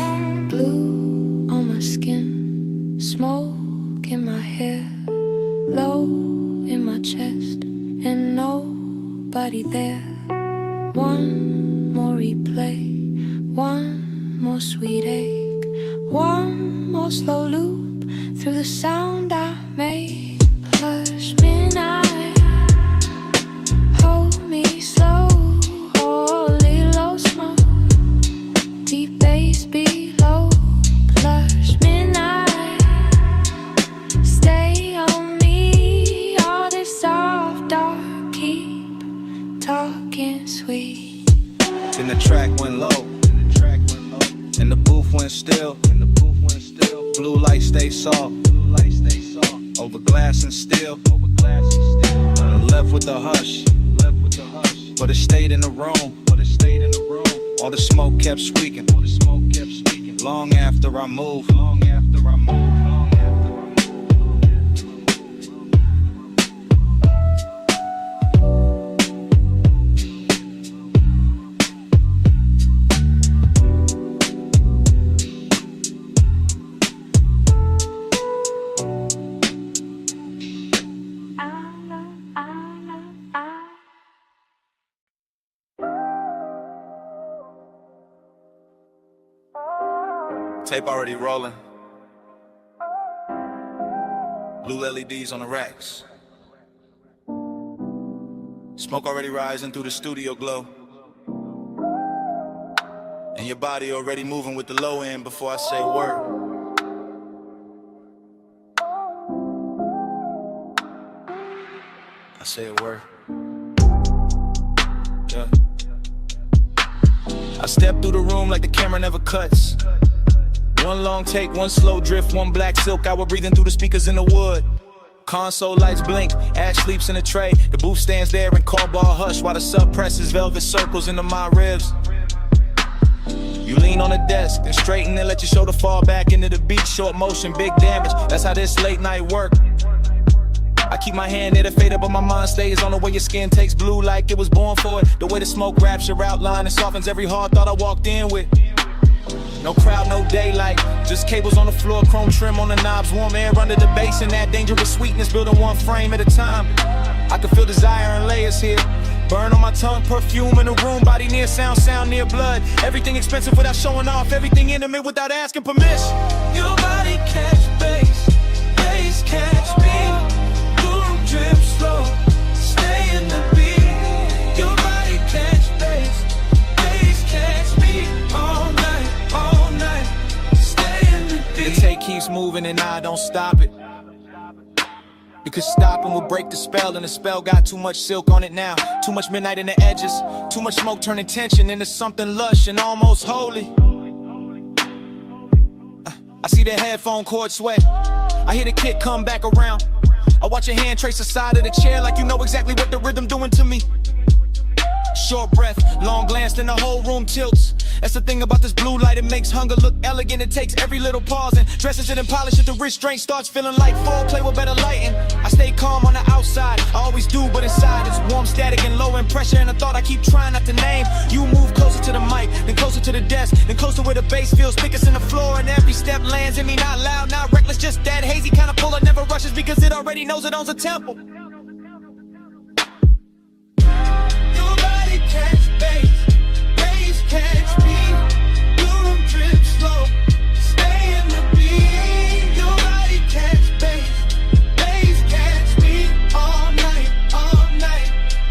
Blue on my skin, smoke in my hair, low in my chest, and nobody there. One more replay, one more sweet ache, one more slow loop through the sound I made. Hush midnight, hold me slow. Holy low smoke, deep bass below. Hush midnight, stay on me. All this soft dark, keep talking sweet. Then the track went low, and the booth went still. Blue light stay soft, over glass and steel. Left with the hush, but it stayed in the room. All the smoke kept speaking, long after I moved. Tape already rolling. Blue LEDs on the racks. Smoke already rising through the studio glow. And your body already moving with the low end before I say word. I say a word. Yeah. I step through the room like the camera never cuts. One long take, one slow drift, one black silk hour breathing through the speakers in the wood. Console lights blink, Ash sleeps in a tray. The booth stands there in cardboard hush while the sub presses velvet circles into my ribs. You lean on the desk, then straighten and let your shoulder fall back into the beat. Short motion, big damage, that's how this late night work. I keep my hand near the fader, but my mind stays on the way your skin takes blue like it was born for it. The way the smoke wraps your outline and softens every hard thought I walked in with. No crowd, no daylight, just cables on the floor, chrome trim on the knobs, warm air under the bass, and that dangerous sweetness building one frame at a time. I can feel desire in layers here. Burn on my tongue, perfume in the room, body near sound, sound near blood. Everything expensive without showing off, everything intimate without asking permission. Your body catch bass, bass catch me. Boom, drip slow, stay in the beat. Your body catch bass, bass catch me. All night, stay in the beat. The tape keeps moving and I don't stop it. Because stopping will break the spell, and the spell got too much silk on it now. Too much midnight in the edges, too much smoke turning tension into something lush and almost holy. I see the headphone cord sweat, I hear the kick come back around. I watch your hand trace the side of the chair like you know exactly what the rhythm doing to me. Short breath, long glance, then the whole room tilts. That's the thing about this blue light, it makes hunger look elegant. It takes every little pause and dresses it and polishes it. The restraint starts feeling like foreplay with better lighting. I stay calm on the outside, I always do, but inside it's warm, static, and low in pressure. And a thought I keep trying not to name. You move closer to the mic, then closer to the desk, then closer where the bass feels thickest in the floor. And every step lands in me, not loud, not reckless, just that hazy kind of pull. It never rushes because it already knows it owns a tempo. Catch bass, bass catch me. Boom, drip slow, stay in the beat. Your body catch bass, bass catch me. All night,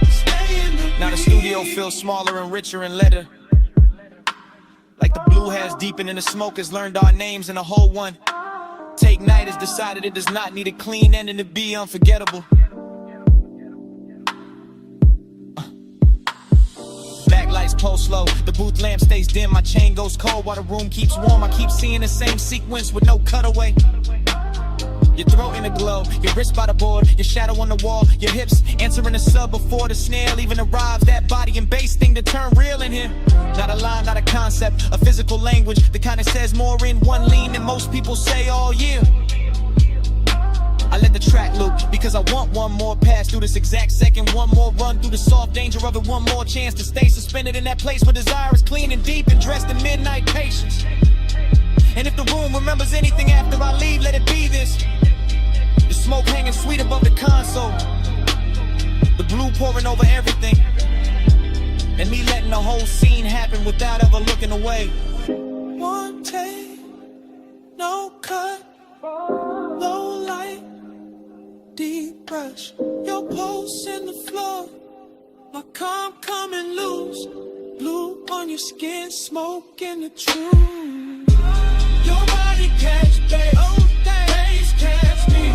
stay in the beat. Now the studio feels smaller and richer in letter. Like the blue has deepened and the smoke has learned our names in a whole one. Take Night has decided it does not need a clean ending to be unforgettable. Backlights pulse slow, the booth lamp stays dim, my chain goes cold while the room keeps warm. I keep seeing the same sequence with no cutaway. Your throat in a glow, your wrist by the board, your shadow on the wall, your hips answering the sub before the snare even arrives. That body and bass thing to turn real in here. Not a line, not a concept, a physical language, the kind that says more in one lean than most people say all year. I let the track loop because I want one more pass through this exact second, one more run through the soft danger of it, one more chance to stay suspended in that place where desire is clean and deep and dressed in midnight patience. And if the room remembers anything after I leave, let it be this. The smoke hanging sweet above the console, the blue pouring over everything, and me letting the whole scene happen without ever looking away. One take, no cut, low light, deep brush, your pulse in the floor, my calm coming loose, blue on your skin, smoke in the truth. Your body catch bass, bass catch me,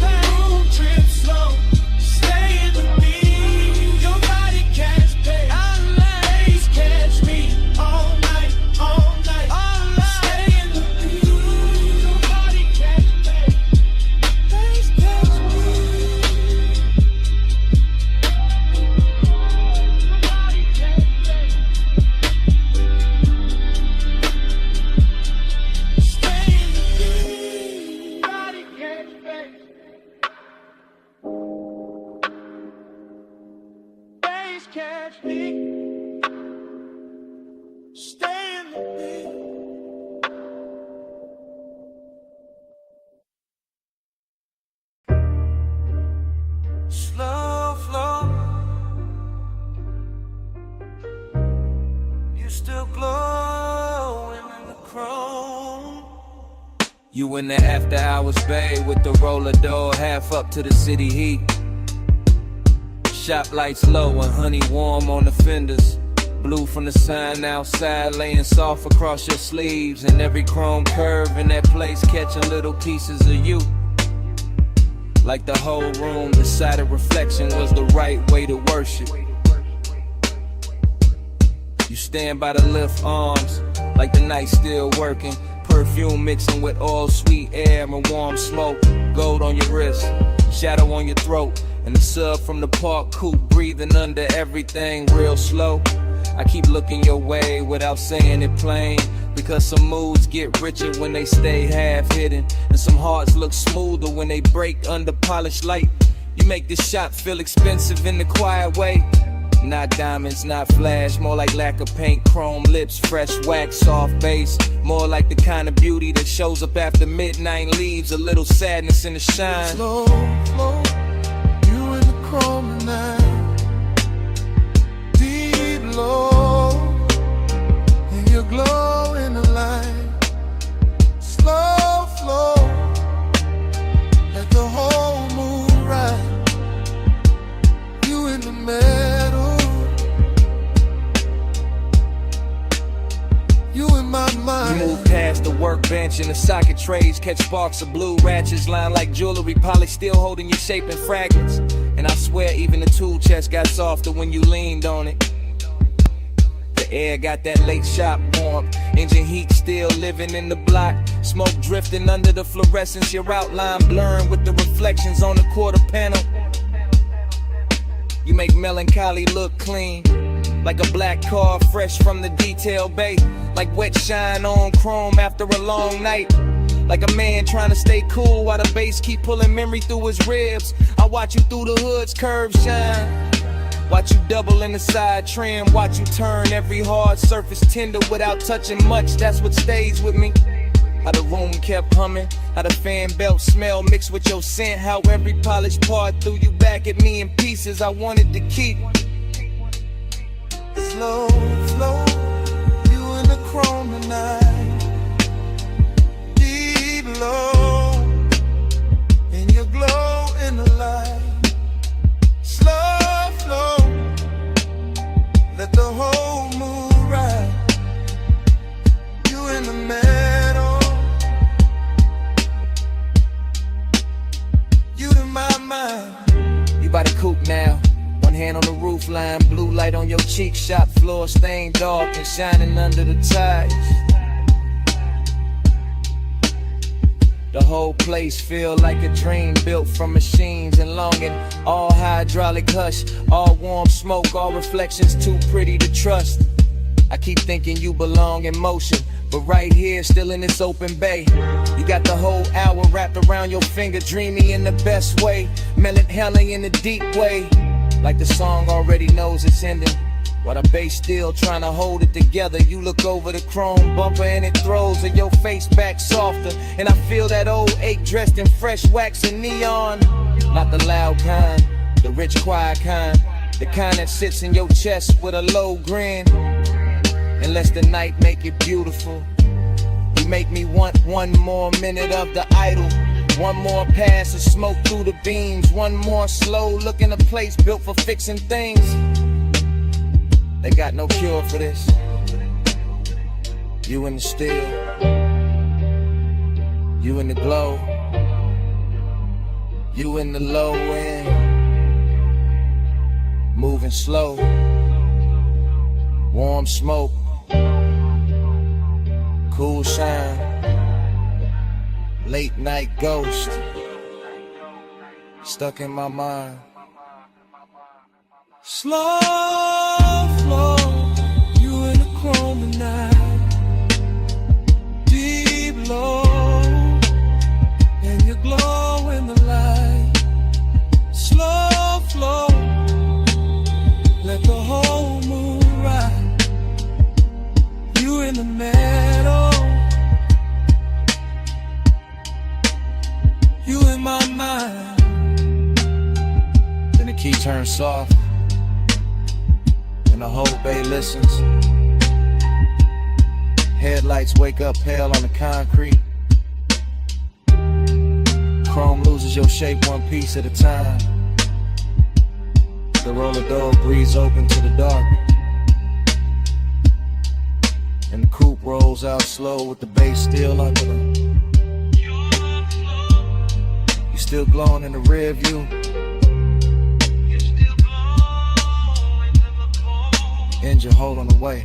boom, trip slow, stay in the beat. Your body catch bass, catch me, all night, stay in the beat. Your body catch bass, catch me. Your body catch bass. Catch me, stay in the beat. Slow flow, you still glowing in the chrome. You in the after hours bay with the roller door half up to the city heat. Shop lights low and honey warm on the fenders. Blue from the sign outside laying soft across your sleeves. And every chrome curve in that place catching little pieces of you. Like the whole room decided reflection was the right way to worship. You stand by the lift arms, like the night still working. Perfume mixing with all sweet air and warm smoke. Gold on your wrist, shadow on your throat. And the sub from the park coupe breathing under everything real slow. I keep looking your way without saying it plain, because some moods get richer when they stay half hidden, and some hearts look smoother when they break under polished light. You make this shop feel expensive in the quiet way. Not diamonds, not flash, more like lack of paint, chrome lips, fresh wax, soft bass. More like the kind of beauty that shows up after midnight, leaves a little sadness in the shine. Slow, slow, you in the chrome tonight. Deep low, and your glow in the light. Slow flow, let the whole moon ride. You in the middle, you in my mind. You move past the workbench and the socket trays, catch sparks of blue ratchets lined like jewelry, polished still holding your shape in fragments. And I swear even the tool chest got softer when you leaned on it. The air got that late shop warmth, engine heat still living in the block. Smoke drifting under the fluorescence, your outline blurring with the reflections on the quarter panel. You make melancholy look clean, like a black car fresh from the detail bay. Like wet shine on chrome after a long night. Like a man trying to stay cool while the bass keep pulling memory through his ribs. I watch you through the hood's curves shine. Watch you double in the side trim. Watch you turn every hard surface tender without touching much. That's what stays with me. How the room kept humming, how the fan belt smell mixed with your scent. How every polished part threw you back at me in pieces I wanted to keep. Slow, slow, you in the chrome tonight. Deep low, and your glow in the light. Slow flow, let the whole moon ride. You in the middle, you in my mind. You by the coupe now, one hand on the roof line, blue light on your cheek, shop floor stained dark and shining under the tires. The whole place feel like a dream built from machines and longing. All hydraulic hush, all warm smoke, all reflections too pretty to trust. I keep thinking you belong in motion, but right here, still in this open bay. You got the whole hour wrapped around your finger, dreamy in the best way, melancholy in the deep way. Like the song already knows it's ending, while the bass still trying to hold it together. You look over the chrome bumper and it throws your face back softer, and I feel that old ache dressed in fresh wax and neon. Not the loud kind, the rich quiet kind, the kind that sits in your chest with a low grin. And lets the night make it beautiful. You make me want one more minute of the idol, one more pass of smoke through the beams, one more slow look in a place built for fixing things. They got no cure for this. You in the still, you in the glow, you in the low end, moving slow, warm smoke, cool shine, late night ghost, stuck in my mind. Slow flow, you in the chrome tonight. Deep low, and your glow in the light. Slow flow, let the whole moon ride. You in the middle, you in my mind. Then the key turns soft, and the whole bay listens. Headlights wake up pale on the concrete. Chrome loses your shape one piece at a time. The roller door breathes open to the dark, and the coupe rolls out slow with the bass still under them. You still glowing in the rear view. engine, hold on the way.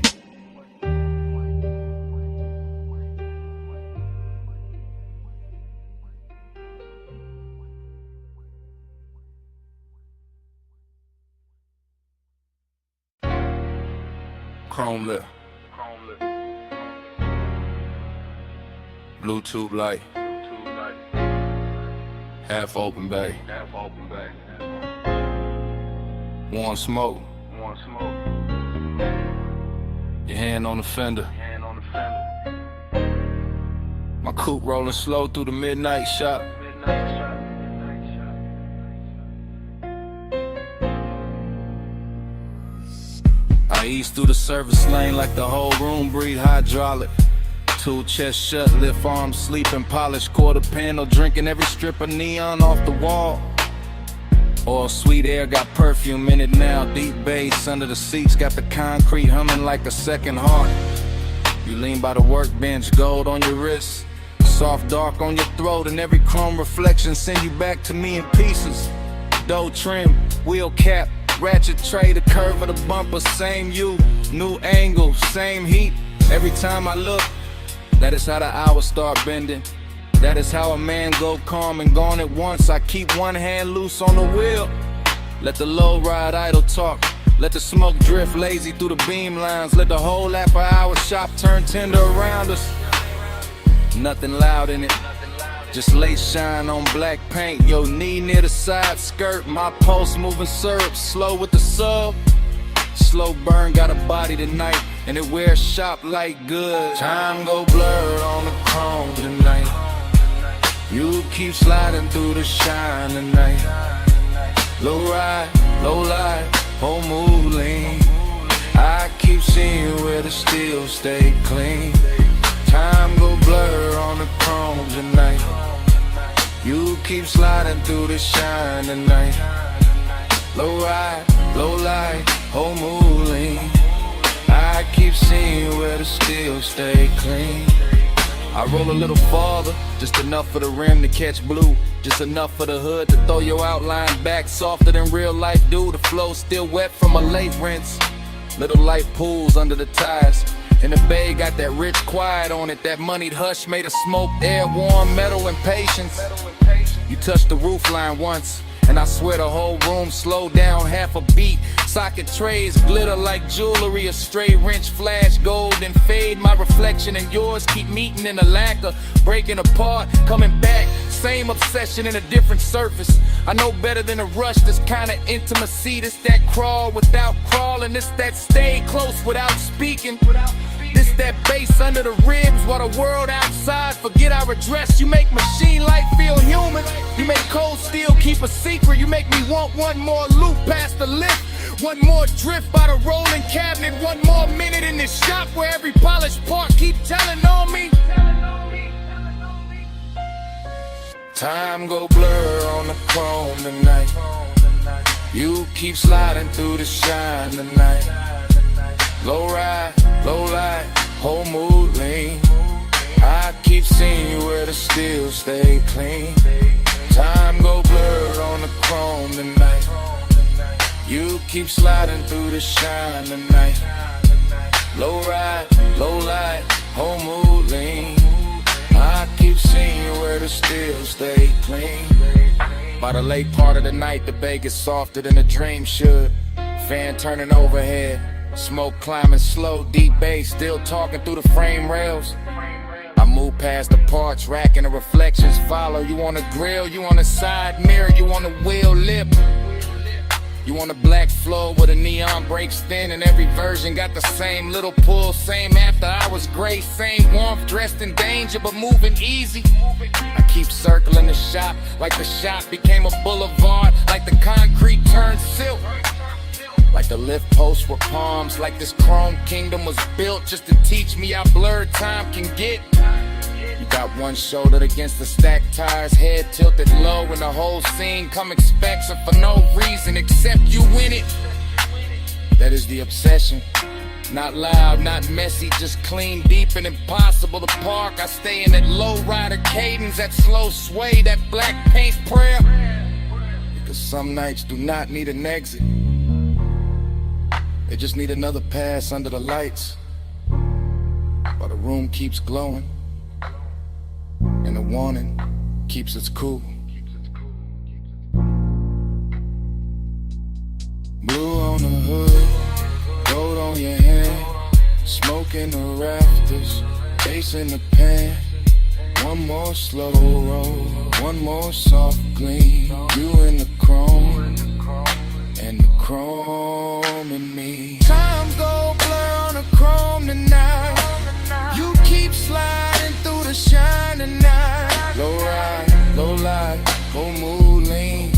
Chrome lip. Bluetooth light. Half open bay. Warm smoke. Your hand on the fender. My coupe rolling slow through the midnight shop. I ease through the service lane like the whole room breathe hydraulic. Two chest shut, lift arms, sleeping, polished quarter panel, drinking every strip of neon off the wall. All sweet air got perfume in it now, deep bass under the seats, got the concrete humming like a second heart. You lean by the workbench, gold on your wrist, soft dark on your throat, and every chrome reflection send you back to me in pieces. Dough trim, wheel cap, ratchet tray, the curve of the bumper, same you, new angle, same heat. Every time I look, that is how the hours start bending. That is how a man go calm and gone at once. I keep one hand loose on the wheel. Let the low ride idle talk. Let the smoke drift lazy through the beam lines. Let the whole after hour shop turn tender around us. Nothing loud in it, just late shine on black paint. Your knee near the side skirt. My pulse moving syrup, slow with the sub. Slow burn, got a body tonight, and it wears shop like good. Time go blur on the chrome tonight. You keep sliding through the shine tonight. Low ride, low light, whole mood lean. I keep seeing where the steel stay clean. Time go blur on the chrome tonight. You keep sliding through the shine tonight. Low ride, low light, whole mood lean. I keep seeing where the steel stay clean. I roll a little farther, just enough for the rim to catch blue. Just enough for the hood to throw your outline back softer than real life do. The flow still wet from a late rinse. Little light pools under the tires. And the bay got that rich quiet on it. That moneyed hush made of smoke, air, warm metal, and patience. You touched the roof line once, and I swear the whole room slowed down half a beat. Socket trays glitter like jewelry, a stray wrench flash gold and fade. My reflection and yours keep meeting in a lacquer, breaking apart, coming back. Same obsession in a different surface. I know better than a rush, this kind of intimacy. This that crawl without crawling. This that stay close without speaking. This that bass under the ribs while the world outside forget our address. You make machine life feel human. You make cold steel keep a secret. You make me want one more loop past the lift. One more drift by the rolling cabinet. One more minute in this shop where every polished part keep telling on me. Time go blur on the chrome tonight. You keep sliding through the shine tonight. Low ride, low light, whole mood lean. I keep seeing you where the steel stay clean. Time go blur on the chrome tonight. You keep sliding through the shine tonight. Low ride, low light, whole mood lean. I keep seeing you where the steel stay clean. By the late part of the night, the bay gets softer than a dream should. Fan turning overhead, smoke climbing slow, deep bass still talking through the frame rails. I move past the parts rack and the reflections follow. You on the grill, you on the side mirror, you on the wheel lip. You on the black floor where the neon breaks thin, and every version got the same little pull, same after hours grace, same warmth, dressed in danger but moving easy. I keep circling the shop like the shop became a boulevard, like the concrete turned silk, like the lift posts were palms, like this chrome kingdom was built just to teach me how blurred time can get. You got one shoulder against the stacked tires, head tilted low, and the whole scene come expecting for no reason except you in it. That is the obsession. Not loud, not messy, just clean, deep, and impossible to park. I stay in that low rider cadence, that slow sway, that black paint prayer. Because some nights do not need an exit. They just need another pass under the lights while the room keeps glowing and the warning keeps us cool. Blue on the hood, gold on your hand, smoke in the rafters, bass in the pan. One more slow roll, one more soft gleam. You in the chrome, and the chrome in me. Time go blur on the chrome tonight. You keep sliding through the shining night. Low ride, low light, whole mood lean.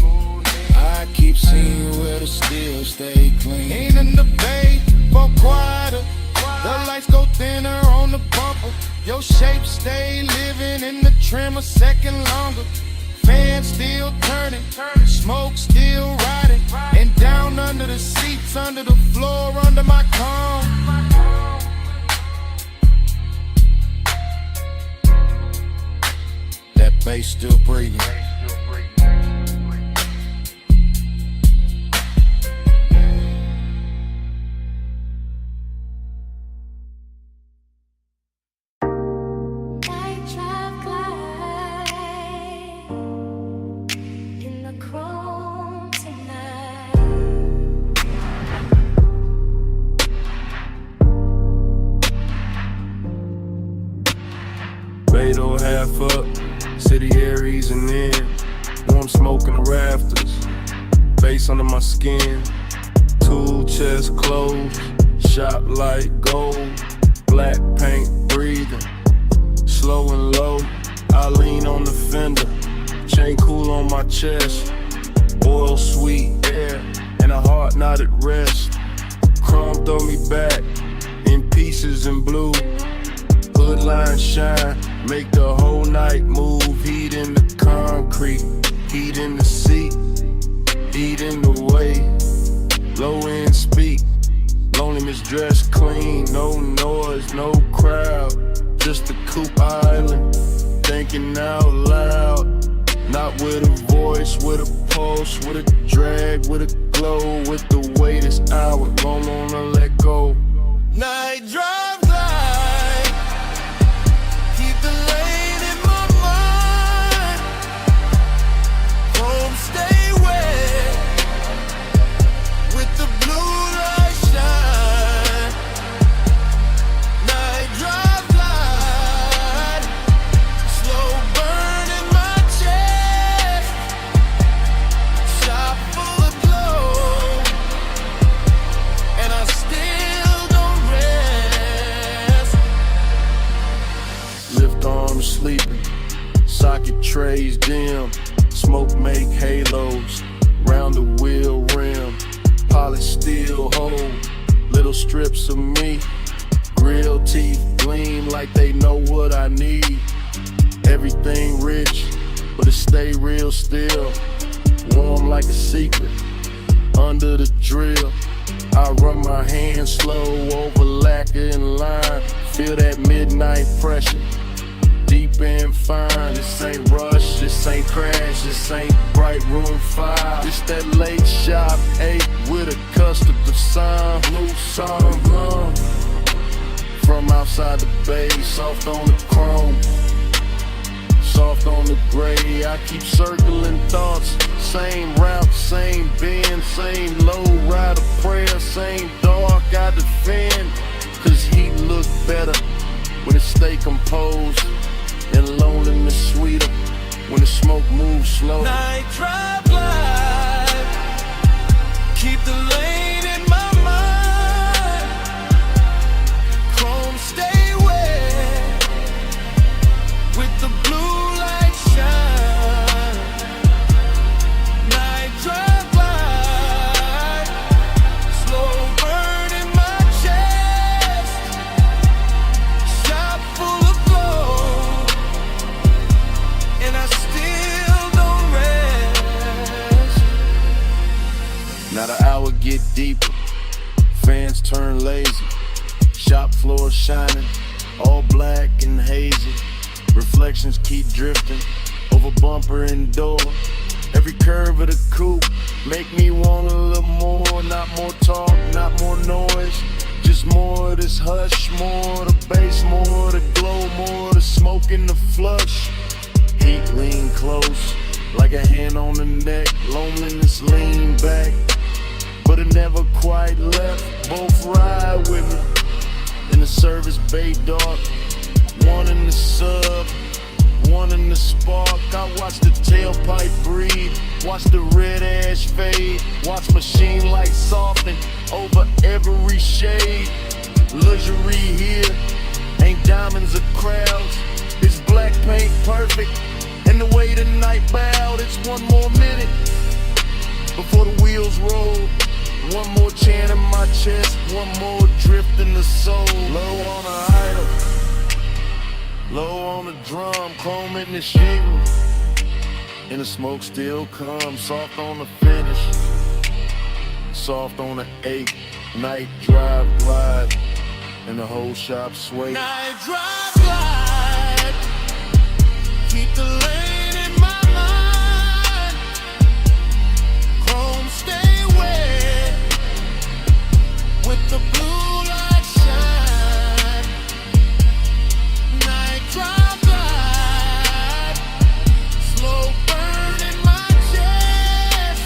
I keep seeing where the steel stay clean. Ain't in the bay for quieter. The lights go thinner on the bumper. Your shape stay living in the trim a second longer. Fans still turning, smoke still riding. And down under the seats, under the floor, under my comb. That bass still breathing. Beto half up, city Aries and in. Warm smoke in the rafters, face under my skin. Tool chest closed, shop light gold. Black paint breathing, slow and low. I lean on the fender, chain cool on my chest. Oil sweet air, and a heart not at rest. Chrome throw me back, in pieces in blue. Hood line shine, make the whole night move. Heat in the concrete, heat in the seat, heat in the way. Low end speak, loneliness dressed clean. No noise, no crowd, just a coupe island. Thinking out loud, not with a voice, with a pulse, with a drag, with a glow. With the way this hour, don't wanna let go. Night drive glide, keep the lane in my mind. Home stay wet, with the blue light shine. Night drive glide, slow burn in my chest. Shop full of glow, and I still don't rest. Lift arms sleeping, socket trays dim. Smoke make halos, round the wheel rim. Polished steel hold, little strips of me. Grill teeth gleam like they know what I need. Everything rich, but it stay real still. Warm like a secret, under the drill. I run my hands slow over lacquer and line. Feel that midnight pressure, deep and fine. This ain't rush, this ain't crash, this ain't bright room 5. This that late shop 8 with a custard sign. Blue song blonde, from outside the bay, soft on the chrome, soft on the gray. I keep circling thoughts, same route, same bend, same low rider prayer, same dark I defend. Cause heat look better when it stay composed, and loneliness sweeter when the smoke moves slow. Night drive glide, keep the lane in my mind. Chrome stay wet, with the blue light shine. Night drive glide, slow burn in my chest. Shop full of glow, and I still don't rest. Now the hour get deeper, fans turn lazy. Shop floor shining, all black and hazy. Reflections keep drifting over bumper and door. Every curve of the coupe make me want a little more. Not more talk, not more noise, this hush, more the bass, more the glow, more the smoke in the flush. Heat lean close, like a hand on the neck. Loneliness lean back, but it never quite left. Both ride with me in the service bay dark. One in the sub, one in the spark. I watch the tailpipe breathe, watch the red ash fade, watch machine lights soften over every shade. Luxury here, ain't diamonds or crowds. It's black paint perfect, and the way the night bowed. It's one more minute before the wheels roll. One more chant in my chest, one more drift in the soul. Low on the idol, low on the drum, chrome in the shingle, and the smoke still comes. Soft on the finish, soft on the 8. Night drive glide, and the whole shop sway. Night drive glide, keep the lane in my mind. Chrome stay wet, with the blue light shine. Night drive glide, slow burn in my chest.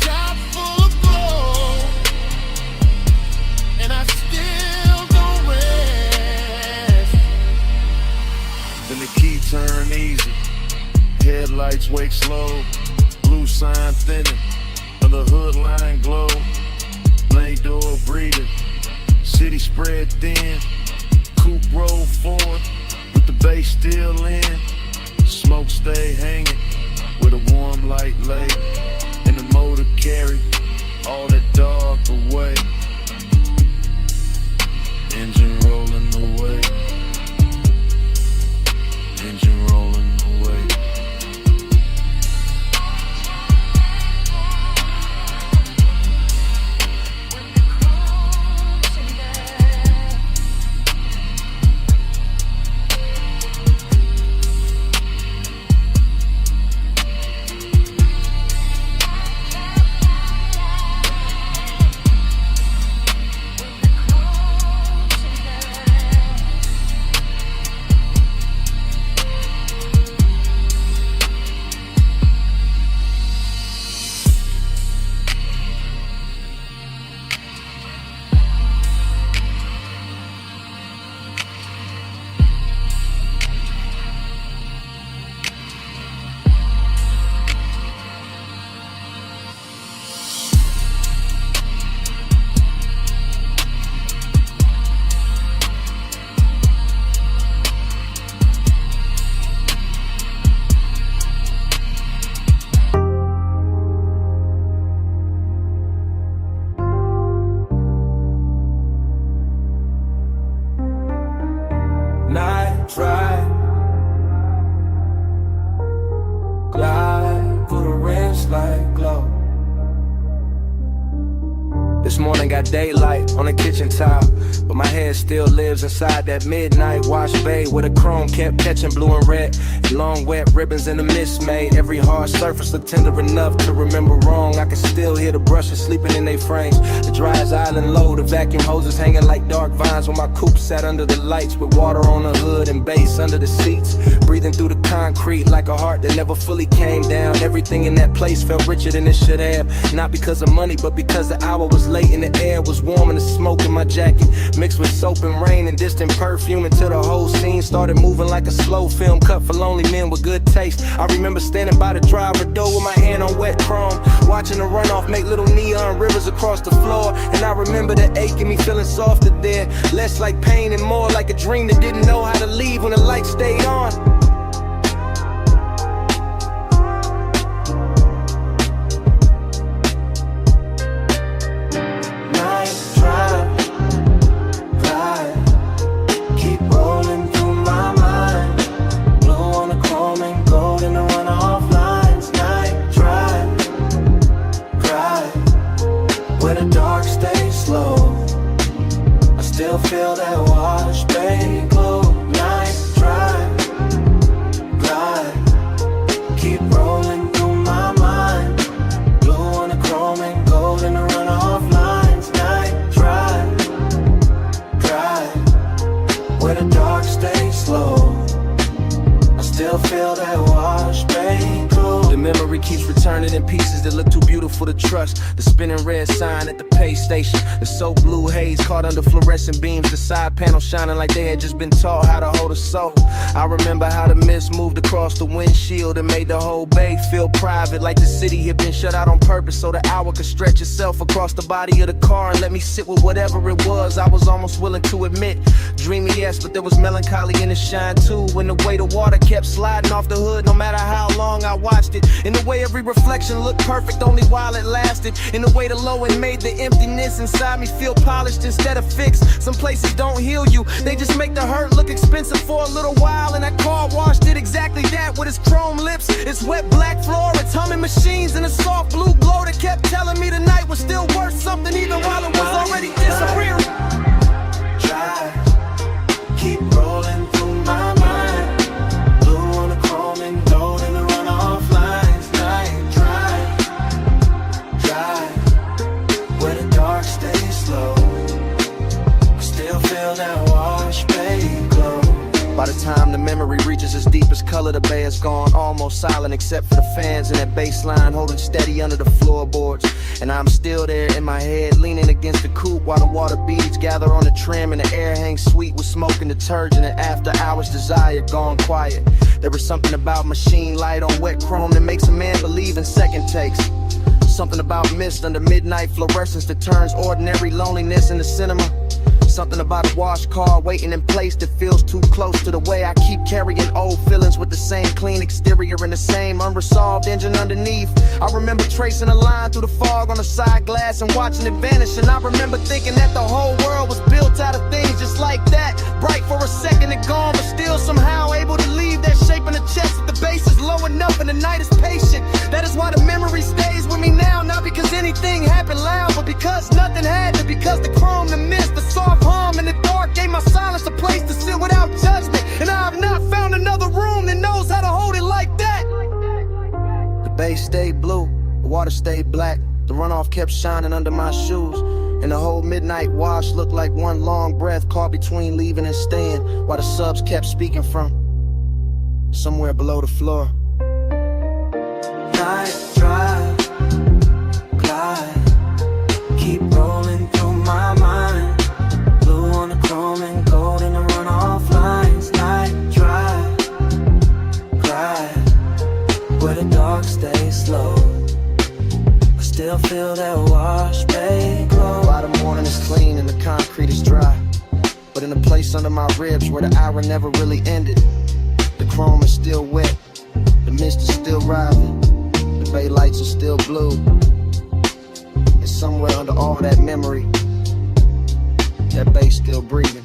Shop full of glow, and I still don't rest. Then the key turn easy, headlights wake slow. Blue sign thinning, and the hood line glow. Blade door breathing, city spread thin. Coupe roll forward, with the bass still in. Smoke stay hanging, with a warm light lay. And the motor carry all that dark away. Engine rolling away, engine rolling away. Night drive, glide through the rims like glow. This morning got daylight on the kitchen tile, but my head still lives inside that midnight wash bay where the chrome kept catching blue and red. And long wet ribbons in the mist made every hard surface look tender enough to remember wrong. I can still hear the brushes sleeping in their frames, the dryer's island low, the vacuum hoses hanging like dark vines when my coupe sat under the lights with water on the hood and bass under the seats. Breathing through the concrete like a heart that never fully came down. Everything in that place felt richer than it should have, not because of money but because the hour was late and the air was warm and the smoke in my jacket mixed with soap and rain and distant perfume until the whole scene started moving like a slow film cut for lonely men with good taste. I remember standing by the driver door with my hand on wet chrome, watching the runoff make little neon rivers across the floor. And I remember the ache in me feeling softer there, less like pain and more like a dream that didn't know how to leave when the light stayed on. Feel that water spray glow. Night drive, glide, keep rolling through my mind. Blue on the chrome and gold in the runoff lines. Night drive, turning in pieces that look too beautiful to trust. The spinning red sign at the pay station, the so blue haze caught under fluorescent beams, the side panel shining like they had just been taught how to hold a soul. I remember how the mist moved across the windshield and made the whole bay feel private, like the city had been shut out on purpose so the hour could stretch itself across the body of the car and let me sit with whatever it was I was almost willing to admit. Dreamy, yes, but there was melancholy in the shine too, when the way the water kept sliding off the hood no matter how long I watched it, in the way every reflection looked perfect only while it lasted, in the way the low end made the emptiness inside me feel polished instead of fixed. Some places don't heal you, they just make the hurt look expensive for a little while, and that car wash did exactly that with its chrome lips, its wet black floor, its humming machines, and a soft blue glow that kept telling me the night was still worth something even while it was already disappearing. Drive, keep rolling through my mind, blue on the chrome and gold in the runoff lines. Night drive, where the dark stays slow, I still feel that wash bay glow. By the time the memory reaches its deepest color, the bay is gone, almost silent except for the fans and that bass line holding steady under the floorboards. And I'm still there in my head, leaning against the coupe while the water beads gather on the trim and the air hangs sweet with smoke and detergent, and after hours desire gone quiet. There was something about machine light on wet chrome that makes a man believe in second takes. Something about mist under midnight fluorescence that turns ordinary loneliness into cinema. Something about a wash car waiting in place that feels too close to the way I keep carrying old feelings with the same clean exterior and the same unresolved engine underneath. I remember tracing a line through the fog on the side glass and watching it vanish, and I remember thinking that the whole world was built out of things just like that, bright for a second and gone, but still somehow able to leave that shape in the chest at the base is low enough and the night is patient. That is why the memory stays with me now, not because anything happened loud, but because nothing had to, because the chrome, the mist, the soft hum in the dark gave my silence a place to sit without judgment, and I have not found another room that knows how to hold it like that. The bay stayed blue, the water stayed black, the runoff kept shining under my shoes, and the whole midnight wash looked like one long breath caught between leaving and staying, while the subs kept speaking from somewhere below the floor. Night drive, glide, keep rolling through my mind, blue on the chrome and gold in the runoff lines. Night drive, glide, where the dark stays slow, I still feel that wash bay glow. By the morning is clean and the concrete is dry, but in a place under my ribs where the hour never really ended, the chrome is still wet, the mist is still rising, the bay lights are still blue, and somewhere under all that memory, that bay still breathing.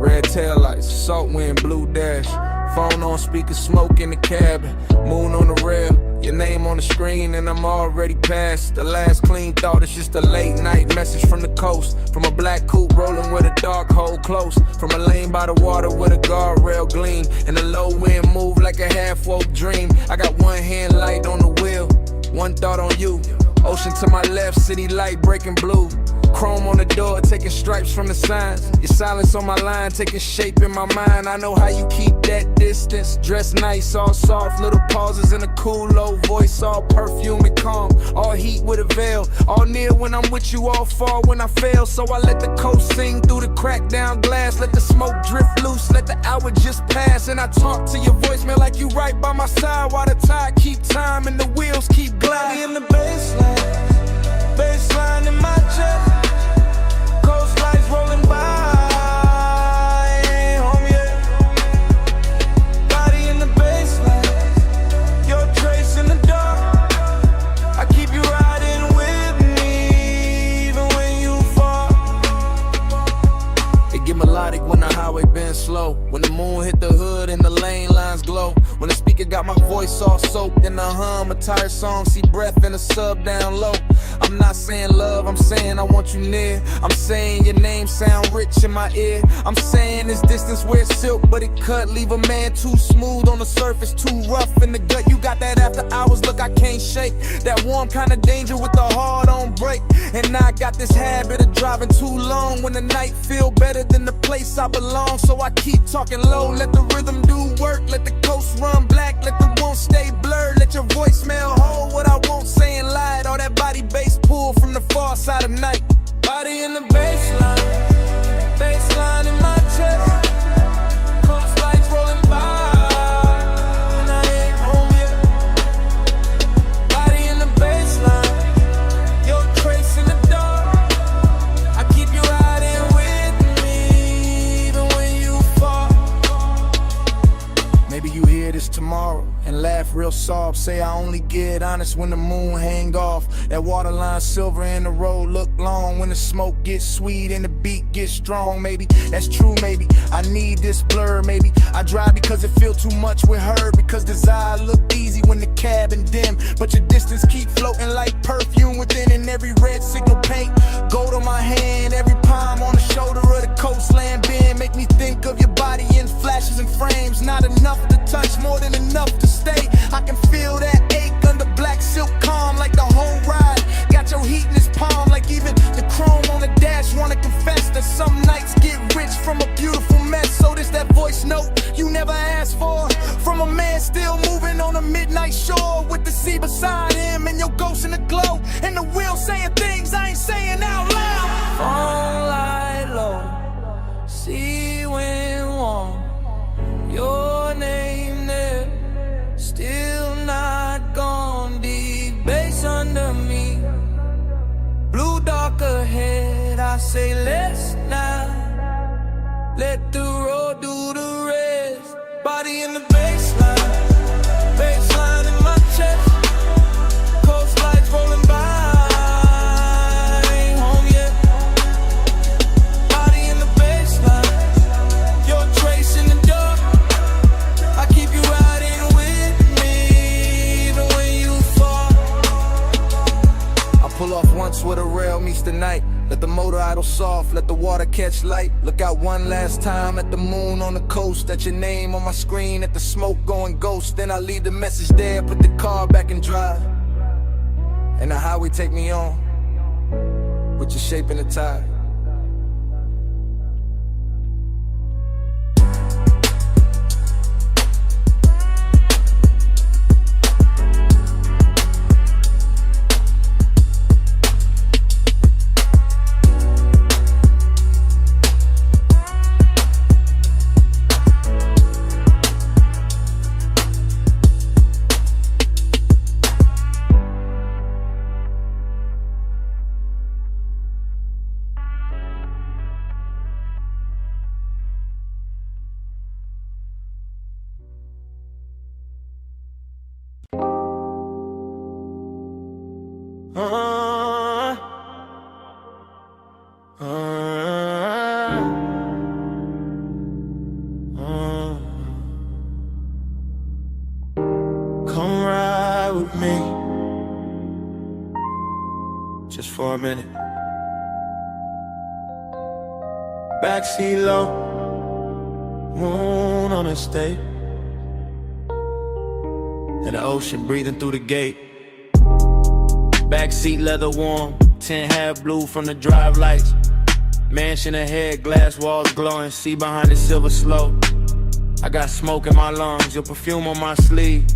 Red taillights, salt wind, blue dash, phone on speaker, smoke in the cabin, moon on the rail, your name on the screen and I'm already past. The last clean thought is just a late night message from the coast, from a black coupe rolling with a dark hole close, from a lane by the water with a guardrail gleam, and the low wind move like a half-woke dream. I got one hand light on the wheel, one thought on you, ocean to my left, city light breaking blue. Chrome on the door, taking stripes from the signs. Your silence on my line, taking shape in my mind. I know how you keep that distance. Dress nice, all soft, little pauses in a cool, low voice. All perfume and calm, all heat with a veil. All near when I'm with you, all far when I fail. So I let the coast sing through the cracked down glass. Let the smoke drift loose, let the hour just pass. And I talk to your voicemail like you right by my side, while the tide keep time and the wheels keep gliding. In the baseline in my chest, coast lights rolling by, ain't home yet. Body in the baseline, your trace in the dark, I keep you riding with me, even when you fall. It give melodic when the highway been slow. When the moon hit the hood and the lane lines glow. When the speaker got my voice all soaked in the hum, a tired song, see breath in a sub down low. I'm not saying love, I'm saying I want you near. I'm saying your name sound rich in my ear. I'm saying this distance where it's silk, but it cut. Leave a man too smooth on the surface, too rough in the gut. You got that after hours look I can't shake. That warm kind of danger with the heart on break. And I got this habit of driving too long when the night feel better than the place I belong. So I keep talking low, let the rhythm do work. Let the coast run black, let the won't stay blurred. Let your voicemail hold what I won't say and lie. All that body bass pull from the far side of night. Body in the baseline in my chest. Coast lights rolling by, and I ain't home yet. Body in the baseline, your trace in the dark. I keep you riding with me, even when you fall. Maybe you hear this tomorrow and laugh real soft. Say I only get honest when the moon hang off. That waterline silver and the road look long. When the smoke gets sweet and the beat gets strong. Maybe that's true, maybe I need this blur. Maybe I drive because it feel too much with her. Because desire look easy when the cabin dim, but your distance keep floating like perfume within. And every red signal paint gold on my hand. Every palm on the shoulder of the coastland bend. Make me think of your body in flashes and frames. Not enough to touch, more than enough to stay. I can feel that ache under black silk calm, like the whole ride got your heat in his palm. Like even the chrome on the dash wanna confess that some nights get rich from a beautiful mess. So this that voice note you never asked for, from a man still moving on a midnight shore, with the sea beside him and your ghost in the glow, and the wheel saying things I ain't saying out loud. Phone light low, sea wind warm, your name there, still not gone. Deep bass under me, blue dark ahead. I say let's not let the road do the rest. Body in the baseline in my chest. Coast lights rolling by, I ain't home yet. Body in the baseline, your trace in the dark. I keep you riding with me, even when you fall. I pull off once where the rail meets the night. Let the motor idle soft, let the water catch light. Look out one last time at the moon on the coast. At your name on my screen, at the smoke going ghost. Then I leave the message there, put the car back in drive. And the highway take me on, with your shape in the tide. Come ride with me, just for a minute. Backseat low, moon on the state, and the ocean breathing through the gate. Backseat leather warm, 10 half blue from the drive lights. Mansion ahead, glass walls glowing, see behind the silver slope. I got smoke in my lungs, your perfume on my sleeve.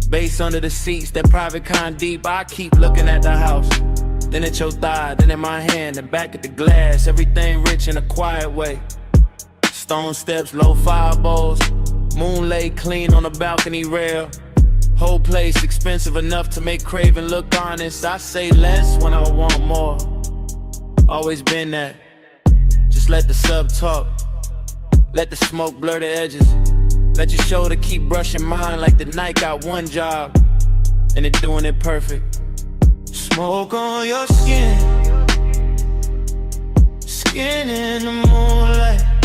Bass under the seats, that private kind deep. I keep looking at the house, then at your thigh, then in my hand, and back at the glass. Everything rich in a quiet way. Stone steps, low fire bowls, moon lay clean on the balcony rail. Whole place expensive enough to make craving look honest. I say less when I want more. Always been that. Just let the sub talk, let the smoke blur the edges. Let your shoulder keep brushing mine like the night got one job, and it doing it perfect. Smoke on your skin, skin in the moonlight.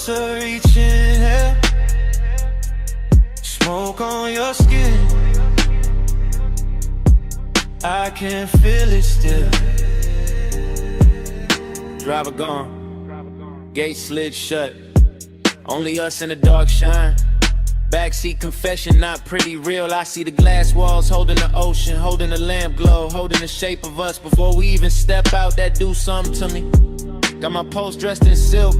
Closer reaching here. Smoke on your skin. I can feel it still. Driver gone, gate slid shut. Only us in the dark shine. Backseat confession, not pretty real. I see the glass walls holding the ocean, holding the lamp glow, holding the shape of us. Before we even step out, that do something to me. Got my post dressed in silk,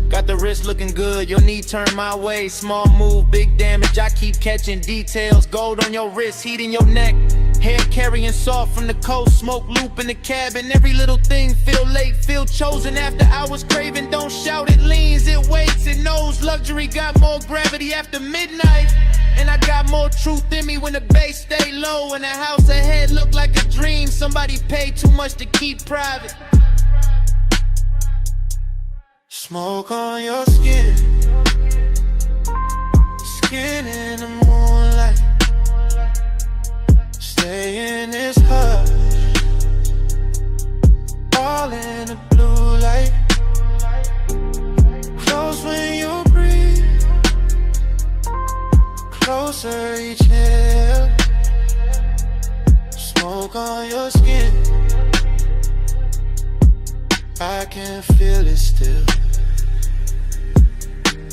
got the wrist looking good. Your knee turned my way, small move, big damage. I keep catching details. Gold on your wrist, heat in your neck. Hair carrying soft from the coast, smoke loop in the cabin. Every little thing feel late, feel chosen. After hours craving, don't shout, it leans, it waits, it knows. Luxury got more gravity after midnight. And I got more truth in me when the bass stay low. And the house ahead look like a dream. Somebody paid too much to keep private. Smoke on your skin. Skin in the moonlight. Stay in this hush. All in the blue light. Close when you breathe. Closer each hair. Smoke on your skin. I can feel it still.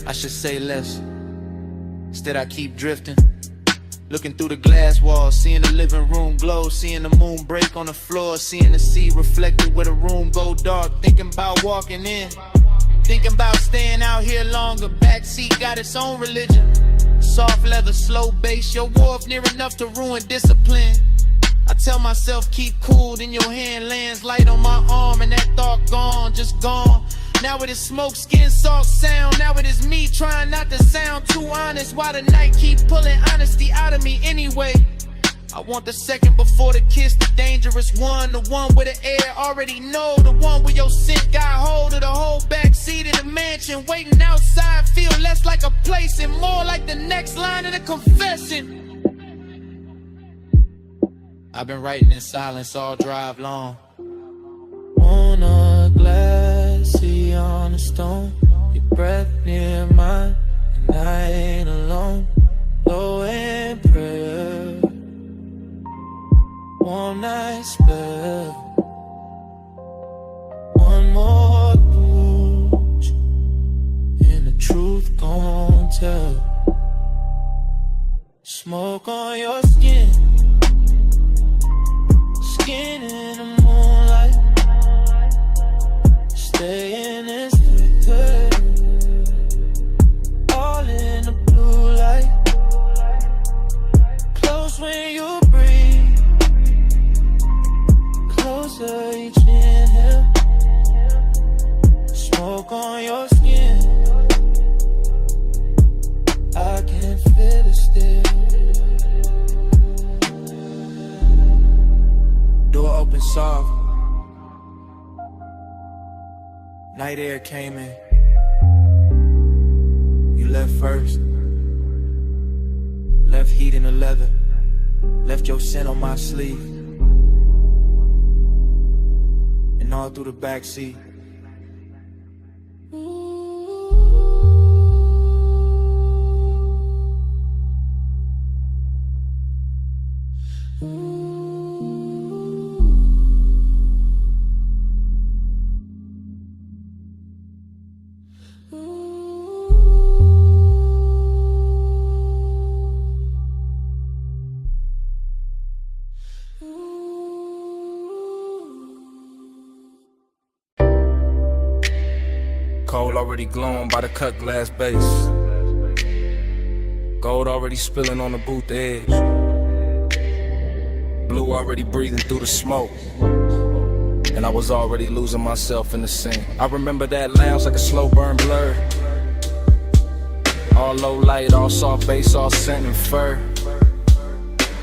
I should say less. Instead I keep drifting. Looking through the glass walls, seeing the living room glow, seeing the moon break on the floor, seeing the sea reflected where the room go dark. Thinking about walking in, thinking about staying out here longer. Backseat got its own religion. Soft leather, slow bass, your wharf near enough to ruin discipline. I tell myself keep cool, then your hand lands light on my arm, and that thought gone, just gone. Now it is smoke, skin, salt, sound. Now it is me trying not to sound too honest. Why the night keep pulling honesty out of me anyway? I want the second before the kiss, the dangerous one. The one where the air already know. The one where your scent got hold of the whole backseat of the mansion. Waiting outside feel less like a place and more like the next line of the confession. I've been writing in silence all drive long. On a glassy on a stone, your breath near mine, and I ain't alone. Low in prayer, one night spell, one more push, and the truth gon' tell. Smoke on your skin, skin in the moonlight. Stay in this good. All in the blue light. Close when you breathe. Closer each inhale. Smoke on your skin. I can feel it still. Door open soft. Night air came in. You left first. Left heat in the leather. Left your scent on my sleeve. And all through the backseat. Coal already glowing by the cut glass base. Gold already spilling on the booth edge. Blue already breathing through the smoke. And I was already losing myself in the scene. I remember that lounge like a slow burn blur. All low light, all soft bass, all scent and fur.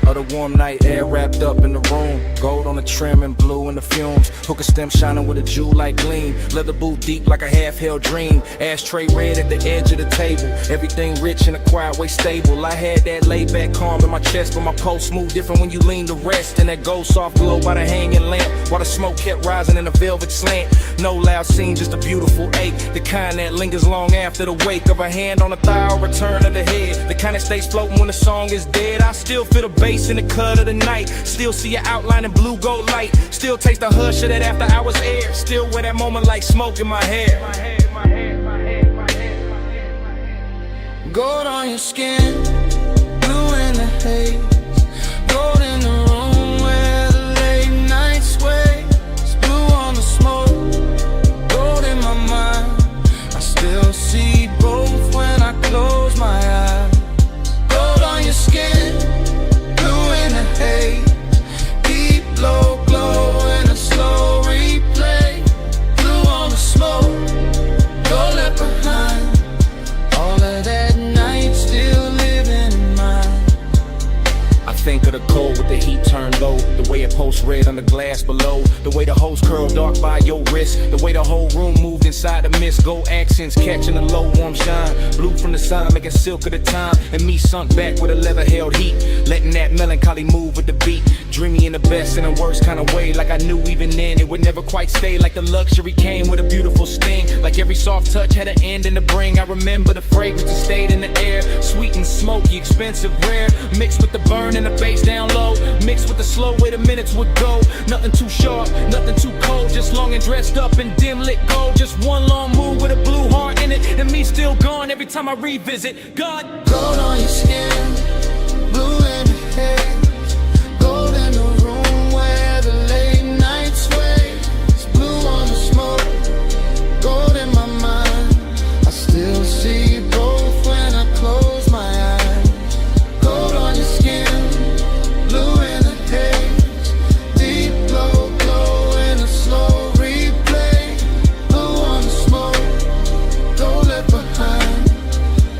of the warm night air wrapped up in the room. Gold on the trim and blue in the fumes. Hookah stem shining with a jewel-like gleam. Leather boot deep like a half-held dream. Ashtray red at the edge of the table. Everything rich in a quiet way stable. I had that laid-back calm in my chest, but my pulse moved different when you lean to rest. And that gold soft glow by the hanging lamp, while the smoke kept rising in a velvet slant. No loud scene, just a beautiful ache. The kind that lingers long after the wake of a hand on the thigh or return of the head. The kind that stays floating when the song is dead. I still feel the bass in the cut of the night. Still see your outline in blue gold light. Still taste the hush of that after hours air. Still wear that moment like smoke in my hair. Gold on your skin, blue in the haze. Gold in the room where the late night sways. Blue on the smoke, gold in my mind. I still see both when I close my eyes. Gold on your skin, blue in the haze. Deep low glow in a slow replay. Blue on the smoke, gold left behind. All of that night still living in mine. I think of the cold with the heat turned low. The way it pulsed red on the glass below. The way the hose curled dark by your wrist. The way the whole room moved inside the mist. Gold accents catching the low warm shine. Blue from the side making silk of the time. And me sunk back with a leather held heat. Letting that melancholy move with the beat. Dreamy in the best and the worst kind of way. Like I knew even then it would never quite stay. Like the luxury came with a beautiful sting. Like every soft touch had an end in the bring. I remember the fragrance that stayed in the air. Sweet and smoky, expensive, rare. Mixed with the burn and the bass down low. Mixed with the slow way the minutes would go. Nothing too sharp, nothing too cold. Just long and dressed up in dim lit gold. Just one long move with a blue heart in it. And me still gone every time I revisit. God. Gold on your skin, blue in the haze. Gold in the room where the late night sways. Blue on the smoke, gold in my mind. I still see both when I close my eyes. Gold on your skin, blue in the haze. Deep low glow in a slow replay. Blue on the smoke, gold left behind.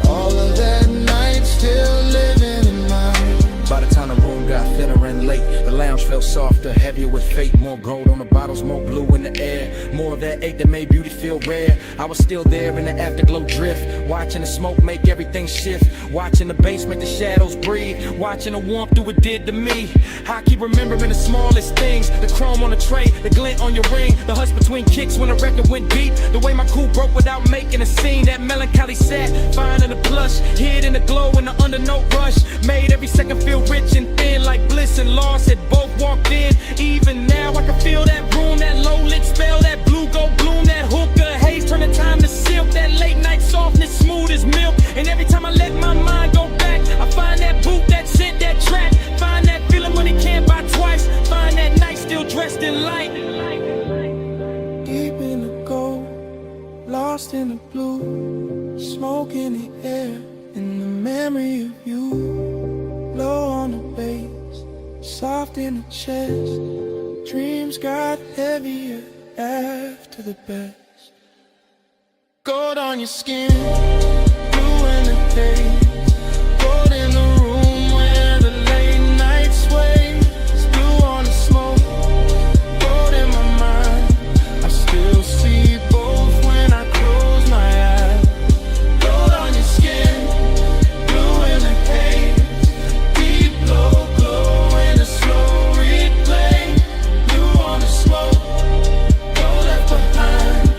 All of that night still living in mine. By the time the room got thinner and late, the lounge felt softer, heavier with fate. More gold on the bottles, more blue in the air. More of that ache that made beauty feel rare. I was still there in the afterglow drift, watching the smoke make everything shift. Watching the bass make the shadows breathe. Watching the warmth do what it did to me. I keep remembering the smallest things. The chrome on the tray, the glint on your ring. The hush between kicks when the record went deep. The way my cool broke without making a scene. That melancholy sat, fine in the plush. Hid in the glow in the undernote rush. Made every second feel rich and thin. Like bliss and loss had both walked in. Even now I can feel that room, that low lit spell. That blue gold bloom, that hookah haze. Turn the time to silk. That late night softness, smooth as milk. And every time I let my mind go back, I find that boot, that scent, that track. Find that feeling when it can't buy twice. Find that night still dressed in light. Deep in the gold, lost in the blue. Smoke in the air, in the memory of you. Low on the bass, soft in the chest. Dreams got heavier after the best. Gold on your skin, blue in the haze. Gold in the room where the late night sways. Blue on the smoke, gold in my mind. I still see both when I close my eyes. Gold on your skin, blue in the haze. Deep low glow in a slow replay. Blue on the smoke, gold left behind.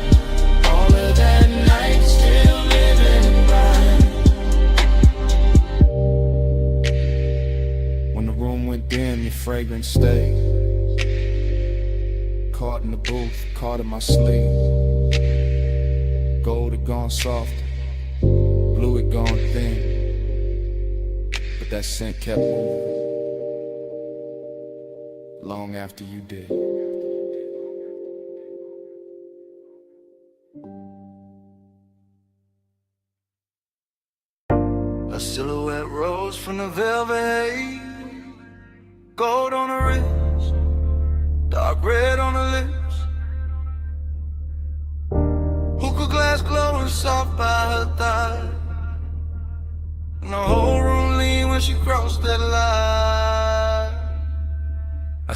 All of that night still living in mine. When the room went dim, your fragrance stayed. Caught in the booth, caught in my sleeve. Gold had gone soft, blue had gone thin. But that scent kept moving, long after you did. A silhouette rose from the velvet haze. Gold on the wrist, dark red on the lips. Hookah glass glowing soft by her thigh. And the whole room leaned when she crossed that line.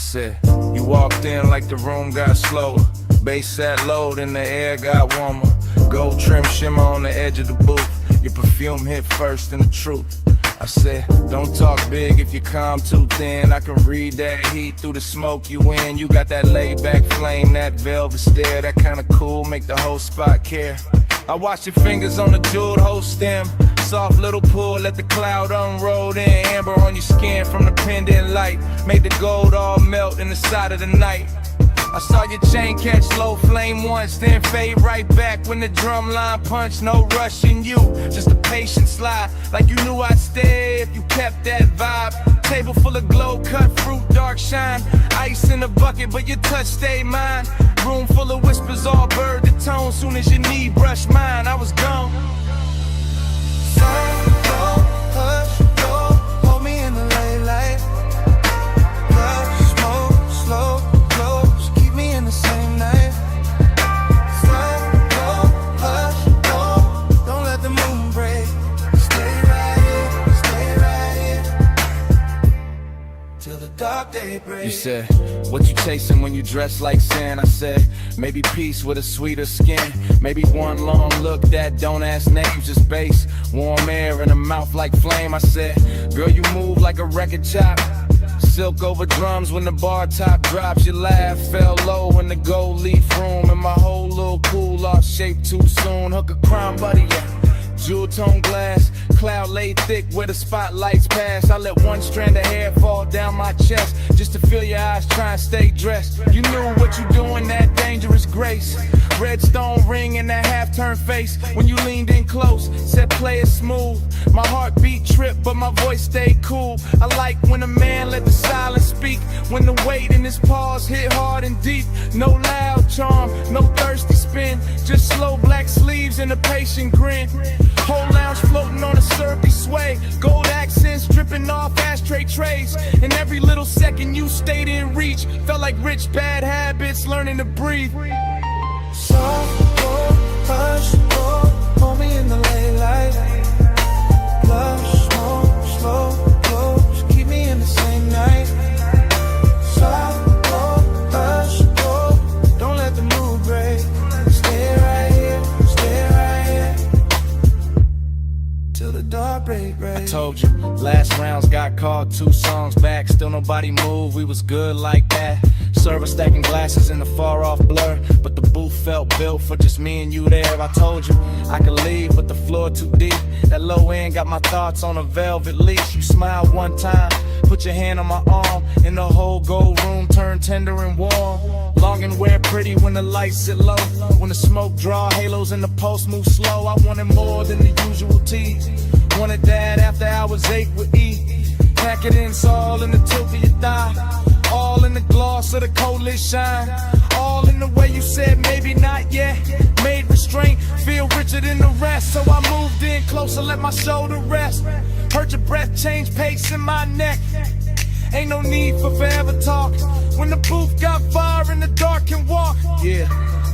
said, you walked in like the room got slower. Bass sat low, then the air got warmer. Gold trim shimmer on the edge of the booth. Your perfume hit first in the truth. I said, don't talk big if you calm too thin. I can read that heat through the smoke you in. You got that laid back flame, that velvet stare, that kinda cool, make the whole spot care. I watch your fingers on the jeweled hoe stem. Soft little pull, let the cloud unroll in. Amber on your skin from the pendant light. Made the gold all melt in the side of the night. I saw your chain catch low flame once, then fade right back when the drum line punched. No rushing you, just a patient slide. Like you knew I'd stay if you kept that vibe. Table full of glow, cut fruit, dark shine. Ice in the bucket, but your touch stayed mine. Room full of whispers, all bird to tone. Soon as your knee brushed mine, I was gone. Hush, go, hold me in the late light. Love, smoke, slow, close, keep me in the same night. Slow, go, hush, go, don't let the moon break. Stay right here, till the dark day breaks. You said, what you chasing when you dress like sin? I said, maybe peace with a sweeter skin. Maybe one long look that don't ask names, just bass. Warm air in a mouth like flame. I said, girl, you move like a record chop. Silk over drums when the bar top drops. You laugh, fell low in the gold leaf room. And my whole little cool lost shape too soon. Hook a crime buddy, yeah. Jewel tone glass, cloud laid thick where the spotlights pass. I let one strand of hair fall down my chest just to feel your eyes try and stay dressed. You knew what you doing, that dangerous grace. Red stone ring in that half-turned face. When you leaned in close, said play it smooth. My heartbeat tripped, but my voice stayed cool. I like when a man let the silence speak. When the weight in his pause hit hard and deep. No loud charm, no thirsty spin. Just slow black sleeves and a patient grin. Whole lounge floating on a syrupy sway. Gold accents dripping off ashtray trays. And every little second you stayed in reach. Felt like rich bad habits learning to breathe. Soft, go, hush, go, hold me in the late light. Love, smoke, slow, close, keep me in the same night. Soft, go, hush, go, don't let the mood break. Stay right here, till the dark break. I told you, last rounds got called 2 songs back. Still nobody moved, we was good like that. Server stacking glasses in the far off blur, but the booth felt built for just me and you there. I told you I could leave, but the floor too deep. That low end got my thoughts on a velvet leash. You smiled one time, put your hand on my arm, and the whole gold room turned tender and warm. Long and wear pretty when the lights sit low. When the smoke draw halos and the pulse move slow. I wanted more than the usual tease. Wanted that after hours 8 with E. Pack it in, all in the tilt of your thigh. All in the gloss of the coldest shine. All in the way you said maybe not yet. Made restraint feel richer than the rest. So I moved in closer, let my shoulder rest. Heard your breath change pace in my neck. Ain't no need for forever talk. When the booth got fire in the dark can walk. Yeah,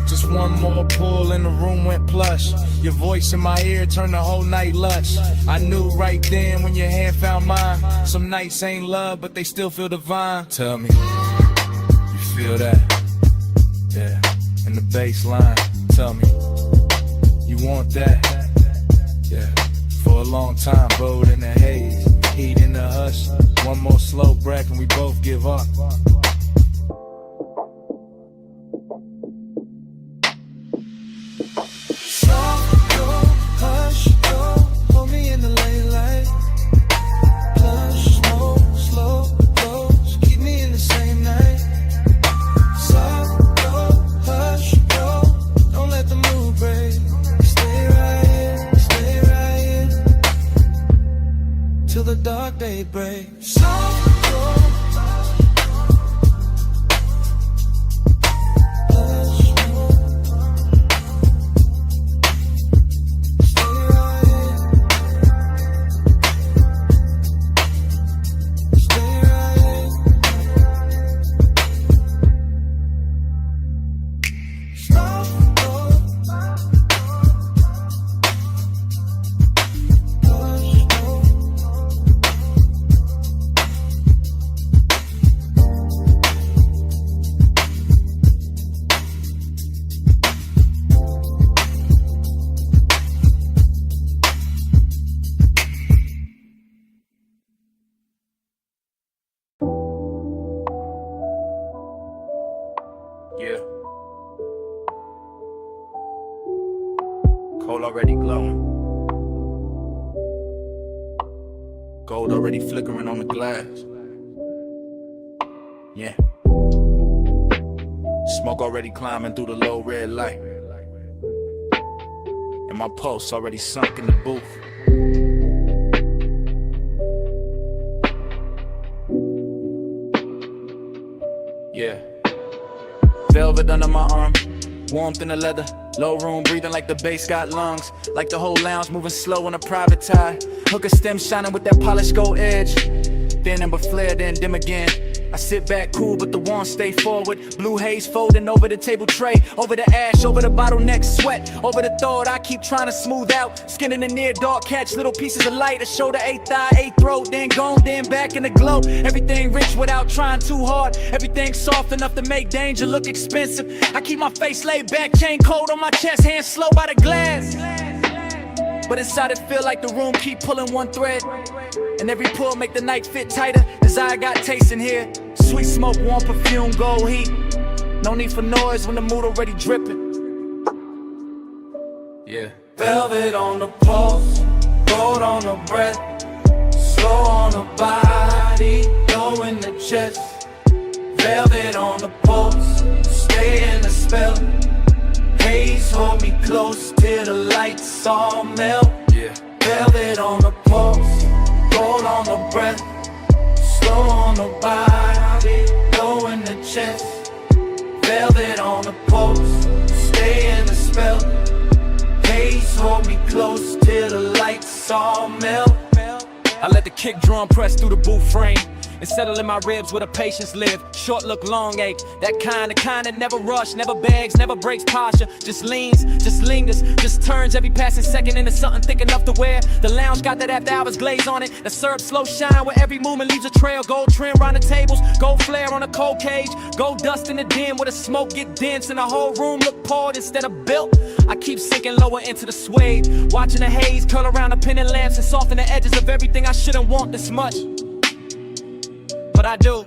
just one more pull and the room went plush. Your voice in my ear turned the whole night lush. I knew right then when your hand found mine. Some nights ain't love, but they still feel divine. Tell me, you feel that? Yeah, in the bass line. Tell me, you want that? Yeah, for a long time, bowed in the haze, heat in the hush. One more slow breath and we both give up. Daybreak. all already glowing. Gold already flickering on the glass. Yeah. Smoke already climbing through the low red light. And my pulse already sunk in the booth. Yeah. Velvet under my arm, warmth in the leather. Low room breathing like the bass got lungs. Like the whole lounge moving slow on a private tie. Hooker stem shining with that polished gold edge. Then amber flare, then dim again. I sit back cool, but the wand stay forward. Blue haze folding over the table tray, over the ash, over the bottleneck sweat, over the thought I keep trying to smooth out. Skin in the near dark, catch little pieces of light. A shoulder, eighth thigh, eighth throat, then gone, then back in the glow. Everything rich without trying too hard. Everything soft enough to make danger look expensive. I keep my face laid back, chain cold on my chest, hands slow by the glass. But inside it feel like the room keep pulling one thread. And every pull make the night fit tighter. Desire got taste in here. Sweet smoke, warm perfume, gold heat. No need for noise when the mood already dripping. Yeah. Velvet on the pulse, gold on the breath, slow on the body, low in the chest. Velvet on the pulse, stay in the spell. Haze hold me close till the lights all melt. Yeah. Velvet on the pulse, gold on the breath, slow on the body, low in the chest. Velvet on the pulse, stay in the spell. Haze hold me close till the lights all melt. I let the kick drum press through the booth frame and settle in my ribs where the patience live. Short look, long ache. That kind that never rush, never begs, never breaks posture. Just leans, just lingers, just turns every passing second into something thick enough to wear. The lounge got that after hours glaze on it. The syrup slow shine where every movement leaves a trail. Gold trim around the tables, gold flare on a cold cage. Gold dust in the den where the smoke get dense and the whole room look poured instead of built. I keep sinking lower into the suede, watching the haze curl around the pendant lamps and soften the edges of everything I shouldn't want this much. But I do.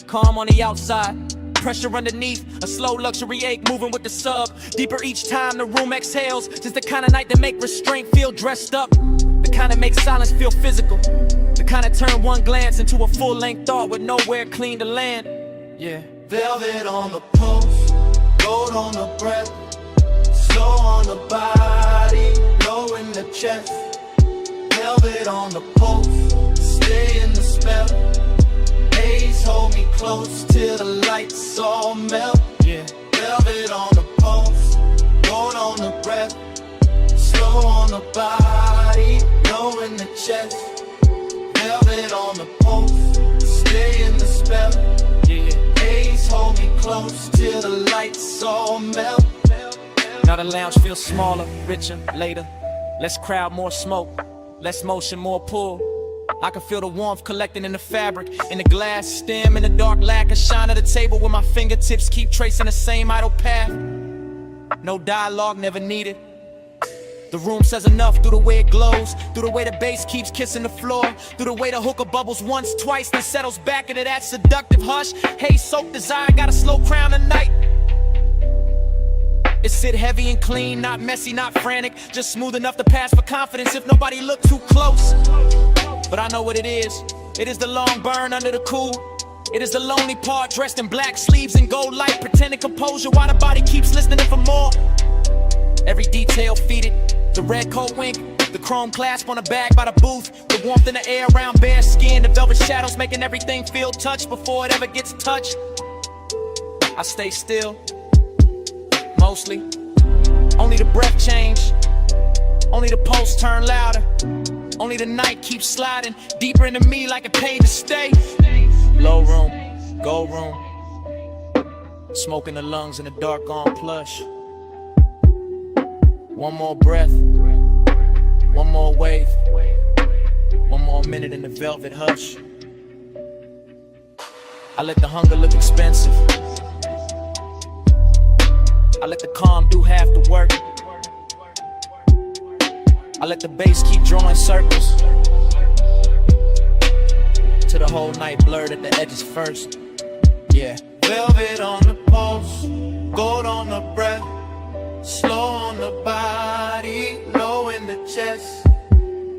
Calm on the outside, pressure underneath, a slow luxury ache moving with the sub. Deeper each time the room exhales, just the kind of night that make restraint feel dressed up. The kind that makes silence feel physical. The kind that turn one glance into a full-length thought with nowhere clean to land. Yeah. Velvet on the pulse, gold on the breath, slow on the body, low in the chest. Velvet on the pulse, stay in the spell. Haze hold me close till the lights all melt. Yeah. Velvet on the pulse, gold on the breath, slow on the body, low in the chest. Velvet on the pulse, stay in the spell. Yeah. Haze hold me close till the lights all melt. Now the lounge feels smaller, richer, later. Less crowd, more smoke. Less motion, more pull. I can feel the warmth collecting in the fabric, in the glass stem, in the dark lacquer shine at the table where my fingertips keep tracing the same idle path. No dialogue, never needed. The room says enough through the way it glows, through the way the bass keeps kissing the floor, through the way the hookah bubbles once, twice, then settles back into that seductive hush. Hey, soaked desire, got a slow crown tonight. It sit heavy and clean, not messy, not frantic, just smooth enough to pass for confidence if nobody look too close. But I know what it is. It is the long burn under the cool. It is the lonely part dressed in black sleeves and gold light, pretending composure while the body keeps listening for more. Every detail feeded, the red coat wink, the chrome clasp on the bag by the booth, the warmth in the air around bare skin, the velvet shadows making everything feel touched before it ever gets touched. I stay still, mostly. Only the breath change, only the pulse turn louder. Only the night keeps sliding deeper into me like it paid to stay. Low room, gold room, smoke in the lungs in the dark on plush. One more breath, one more wave, one more minute in the velvet hush. I let the hunger look expensive. I let the calm do half the work. I let the bass keep drawing circles till the whole night blurred at the edges first. Yeah. Velvet on the pulse, gold on the breath, Slow on the body, low in the chest.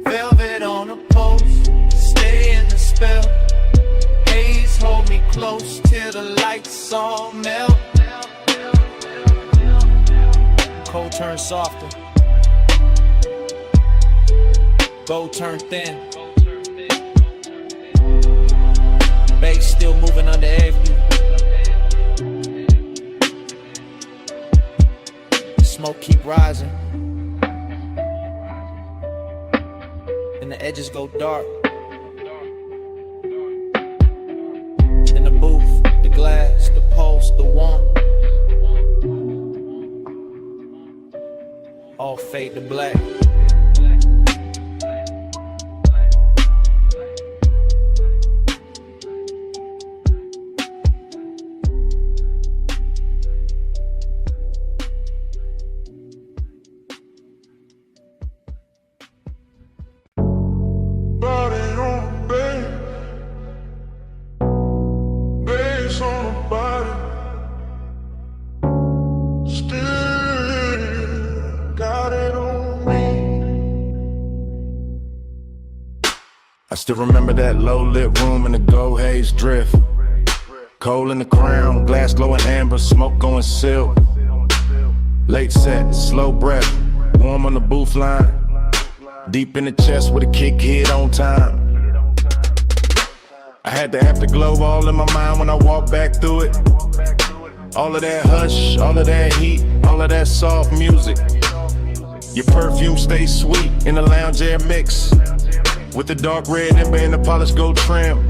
Velvet on the post, stay in the spell. Haze hold me close till the lights all melt. Cold turn softer, gold turn thin. Bass still moving under AFU. Smoke keep rising, and the edges go dark. In the booth, the glass, the pulse, the want, all fade to black. Body on the bed, bass on the body. Still got it on me. I still remember that low-lit room in the gold haze drift. Coal in the crown, glass glowing amber, smoke going silk. Late set, slow breath, warm on the booth line. Deep in the chest with a kick hit on time. I had the afterglow all in my mind when I walked back through it. All of that hush, all of that heat, all of that soft music. Your perfume stays sweet in the lounge air mix, with the dark red ember and the polished gold trim.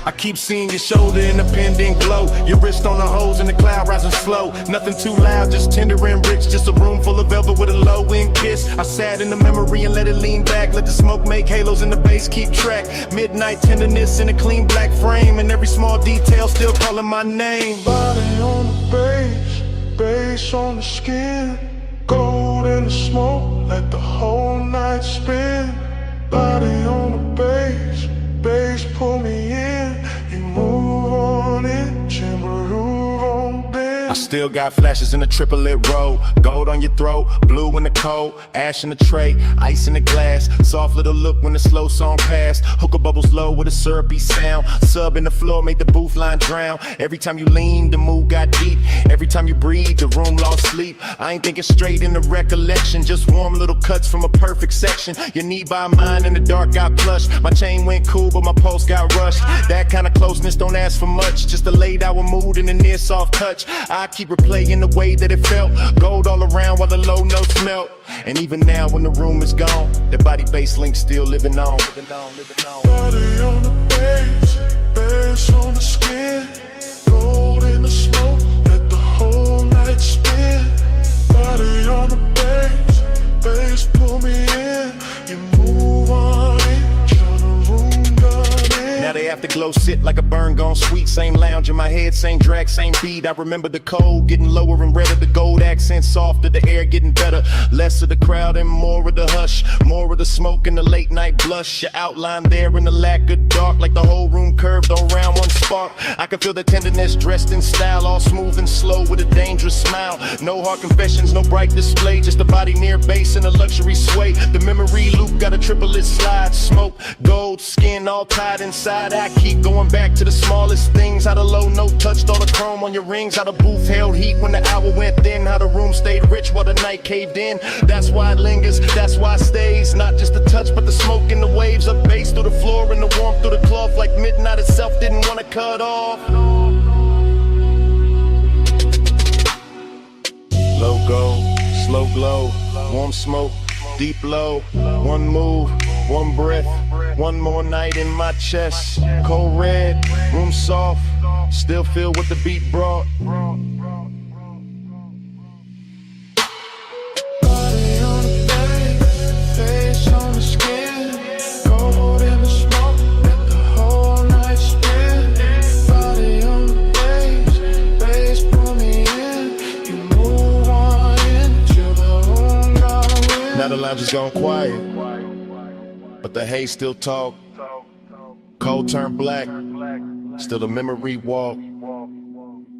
I keep seeing your shoulder in the pendant glow, your wrist on the hose and the cloud rising slow. Nothing too loud, just tender and rich, just a room full of velvet with a low-end kiss. I sat in the memory and let it lean back, let the smoke make halos and the bass keep track. Midnight tenderness in a clean black frame, and every small detail still calling my name. Body on the bass, bass on the skin. Gold in the smoke, let the whole night spin. Body on the bass, bass pull me in. You move on it, timber on bend. I still got flashes in the triplet row. Gold on your throat, blue in the cold, ash in the tray, ice in the glass. Soft little look when the slow song passed. Hookah bubbles low with a syrupy sound. Sub in the floor made the booth line drown. Every time you leaned, the mood got deep. Every time you breathed, the room lost sleep. I ain't thinking straight in the recollection, just warm little cuts from a perfect section. Your knee by mine in the dark got plush. My chain went cool, but my pulse got rushed. That kind of closeness don't ask for much, just a late hour mood and a near soft touch. I keep replaying the way that it felt. Gold all around while the low notes melt. And even now when the room is gone, the body bass link still living on. Body on the bass, bass on the skin. Gold in the smoke, let the whole night spin. Body on the bass, bass pull me in. You move on it, turn the room down in. Now the afterglow sit like a burn gone sweet. Same lounge in my head, same drag, same beat. I remember the cold getting lower and redder, the gold accent softer, the air getting better. Less of the crowd and more of the hush, more of the smoke and the late night blush. Your outline there in the lack of dark, like the whole room curved around one spark. I can feel the tenderness dressed in style, all smooth and slow with a dangerous smile. No hard confessions, no bright display, just a body near base and a luxury sway. The memory loop got a triplet slide, smoke, gold, skin all tied inside. I keep going back to the smallest things, how the low note touched all the chrome on your rings, how the booth held heat when the hour went thin, how the room stayed rich while the night caved in. That's why it lingers, that's why it stays. Not just the touch, but the smoke and the waves up bass through the floor and the warmth through the cloth, like midnight itself didn't want to cut off. Low gold, slow glow, warm smoke, deep low. One move, one breath, one more night in my chest. Cold red, room soft, still feel what the beat brought. Body on the bass, face on the skin. Gold in the smoke, let the whole night spin. Body on the bass, bass pull me in. You move on in till the room got wind. Now the lounge is gone quiet, but the haze still talk. Cold turned black, still the memory walk.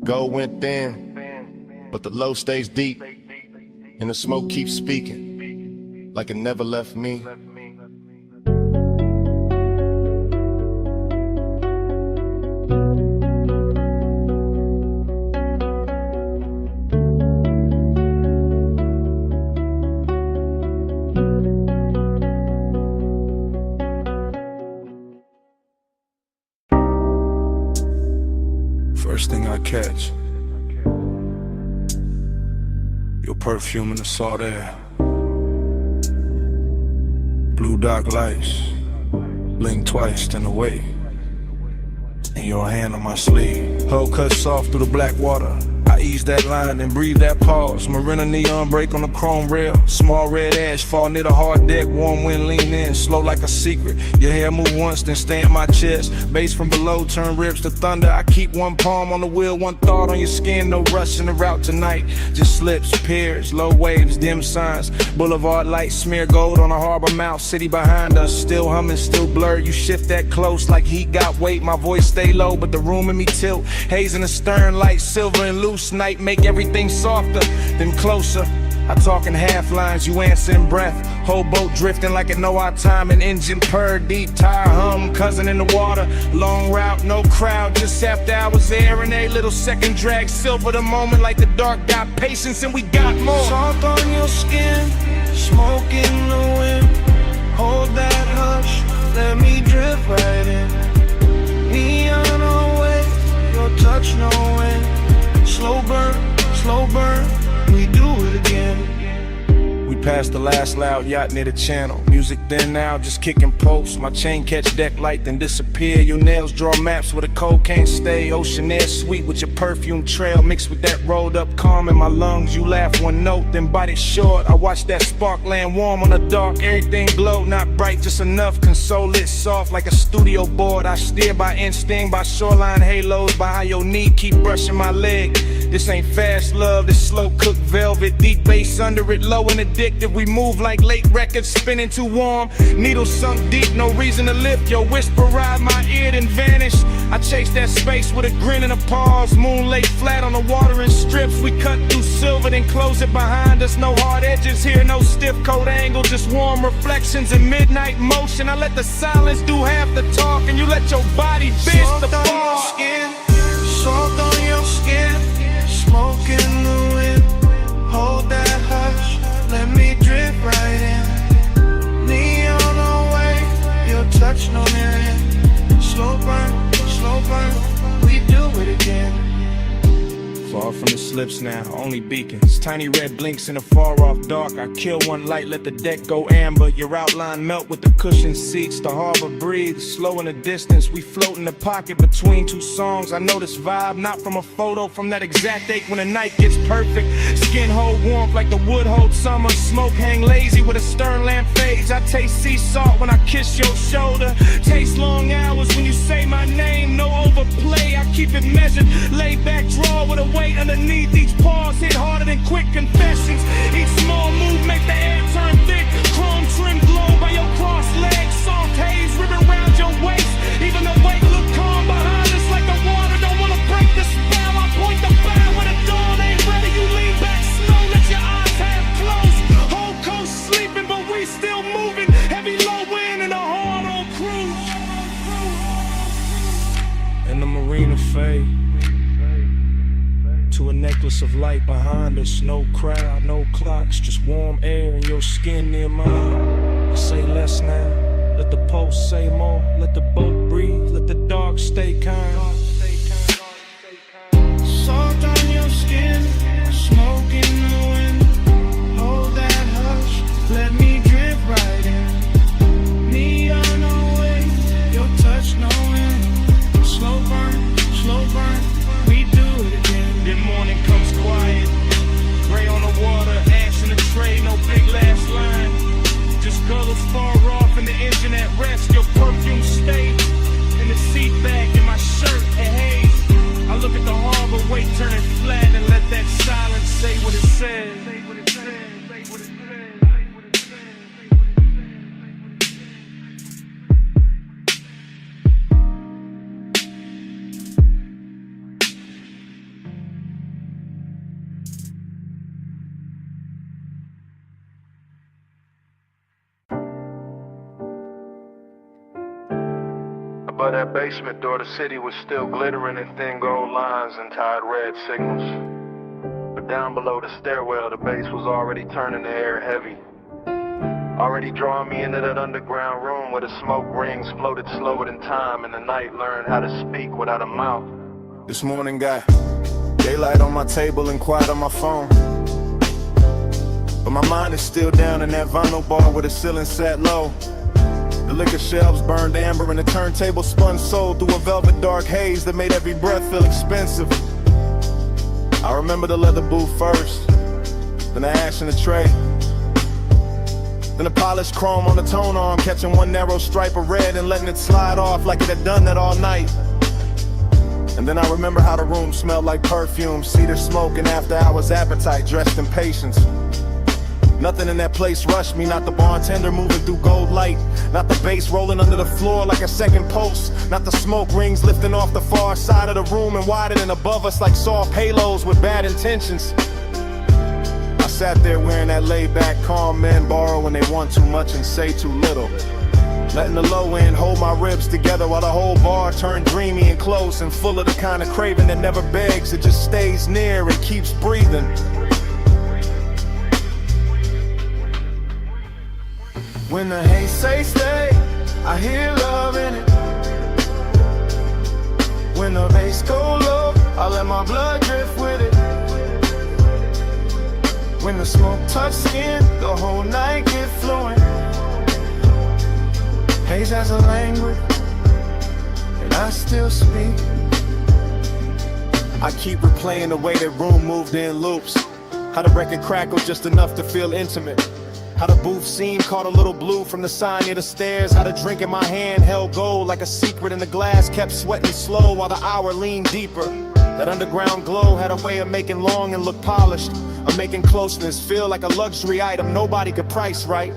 Gold went thin, but the low stays deep, and the smoke keeps speaking, like it never left me. First thing I catch, your perfume in the salt air. Blue dark lights, blink twice, then away. And your hand on my sleeve. Hull cut soft through the black water. I ease that line and breathe that pause. Marina neon break on the chrome rail. Small red ash fall near the hard deck. Warm wind lean in, slow like a secret. Your hair move once, then stay in my chest. Bass from below turn ribs to thunder. I keep one palm on the wheel, one thought on your skin. No rush in the route tonight. Just slips, piers, low waves, dim signs. Boulevard lights smear gold on a harbor mouth. City behind us, still humming, still blurred. You shift that close like heat got weight. My voice stay low, but the room in me tilt. Haze in the stern, light silver and loose. Night make everything softer, then closer. I talk in half lines, you answer in breath. Whole boat drifting like it know our time. An engine purr, deep tire hum, cousin in the water. Long route, no crowd, just after hours there. And a little second drag, silver the moment like the dark got patience and we got more. Salt on your skin, smoke in the wind. Hold that hush, let me drift right in. Neon away, your touch no end. Slow burn, we do it again. We passed the last loud yacht near the channel. Music then now, just kicking posts. My chain catch deck light, then disappear. Your nails draw maps where the cold can't stay. Ocean air sweet with your perfume trail. Mixed with that rolled up calm in my lungs. You laugh one note, then bite it short. I watch that spark land warm on the dark. Everything glow, not bright, just enough. Console lit soft like a studio board. I steer by instinct, by shoreline halos. Behind your knee, keep brushing my leg. This ain't fast love, this slow cooked velvet. Deep bass under it, low and addictive. We move like late records, spinning too warm. Needles sunk deep, no reason to lift. Your whisper ride my ear, then vanish. I chase that space with a grin and a pause. Moon laid flat on the water in strips. We cut through silver, then close it behind us. No hard edges here, no stiff coat angle. Just warm reflections in midnight motion. I let the silence do half the talk, and you let your body bitch the ball. Salt on your skin, smoke in the wind. Hold that hush, let me drift right in. Neon away, your touch no end. Slow burn, we do it again. Far from the slips now, only beacons. Tiny red blinks in the far off dark. I kill one light, let the deck go amber. Your outline melt with the cushioned seats. The harbor breathes, slow in the distance. We float in the pocket between two songs. I know this vibe, not from a photo, from that exact ache when the night gets perfect. Skin hold warmth like the wood hold summer. Smoke hang lazy with a stern lamp fades. I taste sea salt when I kiss your shoulder. Taste long hours when you say my name. No overplay, I keep it measured. Lay back, draw with a weight underneath. Each pause hit harder than quick confessions. Each small move make the air turn thick. Chrome trim glow by your crossed legs. Soft haze ribbon round your waist. Even the weight look calm behind us like the water don't wanna break the spell. I point the bow when the dawn ain't ready. You lean back slow, let your eyes half closed. Whole coast sleeping, but we still moving. Heavy low wind and a hard on cruise. And the marina fade to a necklace of light behind us. No crowd, no clocks, just warm air and your skin near mine. Say less now, let the pulse say more. Let the boat breathe, let the dark stay kind. Salt on your skin, smoke in the wind. Hold that hush, let me drift right in. Neon away, your touch no end. Slow burn, we do it again. Then morning comes quiet, gray on the water, ash in the tray, no big last line. Just gulls far off in the engine at rest. Your perfume stayed in the seat back in my shirt. above that basement door, the city was still glittering in thin gold lines and tied red signals. But down below the stairwell, the bass was already turning the air heavy. Already drawing me into that underground room where the smoke rings floated slower than time, and the night learned how to speak without a mouth. This morning got daylight on my table and quiet on my phone, but my mind is still down in that vinyl bar where the ceiling sat low. The liquor shelves burned amber and the turntable spun soul through a velvet dark haze that made every breath feel expensive. I remember the leather booth first, then the ash in the tray, then the polished chrome on the tone arm, catching one narrow stripe of red and letting it slide off like it had done that all night. And then I remember how the room smelled like perfume, cedar smoke and after hours appetite dressed in patience. Nothing in that place rushed me, not the bartender moving through gold light, not the bass rolling under the floor like a second post, not the smoke rings lifting off the far side of the room and widening above us like soft halos with bad intentions. I sat there wearing that laid-back calm men borrow when they want too much and say too little, letting the low end hold my ribs together while the whole bar turned dreamy and close and full of the kind of craving that never begs, it just stays near and keeps breathing. When the haze say stay, I hear love in it. When the bass go low, I let my blood drift with it. When the smoke touch skin, the whole night get fluent. Haze has a language, and I still speak. I keep replaying the way that room moved in loops, how the record crackled just enough to feel intimate, how the booth scene caught a little blue from the sign near the stairs, how the drink in my hand held gold like a secret and the glass kept sweating slow while the hour leaned deeper. That underground glow had a way of making long and look polished, of making closeness feel like a luxury item nobody could price right,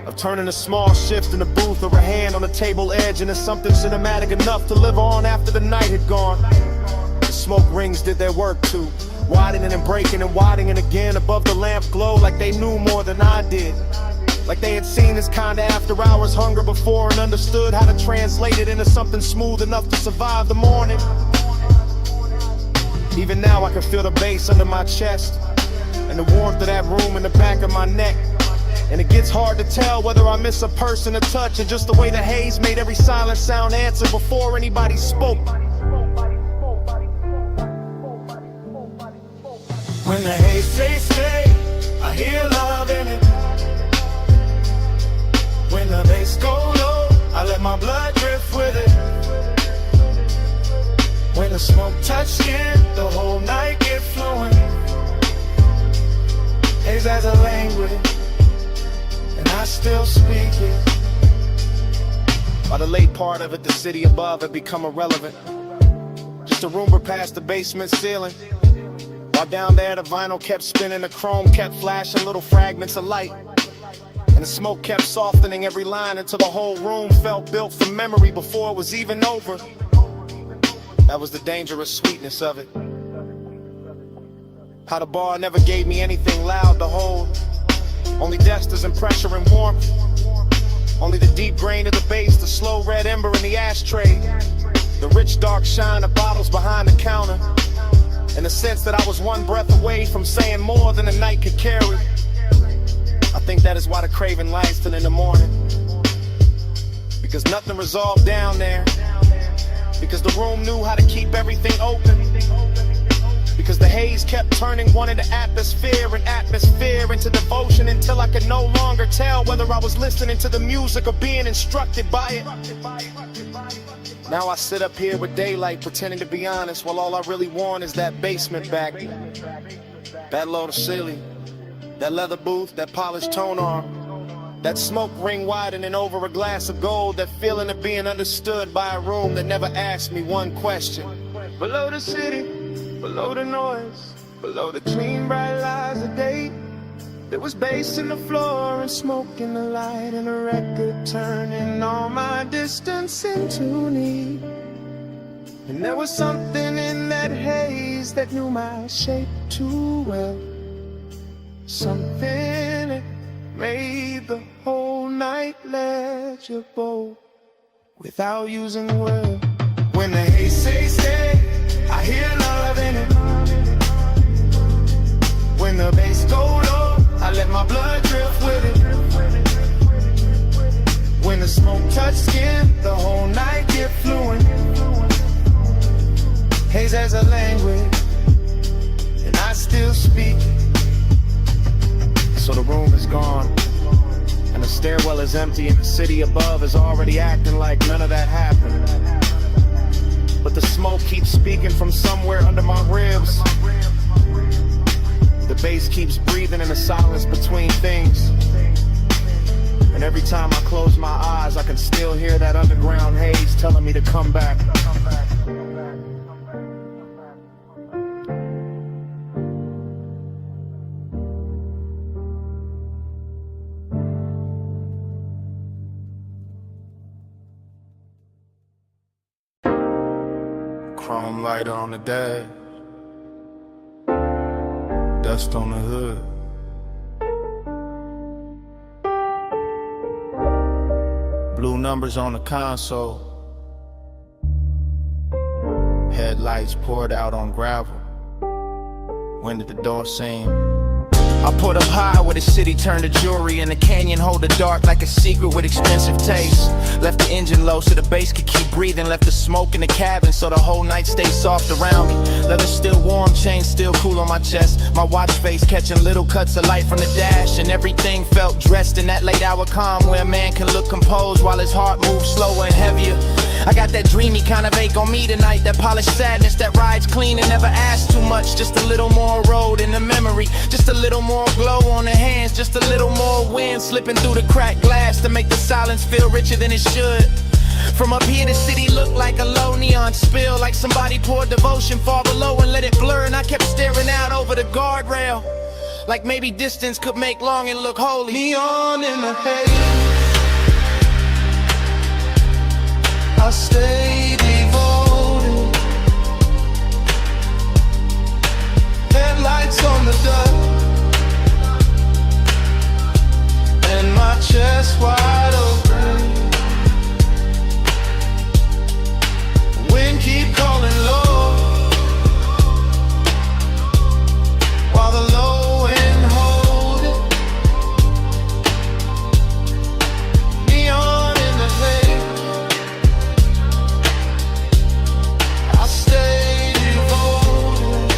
of turning a small shift in the booth or a hand on the table edge into something cinematic enough to live on after the night had gone. The smoke rings did their work too, widening and breaking and widening again above the lamp glow like they knew more than I did. Like they had seen this kind of after hours hunger before and understood how to translate it into something smooth enough to survive the morning. Even now I can feel the bass under my chest and the warmth of that room in the back of my neck. And it gets hard to tell whether I miss a person, a touch, and just the way the haze made every silent sound answer before anybody spoke. When the haze say stay, I hear love in it. When the bass go low, I let my blood drift with it. When the smoke touch skin, the whole night get fluent. Haze has a language, and I still speak it. By the late part of it, the city above had become irrelevant. Just a rumor past the basement ceiling. While down there the vinyl kept spinning, the chrome kept flashing little fragments of light, and the smoke kept softening every line until the whole room felt built from memory before it was even over. That was the dangerous sweetness of it. How the bar never gave me anything loud to hold, only desters and pressure and warmth, only the deep grain of the bass, the slow red ember in the ashtray, the rich dark shine of bottles behind the counter, and the sense that I was one breath away from saying more than the night could carry. I think that is why the craving lies till in the morning, because nothing resolved down there, because the room knew how to keep everything open, because the haze kept turning one into atmosphere and atmosphere into devotion until I could no longer tell whether I was listening to the music or being instructed by it. Now I sit up here with daylight pretending to be honest, while all I really want is that basement back, that low to ceiling, that leather booth, that polished tone arm, that smoke ring widening over a glass of gold, that feeling of being understood by a room that never asked me one question. Below the city, below the noise, below the clean bright lies of day, there was bass in the floor and smoke in the light and a record turning all my distance into need. And there was something in that haze that knew my shape too well, something that made the whole night legible. without using words. When the hate say stay, I hear love in it. When the bass go low, I let my blood drift with it. When the smoke touch skin, the whole night get fluent. Haze as a language, and I still speak it. So the room is gone, and the stairwell is empty, and the city above is already acting like none of that happened. But the smoke keeps speaking from somewhere under my ribs. The bass keeps breathing in the silence between things. And every time I close my eyes, I can still hear that underground haze telling me to come back. Chrome lighter on the dash, dust on the hood. Blue numbers on the console, headlights poured out on gravel. When did the door seem? I put up high where the city turned to jewelry, and the canyon hold the dark like a secret with expensive taste. Left the engine low so the bass could keep breathing. Left the smoke in the cabin so the whole night stayed soft around me. Leather still warm, chain still cool on my chest. My watch face catching little cuts of light from the dash, and everything felt dressed in that late hour calm where a man can look composed while his heart moves slower and heavier. I got that dreamy kind of ache on me tonight, that polished sadness that rides clean and never asks too much. Just a little more road in the memory, just a little more glow on the hands, just a little more wind slipping through the cracked glass to make the silence feel richer than it should. From up here the city looked like a low neon spill, like somebody poured devotion far below and let it blur. And I kept staring out over the guardrail, like maybe distance could make longing look holy. Neon in the haze, I stay devoted. Headlights on the dust, and my chest wide open. Wind keep calling low, while the low end hold it. Neon in the haze, I stay devoted.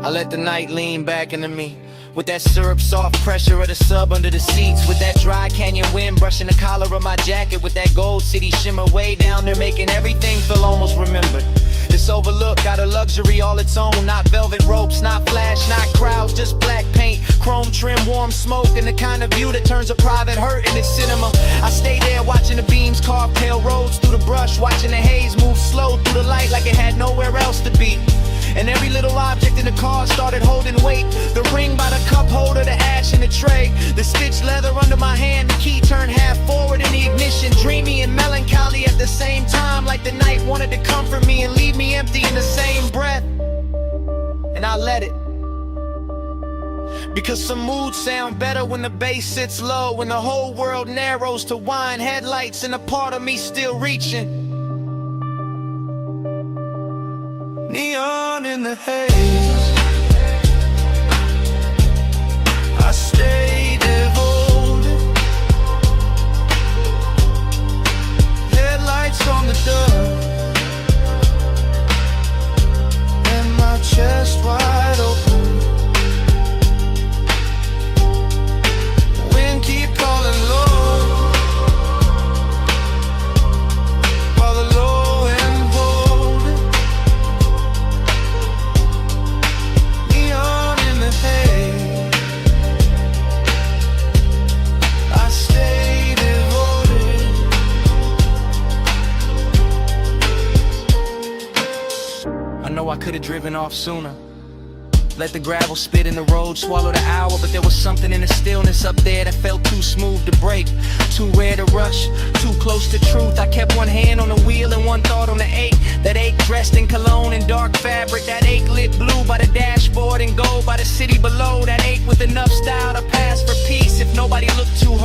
I let the night lean back into me, with that syrup soft pressure of the sub under the seats, with that dry canyon wind brushing the collar of my jacket, with that gold city shimmer way down there making everything feel almost remembered. This overlook got a luxury all its own, not velvet ropes, not flash, not crowds, just black paint, chrome trim, warm smoke, and the kind of view that turns a private hurt into cinema. I stay there watching the beams carve pale roads through the brush, watching the haze move slow through the light like it had nowhere else to be. And every little object in the car started holding weight. The ring by the cup holder, the ash in the tray, the stitched leather under my hand, the key turned half forward in the ignition. Dreamy and melancholy at the same time, like the night wanted to comfort me and leave me empty in the same breath. And I let it, because some moods sound better when the bass sits low, when the whole world narrows to wine headlights and a part of me still reaching. Neon in the haze, I stay devoted. Headlights on the dust, and my chest wide open. Wind keep calling low, while the low end hold it. Neon in the haze, I stay devoted. I know I could've driven off sooner, let the gravel spit in the road, swallow the hour, but there was something in the stillness up there that felt too smooth to break, too rare to rush, too close to truth. I kept one hand on the wheel and one thought on the ache, that ache dressed in cologne and dark fabric, that ache lit blue by the dashboard and gold by the city below, that ache with enough style to pass for peace if nobody looked too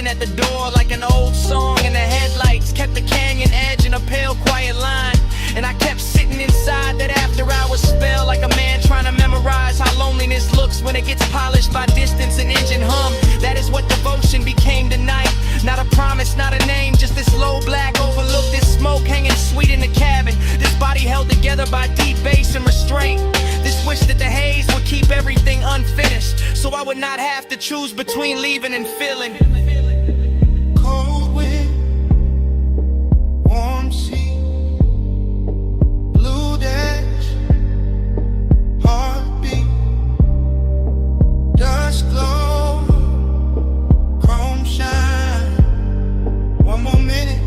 dancing at the door like an old song, and the headlights kept the canyon edge in a pale, quiet line. And I kept sitting inside that after-hours spell, like a man trying to memorize how loneliness looks when it gets polished by distance and engine hum. That is what devotion became tonight. Not a promise, not a name, just this low black overlook, this smoke hanging sweet in the cabin, this body held together by deep bass and restraint. This wish that the haze would keep everything unfinished, so I would not have to choose between leaving and feeling. Cold wind, warm sea, blue dash, heartbeat, dust glow, chrome shine. One more minute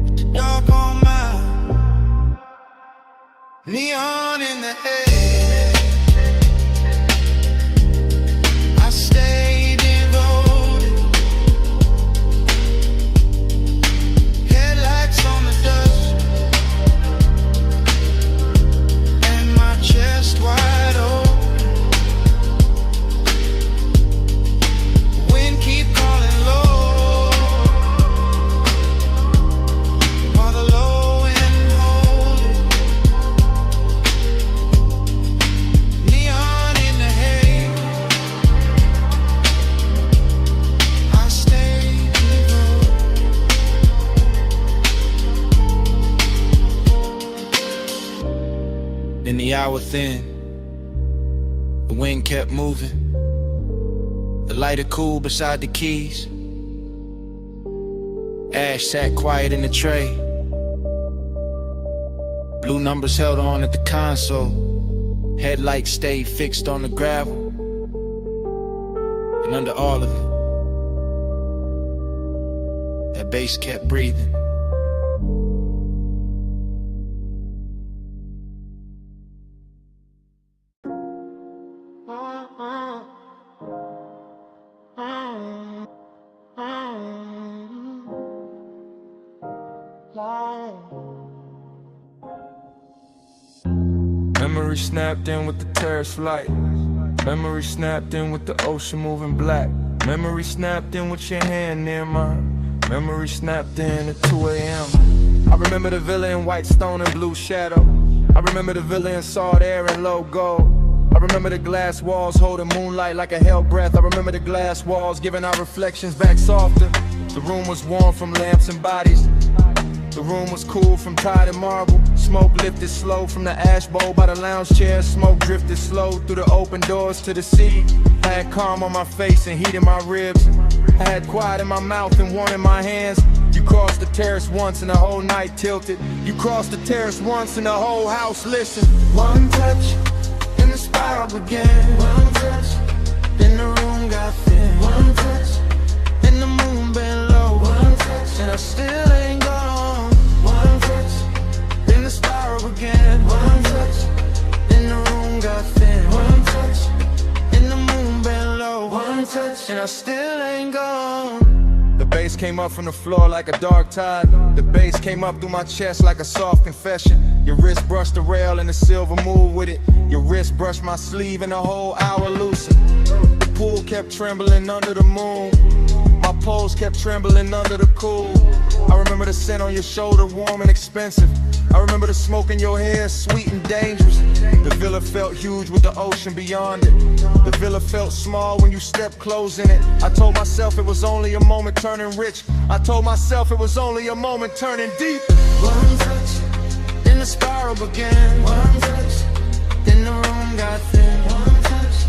with the dark on my neon in the air. I stay devoted. Headlights on the dust, and my chest wide open. Wind keep calling low, while the low end hold it. Neon in the haze, I stay devoted. Then the hour thin, the wind kept moving, the lighter cool beside the keys. Ash sat quiet in the tray, blue numbers held on at the console, headlights stayed fixed on the gravel. And under all of it, that bass kept breathing. Memory snapped in with the terrace light. Memory snapped in with the ocean moving black. Memory snapped in with your hand near mine. Memory snapped in at 2 a.m. I remember the villa in white stone and blue shadow. I remember the villa in salt air and low gold. I remember the glass walls holding moonlight like a hell breath. I remember the glass walls giving our reflections back softer. The room was warm from lamps and bodies. The room was cool from tide and marble. Smoke lifted slow from the ash bowl by the lounge chair. Smoke drifted slow through the open doors to the sea. I had calm on my face and heat in my ribs. I had quiet in my mouth and warm in my hands. You crossed the terrace once and the whole night tilted. You crossed the terrace once and the whole house listened. One touch, and the spiral began. One touch, then the room got thin. One touch, and the moon bent low. One touch, and I still ain't gone. One touch, then the spiral began. One touch, then the room got thin. One touch, and the moon bent low. One touch, and I still ain't gone. The bass came up from the floor like a dark tide. The bass came up through my chest like a soft confession. Your wrist brushed the rail and the silver moved with it. Your wrist brushed my sleeve and the whole hour loosened. The pool kept trembling under the moon. My pose kept trembling under the cool. I remember the scent on your shoulder, warm and expensive. I remember the smoke in your hair, sweet and dangerous. The villa felt huge with the ocean beyond it. The villa felt small when you stepped close in it. I told myself it was only a moment turning rich. I told myself it was only a moment turning deep. One touch, then the spiral began. One touch, then the room got thin. One touch,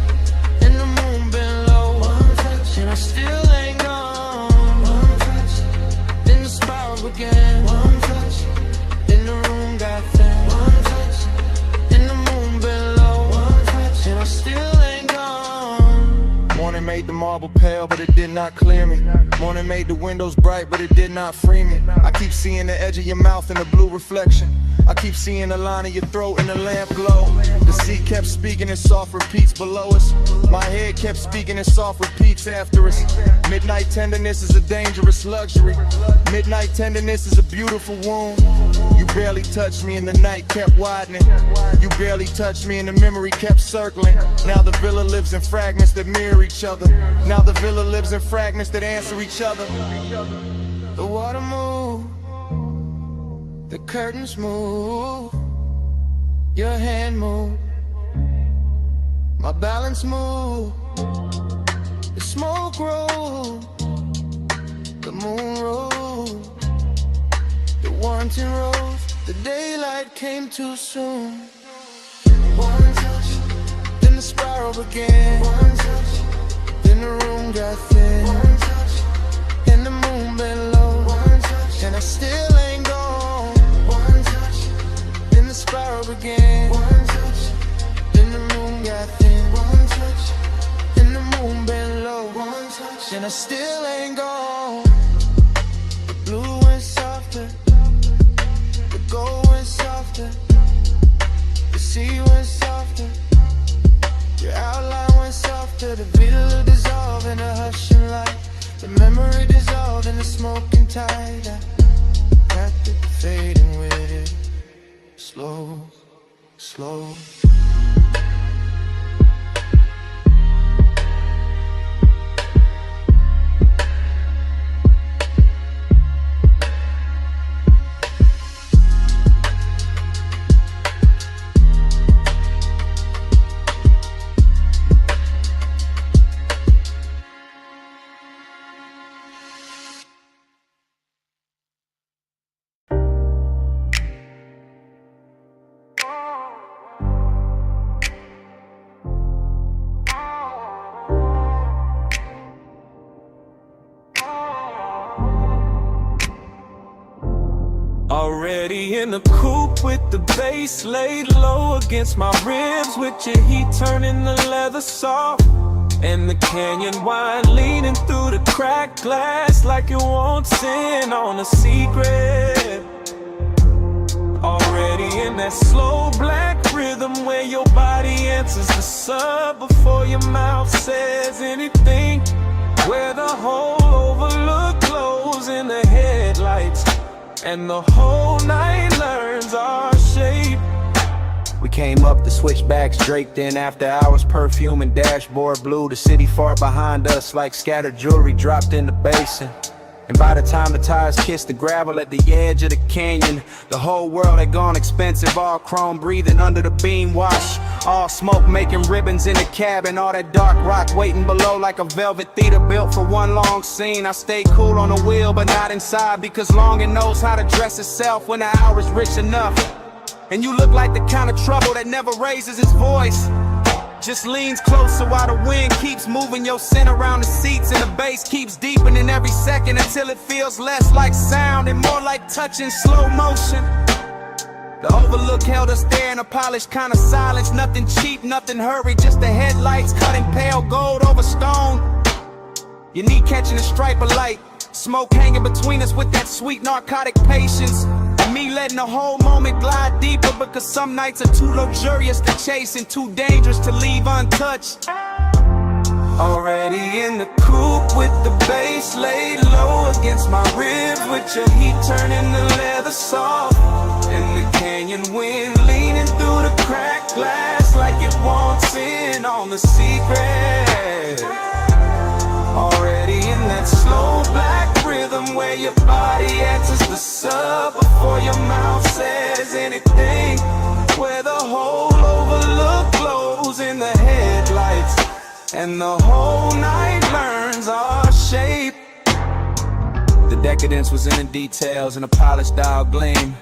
then the moon bent low. One touch, and I still ain't gone. One touch, then the spiral began. One touch, then the room got thin. One touch, then the moon bent low. One touch, and I still ain't gone. Morning made the marble pale, but it did not clear me. Morning made the windows bright, but it did not free me. I keep seeing the edge of your mouth in the blue reflection. I keep seeing the line of your throat in the lamp glow. The sea kept speaking in soft repeats below us. My head kept speaking in soft repeats after us. Midnight tenderness is a dangerous luxury. Midnight tenderness is a beautiful wound. You barely touched me and the night kept widening. You barely touched me and the memory kept circling. Now the villa lives in fragments that mirror each other. Now the villa lives in fragments that answer each other. The water moves, the curtains move, your hand move, my balance move, the smoke rolls, the moon rolls, the wanting rose, the daylight came too soon. One touch, then the spiral began. One touch, then the room got thin. One touch, and the moon bent low. One touch, and I still ain't gone. One touch, then the spiral began. One touch, then the moon got thin. One touch, and the moon bent low. One touch, and I still ain't gone. The blue went softer, the gold went softer, the sea went softer, your outline went softer. The villa dissolved in a hushing light, the memory dissolved in the smoking tide. I wrapped it, fading with it, slow, slow. Already in the coupe with the bass laid low against my ribs, with your heat turning the leather soft, and the canyon wine leaning through the cracked glass like it wants in on a secret. Already in that slow black rhythm where your body answers the sub before your mouth says anything, where the whole overlook glows in the headlights, and the whole night learns our shape. We came up the switchbacks draped in after hours perfume and dashboard blue. The city far behind us like scattered jewelry dropped in the basin. And by the time the tires kissed the gravel at the edge of the canyon, the whole world had gone expensive, all chrome breathing under the beam wash, all smoke making ribbons in the cabin, all that dark rock waiting below like a velvet theater built for one long scene. I stayed cool on the wheel but not inside, because longing knows how to dress itself when the hour is rich enough. And you look like the kind of trouble that never raises its voice, just leans closer while the wind keeps moving your scent around the seats, and the bass keeps deepening every second until it feels less like sound and more like touch in slow motion. The overlook held us there in a polished kind of silence, nothing cheap, nothing hurried, just the headlights cutting pale gold over stone, your knee catching a stripe of light, smoke hanging between us with that sweet narcotic patience, and me letting the whole moment glide deeper, because some nights are too luxurious to chase and too dangerous to leave untouched. Already in the coupe with the bass laid low against my ribs, with your heat turning the leather soft, and the canyon wind leaning through the cracked glass like it wants in on the secret. Already in that slow black rhythm where your body answers the sub before your mouth says anything, where the whole overlook glows in the headlights, and the whole night learns our shape. The decadence was in the details, and a polished dial gleam,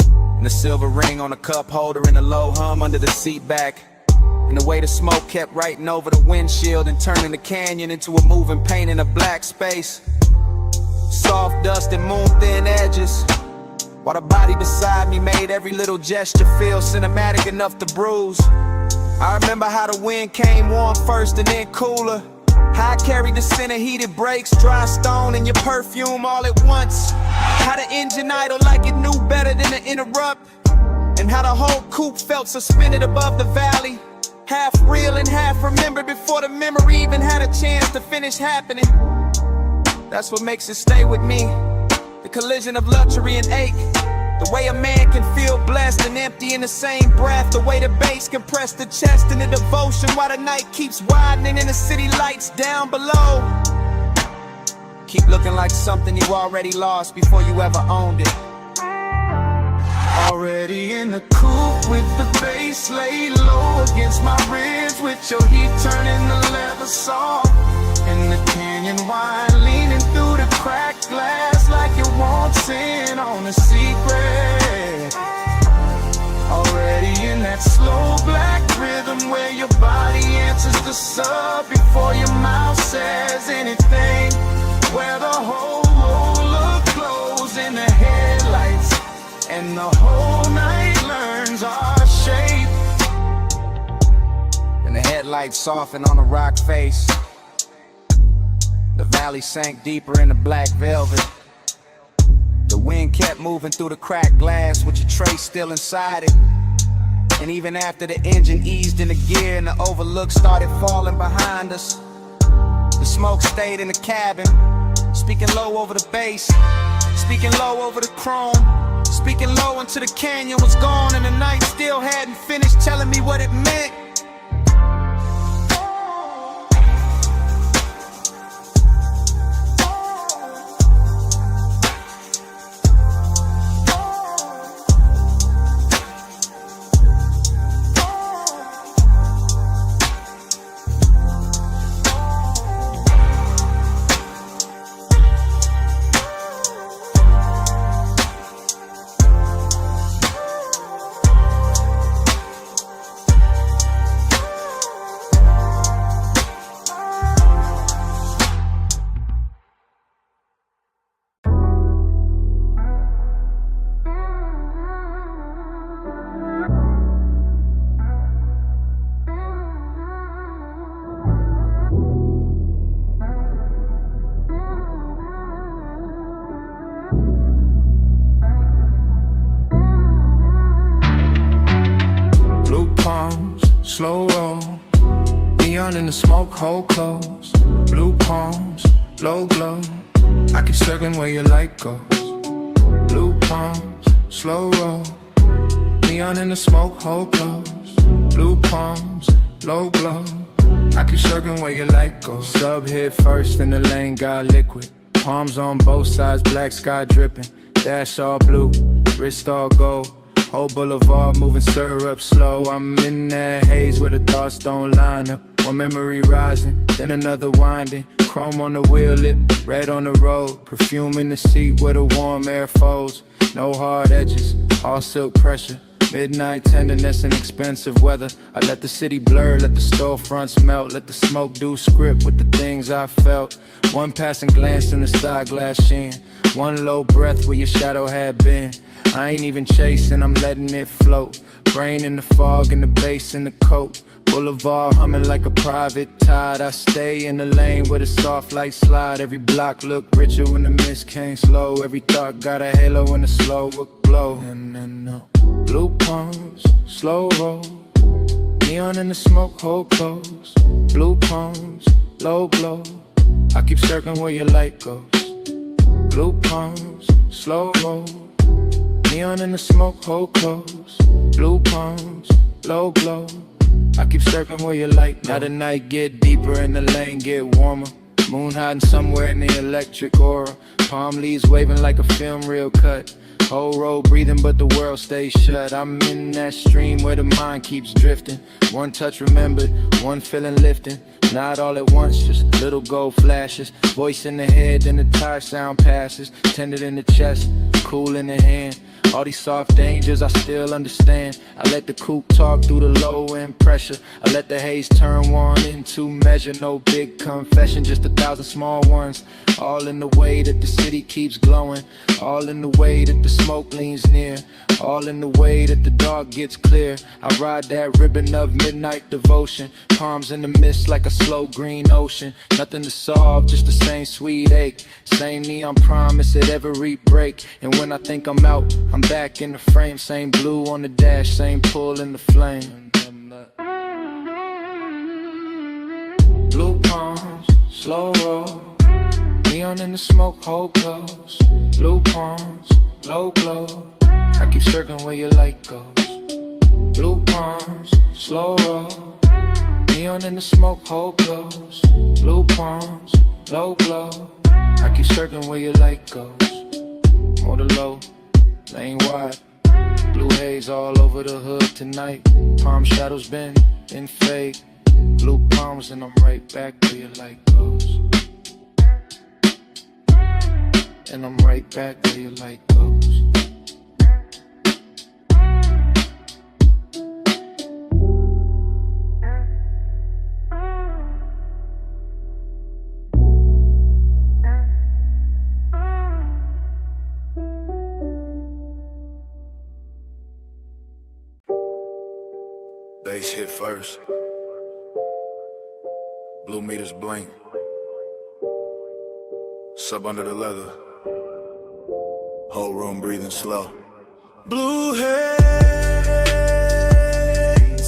and the silver ring on the cup holder, and the low hum under the seat back, and the way the smoke kept writing over the windshield and turning the canyon into a moving paint in a black space. Soft dust and moon thin edges, while the body beside me made every little gesture feel cinematic enough to bruise. I remember how the wind came warm first and then cooler, how I carried the scent of heated brakes, dry stone, and your perfume all at once, how the engine idled like it knew better than to interrupt, And how the whole coupe felt suspended above the valley. Half real and half remembered before the memory even had a chance to finish happening. That's what makes it stay with me. The collision of luxury and ache. The way a man can feel blessed and empty in the same breath. The way the bass can press the chest in the devotion while the night keeps widening and the city lights down below. Keep looking like something you already lost before you ever owned it. Already in the coupe with the bass laid low against my ribs, with your heat turning the leather soft. And the canyon wine leaning through the cracked glass like it wants in on a secret. Already in that slow black rhythm where your body answers the sub before your mouth says anything. Where the whole roller glows in the headlights and the whole night learns our shape. And the headlights soften on the rock face. The valley sank deeper into black velvet. The wind kept moving through the cracked glass with your tray still inside it. And even after the engine eased into gear and the overlook started falling behind us, the smoke stayed in the cabin, speaking low over the bass, speaking low over the chrome, speaking low until the canyon was gone and the night still hadn't finished telling me what it meant. Slow roll, neon in the smoke, hold close. Blue palms, low glow. I keep circling where your light goes. Blue palms, slow roll, neon in the smoke, hold close. Blue palms, low glow. I keep circling where your light goes. Sub hit first in the lane, got liquid. Palms on both sides, black sky dripping. Dash all blue, wrist all gold. Whole boulevard moving syrup slow. I'm in that haze where the thoughts don't line up. One memory rising, then another winding. Chrome on the wheel lip, red on the road. Perfume in the seat where the warm air folds. No hard edges, all silk pressure. Midnight tenderness and expensive weather. I let the city blur, let the storefronts melt. Let the smoke do script with the things I felt. One passing glance in the side glass sheen. One low breath where your shadow had been. I ain't even chasing, I'm letting it float. Brain in the fog and the bass in the coat. Boulevard humming like a private tide. I stay in the lane where the soft lights slide. Every block looked richer when the mist came slow. Every thought got a halo and a slow glow. And blue palms, slow roll. Neon in the smoke, hold close. Blue palms, low glow. I keep circling where your light goes. Blue palms, slow roll. Neon in the smoke, hold close. Blue palms, low glow. I keep circling where your light goes. Now the night get deeper and the lane get warmer. Moon hiding somewhere in the electric aura. Palm leaves waving like a film reel cut. Whole road breathing but the world stays shut. I'm in that stream where the mind keeps drifting. One touch remembered, one feeling lifting. Not all at once, just little gold flashes. Voice in the head, then the tire sound passes. Tended in the chest, cool in the hand. All these soft dangers I still understand. I let the coupe talk through the low end pressure. I let the haze turn one into measure. No big confession, just 1,000 small ones. All in the way that the city keeps glowing. All in the way that the smoke leans near. All in the way that the dark gets clear. I ride that ribbon of midnight devotion. Palms in the mist like a slow green ocean. Nothing to solve, just the same sweet ache. Same neon promise at every break. And And when I think I'm out, I'm back in the frame. Same blue on the dash, same pull in the flame. Blue palms, slow roll, neon in the smoke, hold close. Blue palms, low glow, I keep circling where your light goes. Blue palms, slow roll, neon in the smoke, hold close. Blue palms, low glow, I keep circling where your light goes. Hold it low, lane wide, blue haze all over the hood tonight. Palm shadows bend and fade. Blue palms and I'm right back where your light goes. And I'm right back where your light goes. Bass hit first. Blue meters blink. Sub under the leather. Whole room breathing slow. Blue haze,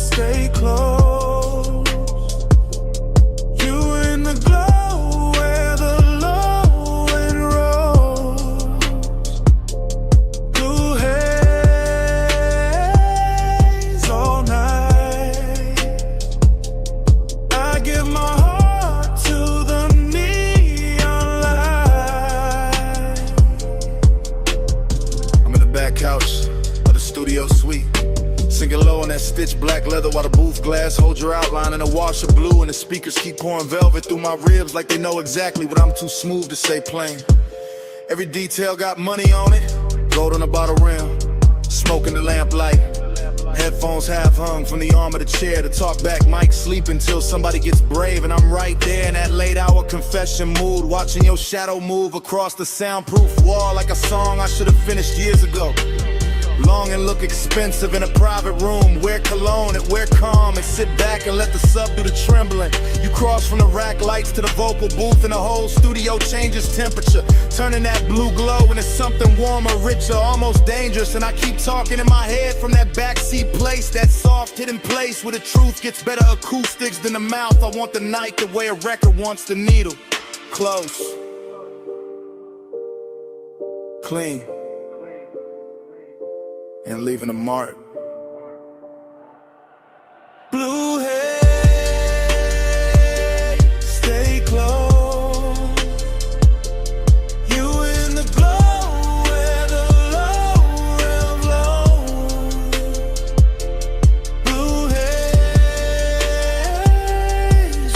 stay close. You in the glow where the low end rolls. Blue haze all night. I give my heart to the neon light. I'm in the back couch of the studio suite, sinking low on that stitched black leather while the booth glass holds your outline in a wash of blue, and the speakers keep pouring velvet through my ribs like they know exactly what I'm too smooth to say plain. Every detail got money on it, gold on the bottle rim, smoke in the lamplight. Headphones half hung from the arm of the chair. The talk back mic sleep until somebody gets brave, and I'm right there in that late hour confession mood, watching your shadow move across the soundproof wall like a song I should have finished years ago. Long and look expensive in a private room. Wear cologne and wear calm and sit back and let the sub do the trembling. You cross from the rack lights to the vocal booth and the whole studio changes temperature, turning that blue glow into something warmer, richer, almost dangerous. And I keep talking in my head from that backseat place, that soft hidden place where the truth gets better acoustics than the mouth. I want the night the way a record wants the needle. Close, clean, and leaving a mark. Blue haze, stay close. You in the glow where the low end flows. Blue haze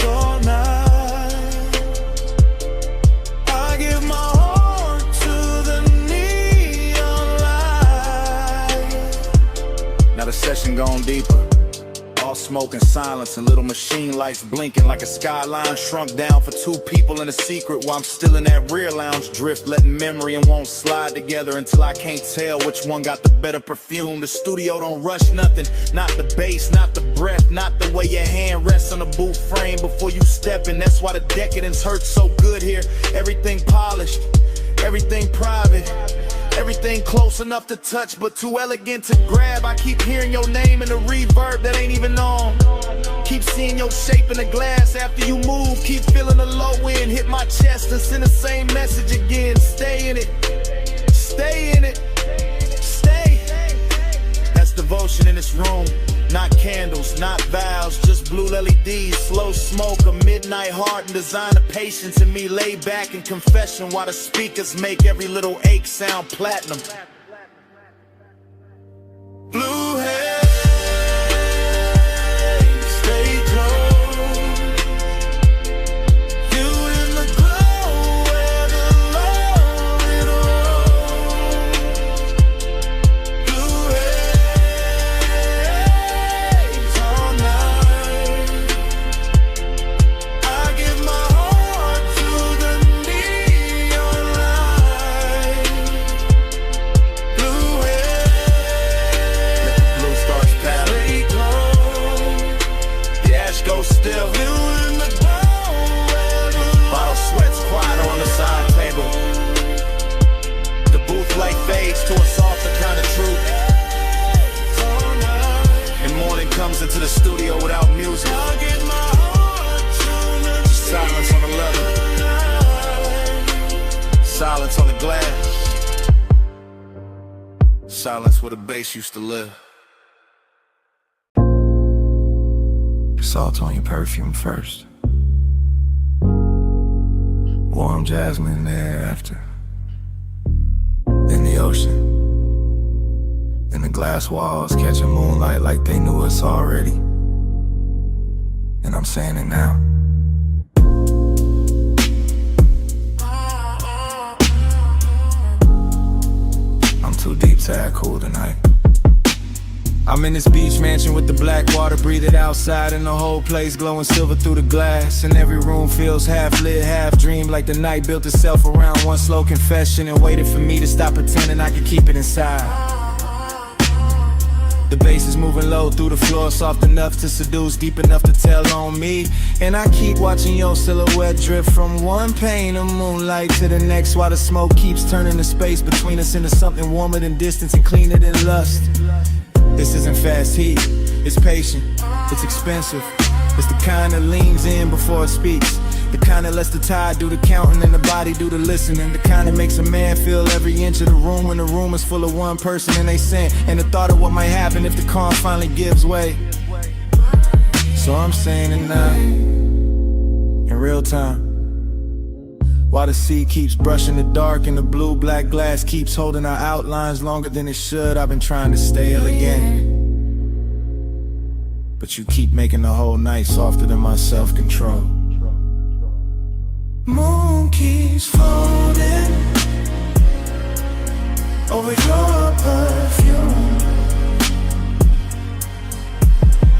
all night. I give my heart to the neon light. Now the session gone deeper. All smoke and silence and little machine lights blinking like a skyline shrunk down for two people in a secret, while I'm still in that rear lounge drift, letting memory and won't slide together until I can't tell which one got the better perfume. The studio don't rush nothing, not the bass, not the breath, not the way your hand rests on the booth frame before you step in. That's why the decadence hurts so good here. Everything polished, everything private, everything close enough to touch but too elegant to grab. I keep hearing your name in the reverb that ain't even on. Keep seeing your shape in the glass after you move. Keep feeling the low end hit my chest and send the same message again. Stay in it, stay in it, stay. That's devotion in this room. Not candles, not vows, just blue LEDs, slow smoke, a midnight heart, and designer patience in me. Lay back in confession while the speakers make every little ache sound platinum. Blue haze, stay close. You in the glow where the low end rolls. Blue haze all night. I give my heart to the neon light. Blue haze, blue stars pattern. The ash goes still. Bottle sweats quiet on the side table. The booth light fades to a softer kind of truth. And morning comes into the studio without music. Silence on the leather. Silence on the glass. Silence where the bass used to live. Salt on your perfume first. Warm jasmine in the air after. Then the ocean. Then the glass walls catching moonlight like they knew us already. And I'm saying it now. I'm too deep to act cool tonight. I'm in this beach mansion with the black water, breathe it outside, and the whole place glowing silver through the glass. And every room feels half lit, half dream, like the night built itself around one slow confession and waited for me to stop pretending I could keep it inside. The bass is moving low through the floor, soft enough to seduce, deep enough to tell on me. And I keep watching your silhouette drift from one pane of moonlight to the next, while the smoke keeps turning the space between us into something warmer than distance and cleaner than lust. This isn't fast heat, it's patient, it's expensive. It's the kind that leans in before it speaks, the kind that lets the tide do the counting and the body do the listening, the kind that makes a man feel every inch of the room when the room is full of one person and they sin, and the thought of what might happen if the calm finally gives way. So I'm saying it now, in real time, while the sea keeps brushing the dark and the blue-black glass keeps holding our outlines longer than it should. I've been trying to stay elegant, but you keep making the whole night softer than my self-control. Moon keeps floating over your perfume.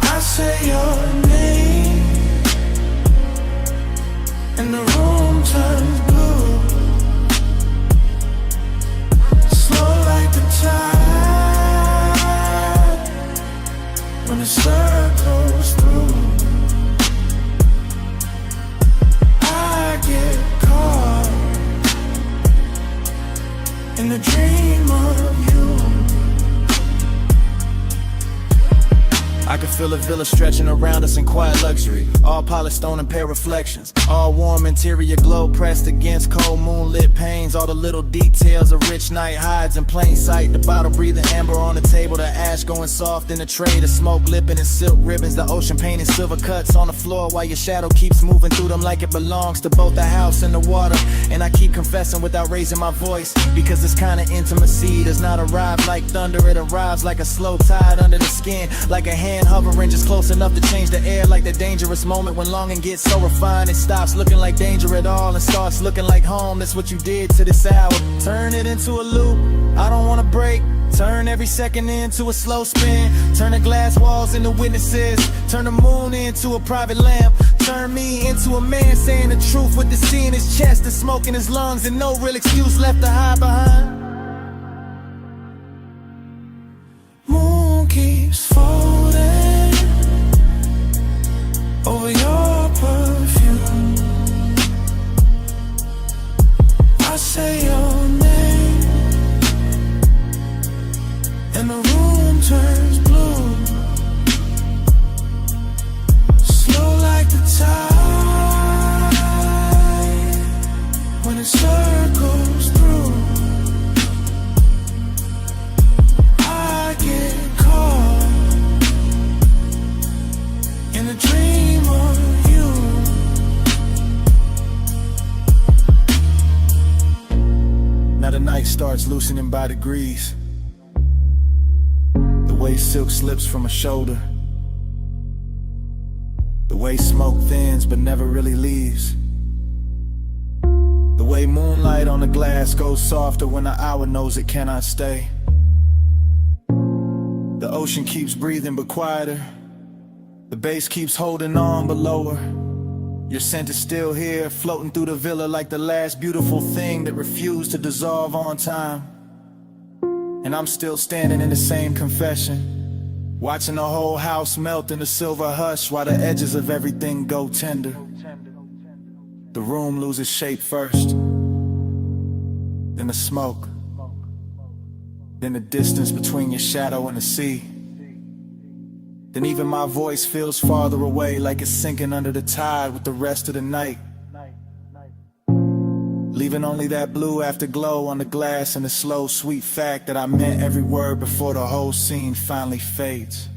I say your name and the room turns blue, slow like the tide when it circles through. I get caught in the dream of you. I can feel a villa stretching around us in quiet luxury, all polished stone and pale reflections, all warm interior glow pressed against cold moonlit panes. All the little details a rich night hides in plain sight. The bottle breathing amber on the table, the ash going soft in the tray, the smoke lipping in silk ribbons, the ocean painting silver cuts on the floor while your shadow keeps moving through them like it belongs to both the house and the water. And I keep confessing without raising my voice, because this kind of intimacy does not arrive like thunder. It arrives like a slow tide under the skin, like a hand hovering just close enough to change the air, like the dangerous moment when longing gets so refined it stops looking like danger at all and starts looking like home. That's what you did to this hour. Turn it into a loop, I don't wanna break. Turn every second into a slow spin. Turn the glass walls into witnesses. Turn the moon into a private lamp. Turn me into a man saying the truth with the sea in his chest and smoke in his lungs and no real excuse left to hide behind. Moon keeps folding over your perfume. I say your name and the room turns blue, slow like the tide when it circles through. I get caught in a dream of you. Now the night starts loosening by degrees, the way silk slips from a shoulder, the way smoke thins but never really leaves, the way moonlight on the glass goes softer when the hour knows it cannot stay. The ocean keeps breathing but quieter, the bass keeps holding on but lower. Your scent is still here, floating through the villa like the last beautiful thing that refused to dissolve on time. And I'm still standing in the same confession, watching the whole house melt in a silver hush while the edges of everything go tender. The room loses shape first, then the smoke, Then the distance between your shadow and the sea. Then even my voice feels farther away, like it's sinking under the tide with the rest of the night. Leaving only that blue afterglow on the glass and the slow, sweet fact that I meant every word before the whole scene finally fades.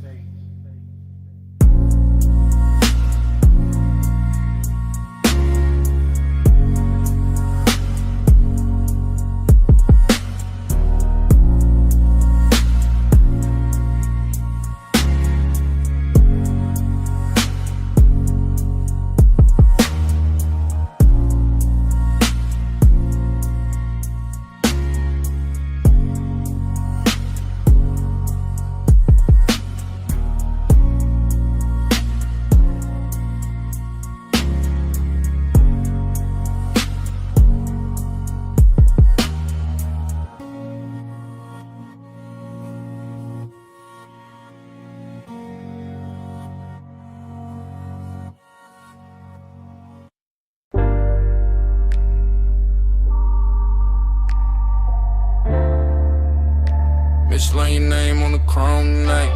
Mislaying your name on the chrome tonight.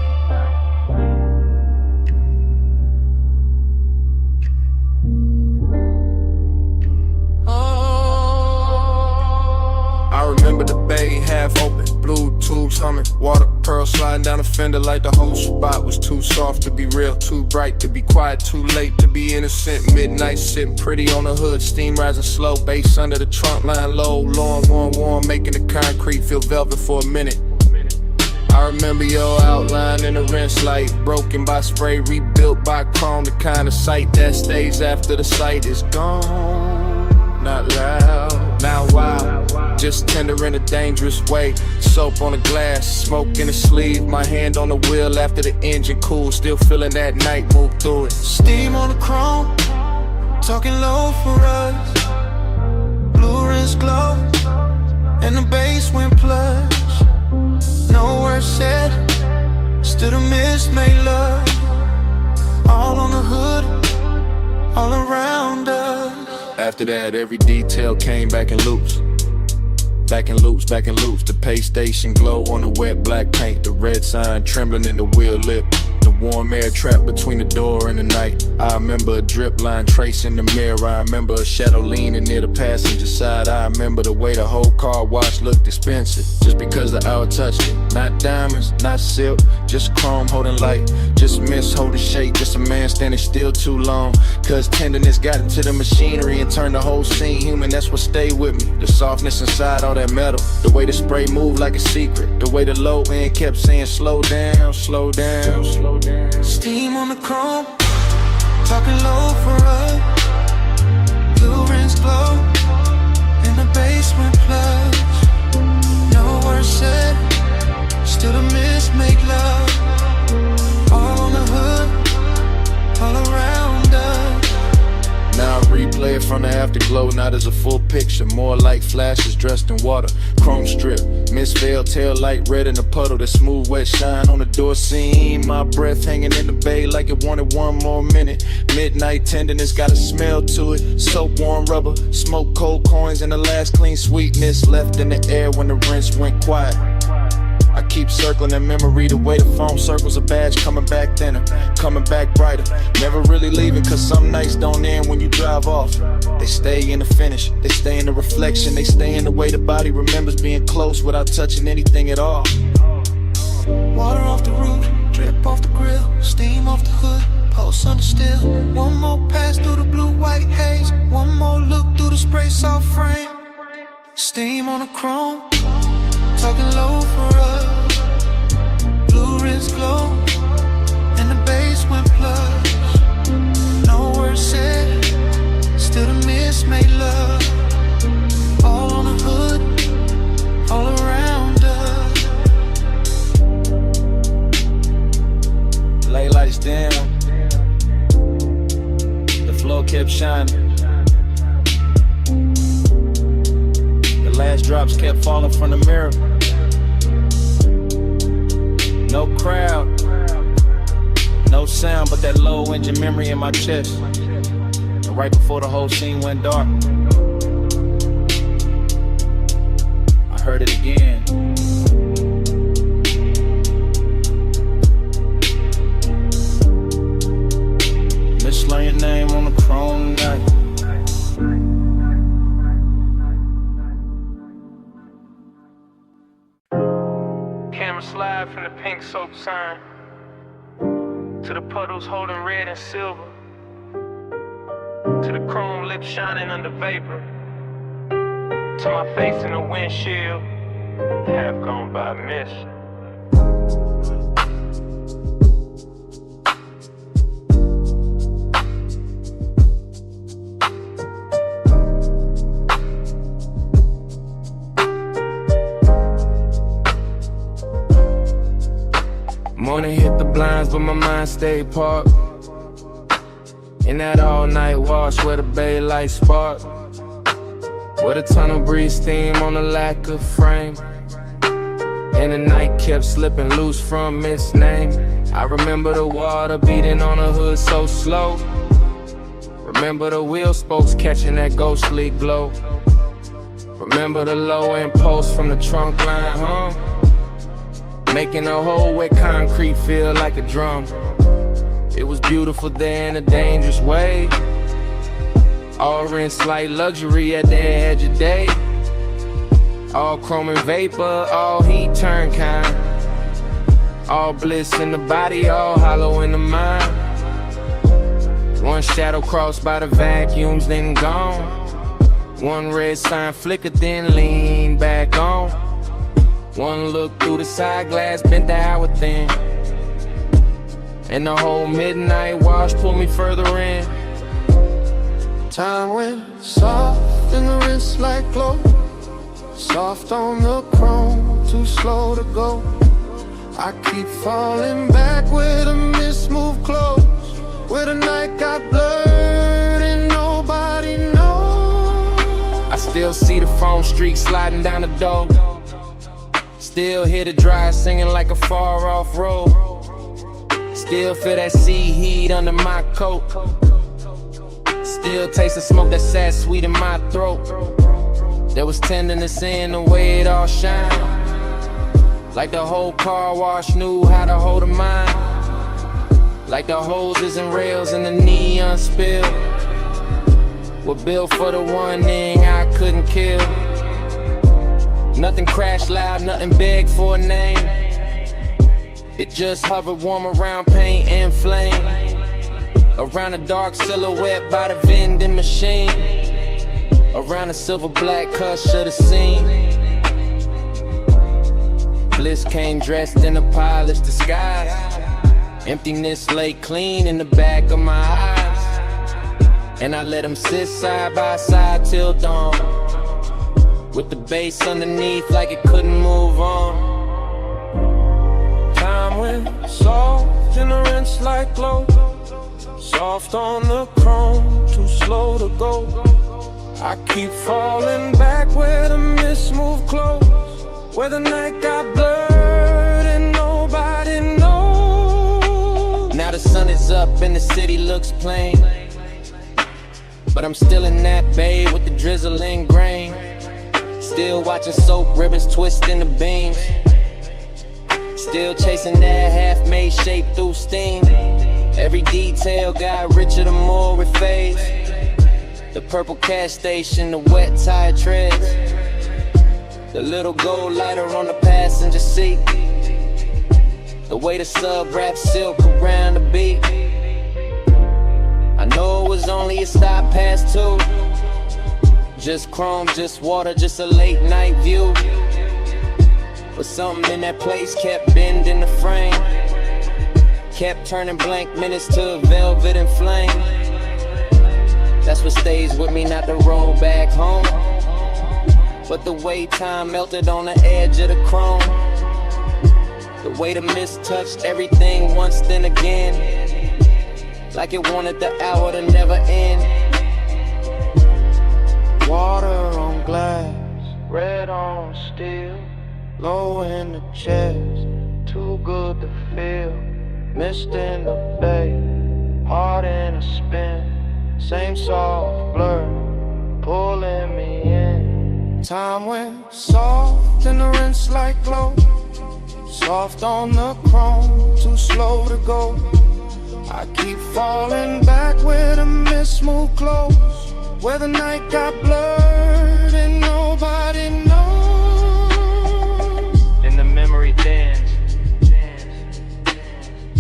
I remember the bay half open, blue tubes humming, water pearls sliding down the fender like the whole spot was too soft to be real, too bright to be quiet, too late to be innocent. Midnight sitting pretty on the hood, steam rising slow, bass under the trunk line low, long, warm, making the concrete feel velvet for a minute. I remember your outline in the rinse light, broken by spray, rebuilt by chrome, the kind of sight that stays after the sight is gone. Not loud, now wild, just tender in a dangerous way. Soap on the glass, smoke in the sleeve, my hand on the wheel after the engine cool, still feeling that night move through it. Steam on the chrome, talking low for us. Blue rinse glow, and the bass went plush. No words said, still the mist made love. All on the hood, all around us. After that, every detail came back in loops. Back in loops, back in loops. The pay station glow on the wet black paint. The red sign trembling in the wheel lip. The warm air trapped between the door and the night. I remember a drip line tracing the mirror. I remember a shadow leaning near the passenger side. I remember the way the whole car wash looked expensive, just because the hour touched it. Not diamonds, not silk, just chrome holding light. Just mist holding shake, just a man standing still too long. Cause tenderness got into the machinery and turned the whole scene human. That's what stayed with me. The softness inside all that metal, the way the spray moved like a secret, the way the low end kept saying slow down, slow down, slow down. Steam on the chrome, talking low for us. Blue rinse glow, and the bass went plush. No words said, still the mist make love. All on the hood, all around us. Now I replay it from the afterglow, not as a full picture, more like flashes dressed in water. Chrome strip, mist veil, tail light red in the puddle, the smooth wet shine on the door seam. My breath hanging in the bay like it wanted one more minute. Midnight tenderness got a smell to it, soap warm rubber, smoke cold coins, and the last clean sweetness left in the air when the rinse went quiet. I keep circling in memory the way the foam circles a badge, coming back thinner, coming back brighter. Never really leaving, cause some nights don't end when you drive off. They stay in the finish, they stay in the reflection, they stay in the way the body remembers being close without touching anything at all. Water off the roof, drip off the grill, steam off the hood, pulse under still. One more pass through the blue-white haze, one more look through the spray soft frame. Steam on the chrome, talking low for us. Blue rinse glow, and the bass went plush. No words said, still the mist made love. All on the hood, all around us. Lay lights down, the floor kept shining. The last drops kept falling from the mirror. No crowd, no sound, but that low engine memory in my chest. And right before the whole scene went dark, I heard it again. Slay your name on the chrome tonight. Camera slide from the pink soap sign to the puddles holding red and silver, to the chrome lips shining under vapor, to my face in the windshield, half gone by miss. Morning hit the blinds, but my mind stayed parked in that all-night wash where the bay lights spark, where the tunnel breeze steam on the lack of frame, and the night kept slipping loose from its name. I remember the water beating on the hood so slow. Remember the wheel spokes catching that ghostly glow. Remember the low impulse from the trunk line hum, making a hole where concrete feel like a drum. It was beautiful there in a dangerous way, all rinsed like luxury at the edge of day, all chrome and vapor, all heat turn kind, all bliss in the body, all hollow in the mind. One shadow crossed by the vacuums, then gone. One red sign flickered, then leaned back on. One look through the side glass, bent the hour thin, and the whole midnight wash pulled me further in. Time went soft in the wrist like glow, soft on the chrome, too slow to go. I keep falling back where the mist moved close, where the night got blurred and nobody knows. I still see the phone streak sliding down the door, still hear the drive singing like a far off road, still feel that sea heat under my coat, still taste the smoke that sat sweet in my throat. There was tenderness in the way it all shined, like the whole car wash knew how to hold a mind, like the hoses and rails and the neon spill were built for the one thing I couldn't kill. Nothing crashed loud, nothing begged for a name. It just hovered warm around paint and flame, around a dark silhouette by the vending machine, around a silver black cuss of the scene. Bliss came dressed in a polished disguise, emptiness lay clean in the back of my eyes, and I let them sit side by side till dawn, with the bass underneath like it couldn't move on. Time went soft in the rinse like glow, soft on the chrome, too slow to go. I keep falling back where the mist moved close, where the night got blurred and nobody knows. Now the sun is up and the city looks plain, but I'm still in that bay with the drizzling grain, still watching soap ribbons twist in the beams, still chasing that half-made shape through steam. Every detail got richer the more it fades, the purple cash station, the wet tire treads, the little gold lighter on the passenger seat, the way the sub wraps silk around the beat. I know it was only a stop past 2, just chrome, just water, just a late night view, but something in that place kept bending the frame, kept turning blank minutes to velvet and flame. That's what stays with me, not the road back home, but the way time melted on the edge of the chrome, the way the mist touched everything once then again, like it wanted the hour to never end. Water on glass, red on steel, low in the chest, too good to feel. Mist in the bay, heart in a spin, same soft blur, pulling me in. Time went soft in the rinse like glow, soft on the chrome, too slow to go. I keep falling back where the mist moved close, where the night got blurred and nobody knows. Then the memory thins,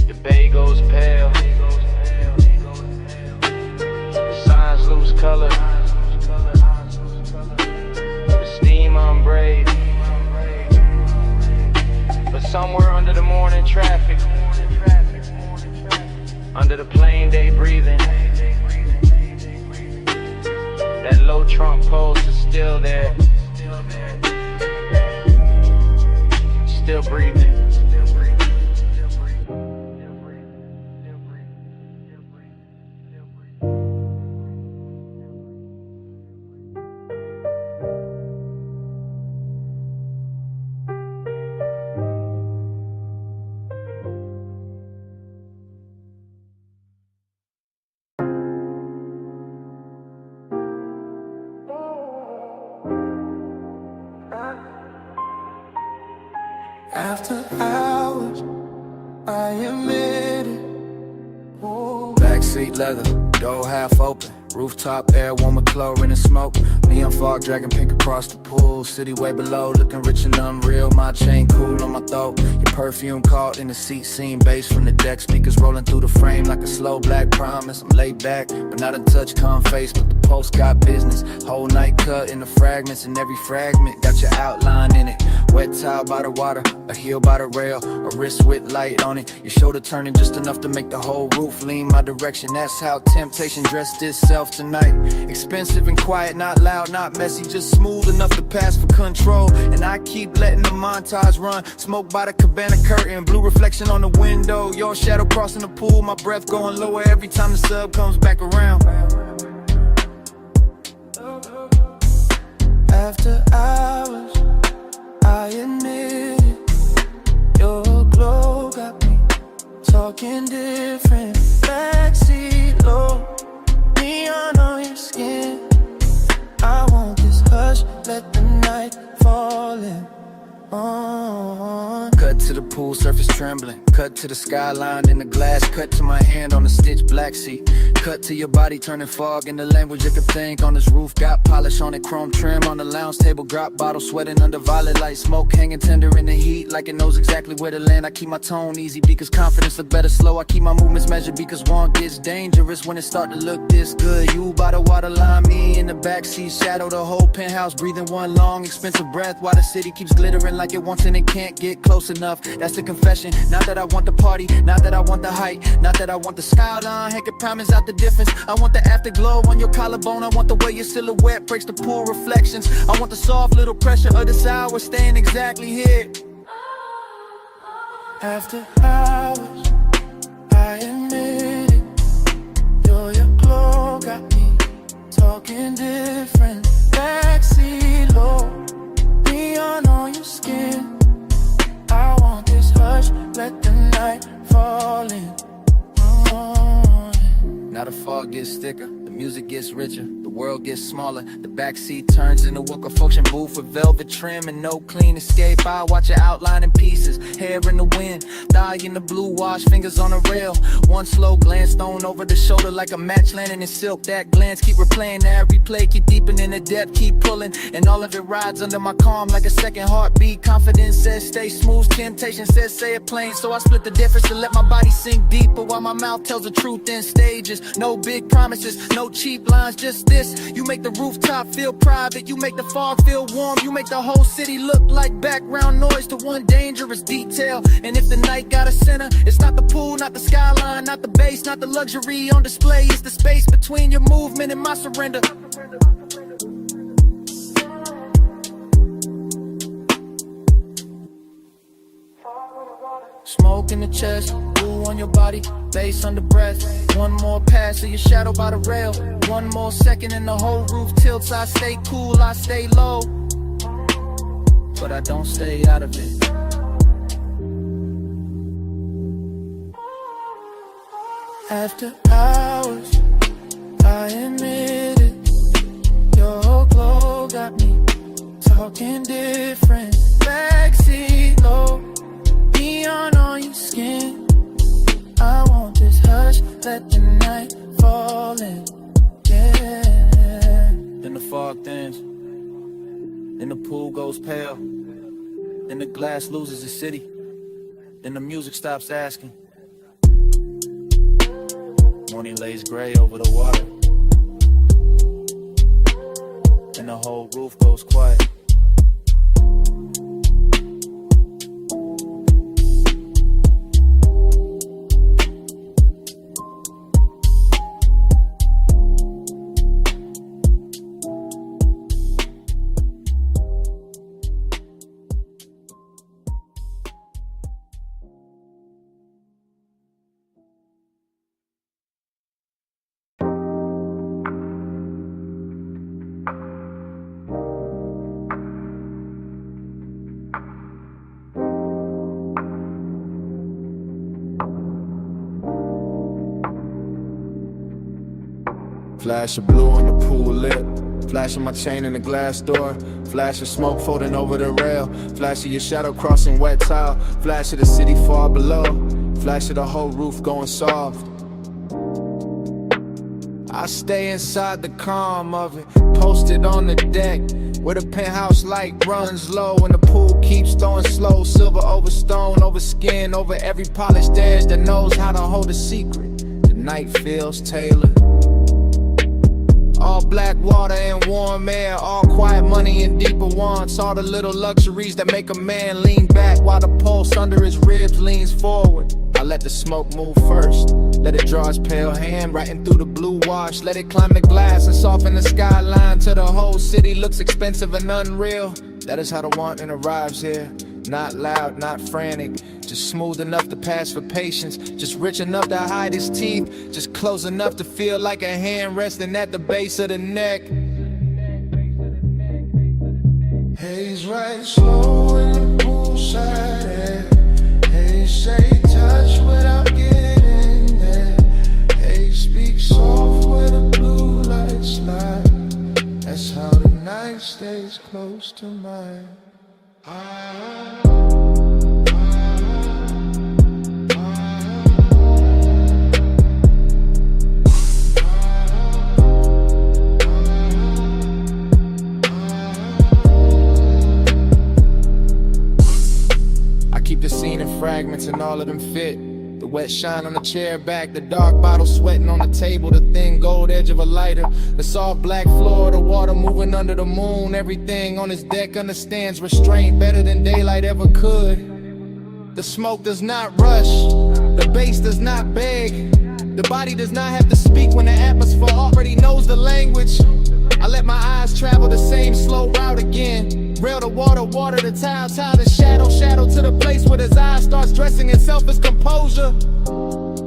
the bay goes pale, the signs lose color, the steam unbraid. But somewhere under the morning traffic, under the plain day breathing, that low trunk pulse is still there, still breathing. After hours, I admit it. Backseat leather, door half open. Rooftop air, warm with chlorine and smoke. Neon fog dragging pink across the pool. City way below, looking rich and unreal. My chain cool on my throat. Your perfume caught in the seat, seeing bass from the deck. Speakers rolling through the frame like a slow black promise. I'm laid back, but not in touch, calm face. But the pulse got business. Whole night cut in the fragments, and every fragment got your outline in it. Wet towel by the water, a heel by the rail, a wrist with light on it. Your shoulder turning just enough to make the whole roof lean my direction. That's how temptation dressed itself tonight. Expensive and quiet, not loud, not messy, just smooth enough to pass for control. And I keep letting the montage run. Smoke by the cabana curtain, blue reflection on the window. Your shadow crossing the pool, my breath going lower every time the sub comes back around. After hours, I admit it. Your glow got me talking different. Backseat low, neon on your skin. I want this hush, let the night fall in. Cut to the pool surface trembling. Cut to the skyline in the glass. Cut to my hand on the stitched black seat. Cut to your body turning fog in the language you could think. On this roof got polish on it, chrome trim on the lounge table. Drop bottle sweating under violet light. Smoke hanging tender in the heat like it knows exactly where to land. I keep my tone easy because confidence look better slow. I keep my movements measured because one gets dangerous when it start to look this good. You by the waterline, me in the backseat shadow. The whole penthouse breathing one long expensive breath while the city keeps glittering like it wants and it can't get close enough. That's the confession. Not that I want the party, not that I want the height, not that I want the skyline. Heck, it promise out the difference. I want the afterglow on your collarbone. I want the way your silhouette breaks the pool reflections. I want the soft little pressure of this hour staying exactly here. After hours, I admit it. Your glow got me talking different. Backseat low, neon on your skin. I want this hush, let the night fall in. Now the fog gets thicker, the music gets richer, the world gets smaller. The backseat turns into a function booth with velvet trim and no clean escape. I watch it outline in pieces, hair in the wind, thigh in the blue wash, fingers on the rail. One slow glance thrown over the shoulder like a match landing in silk. That glance keep replaying that replay, keep deepening the depth, keep pulling. And all of it rides under my calm like a second heartbeat. Confidence says stay smooth, temptation says say it plain. So I split the difference and let my body sink deeper while my mouth tells the truth in stages. No big promises, no cheap lines, just this. You make the rooftop feel private, you make the fog feel warm, you make the whole city look like background noise to one dangerous detail. And if the night got a center, it's not the pool, not the skyline, not the bass, not the luxury on display. It's the space between your movement and my surrender. Smoke in the chest, blue on your body, bass under breath. One more pass of your shadow by the rail. One more second and the whole roof tilts. I stay cool, I stay low, but I don't stay out of it. After hours, I admit it. Your glow got me talking different. Backseat low, neon on your skin. I want this hush, let the night fall in, yeah. Then the fog thins, then the pool goes pale, then the glass loses its city, then the music stops asking. Morning lays gray over the water, then the whole roof goes quiet. Flash of blue on the pool lip, flash of my chain in the glass door, flash of smoke floating over the rail, flash of your shadow crossing wet tile, flash of the city far below, flash of the whole roof going soft. I stay inside the calm of it, posted on the deck, where the penthouse light runs low and the pool keeps throwing slow. Silver over stone, over skin, over every polished edge that knows how to hold a secret. The night feels tailored. All black water and warm air, all quiet money and deeper wants, all the little luxuries that make a man lean back while the pulse under his ribs leans forward. I let the smoke move first, let it draw its pale hand right in through the blue wash, let it climb the glass and soften the skyline till the whole city looks expensive and unreal. That is how the wanting arrives here, not loud, not frantic, just smooth enough to pass for patience, just rich enough to hide his teeth, just close enough to feel like a hand resting at the base of the neck. Haze right slow in the poolside air. Haze say touch without getting there. Haze speak soft where the blue lights slide. That's how the night stays close to mine. Keep the scene in fragments and all of them fit. The wet shine on the chair back, the dark bottle sweating on the table, the thin gold edge of a lighter, the soft black floor, the water moving under the moon. Everything on this deck understands restraint better than daylight ever could. The smoke does not rush, the bass does not beg, the body does not have to speak when the atmosphere already knows the language. I let my eyes travel the same slow route again. Rail to water, water to tile, tile to shadow, shadow to the place where his eyes starts dressing itself as composure.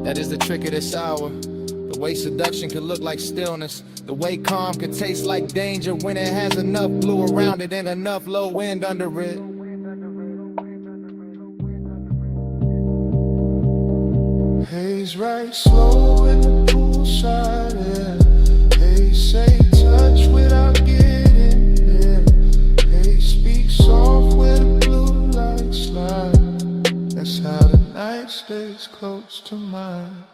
That is the trick of this hour. The way seduction can look like stillness, the way calm can taste like danger when it has enough blue around it and enough low wind under it. Haze right slow in the poolside air. Haze say touch without getting there. Haze speak soft where the blue lights slide. That's how the night stays close to mine.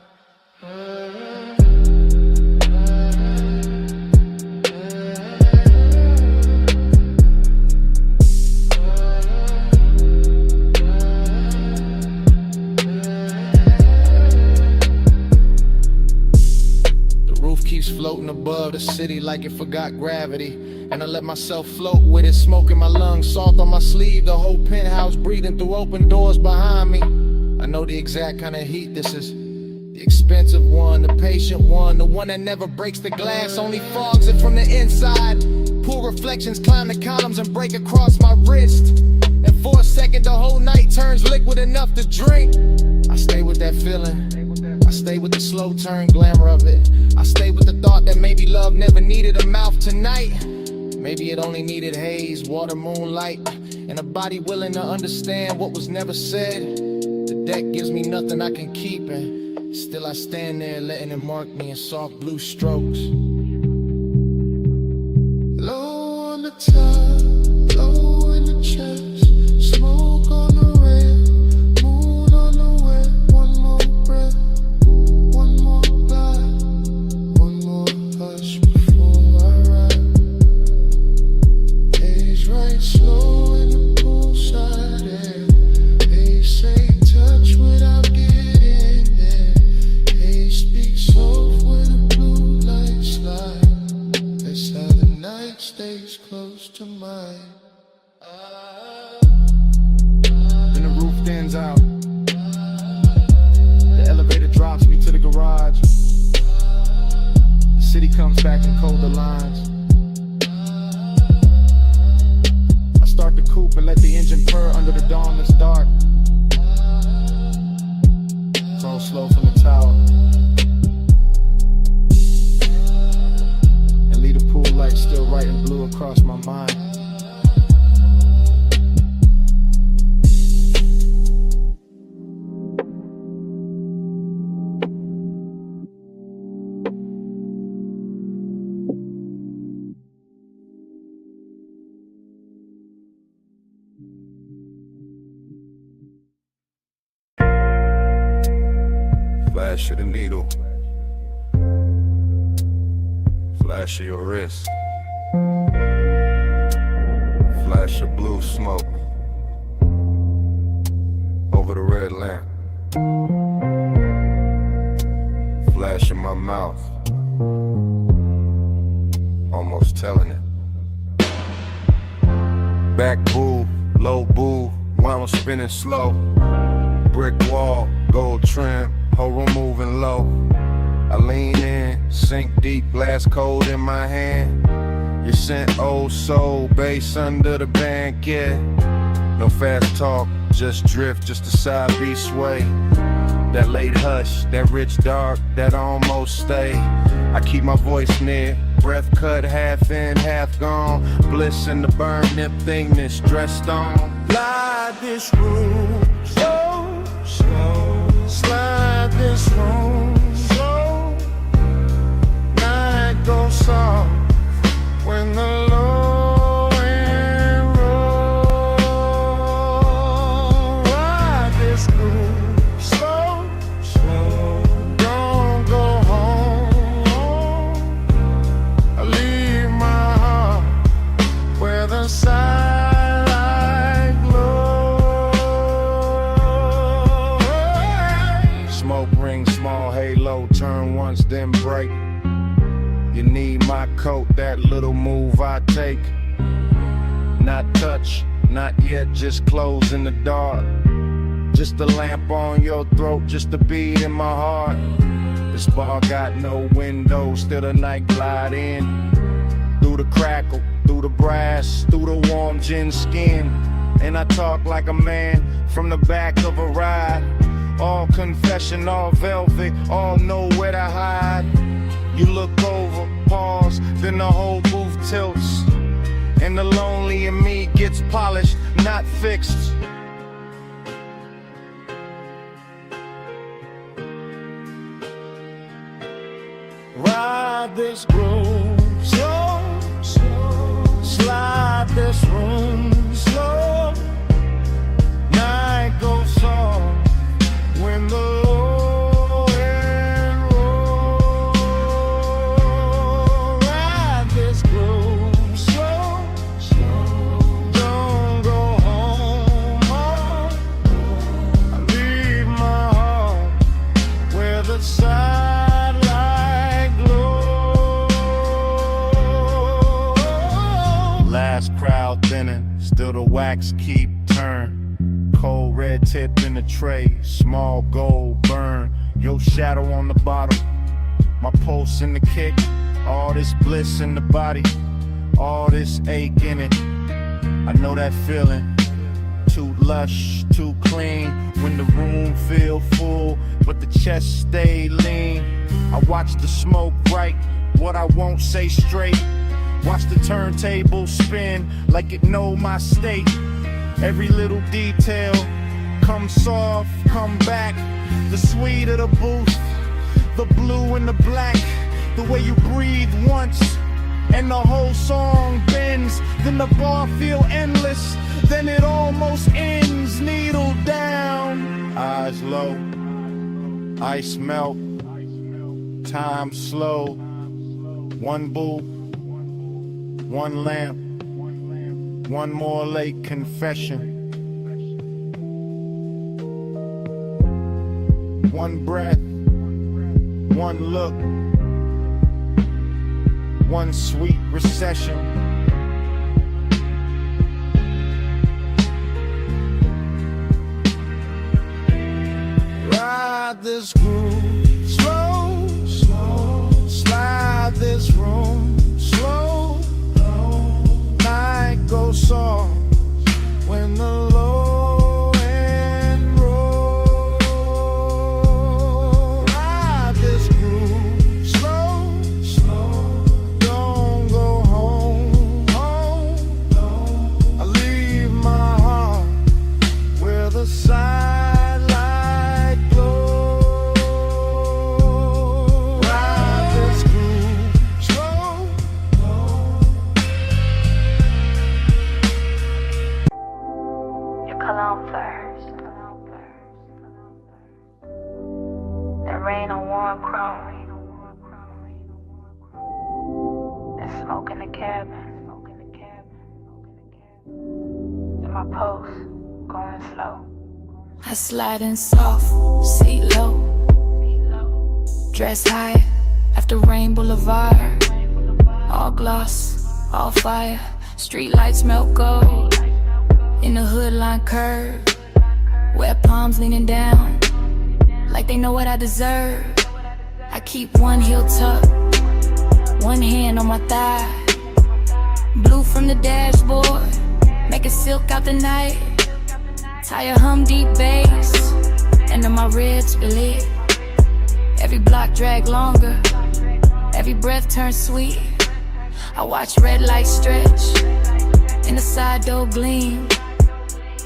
Keeps floating above the city like it forgot gravity, and I let myself float with it, smoke in my lungs, salt on my sleeve, the whole penthouse breathing through open doors behind me. I know the exact kind of heat this is, the expensive one, the patient one, the one that never breaks the glass, only fogs it from the inside. Pool reflections climb the columns and break across my wrist, and for a second the whole night turns liquid enough to drink. I stay with that feeling, I stay with the slow turn glamour of it. I stay with the thought that maybe love never needed a mouth tonight. Maybe it only needed haze, water, moonlight, and a body willing to understand what was never said. The deck gives me nothing I can keep, and still I stand there letting it mark me in soft blue strokes. Low on the top, low in the chest, smoke on the rail, moon on the wet, one more breath, one more city comes back in colder lines. I start the coupe and let the engine purr under the dawn that's dark. It's all slow from the tower. And leave the pool light still writing blue across my mind. Flash of the needle, flash of your wrist, flash of blue smoke over the red lamp, flash in my mouth, almost telling it. Back boo, low boo, while I'm spinning slow. Brick wall, gold trim, whole room moving low. I lean in, sink deep, blast cold in my hand. You sent old soul, bass under the band, yeah. No fast talk, just drift, just a side B sway. That late hush, that rich dark, that almost stay. I keep my voice near, breath cut, half in, half gone. Bliss in the burn, nip thing that's dressed on. Light this room, slow, slow. Slide this room, slow. Night goes soft when the low end roll. Ride this groove, slow, slow. Don't go home. I leave my heart where the sidelight glows. Smoke ring, small halo, turn once then break. You need my coat, that little move I take. Not touch, not yet, just close in the dark. Just a lamp on your throat, just a beat in my heart. This bar got no windows, still the night glide in. Through the crackle, through the brass, through the warm gin skin. And I talk like a man from the back of a ride. All confession, all velvet, all know where to hide. You look over, pause, then the whole booth tilts. And the lonely in me gets polished, not fixed. Ride this groove, slow, slow. Slide this room, slow. Night goes soft when the low end roll. Ride this groove, slow, slow. Don't go home, I leave my heart where the sidelight glows. Last crowd thinning, still the wax keep turn. Cold red tip in the tray, small gold burn. Your shadow on the bottle, my pulse in the kick. All this bliss in the body, all this ache in it. I know that feeling, too lush, too clean. When the room feel full, but the chest stay lean. I watch the smoke write what I won't say straight. Watch the turntable spin like it know my state. Every little detail, come soft, come back. The sweet of the booth, the blue and the black. The way you breathe once, and the whole song bends. Then the bar feel endless, then it almost ends. Needle down, eyes low, ice melt, time slow. One boo, one lamp, one more late confession. One breath, one look, one sweet recession. Ride this groove, slow, slow. Slide this Smoking the cabin. In my post, going slow. I slide in soft, seat low. Dress high after Rain Boulevard. All gloss, all fire. Street lights melt gold. In the hood line curve. Wet palms leaning down. Like they know what I deserve. I keep one heel tucked, one hand on my thigh. Blue from the dashboard, making silk out the night. Tire hum deep bass, and then my ribs lit. Every block drag longer, every breath turns sweet. I watch red lights stretch, and the side door gleam.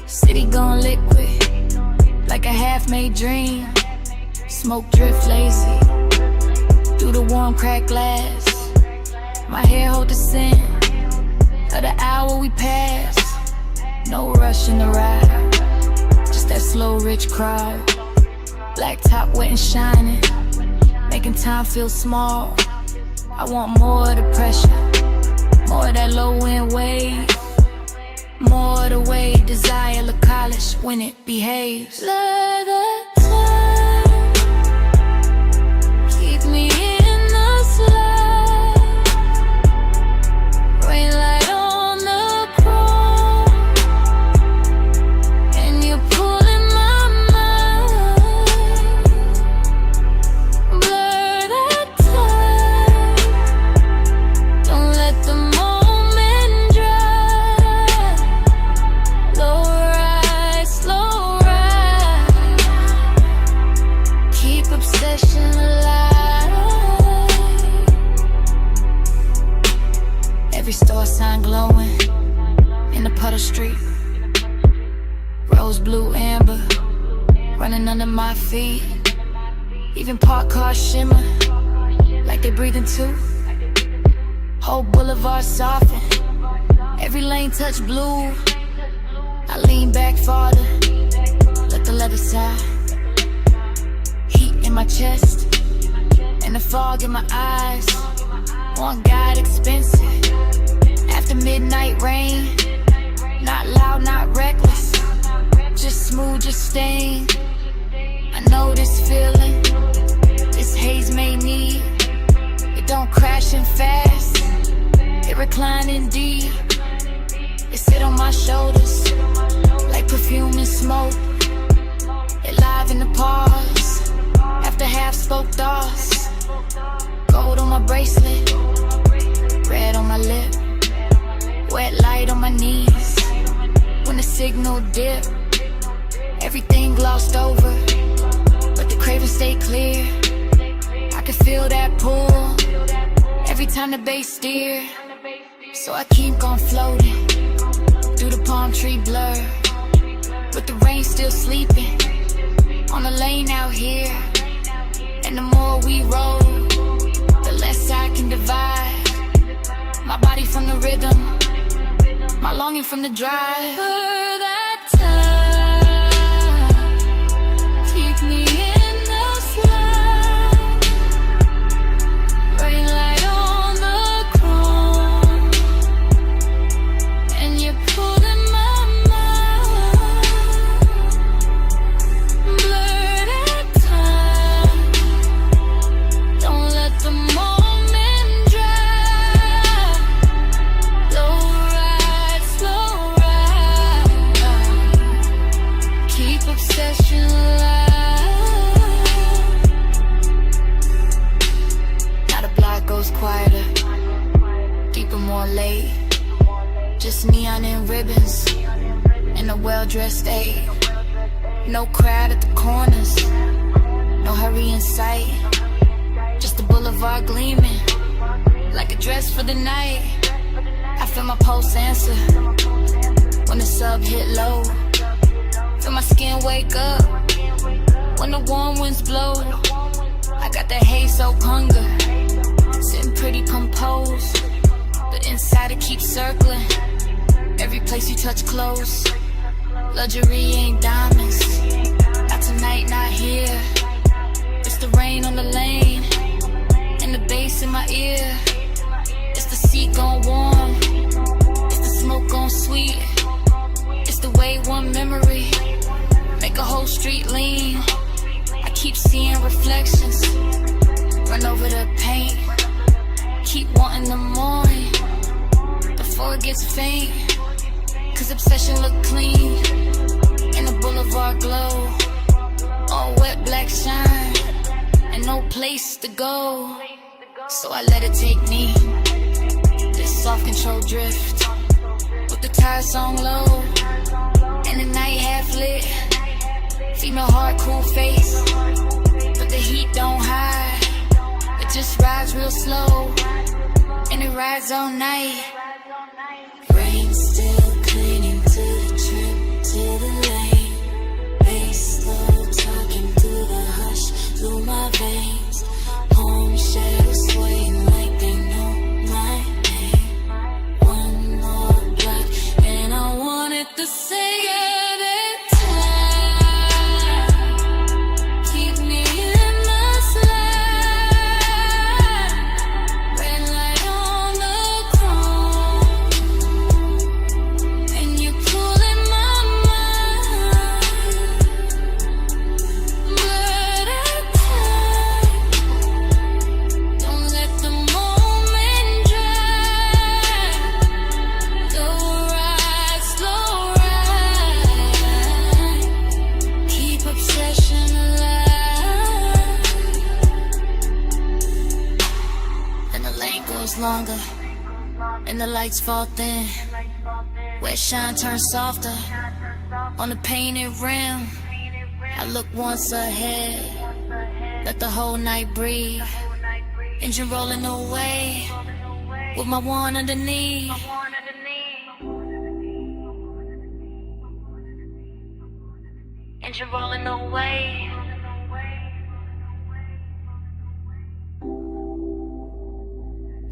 City gone liquid, like a half-made dream. Smoke drift lazy, through the warm cracked glass. My hair hold the scent of the hour we pass. No rush in the ride, just that slow rich crowd. Black top wet and shining, making time feel small. I want more of the pressure, more of that low end wave. More of the way desire look college when it behaves. Let the time keep me in the slide. Rain light on the chrome, and you're pulling my mind. Blur that time, don't let the moment dry. Slow ride, slow ride. Keep obsession alive. Every store sign glowing in the puddle street. Rose, blue, amber, running under my feet. Even parked cars shimmer like they breathing too. Whole boulevard soften, every lane touch blue. I lean back farther, let the leather side. Heat in my chest, and the fog in my eyes. One guide expensive, after midnight rain. Not loud, not reckless, just smooth, just staying. I know this feeling, this haze may need. It don't crash in fast, it reclining deep. It sit on my shoulders, like perfume and smoke. It live in the pause, after half spoke thoughts. Gold on my bracelet, red on my lip. Wet light on my knees, when the signal dip. Everything glossed over, but the craving stay clear. I can feel that pull, every time the bass steer. So I keep on floating, through the palm tree blur. But the rain still sleeping, on the lane out here. And the more we roll, the less I can divide. My body from the rhythm, my longing from the drive. For that time, keep me in the slide. Rain light on the chrome, and you're pulling my mind. Blur that time, don't let the moment dry. Slow ride, slow ride. Keep obsession alive. Now the block goes quieter, deeper, more late. Just neon and ribbons, and a well-dressed aide. No crowd at the corners, no hurry in sight. Just the boulevard gleaming, like a dress for the night. I feel my pulse answer, when the sub hit low. Feel my skin wake up, when the warm winds blow. I got that haze-soaked hunger, sitting pretty composed. But inside it keeps circling, every place you touch close. Luxury ain't diamonds, not tonight, not here. It's the rain on the lane, and the bass in my ear. It's the seat gon' warm. It's the smoke gon' sweet. It's the way one memory make a whole street lean. I keep seeing reflections, run over the paint. Keep wanting the morning before it gets faint. Cause obsession look clean in the boulevard glow. All wet black shine and no place to go. So I let it take me, this soft control drift, with the tire song low and the night half lit. Female heart, cool face, but the heat don't hide. It just rides real slow and it rides all night. Rain still clinging to the trip, to the lane. Bass slow talking through the hush, through my veins. Home shadows swaying like they know my name. One more block and I wanted to say it. Longer and the lights fall thin, where shine turns softer on the painted rim. I look once ahead, let the whole night breathe. Engine rolling away with my one underneath. Engine rolling away.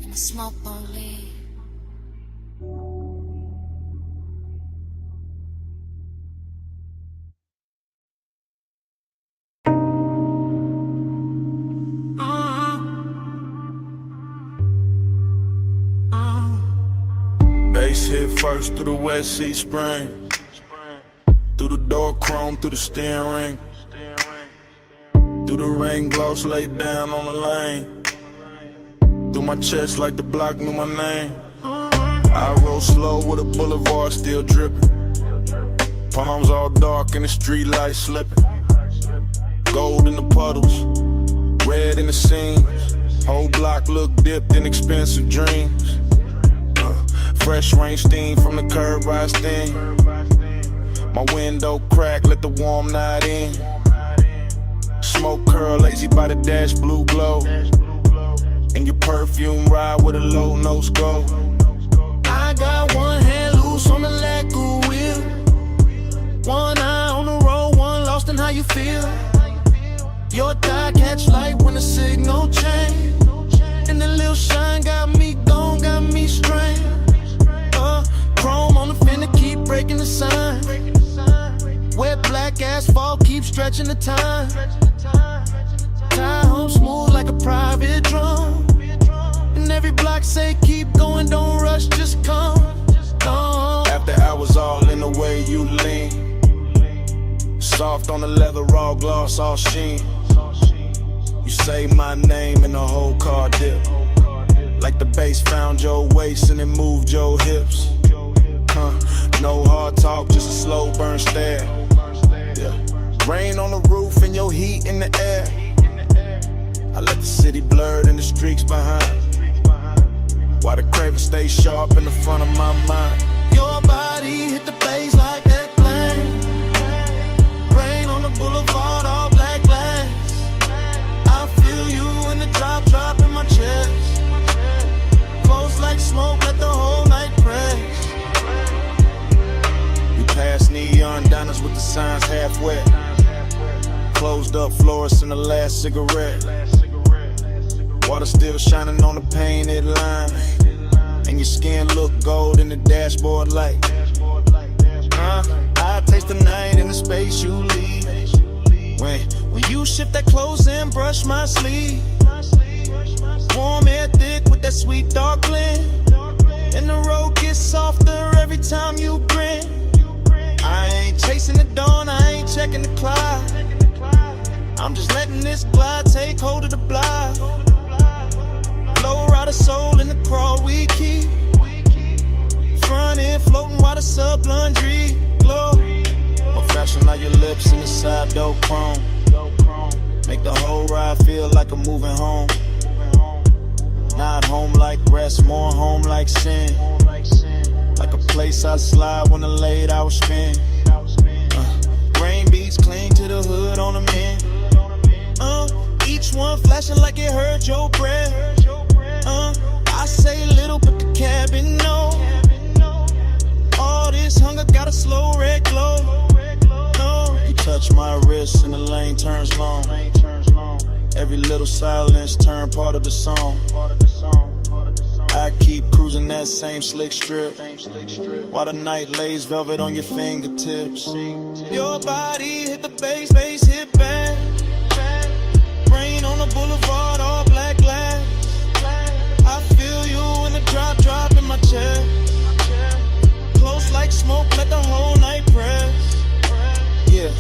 And the smoke won't leave. Bass hit first through the West Sea Spring, through the door chrome, through the steering ring, through the rain gloss laid down on the lane. Through my chest like the block knew my name. I roll slow with a boulevard still dripping. Palms all dark and the street lights slipping. Gold in the puddles, red in the seams. Whole block look dipped in expensive dreams. Fresh rain steam from the curb rise steam. My window crack, let the warm night in. Smoke curl, lazy by the dash, blue glow. And your perfume ride with a low nose go. I got one hand loose on the lacquer wheel, one eye on the road, one lost in how you feel. Your thigh catch light when the signal change, and the little shine got me gone, got me strained. Chrome on the fender keep breaking the sign. Wet black asphalt keep stretching the time. Tie home smooth like a private drum. And every block say keep going, don't rush, just come. After hours all in the way you lean. Soft on the leather, raw gloss, all sheen. You say my name and the whole car dip. Like the bass found your waist and it moved your hips. No hard talk, just a slow burn stare. Yeah. Rain on the roof and your heat in the air. I let the city blurred and the streaks behind, while the craven stay sharp in the front of my mind. Your body hit the bass like that plane. Rain on the boulevard, all black glass. I feel you in the drop in my chest. Close like smoke, let the whole night press. We pass neon diners with the signs half wet. Closed up florists in the last cigarette. Water still shining on the painted line, and your skin look gold in the dashboard light. I taste the night in the space you leave. When you shift that clothes and brush my sleeve. Warm air thick with that sweet dark blend. I'm just letting this glide take hold of the block. Low rider soul in the crawl we keep. Front end floating while the sub laundry glow. More fashion like your lips in the side door chrome. Make the whole ride feel like I'm moving home. Not home like rest, more home like sin. Like a place I slide when the late hours spend. Rain beats cling to the hood on the men. Each one flashing like it heard your breath. I say little but the cabin know. All this hunger got a slow red glow. You touch my wrist and the lane turns long. Every little silence turn part of the song. I keep cruising that same slick strip while the night lays velvet on your fingertips. Your body hit the bass, bass hit back. Rain on the boulevard, all black glass. I feel you in the drop in my chest. Close like smoke, let the whole night press. Yeah,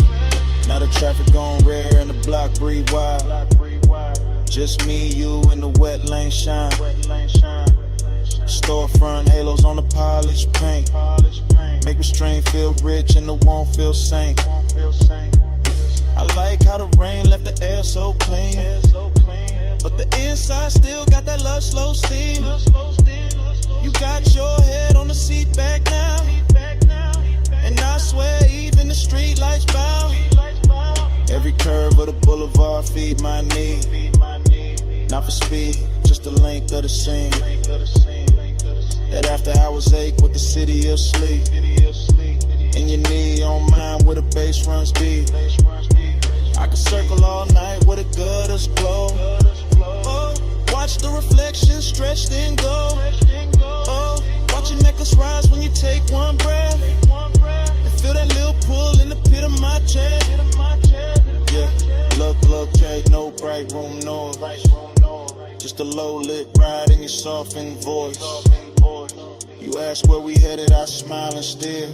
now the traffic gone rare and the block breathe wide. Just me, you, and the wet lane shine. Storefront halos on the polished paint. Make restraint feel rich and the won't feel sane. I like how the rain left the air so clean, but the inside still got that love slow steam. You got your head on the seat back now, and I swear even the street lights bow. Every curve of the boulevard feed my need. Not for speed, just the length of the scene. That after hours ache with the city of sleep. And your knee on mine where the bass runs deep. I can circle all night with a gutters glow. Oh, watch the reflection stretch then go. Oh, watch your necklace rise when you take one breath. And feel that little pull in the pit of my chest. Yeah, look, Jake, no bright room noise. Just a low lit ride in your softened voice. You ask where we headed, I smile and stare.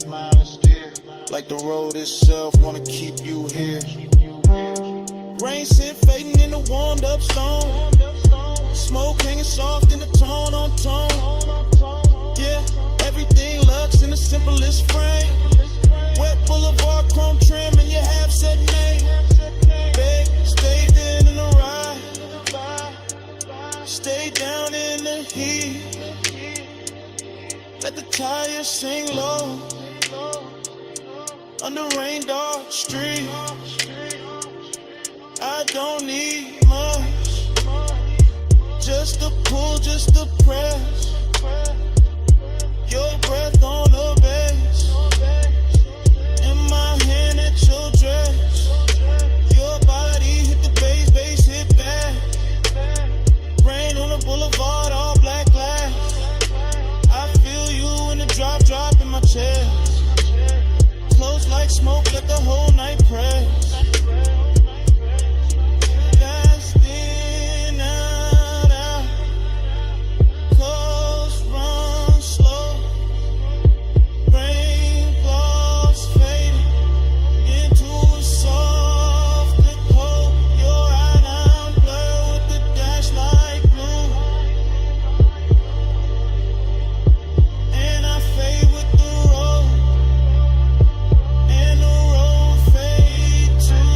Like the road itself wanna keep you here. Rain scent fading in the warmed up stone. Smoke hanging soft in the tone on tone. Yeah, everything looks in the simplest frame. Wet boulevard chrome trim and your half set name. Babe, stay there in the ride. Stay down in the heat. Let the tires sing low. Under rain dark street. I don't need much. Just a pull, just a press. Your breath on the bass. In my hand at your dress. Your body hit the bass, bass hit back. Rain on the boulevard, all black glass. I feel you in the drop in my chest. Close like smoke, let the whole night press. Fast in, out. Close, run slow. Rain gloss fading into a soft cold. Your eye now blur with the dash like blue. And I fade with the road. And the road fade too.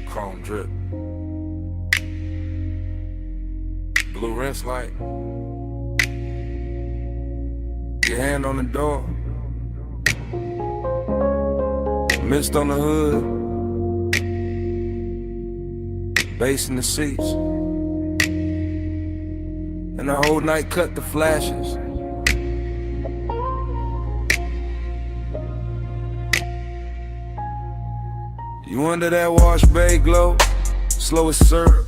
Chrome drip. Blue rinse light. Your hand on the door. Mist on the hood. Bass in the seats. And the whole night cut the flashes. You under that wash bay glow, slow as syrup.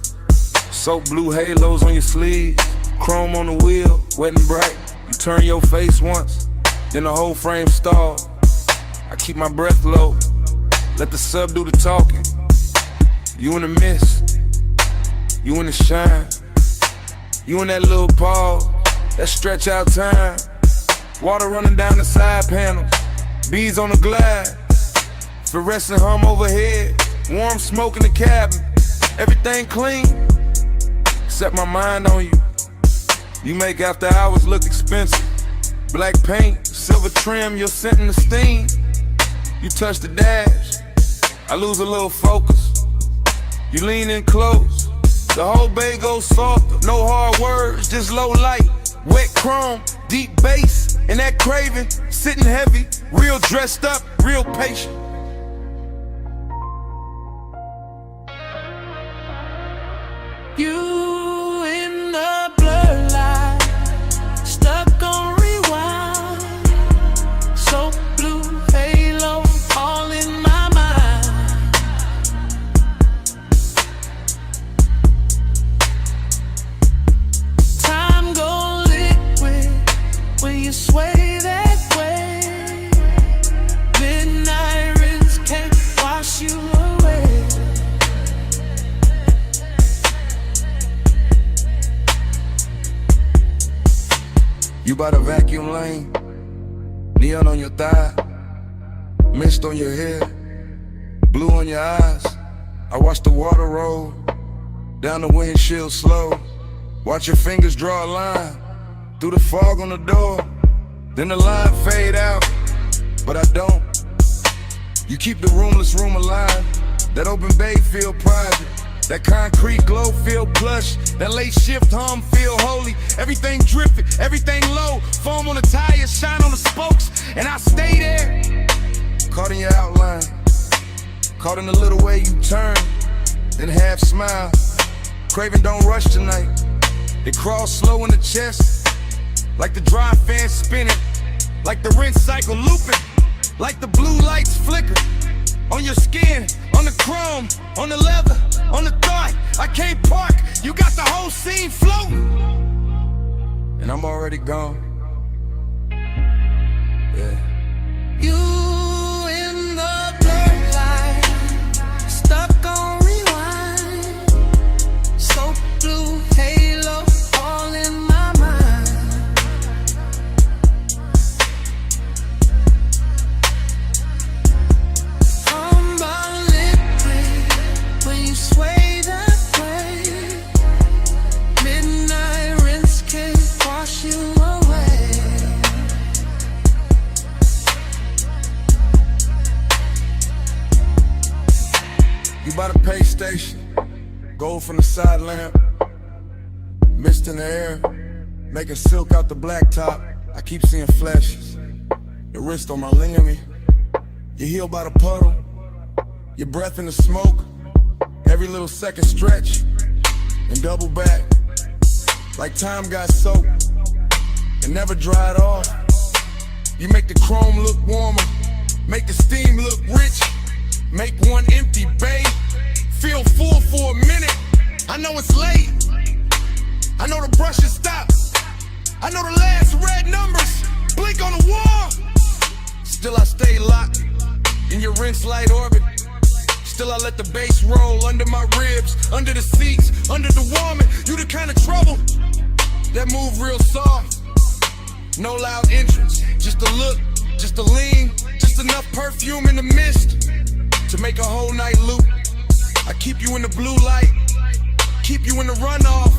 Soap blue halos on your sleeves, chrome on the wheel, wet and bright. You turn your face once, then the whole frame stall. I keep my breath low, Let the sub do the talking. You in the mist, you in the shine, you in that little pause, that stretch out time. Water running down the side panels, bees on the glass, fluorescent hum overhead, warm smoke in the cabin. Everything clean, except my mind on you. You make after hours look expensive. Black paint, silver trim, your scent and the steam. You touch the dash, I lose a little focus. You lean in close, the whole bay goes softer. No hard words, just low light. Wet chrome, deep bass, and that craving, sitting heavy. Real dressed up, real patient. You in the blur light, stuck on rewind. So blue halo, all in my mind. Time go liquid when you sway that way. Midnight rinse can't wash you away. You by the vacuum lane, neon on your thigh, mist on your hair, blue on your eyes. I watch the water roll down the windshield slow. Watch your fingers draw a line through the fog on the door. Then the line fade out, but I don't. You keep the roomless room alive. That open bay feel private. That concrete glow feel plush. That late shift hum feel holy. Everything drifting, everything low. Foam on the tires, shine on the spokes, and I stay there. Caught in your outline, caught in the little way you turn, then half smile. Craving don't rush tonight. It crawls slow in the chest, like the dry fan spinning, like the rinse cycle looping, like the blue lights flicker. On your skin, on the chrome, on the leather, on the thigh. I can't park, you got the whole scene floating, and I'm already gone. Yeah. You in the blur light, stuck on rewind. So blue halo, all in my mind. I'm liquid when you sway that way. Midnight rinse can't wash you away. You by the pay station, gold from the side lamp, mist in the air, making silk out the blacktop. I keep seeing flashes, your wrist on my ligament, your heel by the puddle, your breath in the smoke, every little second stretch, and double back, like time got soaked, and never dried off. You make the chrome look warmer, make the steam look rich, make one empty bay feel full for a minute. I know it's late, I know the brush has stopped, I know the last red numbers blink on the wall. Still I stay locked in your rinse light orbit. Still I let the bass roll under my ribs, under the seats, under the warming. You the kind of trouble that move real soft. No loud entrance, just a look, just a lean, just enough perfume in the mist to make a whole night loop. I keep you in the blue light, keep you in the runoff,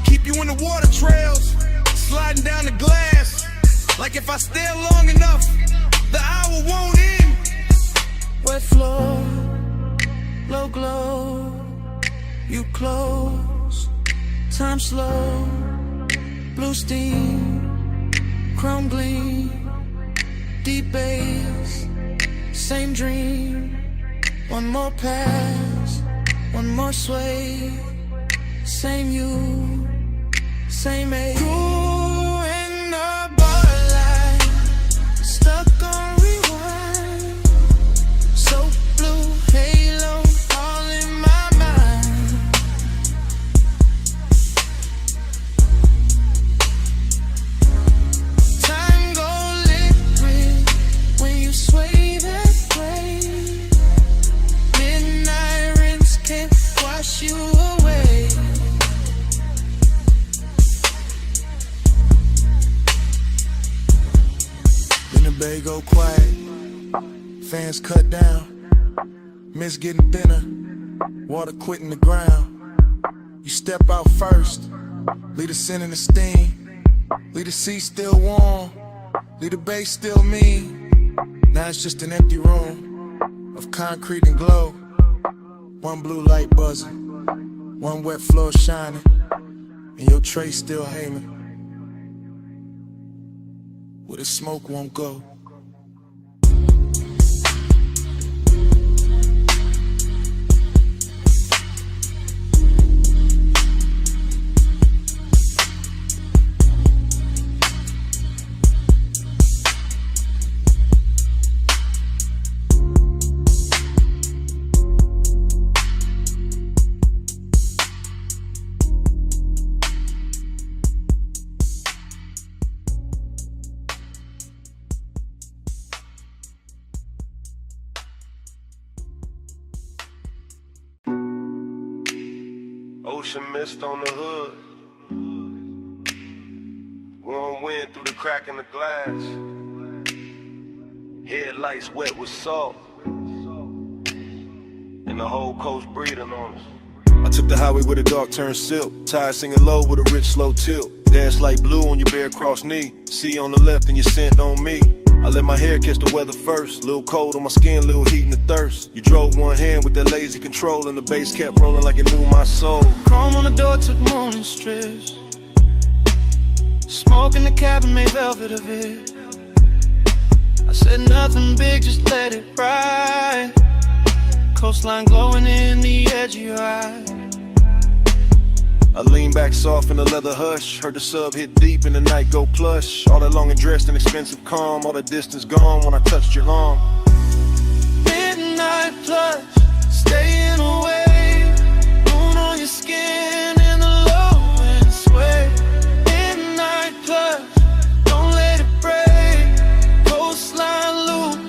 keep you in the water trails, sliding down the glass. Like if I stare long enough, the hour won't end. Wet floor, low glow, you close, time slow, blue steam, chrome gleam, deep bass, same dream. One more pass, one more sway, same you, same age. You in the bar light, stuck on rewind. So blue halo, all in my mind. Time go liquid when you sway that way. Day go quiet, fans cut down, mist getting thinner, water quitting the ground. You step out first, leave the scent and the steam, leave the seat still warm, leave the bass still mean. Now it's just an empty room of concrete and glow. One blue light buzzing, one wet floor shining, and your tray still hanging where the smoke won't go. Ocean mist on the hood, warm wind through the crack in the glass, headlights wet with salt, and the whole coast breathing on us. I took the highway with a dark turn silk, tires singing low with a rich slow tilt. Dash like blue on your bare cross knee, sea on the left and your scent on me. I let my hair catch the weather first, little cold on my skin, little heat and the thirst. You drove one hand with that lazy control and the bass kept rolling like it knew my soul. Chrome on the door took morning strips, smoke in the cabin made velvet of it. I said nothing big, just let it ride. Coastline glowing in the edge of your eye. I lean back soft in the leather hush, heard the sub hit deep and the night go plush. All that long and dressed in expensive calm, all the distance gone when I touched your arm. Midnight plush, staying away, moon on your skin in the low and sway. Midnight plush, don't let it break, coastline loop,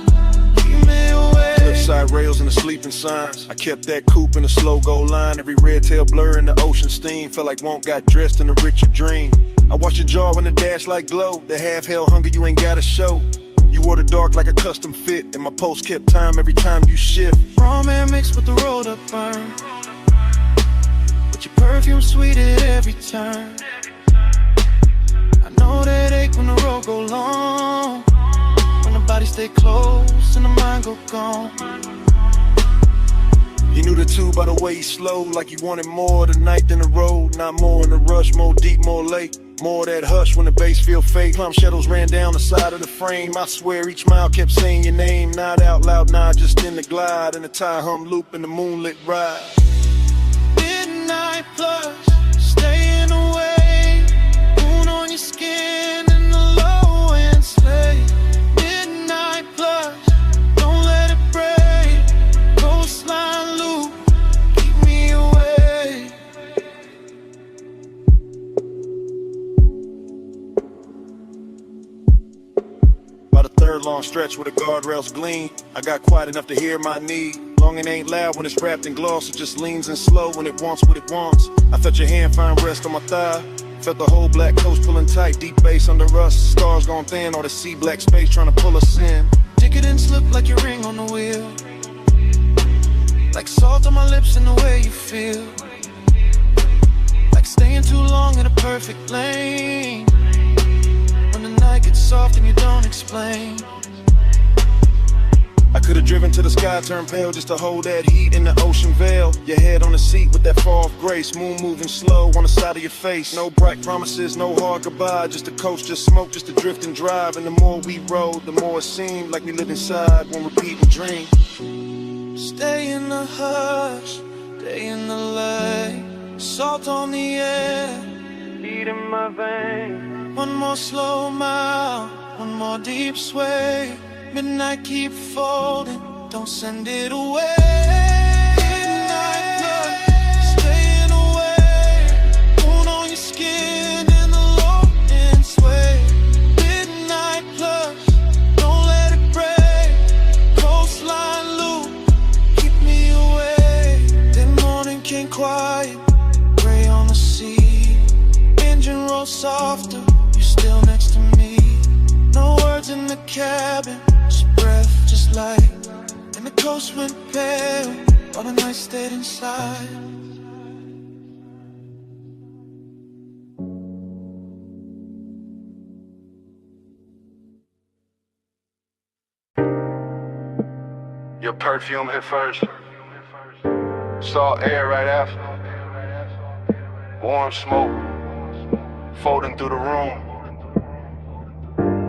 keep me away. Cliffside rails and the sleeping signs, I kept that coupe in a slow go line. Every red tail blur in the ocean steam, felt like Won't got dressed in a richer dream. I watched your jaw in the dash like glow, the half hell hunger you ain't gotta show. You wore the dark like a custom fit, and my post kept time every time you shift. Raw man mixed with the rolled up burn, but your perfume sweet at every turn. I know that ache when the road go long, when the body stay close and the mind go gone. You knew the two by the way he slowed, like you wanted more tonight than the road. Not more in the rush, more deep, more late. More that hush when the bass feel fake. Plum shadows ran down the side of the frame. I swear each mile kept saying your name. Not out loud, nah, just in the glide. In the tire hum loop in the moonlit ride. Midnight plush, staying away, moon on your skin in the low and slay. Midnight plush, don't let it break, coastline loop, keep me away. About a third long stretch where the guardrails gleam, I got quiet enough to hear my need. Long and ain't loud when it's wrapped in gloss, it just leans in slow when it wants what it wants. I felt your hand find rest on my thigh, felt the whole black coast pulling tight, deep bass under us, stars gone thin, all the sea black space trying to pull us in. Ticket and slip like your ring on the wheel, like salt on my lips and the way you feel, like staying too long in a perfect lane, when the night gets soft and you don't explain. I could've driven to the sky, turned pale just to hold that heat in the ocean veil. Your head on the seat with that far off grace, moon moving slow on the side of your face. No bright promises, no hard goodbye, just a coast, just smoke, just a drift and drive. And the more we rode, the more it seemed like we lived inside one repeating dream. Stay in the hush, stay in the light, salt on the air, beat in my veins. One more slow mile, one more deep sway. Midnight keep folding, don't send it away. Midnight blood, staying away, moon on your skin in the low and sway. Midnight blood, don't let it break, coastline loop, keep me away. Then morning came quiet, gray on the sea, engine roll softer, you're still next to me. No words in the cabin, just breath, just light. And the coast went pale, while the night stayed inside. Your perfume hit first. Saw air right after. Warm smoke folding through the room.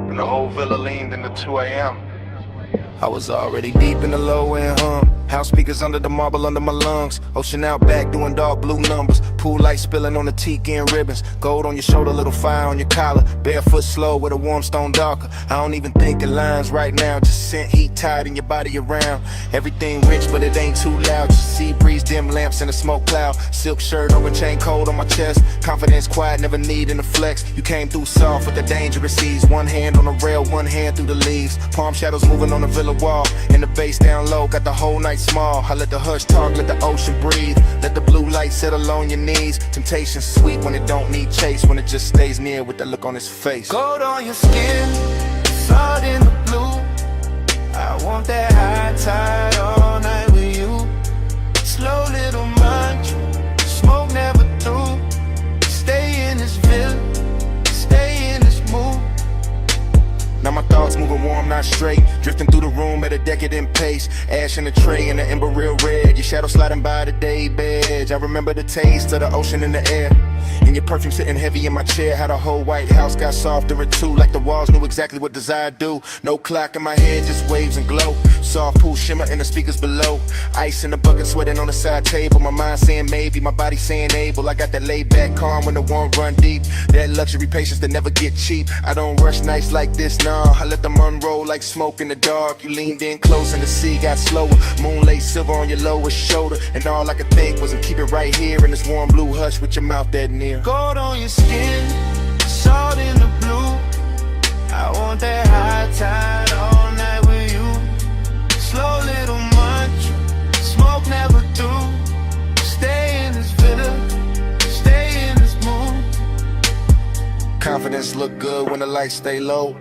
And the whole villa leaned into 2 a.m. I was already deep in the low end hum. House speakers under the marble under my lungs. Ocean out back doing dark blue numbers. Pool light spilling on the tiki and ribbons. Gold on your shoulder, little fire on your collar. Barefoot slow with a warm stone darker. I don't even think in lines right now. Just scent heat tied in your body around. Everything rich but it ain't too loud. Just sea breeze, dim lamps in a smoke cloud. Silk shirt over chain cold on my chest. Confidence quiet, never needing to flex. You came through soft with the dangerous ease. One hand on the rail, one hand through the leaves. Palm shadows moving on the villa wall. And the bass down low, got the whole night small. I let the hush talk, let the ocean breathe. Let the blue light settle on your knees. Temptation sweet when it don't need chase. When it just stays near with that look on his face. Gold on your skin, salt in the blue. I want that high tide all night with you. Slow little mantra, smoke never through. Stay in this villa, stay in this mood. Now my thoughts moving warm, not straight. Drifting through the room at a decadent pace. Ash in the tray and the ember real red. Your shadow sliding by the day bed. I remember the taste of the ocean in the air. And your perfume sitting heavy in my chair. How the whole White House got softer at 2. Like the walls knew exactly what desire do. No clock in my head, just waves and glow. Soft pool shimmer in the speakers below. Ice in the bucket sweating on the side table. My mind saying maybe, my body saying able. I got that laid back calm when the warm run deep. That luxury patience that never get cheap. I don't rush nights like this, nah. I let them unroll like smoke in the dark. You leaned in close and the sea got slower. Moonlight silver on your lowest shoulder. And all I could think was to keep it right here in this warm blue hush with your mouth that near. Gold on your skin, salt in the blue. I want that high tide all night with you. Slow little mantra, smoke never through. Stay in this villa, stay in this mood. Confidence look good when the lights stay low.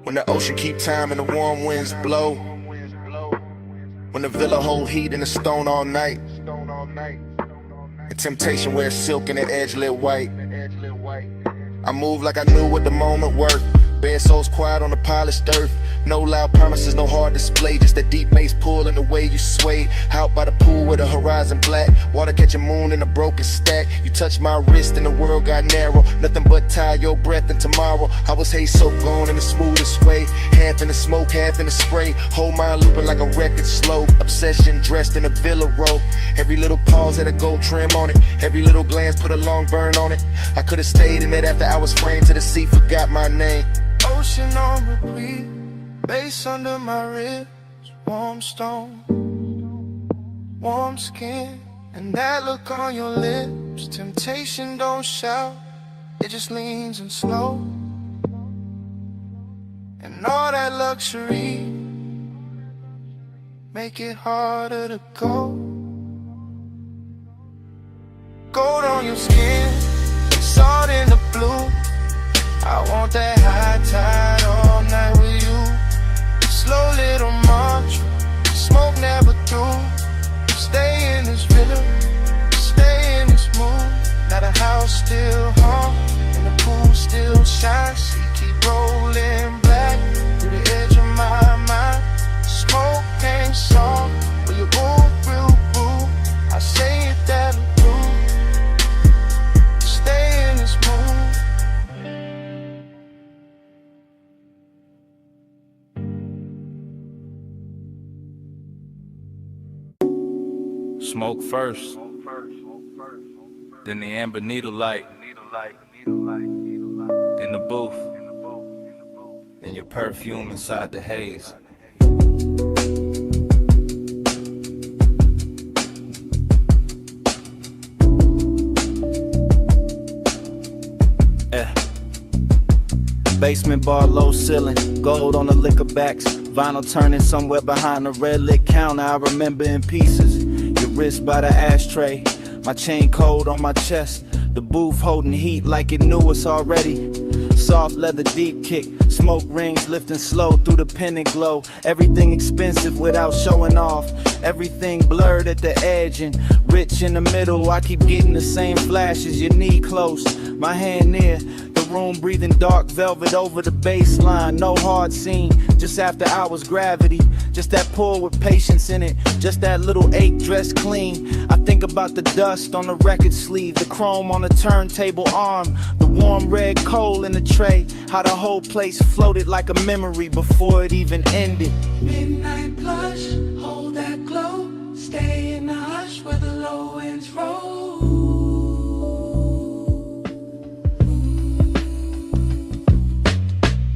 When the ocean keep time and the warm winds blow. When the villa hold heat in the stone all night. And temptation wears silk and the edge lit white. I move like I knew what the moment worth. Bare souls quiet on the polished earth. No loud promises, no hard display. Just that deep bass pull and the way you sway. Out by the pool with the horizon black. Water catching moon in a broken stack. You touch my wrist and the world got narrow. Nothing but tie your breath and tomorrow. I was hay soaked gone in the smoothest way. Half in the smoke, half in the spray. Whole mind looping like a record slow. Obsession dressed in a villa robe. Every little pause had a gold trim on it. Every little glance put a long burn on it. I could've stayed in it after I was framed to the sea. Forgot my name. Ocean on repeat, bass under my ribs. Warm stone, warm skin, and that look on your lips. Temptation don't shout, it just leans and slow. And all that luxury make it harder to go. Gold on your skin, salt in the blue. I want that high tide all night with you. Slow little mantra, smoke never through. Stay in this villa, stay in this mood. Now the house still hum and the pool still shines. She keep rolling black through the edge of my mind. Smoke ain't song, but you move real cool. I say it that blue. Stay in this mood. Smoke first, then the amber needle light, then the booth, then your perfume inside the haze. Basement bar, low ceiling, gold on the liquor backs. Vinyl turning somewhere behind the red lit counter. I remember in pieces. Your wrist by the ashtray, my chain cold on my chest. The booth holding heat like it knew us already. Soft leather deep kick, smoke rings lifting slow through the pendant glow. Everything expensive without showing off. Everything blurred at the edge and rich in the middle. I keep getting the same flashes, your knee close, my hand near. The room breathing dark velvet over the baseline. No hard scene, just after hours gravity. Just that pull with patience in it. Just that little ache dressed clean. I think about the dust on the record sleeve, the chrome on the turntable arm, the warm red coal in the tray. How the whole place floated like a memory before it even ended. Midnight blush, hold that glow. Stay in the hush where the low winds roll.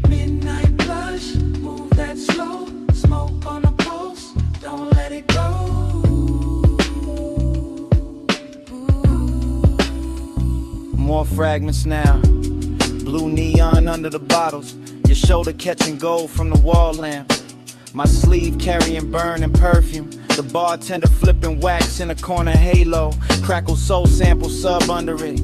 Midnight blush, move that slow. Smoke on the pulse, don't let it go. More fragments now. Blue neon under the bottles. Your shoulder catching gold from the wall lamp. My sleeve carrying burn and perfume. The bartender flipping wax in a corner halo. Crackle soul sample sub under it.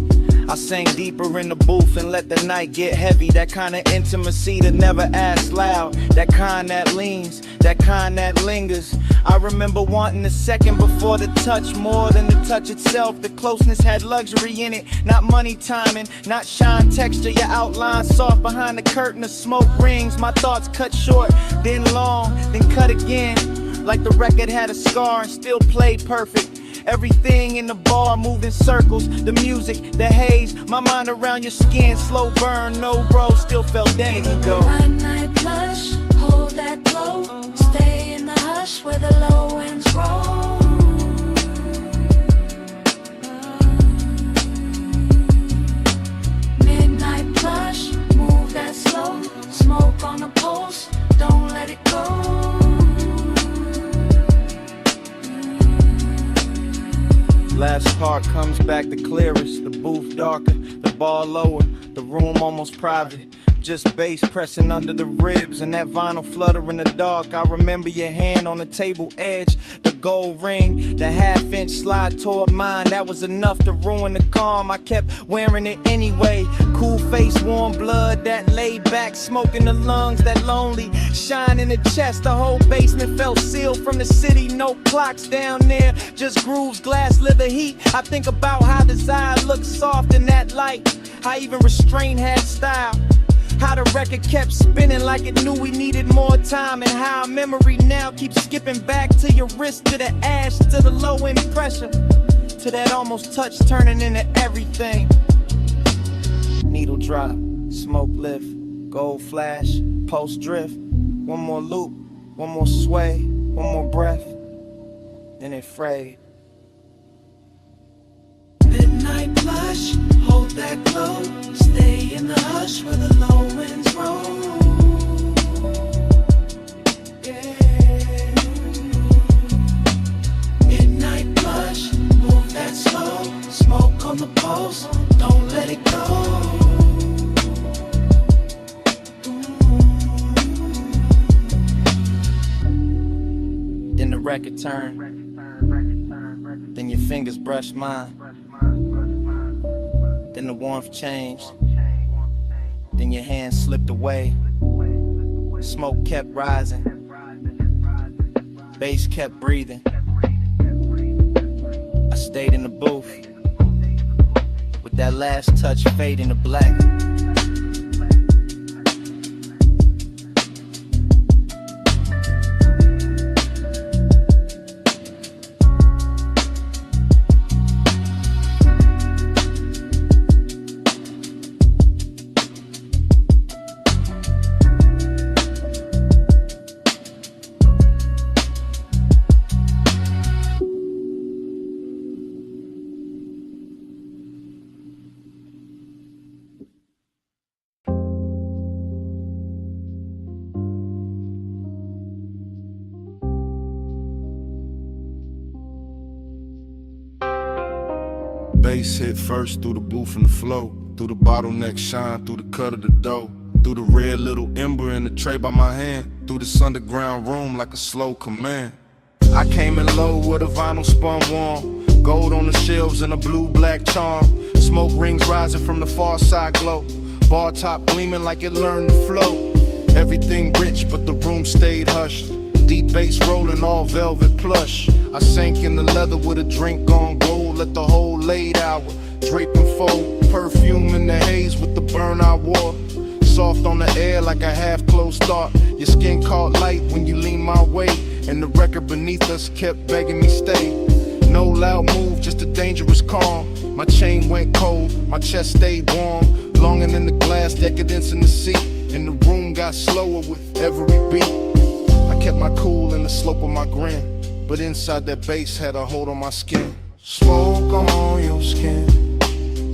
I sang deeper in the booth and let the night get heavy. That kind of intimacy that never asks loud. That kind that leans, that kind that lingers. I remember wanting a second before the touch, more than the touch itself. The closeness had luxury in it, not money timing, not shine texture. Your outline soft behind the curtain of smoke rings. My thoughts cut short, then long, then cut again. Like the record had a scar and still played perfect. Everything in the bar moved in circles. The music, the haze, my mind around your skin. Slow burn, no bro, still felt days ago. Midnight blush, hold that glow. Stay in the hush where the low winds roll. Midnight blush, move that slow. Smoke on the pulse, don't let it go. Last part comes back the clearest. The booth darker, the bar lower, the room almost private. Just bass pressing under the ribs and that vinyl flutter in the dark. I remember your hand on the table edge, the gold ring, the half-inch slide toward mine. That was enough to ruin the calm. I kept wearing it anyway. Cool face, warm blood, that laid back smoke in the lungs, that lonely shine in the chest. The whole basement felt sealed from the city. No clocks down there, just grooves, glass, leather heat. I think about how desire looked soft in that light. How even restraint had style. How the record kept spinning like it knew we needed more time. And how memory now keeps skipping back to your wrist, to the ash, to the low end pressure, to that almost touch turning into everything. Needle drop, smoke lift, gold flash, pulse drift. One more loop, one more sway, one more breath, then it frayed. Midnight blush, hold that glow. Stay in the hush where the low winds roll. Yeah. Midnight blush, move that slow. Smoke on the pulse, don't let it go. Then the record turned. Then your fingers brushed mine. Then the warmth changed. Then your hand slipped away. Smoke kept rising. Bass kept breathing. I stayed in the booth with that last touch fading to black. Bass hit first through the booth and the flow, through the bottleneck shine, through the cut of the dough, through the red little ember in the tray by my hand, through this underground room like a slow command. I came in low with a vinyl spun warm, Gold on the shelves and a blue-black charm. Smoke rings rising from the far side glow. Bar top gleaming like it learned to flow. Everything rich, but the room stayed hushed. Deep bass rolling, all velvet plush. I sank in the leather with a drink on gold. Let the whole late hour drape and fold. Perfume in the haze with the burn I wore. Soft on the air like a half-closed thought. Your skin caught light when you leaned my way, and the record beneath us kept begging me stay. No loud move, just a dangerous calm. My chain went cold, my chest stayed warm. Longing in the glass, decadence in the seat. And the room got slower with every beat. I kept my cool in the slope of my grin, but inside that bass had a hold on my skin. Smoke on your skin,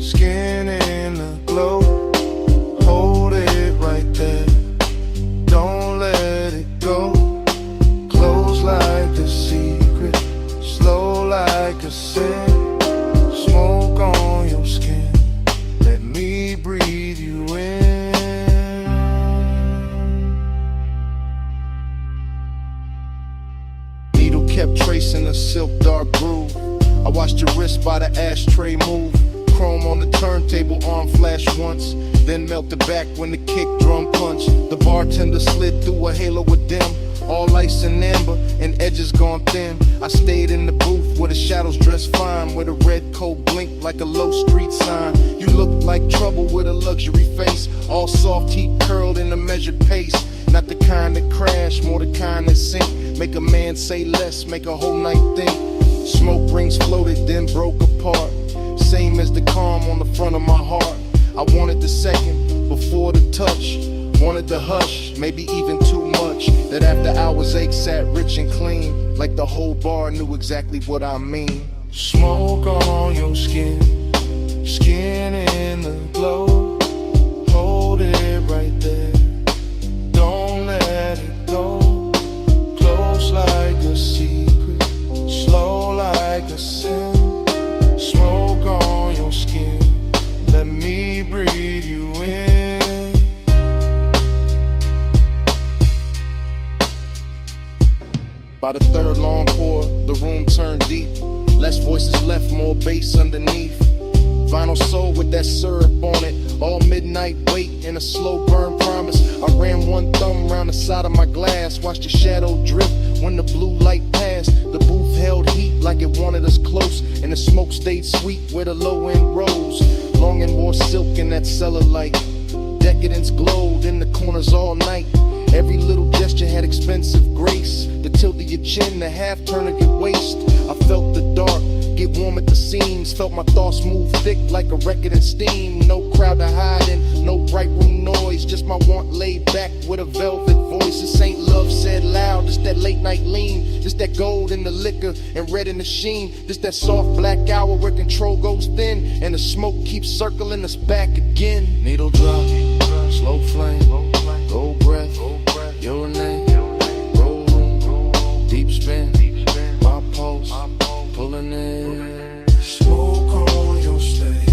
skin in the glow. Hold it right there, don't let it go. Close like a secret, slow like a sin. Smoke on your skin, let me breathe you in. Needle kept tracing a silk dark groove. I watched your wrist by the ashtray move. Chrome on the turntable, arm flash once, then melted back when the kick drum punched. The bartender slid through a halo of dim, all ice and amber, and edges gone thin. I stayed in the booth where the shadows dressed fine, where the red coat blinked like a low street sign. You looked like trouble with a luxury face, all soft heat curled in a measured pace. Not the kind that crash, more the kind that sink. Make a man say less, make a whole night think. Smoke rings floated, then broke apart. Same as the calm on the front of my heart. I wanted the second before the touch. Wanted the hush, maybe even too much. That after hours ache sat rich and clean, like the whole bar knew exactly what I mean. Smoke on your skin, skin in the glow. Hold it right there, don't let it go. Close like a secret, slow like a sin. Smoke on your skin, let me breathe you in. By the third long pour, the room turned deep. Less voices left, more bass underneath. Vinyl soul with that syrup on it. All midnight wait and a slow burn promise. I ran one thumb round the side of my glass. Watched the shadow drift when the blue light passed. The booth held heat like it wanted us close, and the smoke stayed sweet where the low end rose. Long and more silk in that cellar light. Decadence glowed in the corners all night. Every little gesture had expensive grace. The tilt of your chin, the half turn of your waist. I felt the dark get warm at the seams. Felt my thoughts move thick like a record in steam. No crowd to hide in, no bright room noise. Just my want laid back with a velvet voice. This ain't love said loud, just that late night lean. Just that gold in the liquor and red in the sheen. Just that soft black hour where control goes thin, and the smoke keeps circling us back again. Needle drop, slow flame, gold breath, your name, roll room, deep spin, my pulse, pulling in. Smoke on your stage,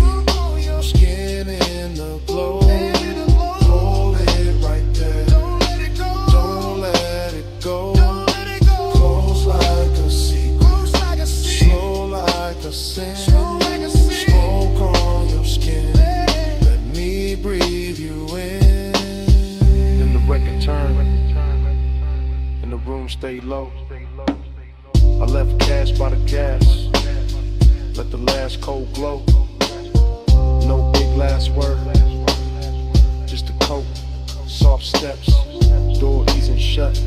skin in the glow. Hold it right there, don't let it go. Close like a secret, slow like a sin. Smoke on your skin, let me breathe you in. Then the record turned, and the room stayed low. I left cash by the gas, let the last cold glow. No big last word, just a coat, soft steps, door easing shut,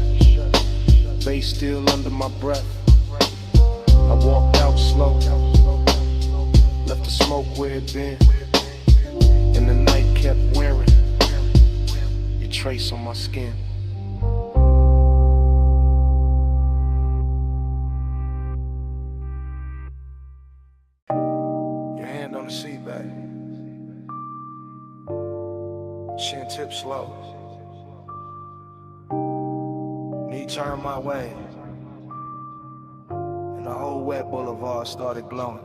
bass still under my breath. I walked out slow, left the smoke where it been, and the night kept wearing your trace on my skin. On the seat back, chin tip slow, knee turned my way, and the whole wet boulevard started glowing.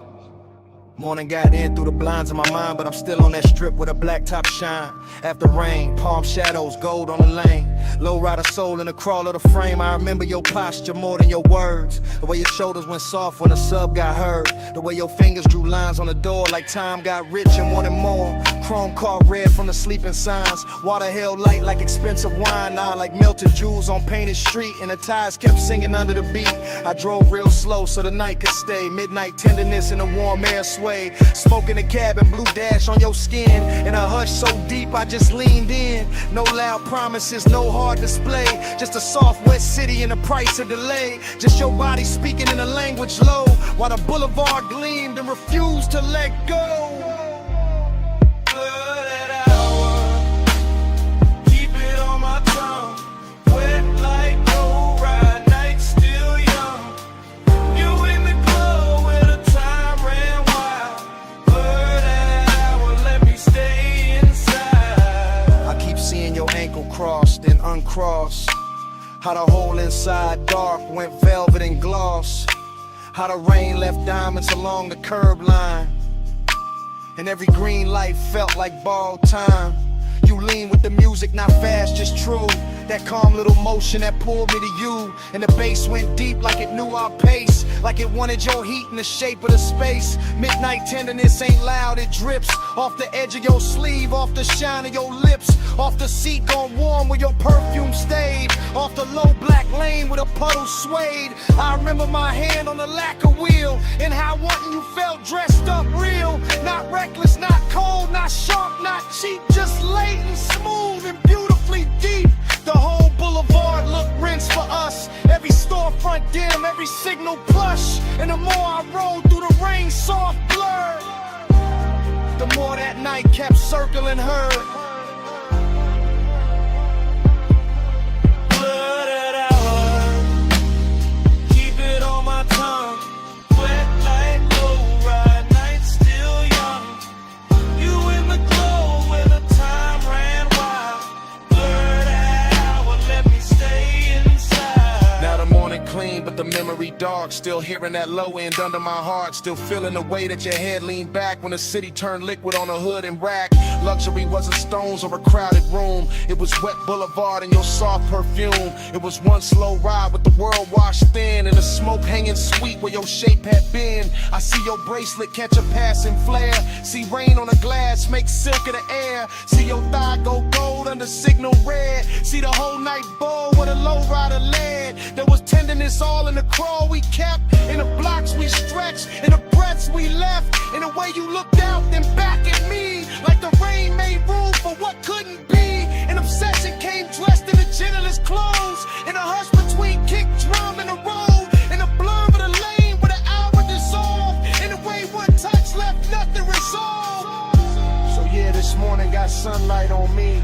Morning got in through the blinds of my mind, but I'm still on that strip with a black top shine. After rain, palm shadows, gold on the lane. Low rider soul in the crawl of the frame. I remember your posture more than your words. The way your shoulders went soft when a sub got heard. The way your fingers drew lines on the door like time got rich and wanted more. Chrome car red from the sleeping signs. Water held light like expensive wine. Now like melted jewels on painted street. And the tires kept singing under the beat. I drove real slow so the night could stay. Midnight tenderness in the warm air sway. Smoke in the cabin, blue dash on your skin. In a hush so deep I just leaned in. No loud promises, no hard display. Just a soft wet city and the price of delay. Just your body speaking in a language low. While the boulevard gleamed and refused to let go. Crossed and uncrossed. How the hole inside dark went velvet and gloss. How the rain left diamonds along the curb line. And every green light felt like borrowed time. You lean with the music, not fast, just true. That calm little motion that pulled me to you. And the bass went deep like it knew our pace. Like it wanted your heat in the shape of the space. Midnight tenderness ain't loud, it drips off the edge of your sleeve, off the shine of your lips, off the seat gone warm where your perfume stayed, off the low black lane where the puddle swayed. I remember my hand on the lacquer wheel, and how wanting you felt dressed up real. Not reckless, not cold, not sharp, not cheap, just latent, smooth, and beautifully deep. The whole boulevard looked rinsed for us. Every storefront dim, every signal plush. And the more I rode through the rain, soft blur, the more that night kept circling her. Blooded hour, keep it on my tongue. Wet like low ride, night still young. You in the glow where the time ran wild. Blooded hour, let me stay inside. Now the morning clean, but the memory dark. Still hearing that low end under my heart. Still feeling the way that your head leaned back when the city turned liquid on a hood and rack. Luxury wasn't stones or a crowded room. It was wet boulevard and your soft perfume. It was one slow ride with the world washed thin and the smoke hanging sweet where your shape had been. I see your bracelet catch a passing flare. See rain on the glass make silk of the air. See your thigh go gold under signal red. See the whole night bowl where the low rider led. There was tenderness all in the crawl we kept, in the blocks we stretched, in the breaths we left, in the way you looked out then back at me. Like the rain made room for what couldn't be. An obsession came dressed in the gentlest clothes. In a hush between kick, drum, and the road. In the blur of the lane where the hour dissolved. In the way one touch left nothing resolved. So yeah, this morning got sunlight on me,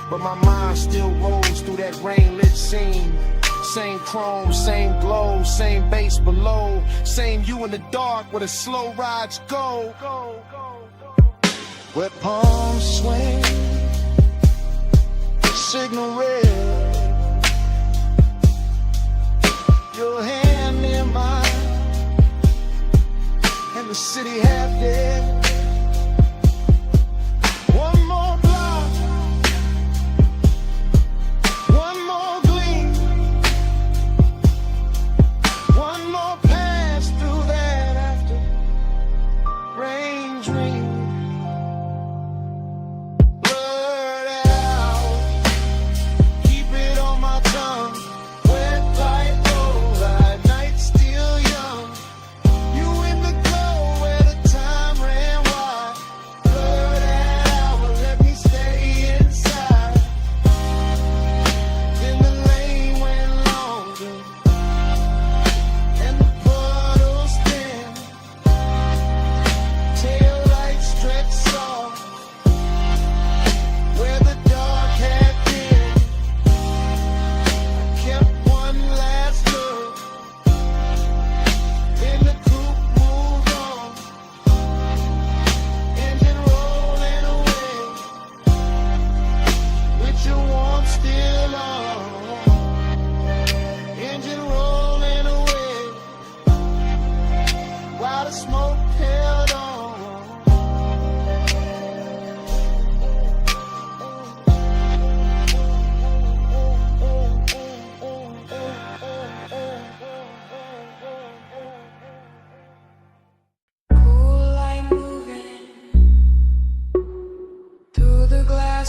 but my mind still rolls through that rain-lit scene. Same chrome, same glow, same bass below. Same you in the dark where the slow rides go. Where palms swing, signal red, your hand in mine, and the city half dead. One more block, one more gleam, one more pass through that after rain dream. Ran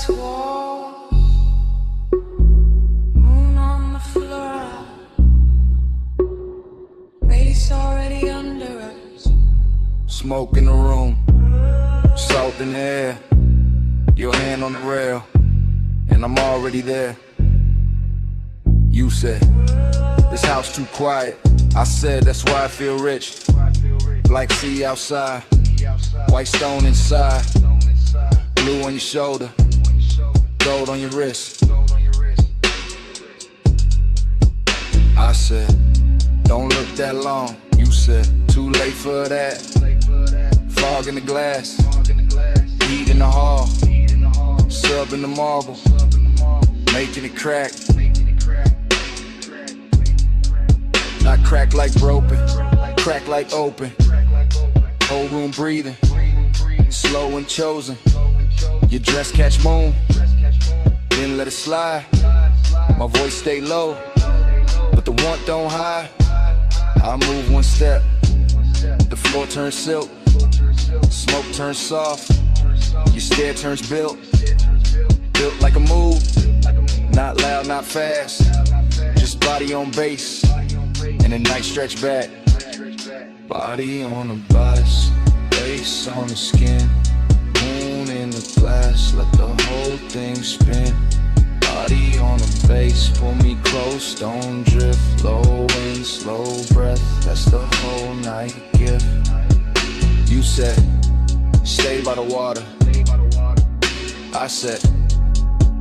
glass wall, moon on the floor, face already under us. Smoke in the room, salt in the air, your hand on the rail, and I'm already there. You said, this house too quiet. I said, that's why I feel rich. Like sea outside, white stone inside, blue on your shoulder, gold on your wrist. I said, don't look that long. You said, too late for that. Fog in the glass, heat in the hall, sub in the marble, making it crack. Not crack like broken, crack like open. Whole room breathing, slow and chosen. Your dress catch moon, then let it slide. My voice stay low, but the want don't hide. I move one step, the floor turns silk, smoke turns soft, your stare turns built like a move. Not loud, not fast, just body on base, and a nice stretch back. Body on the bus, face on the skin, moon in the glass, let the whole thing spin. Body on the base, pull me close, don't drift. Low wind, slow breath, that's the whole night gift. You said, stay by the water. I said,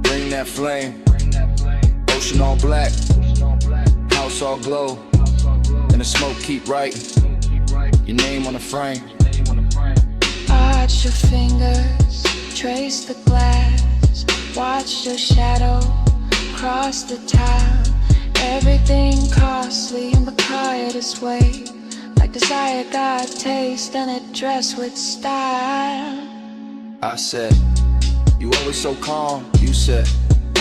bring that flame. Ocean all black, house all glow, and the smoke keep writing your name on the frame. Arch your fingers, trace the glass, watch your shadow cross the tile. Everything costly in the quietest way, like desire got taste and it dressed with style. I said, you always so calm. You said,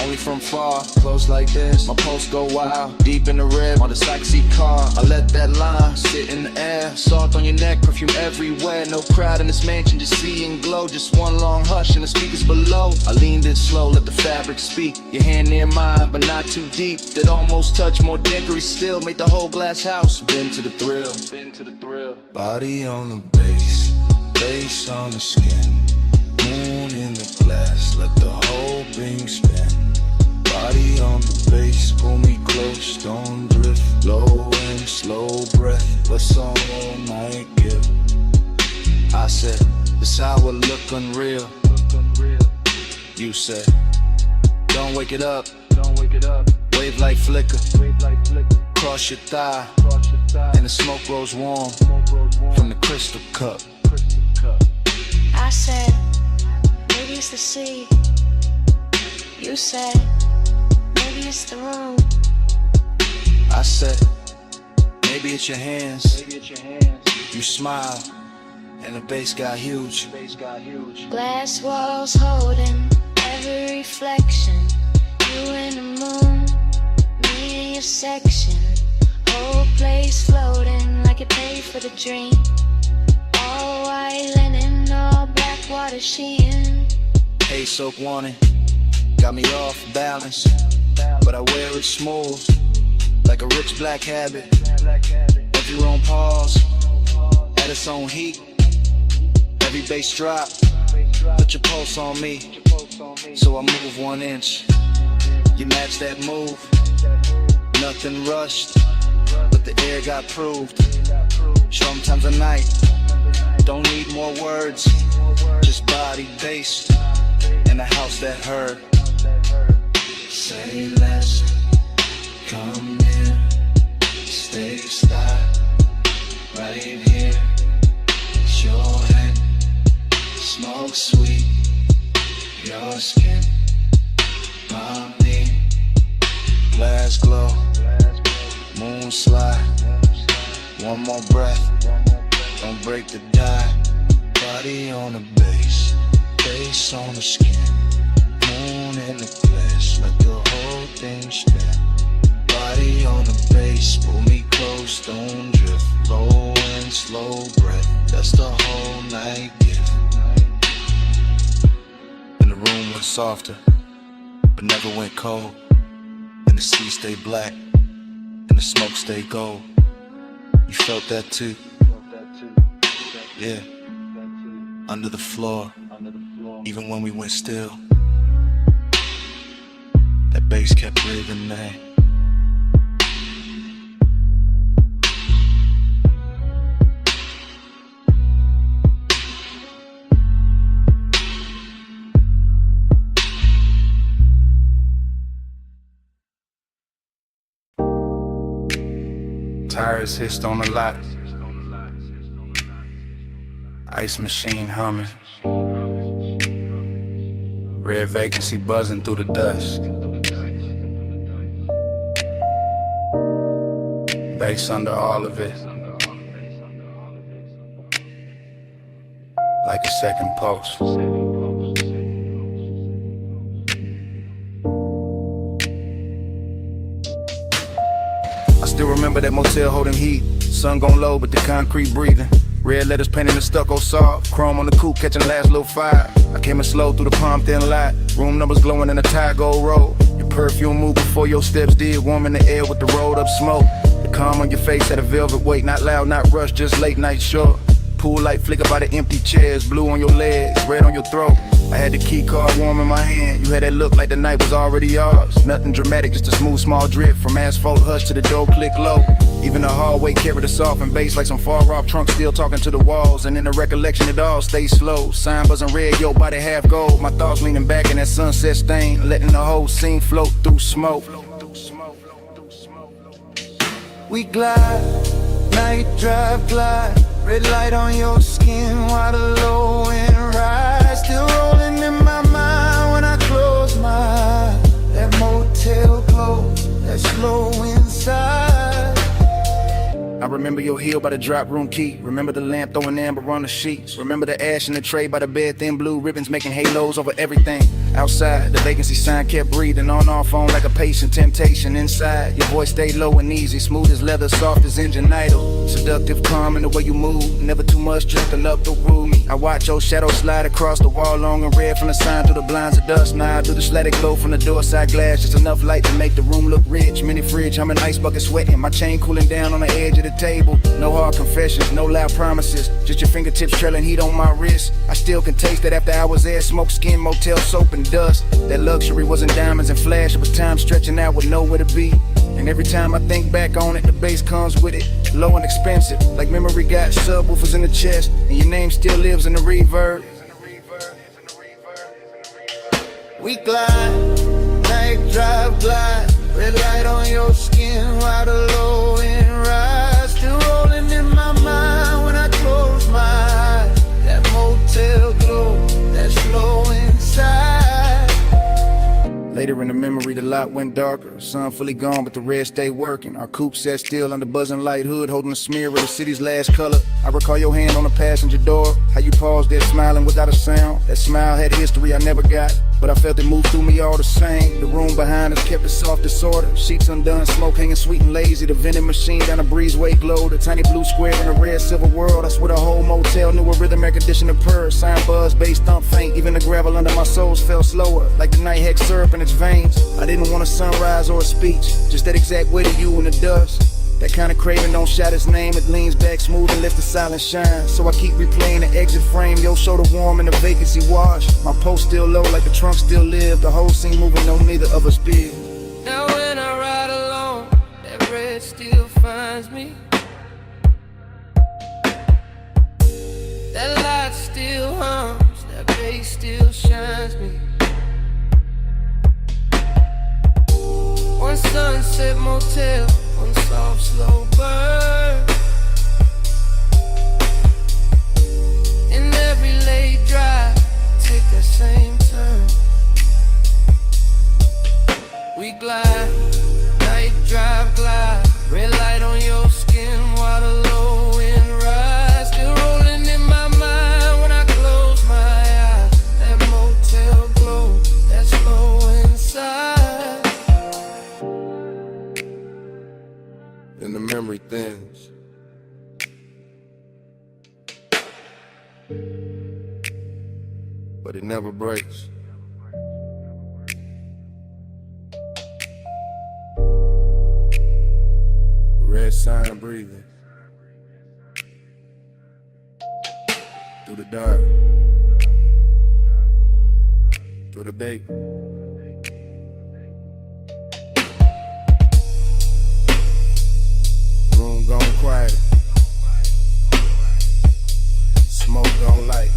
only from far, close like this. My pulse go wild, deep in the red, on the sexy car. I let that line sit in the air. Salt on your neck, perfume everywhere. No crowd in this mansion, just see and glow. Just one long hush and the speakers below. I leaned in slow, let the fabric speak. Your hand near mine, but not too deep. That almost touch, more dickery still. Made the whole glass house bend to the thrill. Body on the base, face on the skin, moon in the glass, let the whole thing spin. Body on the base, pull me close, don't drift. Low and slow breath, what's all night give? I said, this hour look unreal. You said, don't wake it up. Wave like flicker, cross your thigh, and the smoke grows warm from the crystal cup. I said, maybe it's the sea. You said, maybe it's the room. I said, maybe it's your hands. You smile, and the bass got huge. Glass walls holding every reflection. You and the moon, me in your section. Whole place floating like it paid for the dream. All white linen, all black water sheen. Hey, soak warning, got me off balance, but I wear it smooth, like a rich black habit. Every room pause, at its own heat. Every bass drop, put your pulse on me, so I move 1 inch. You match that move, nothing rushed, but the air got proved. Sometimes a night, don't need more words, just body bass, and a house that heard. Say less, come near, stay style, right here. It's your hand, smoke sweet, your skin, my knee. Glass glow, moon slide, one more breath, don't break the die. Body on the bass, face on the skin, moon in the glass, let the whole thing spin. Body on the bass, pull me close, don't drift. Low and slow breath, that's the whole night gift. In the room water softer, but never went cold. And the sea stayed black, and the smoke stayed gold. You felt that too? Yeah. Under the floor, even when we went still, that bass kept breathing, man. Tires hissed on the lot, ice machine humming, red vacancy buzzing through the dust, bass under all of it, like a second pulse. I still remember that motel holding heat. Sun gon' low, but the concrete breathing. Red letters painted in stucco soft. Chrome on the coupe, catching last little fire. I came in slow through the palm thin light. Room numbers glowing in a tie gold road. Your perfume moved before your steps did. Warm in the air with the rolled up smoke. The calm on your face had a velvet weight. Not loud, not rushed, just late night short. Pool light flicker by the empty chairs. Blue on your legs, red on your throat. I had the key card warm in my hand. You had that look like the night was already yours. Nothing dramatic, just a smooth small drip. From asphalt hush to the door click low. Even the hallway carried a soft and bass like some far off trunk still talking to the walls. And in the recollection it all stays slow. Sign buzzing red, your body half gold. My thoughts leaning back in that sunset stain, letting the whole scene float through smoke. We glide, night drive glide. Red light on your skin while the low end rise. Still rolling in my mind when I close my eyes. That motel glow, that slow inside. I remember your heel by the drop room key. Remember the lamp throwing amber on the sheets. Remember the ash in the tray by the bed, thin blue ribbons making halos over everything. Outside, the vacancy sign kept breathing. On our phone like a patient temptation. Inside, your voice stayed low and easy. Smooth as leather, soft as engine idle. Seductive, calm in the way you move. Never too much, just enough to rule me. I watch your shadow slide across the wall, long and red from the sign through the blinds of dust. Now I do the static glow from the door side glass. Just enough light to make the room look rich. Mini fridge, I'm an ice bucket sweating. My chain cooling down on the edge of the table. No hard confessions, no loud promises. Just your fingertips trailing heat on my wrist. I still can taste it after hours there. Smoke, skin, motel, soap, and dust. That luxury wasn't diamonds and flash. It was time stretching out with nowhere to be. And every time I think back on it, the bass comes with it. Low and expensive, like memory got subwoofers in the chest. And your name still lives in the reverb. We glide, night drive glide. Red light on your skin while the low end rise. Still rolling in my mind when I close my eyes. That motel glow, that slow inside. Later in the memory, the lot went darker. Sun fully gone, but the red stayed working. Our coupe sat still under buzzing light hood, holding a smear of the city's last color. I recall your hand on the passenger door, how you paused there smiling without a sound. That smile had history I never got, but I felt it move through me all the same. The room behind us kept it soft disorder. Sheets undone, smoke hanging sweet and lazy. The vending machine down the breezeway glowed. A tiny blue square in a red silver world. I swear the whole motel knew a rhythm air conditioner purr. Sign buzz, bass thump faint. Even the gravel under my soles fell slower, like the night had syrup in its veins. I didn't want a sunrise or a speech, just that exact way to you in the dust. That kind of craving don't shout its name. It leans back smooth and lets the silence shine. So I keep replaying the exit frame. Your shoulder warm and the vacancy wash. My post still low like the trunk still live. The whole scene moving, no neither of us did. Now when I ride alone, that red still finds me. That light still hums, that bass still shines me. One sunset motel, one soft slow burn. In every late drive, take that same turn. We glide, night drive glide. Red light on your skin while the low end rise. Still rolling in my mind when I close my eyes. That motel glow, that slow inside. And the memory thins. But it never breaks. that sign of breathing. Through the dark, through the bay. Room gone quiet. Smoke gone light.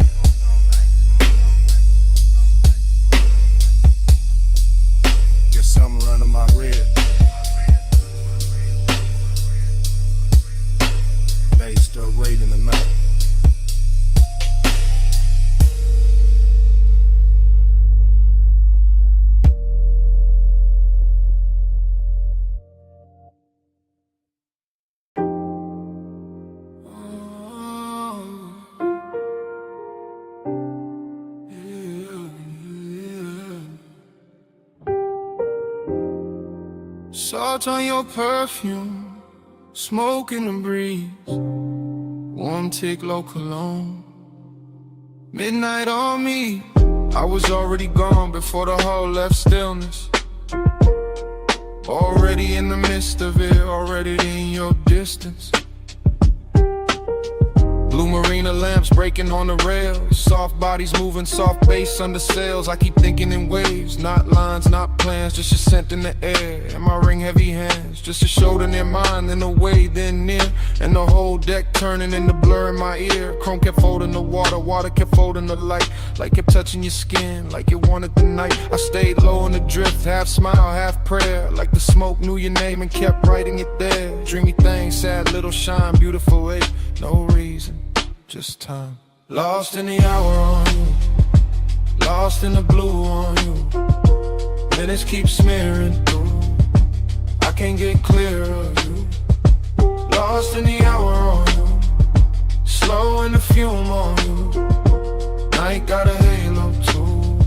Get something running my rib. Bass still raiding the night. Salt on your perfume, smoke in the breeze, warm tick low cologne. Midnight on me, I was already gone before the hall left stillness. Already in the midst of it, already in your distance. Blue marina lamps breaking on the rails, soft bodies moving, soft bass under sails. I keep thinking in waves, not lines, not plans, just a scent in the air. And my ring heavy hands, just a shoulder near mine, then away, then near. And the whole deck turning into blur in my ear. Chrome kept folding the water, water kept folding the light. Like kept touching your skin, like it wanted the night. I stayed low in the drift, half smile, half prayer. Like the smoke knew your name and kept writing it there. Dreamy thing, sad little shine, beautiful ache. No reason, just time. Lost in the hour on you, lost in the blue on you. Minutes keep smearing through, I can't get clear of you. Lost in the hour on you, slow in the fume on you. Night got a halo too,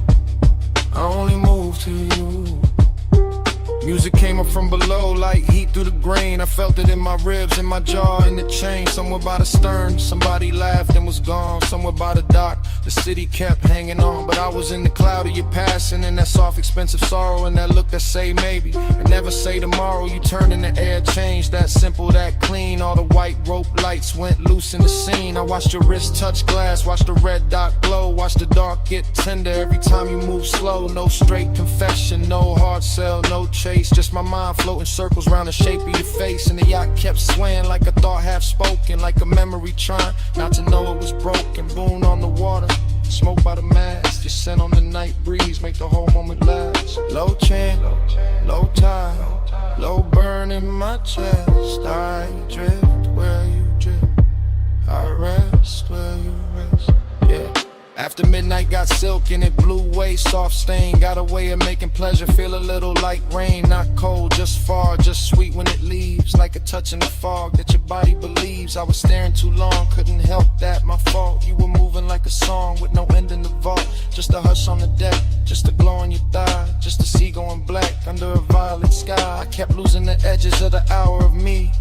I only move to you. Music came up from below like heat through the grain. I felt it in my ribs, in my jaw, in the chain. Somewhere by the stern, somebody laughed and was gone. Somewhere by the dock, the city kept hanging on. But I was in the cloud of your passing, and that soft, expensive sorrow, and that look that say maybe, and never say tomorrow. You turned in the air, changed, that simple, that clean. All the white rope lights went loose in the scene. I watched your wrist touch glass, watched the red dot glow, watched the dark get tender every time you move slow. No straight confession, no hard sell, no chase. Just my mind floating circles around the shape of your face. And the yacht kept swaying like a thought half spoken, like a memory trying not to know it was broken. Boon on the water, smoke by the mast, just scent on the night breeze, make the whole moment last. Low chant, low tide, low burn in my chest. I drift where you drift, I rest where you rest. Yeah. After midnight got silk and it blew away, soft stain. Got a way of making pleasure feel a little like rain. Not cold, just far, just sweet when it leaves. Like a touch in the fog that your body believes. I was staring too long, couldn't help that, my fault. You were moving like a song with no end in the vault. Just a hush on the deck, just a glow on your thigh. Just a sea going black under a violet sky. I kept losing the edges of the hour of me.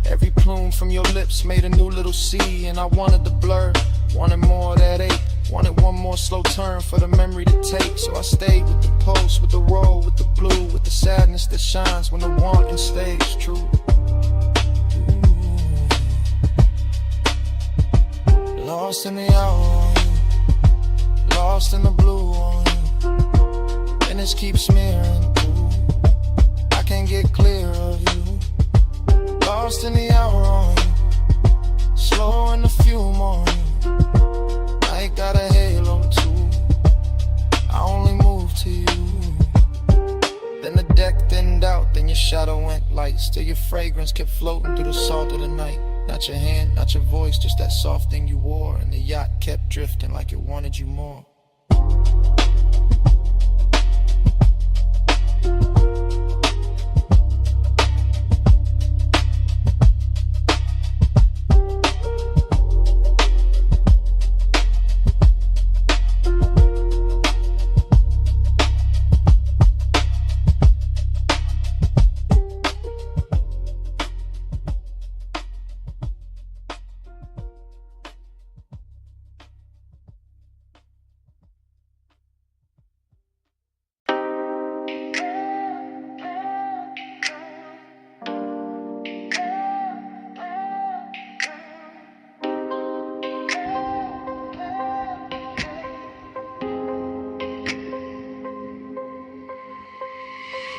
Every plume from your lips made a new little sea. And I wanted the blur, wanted more of that ache. Wanted one more slow turn for the memory to take. So I stayed with the pulse, with the roll, with the blue, with the sadness that shines when the wanting stays true. Ooh. Lost in the hour on you, lost in the blue on you. And it keeps smearing through, I can't get clear of you. Lost in the hour on you, slow in the fume on you. I got a halo too, I only move to you. Then the deck thinned out, then your shadow went light. Still your fragrance kept floating through the salt of the night. Not your hand, not your voice, just that soft thing you wore. And the yacht kept drifting like it wanted you more.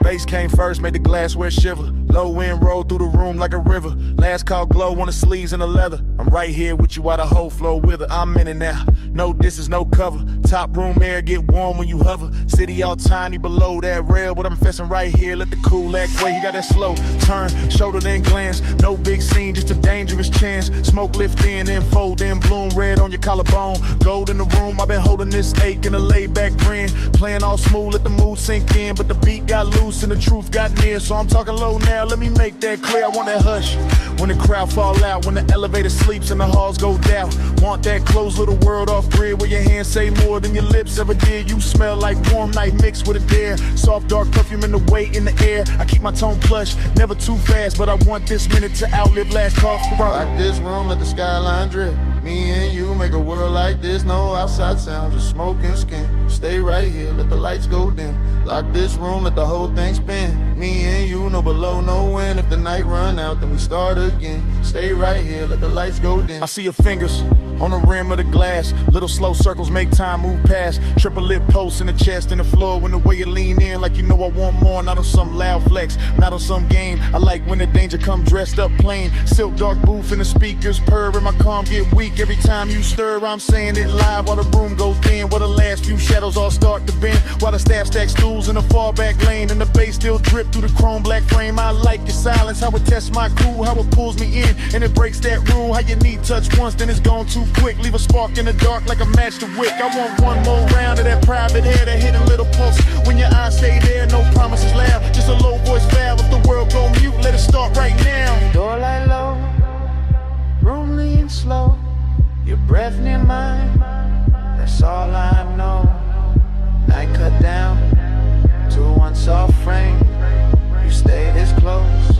Bass came first, made the glassware shiver. Low wind rolled through the room like a river. Last call glow on the sleeves and the leather. I'm right here with you while the whole floor wither. I'm in it now, no distance, no cover. Top room air get warm when you hover. City all tiny below that rail, but I'm fessing right here. Let the cool act way. You got that slow turn, shoulder then glance. No big scene, just a dangerous chance. Smoke lift in, then fold in, bloom red on your collarbone. Gold in the room, I've been holding this ache in a laid back grin. Playing all smooth, let the mood sink in, but the beat got loose and the truth got near. So I'm talking low now, let me make that clear. I want that hush when the crowd fall out, when the elevator sleeps and the halls go down. Want that closed little world off grid where your hands say more than your lips ever did. You smell like warm night mixed with a dare. Soft dark perfume in the weight in the air. I keep my tone plush, never too fast, but I want this minute to outlive last call for rock. Like this room, let the skyline drip. Me and you make a world like this. No outside sound, just smoke and skin. Stay right here, let the lights go dim. Lock this room, let the whole thing spin. Me and you, no below, no wind. If the night run out, then we start again. Stay right here, let the lights go dim. I see your fingers on the rim of the glass. Little slow circles make time move past. Triple lip posts in the chest and the floor. When the way you lean in like you know I want more. Not on some loud flex, not on some game. I like when the danger come dressed up plain. Silk dark booth and the speakers purr and my calm get weak. Every time you stir, I'm saying it live while the room goes thin. While the last few shadows all start to bend. While the staff stack stools in the far back lane. And the bass still drip through the chrome black frame. I like your silence, how it tests my crew. How it pulls me in and it breaks that rule. How your knee touch once, then it's gone too quick. Leave a spark in the dark like a match to wick. I want one more round of that private air, that hidden little pulse. When your eyes stay there, no promises loud. Just a low voice valve. If the world go mute, let it start right now. Door light low, room lean slow. Your breath near mine, that's all I know. Night cut down to one soft frame. You stay this close,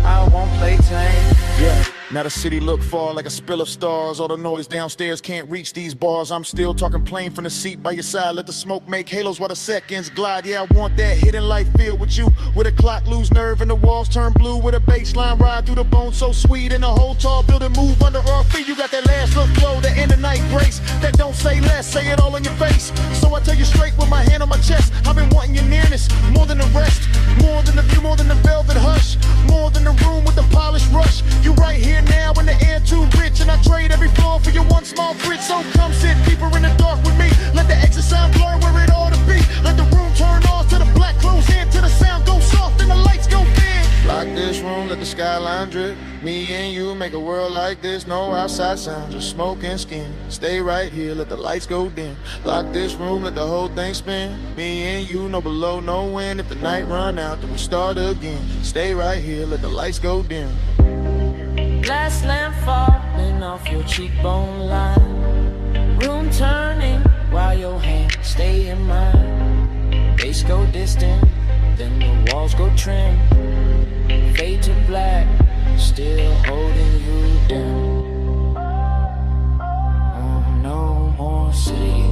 I won't play tame. Yeah. Now the city look far like a spill of stars. All the noise downstairs can't reach these bars. I'm still talking plain from the seat by your side. Let the smoke make halos while the seconds glide. Yeah, I want that hidden light feel with you. With a clock lose nerve and the walls turn blue. With a bass line ride through the bone so sweet. And the whole tall building move under our feet. You got that last look glow, that end of night grace. That don't say less, say it all in your face. So I tell you straight with my hand on my chest. I've been wanting your nearness, more than the rest. More than the view, more than the velvet hush. More than the room with the polished rush. You right here now in the air too rich, and I trade every floor for your one small bridge. So come sit deeper in the dark with me. Let the exit sound blur where it ought to be. Let the room turn off to the black close in, till the sound go soft and the lights go dim. Lock this room, let the skyline drip. Me and you make a world like this. No outside sound, just smoke and skin. Stay right here, let the lights go dim. Lock this room, let the whole thing spin. Me and you, no below, no wind. If the night run out, then we start again. Stay right here, let the lights go dim. Glass lamp falling off your cheekbone line. Room turning while your hands stay in mine. Bass go distant, then the walls go trim. Fade to black, still holding you down. Oh, no more city,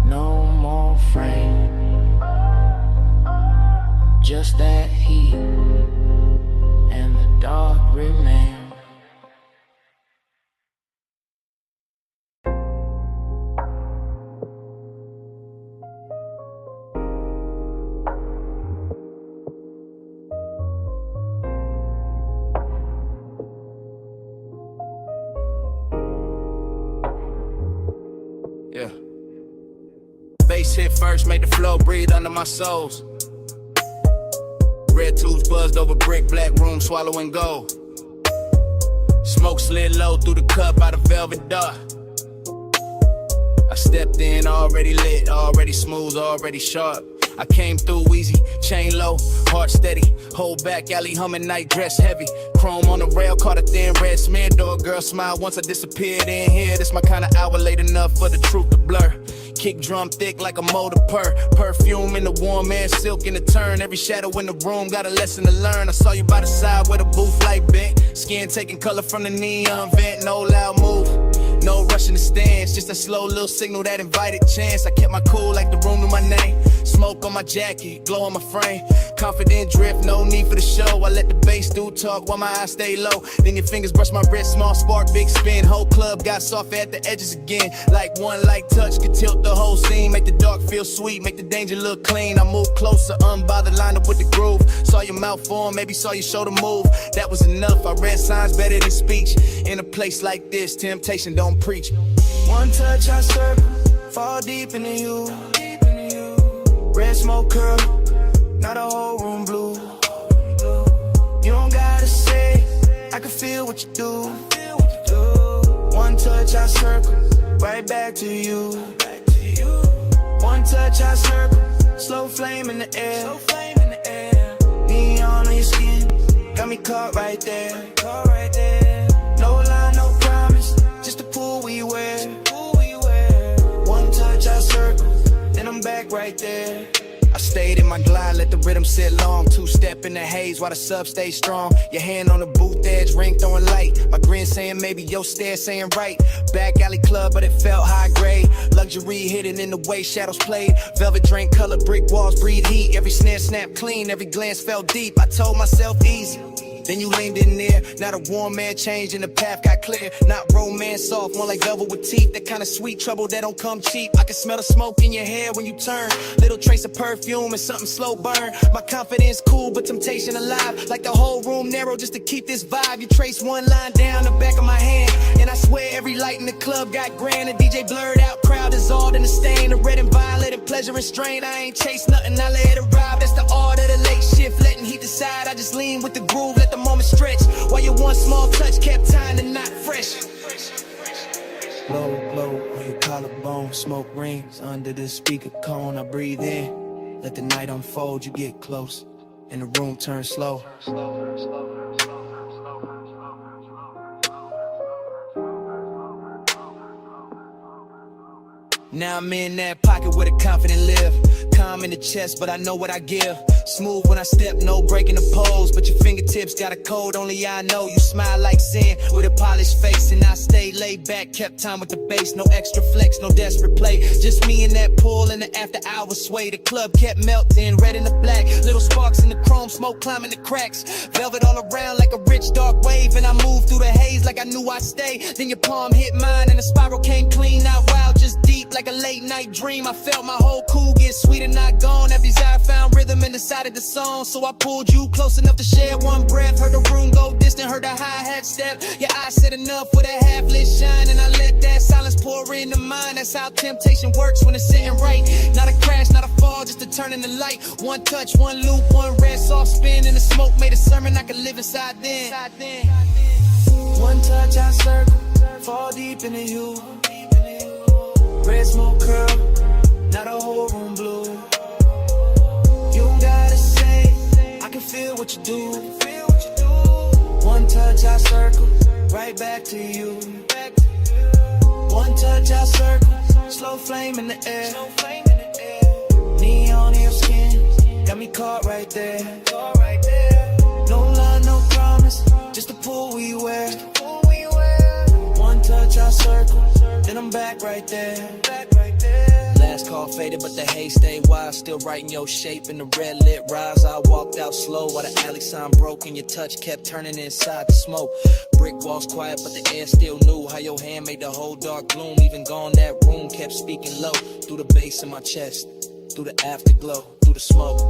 no more frame. Just that heat and the dark remain. Yeah. Bass hit first, made the flow breathe under my soles. Red tubes buzzed over brick, black room swallowing gold. Smoke slid low through the cup out of velvet dark. I stepped in already lit, already smooth, already sharp. I came through easy, chain low, heart steady. Hold back, alley humming, night dress heavy. Chrome on the rail, caught a thin red smear. Door girl smile once I disappeared in here. This my kind of hour, late enough for the truth to blur. Kick drum thick like a motor purr. Perfume in the warm air, silk in the turn. Every shadow in the room got a lesson to learn. I saw you by the side where the booth light bent. Skin taking color from the neon vent. No loud move, no rushing the stands. Just a slow little signal that invited chance. I kept my cool like the room knew my name. Smoke on my jacket, glow on my frame. Confident drift, no need for the show. I let the bass do talk while my eyes stay low. Then your fingers brush my wrist, small spark, big spin. Whole club got soft at the edges again. Like one light touch could tilt the whole scene. Make the dark feel sweet, make the danger look clean. I move closer, unbothered, line up with the groove. Saw your mouth form, maybe saw your shoulder move. That was enough, I read signs better than speech. In a place like this, temptation don't preach. One touch, I circle, fall deep into you. Red smoke curl, now the whole room blue. You don't gotta say, I can feel what you do. One touch, I circle, right back to you. One touch, I circle, slow flame in the air. Neon on your skin, got me caught right there. No lie, no promise, just the pool we wear. One touch, I circle, then I'm back right there. I stayed in my glide, let the rhythm sit long. Two-step in the haze while the sub stays strong. Your hand on the booth edge, ring throwing light. My grin saying maybe, your stare saying right. Back alley club, but it felt high grade. Luxury hidden in the way shadows played. Velvet drink color, brick walls breathe heat. Every snare snapped clean, every glance felt deep. I told myself easy. Then you leaned in there, not a warm man changed and the path got clear. Not romance soft, more like velvet with teeth. That kind of sweet trouble that don't come cheap. I can smell the smoke in your hair when you turn. Little trace of perfume and something slow burn. My confidence cool, but temptation alive. Like the whole room narrow just to keep this vibe. You trace one line down the back of my hand, and I swear every light in the club got grand. The DJ blurred out, crowd dissolved in the stain. The red and violet and pleasure and strain. I ain't chase nothing, I let it arrive. That's the art of the late shift, letting heat decide. I just lean with the groove, let the moment stretch. While your one small touch kept tying the knot fresh. Blow, blow on your collarbone, smoke rings under the speaker cone. I breathe in, let the night unfold. You get close, and the room turns slow. Now I'm in that pocket where the confident live. Calm in the chest, but I know what I give. Smooth when I step, no breaking the pose. But your fingertips got a code, only I know. You smile like sin with a polished face. And I stay laid back, kept time with the bass. No extra flex, no desperate play. Just me in that pool in the after hours sway. The club kept melting, red and the black. Little sparks in the chrome, smoke climbing the cracks. Velvet all around like a rich dark wave. And I moved through the haze like I knew I'd stay. Then your palm hit mine and the spiral came clean. Not wild, just deep like a late night dream. I felt my whole cool get sweet and not gone. Every desire found rhythm in the side of the song. So I pulled you close enough to share one breath. Heard the room go distant, heard the hi-hat step. Your eyes said enough with a half-lit shine. And I let that silence pour into mine. That's how temptation works when it's sitting right. Not a crash, not a fall, just a turn in the light. One touch, one loop, one red soft spin. And the smoke made a sermon I could live inside then. One touch, I circle, fall deep into you. Red smoke curl, now the whole room blue. You don't gotta say, I can feel what you do. One touch, I circle, right back to you. One touch, I circle, slow flame in the air. Neon in your skin, got me caught right there. No lie, no promise, just the pool we wear. One touch, I circle, then I'm back right there. Last call faded, but the haze stayed wide. Still writing your shape in the red lit rise. I walked out slow while the alley sign broke and your touch kept turning inside the smoke. Brick walls quiet, but the air still knew how your hand made the whole dark gloom. Even gone, that room kept speaking low. Through the bass in my chest, through the afterglow, through the smoke.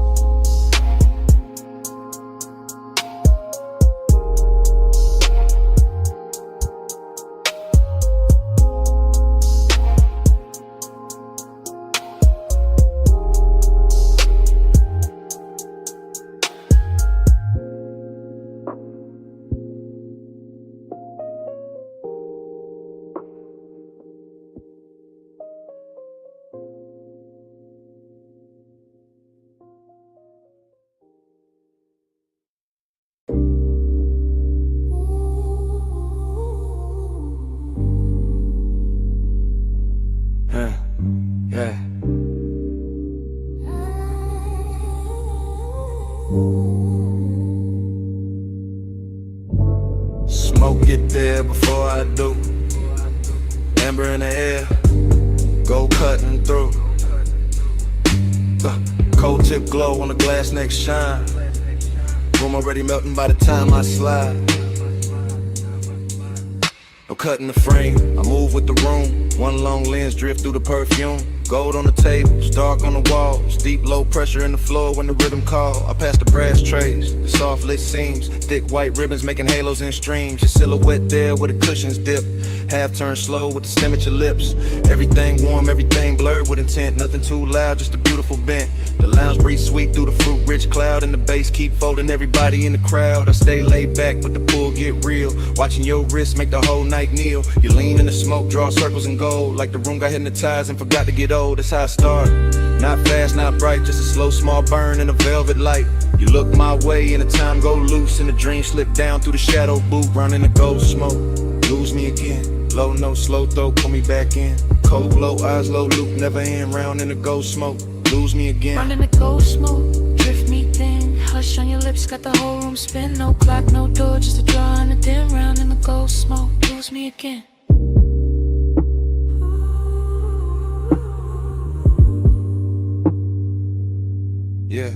Yeah. Smoke get there before I do. Amber in the air, go cutting through. Cold tip glow on the glass next shine. Room already melting by the time I slide. No cutting the frame, I move with the room. One long lens drift through the perfume. Gold on the tables, dark on the walls, deep low pressure in the floor when the rhythm call. I pass the brass trays, the soft lit seams, thick white ribbons making halos and streams. Your silhouette there where the cushions dip, half turn slow with the stem at your lips. Everything warm, everything blurred with intent, nothing too loud, just a beautiful bent. The lounge breeze sweet through the fruit rich cloud, and the bass keep folding everybody in the crowd. I stay laid back, but the pool get real, watching your wrist make the whole night kneel. You lean in the smoke, draw circles in gold, like the room got hypnotized and forgot to get old. That's how I start. Not fast, not bright, just a slow small burn in a velvet light. You look my way and the time go loose, and the dream slip down through the shadow boot, running the gold smoke. Lose me again, low note, slow throat, pull me back in. Cold glow, eyes low, loop, never end, round in the gold smoke. Lose me again. Running the gold smoke, drift me thin. Hush on your lips, got the whole room spin. No clock, no door, just a draw and a dim. Round in the gold smoke, lose me again. Yeah,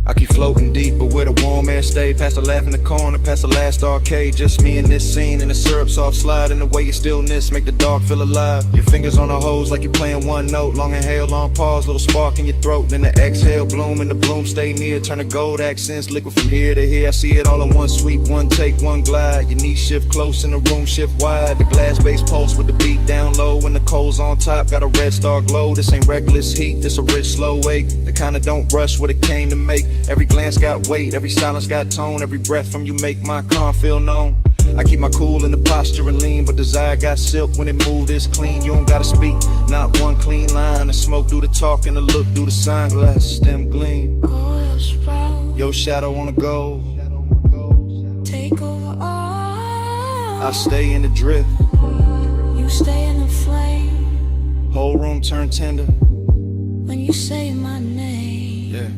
I keep floating deep, but where the warm air stay. Past the laugh in the corner, past the last arcade. Just me and this scene, and the syrup soft slide. And the way your stillness make the dark feel alive. Your fingers on the hose like you're playing one note. Long inhale, long pause, little spark in your throat. Then the exhale, bloom, and the bloom stay near. Turn the gold accents, liquid from here to here. I see it all in one sweep, one take, one glide. Your knees shift close and the room shift wide. The glass base pulse with the beat down low. And the coals on top, got a red star glow. This ain't reckless heat, this a rich slow wake. The kinda don't rush what it came to make. Every glance got weight, every silence got tone. Every breath from you make my calm feel known. I keep my cool in the posture and lean, but desire got silk when it moved is clean. You don't gotta speak, not one clean line. The smoke do the talk and the look do the sunglasses, stem gleam. Your shadow on the gold, Take over all. I stay in the drift. You stay in the flame. Whole room turn tender When you say my name. Yeah.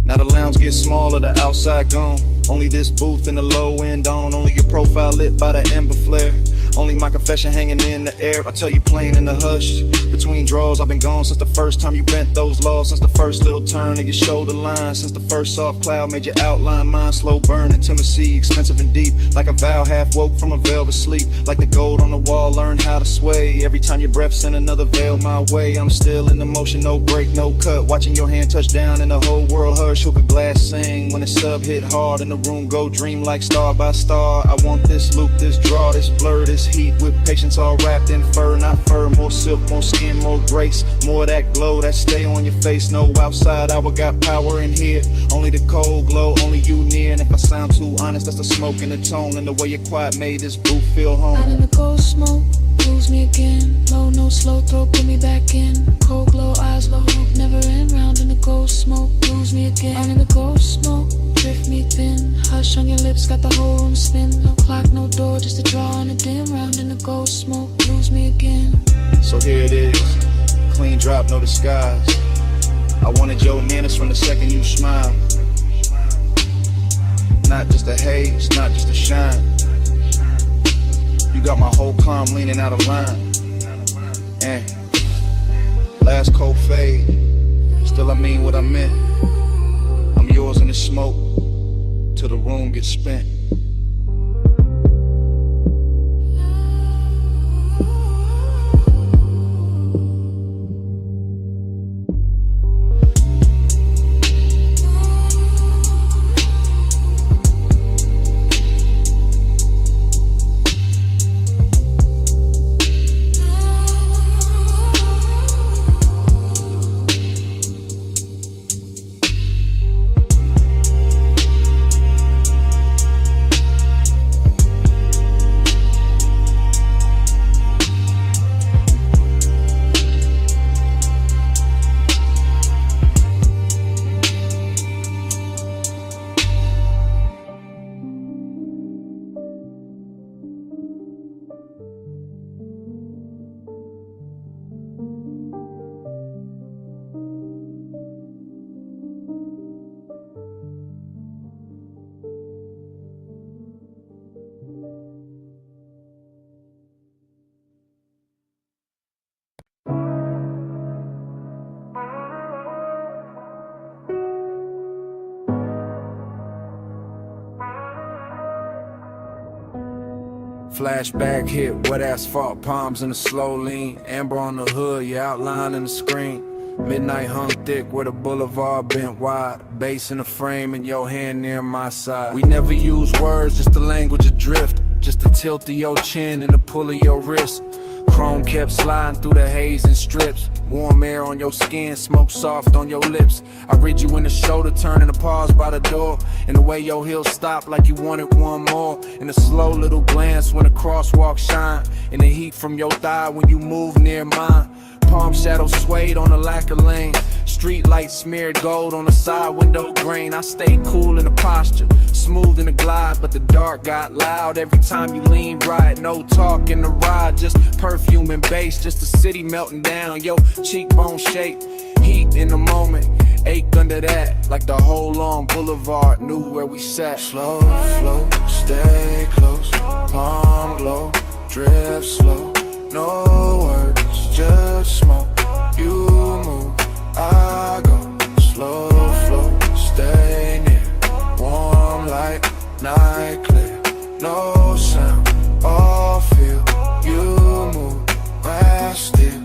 Now the lounge gets smaller, the outside gone. Only this booth and the low end on. Only your profile lit by the ember flare. Only my confession hanging in the air. I tell you plain in the hush. Between draws, I've been gone since the first time you bent those laws. Since the first little turn of your shoulder line. Since the first soft cloud made your outline mine. Slow burn, intimacy, expensive and deep. Like a vow half woke from a velvet sleep. Like the gold on the wall, learn how to sway. Every time your breath send another veil my way. I'm still in the motion, no break, no cut. Watching your hand touch down and the whole world hush. Hook a glass sing when the sub hit hard. And the room go dream like star by star. I want this loop, this draw, this blur, this heat with patience all wrapped in fur, not fur. More silk, more skin, more grace, more of that glow that stay on your face. No outside hour got power in here. Only the cold glow, only you near. And if I sound too honest, that's the smoke and the tone and the way your quiet made this booth feel home. Out in the gold smoke, lose me again. Low no slow throw, put me back in. Cold glow, eyes low, hope never end. Round in the gold smoke, lose me again. Out in the gold smoke, drift me thin. Hush on your lips, got the whole room spin. No clock, no door, just a draw and a dim. Round in the gold smoke, lose me again. So here it is, clean drop, no disguise. I wanted your nanas from the second you smiled. Not just a haze, not just a shine. You got my whole calm leaning out of line. And last cold fade, still I mean what I meant. I'm yours in the smoke, till the room gets spent. Flashback hit, wet asphalt, palms in a slow lean. Amber on the hood, your outline in the screen. Midnight hung thick where the boulevard bent wide. Bass in the frame and your hand near my side. We never use words, just the language adrift. Just the tilt of your chin and the pull of your wrist. Chrome kept sliding through the haze and strips. Warm air on your skin, smoke soft on your lips. I read you in the shoulder, turning to pause by the door. And the way your heels stopped like you wanted one more. And a slow little glance when the crosswalk shine. And the heat from your thigh when you move near mine. Palm shadows swayed on the lacquer lane. Street lights smeared gold on the side window grain. I stayed cool in the posture, smooth in the glide, but the dark got loud every time you lean right. No talk in the ride, just perfume and bass, just the city melting down. Yo, cheekbone shake, heat in the moment, ache under that, like the whole long boulevard knew where we sat. Slow flow, stay close, palm glow, drift slow, no words, just smoke. You move, I go, slow flow, stay near, warm like night clear, no sound, all feel. You move, I still.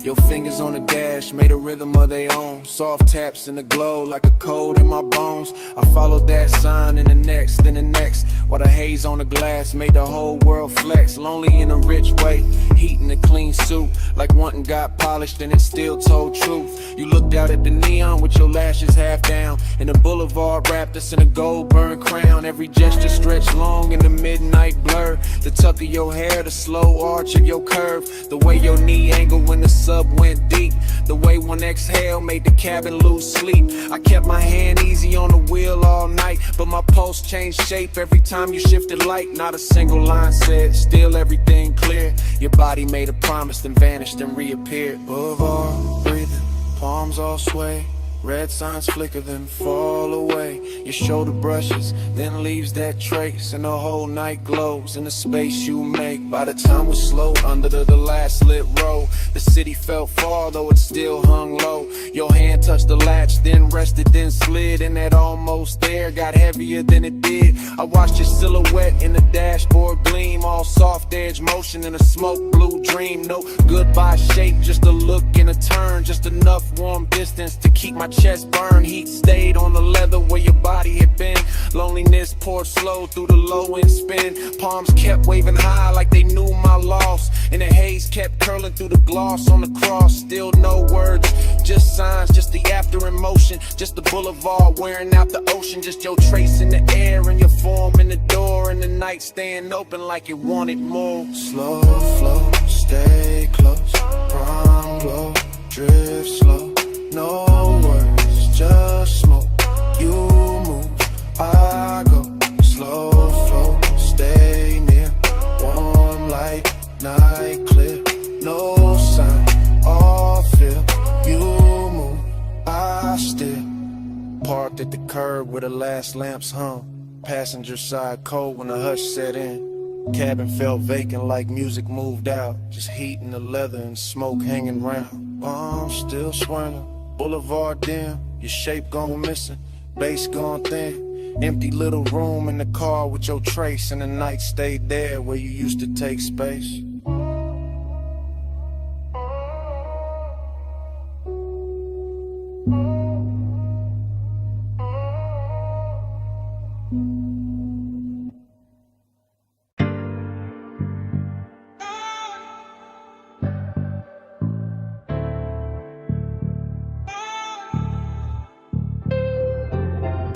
Your fingers on the dash made a rhythm of their own. Soft taps in the glow like a cold in my bones. I followed that sign in the next, then the next. While the haze on the glass made the whole world flex. Lonely in a rich way, heat in a clean suit. Like one got polished and it still told truth. You looked out at the neon with your lashes half down. And the boulevard wrapped us in a gold burned crown. Every gesture stretched long in the midnight blur. The tuck of your hair, the slow arch of your curve. The way your knee angled when the sub went deep. The way one exhale made the cabin lose sleep. I kept my hand easy on the wheel all night, but my pulse changed shape every time you shifted light. Not a single line said, still everything clear. Your body made a promise, then vanished and reappeared. Boulevard, breathing, palms all sway. Red signs flicker, then fall away. Your shoulder brushes, then leaves that trace. And the whole night glows in the space you make. By the time we're slow under the last lit row, the city felt far, though it still hung low. Your hand touched the latch, then rested, then slid. And that almost there got heavier than it did. I watched your silhouette in the dashboard gleam. All soft edge motion in a smoke blue dream. No goodbye shape, just a look and a turn. Just enough warm distance to keep my chest burn. Heat stayed on the leather where your body had been. Loneliness poured slow through the low end spin. Palms kept waving high like they knew my loss. And the haze kept curling through the gloss on the cross. Still no words, just signs, just the after emotion. Just the boulevard wearing out the ocean. Just your trace in the air and your form in the door. And the night staying open like it wanted more. Slow flow, stay close, prime glow, drift slow, no words, just smoke. You move, I go, slow flow, stay near, warm light, night clear, no sign, all feel. You move, I still. Parked at the curb where the last lamps hung. Passenger side cold when the hush set in. Cabin felt vacant like music moved out. Just heat in the leather and smoke hanging round. Bombs still swirling, boulevard dim. Your shape gone missing, bass gone thin. Empty little room in the car with your trace. And the night stayed there where you used to take space.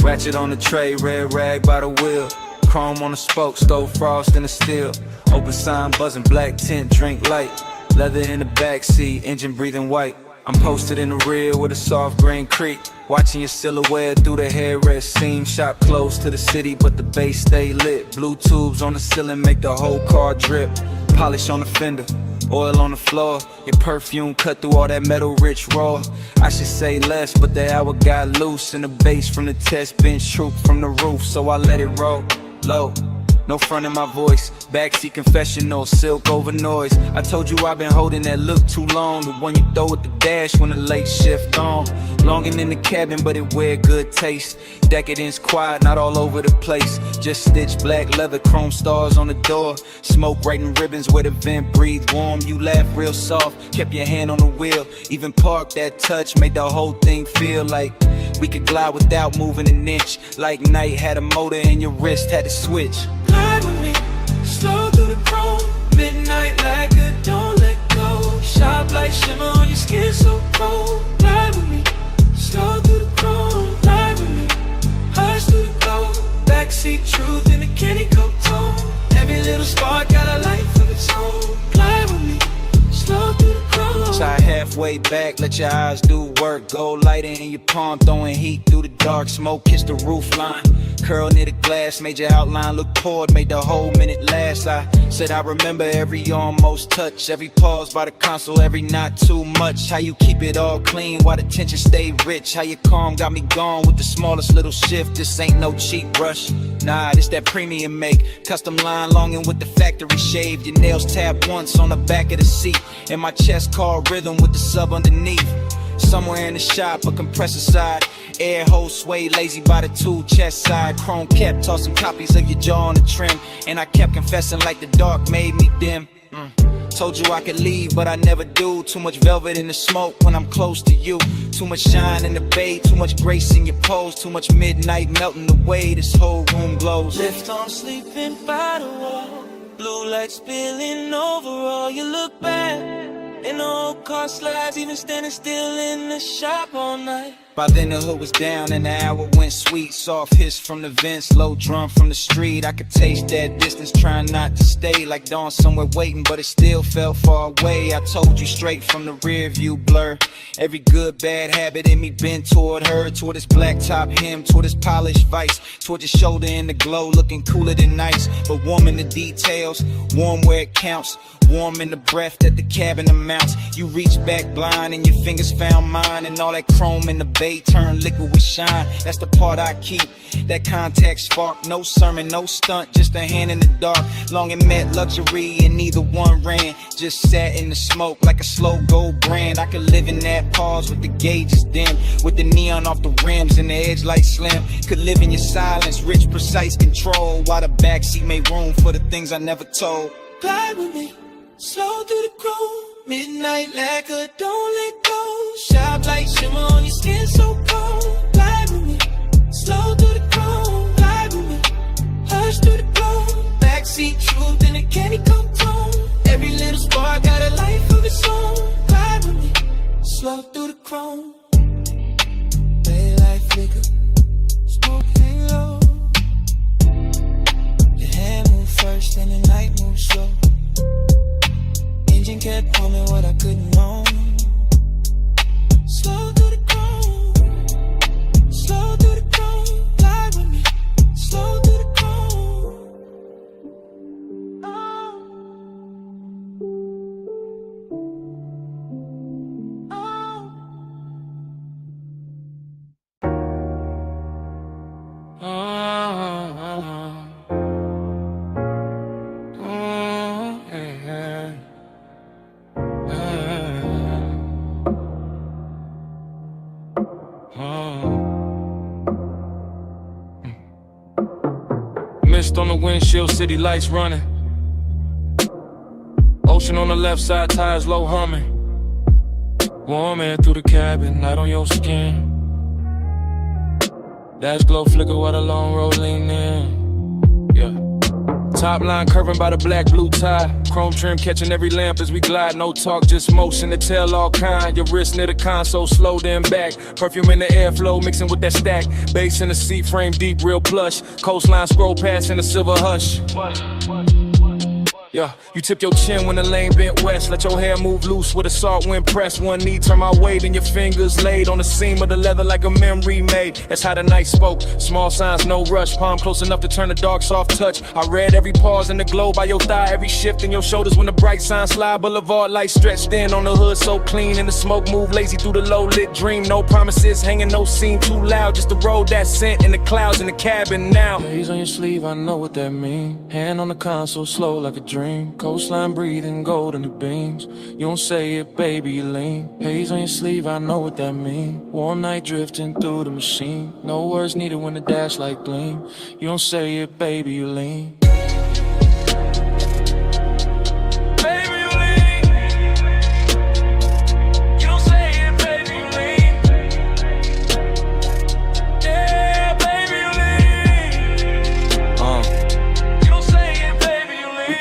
Ratchet on the tray, red rag by the wheel. Chrome on the spoke, stove frost in the steel. Open sign buzzing, black tint, drink light. Leather in the backseat, engine breathing white. I'm posted in the rear with a soft green creek. Watching your silhouette through the headrest seam. Shop close to the city, but the base stay lit. Blue tubes on the ceiling make the whole car drip. Polish on the fender, oil on the floor. Your perfume cut through all that metal rich raw. I should say less, but the hour got loose. And the bass from the test bench troop from the roof, so I let it roll low. No front in my voice, backseat confessional, silk over noise. I told you I've been holding that look too long. The one you throw at the dash when the late shift on. Longing in the cabin, but it wear good taste. Decadence quiet, not all over the place. Just stitched black leather, chrome stars on the door. Smoke writing ribbons where the vent breathe warm. You laugh real soft, kept your hand on the wheel. Even park that touch made the whole thing feel like we could glide without moving an inch. Like night had a motor and your wrist had to switch. Glide with me, slow through the chrome. Midnight like a don't let go. Sharp like shimmer on your skin so cold. Glide with me, slow through the chrome. Glide with me, hush through the glow. Backseat truth in a candy coat tone. Every little spark got a life of its own. Glide with me, slow through the chrome. Side halfway back, let your eyes do work. Gold lighter in your palm, throwing heat through the dark. Smoke kiss the roof line. Curl near the glass, made your outline look poured, made the whole minute last. I said I remember every almost touch, every pause by the console, every not too much. How you keep it all clean while the tension stay rich. How you calm got me gone with the smallest little shift. This ain't no cheap brush, nah, this that premium make. Custom line longing with the factory shaved. Your nails tapped once on the back of the seat. And my chest called rhythm with the sub underneath. Somewhere in the shop, a compressor side. Air hole sway, lazy by the tool chest side. Chrome kept tossing copies of your jaw on the trim. And I kept confessing like the dark made me dim. Told you I could leave, but I never do. Too much velvet in the smoke when I'm close to you. Too much shine in the bay, too much grace in your pose. Too much midnight melting away, this whole room glows. Lift on sleeping by the wall. Blue light spilling over all. You look back, and the old car slides. Even standing still in the shop all night. By then the hood was down and the hour went sweet. Soft hiss from the vents, low drum from the street. I could taste that distance, trying not to stay. Like dawn somewhere waiting, but it still felt far away. I told you straight from the rear view blur. Every good bad habit in me bent toward her. Toward his black top hem, toward his polished vice. Toward his shoulder in the glow, looking cooler than nice. But warm in the details, warm where it counts. Warm in the breath that the cabin amounts. You reach back blind and your fingers found mine. And all that chrome in the bay turned liquid with shine. That's the part I keep, that contact spark. No sermon, no stunt, just a hand in the dark. Long and met luxury and neither one ran. Just sat in the smoke like a slow gold brand. I could live in that pause with the gauges dim. With the neon off the rims and the edge light slim. Could live in your silence, rich, precise control. While the backseat made room for the things I never told. Glide with me, slow through the chrome. Midnight lacquer, don't let go. Sharp like shimmer on your skin so cold. Glide with me, slow through the chrome. Glide with me, hush through the glow. Backseat truth in a candy coat tone. Every little spark got a life of its own. Glide with me, slow through the chrome. Daylight flicker, smoke hang low. Your hand move first and the night move slow. Engine kept pumping what I couldn't know. Slow through the chrome, slow through the chrome. Glide with me, slow through the chrome. Mist on the windshield, city lights running. Ocean on the left side, tires low humming. Warm air through the cabin, light on your skin. Dash glow flicker while the long road lean in. Yeah. Top line curving by the black blue tie. Chrome trim catching every lamp as we glide. No talk, just motion to tell all kind. Your wrist near the console, slow then back. Perfume in the airflow, mixing with that stack. Bass in the seat frame, deep, real plush. Coastline scroll past in a silver hush. Yeah, you tip your chin when the lane bent west. Let your hair move loose with a salt wind press. One knee turn my way, then your fingers laid on the seam of the leather like a memory made. That's how the night spoke. Small signs, no rush. Palm close enough to turn the dark soft touch. I read every pause in the glow by your thigh, every shift in your shoulders when the bright signs slide. Boulevard lights stretched in on the hood so clean, and the smoke move lazy through the low lit dream. No promises hanging, no scene too loud. Just the road that sent in the clouds in the cabin now. Days on your sleeve, I know what that mean. Hand on the console, slow like a dream. Coastline breathing gold in the beams. You don't say it, baby, you lean. Haze on your sleeve, I know what that mean. Warm night drifting through the machine. No words needed when the dash light gleam. You don't say it, baby, you lean.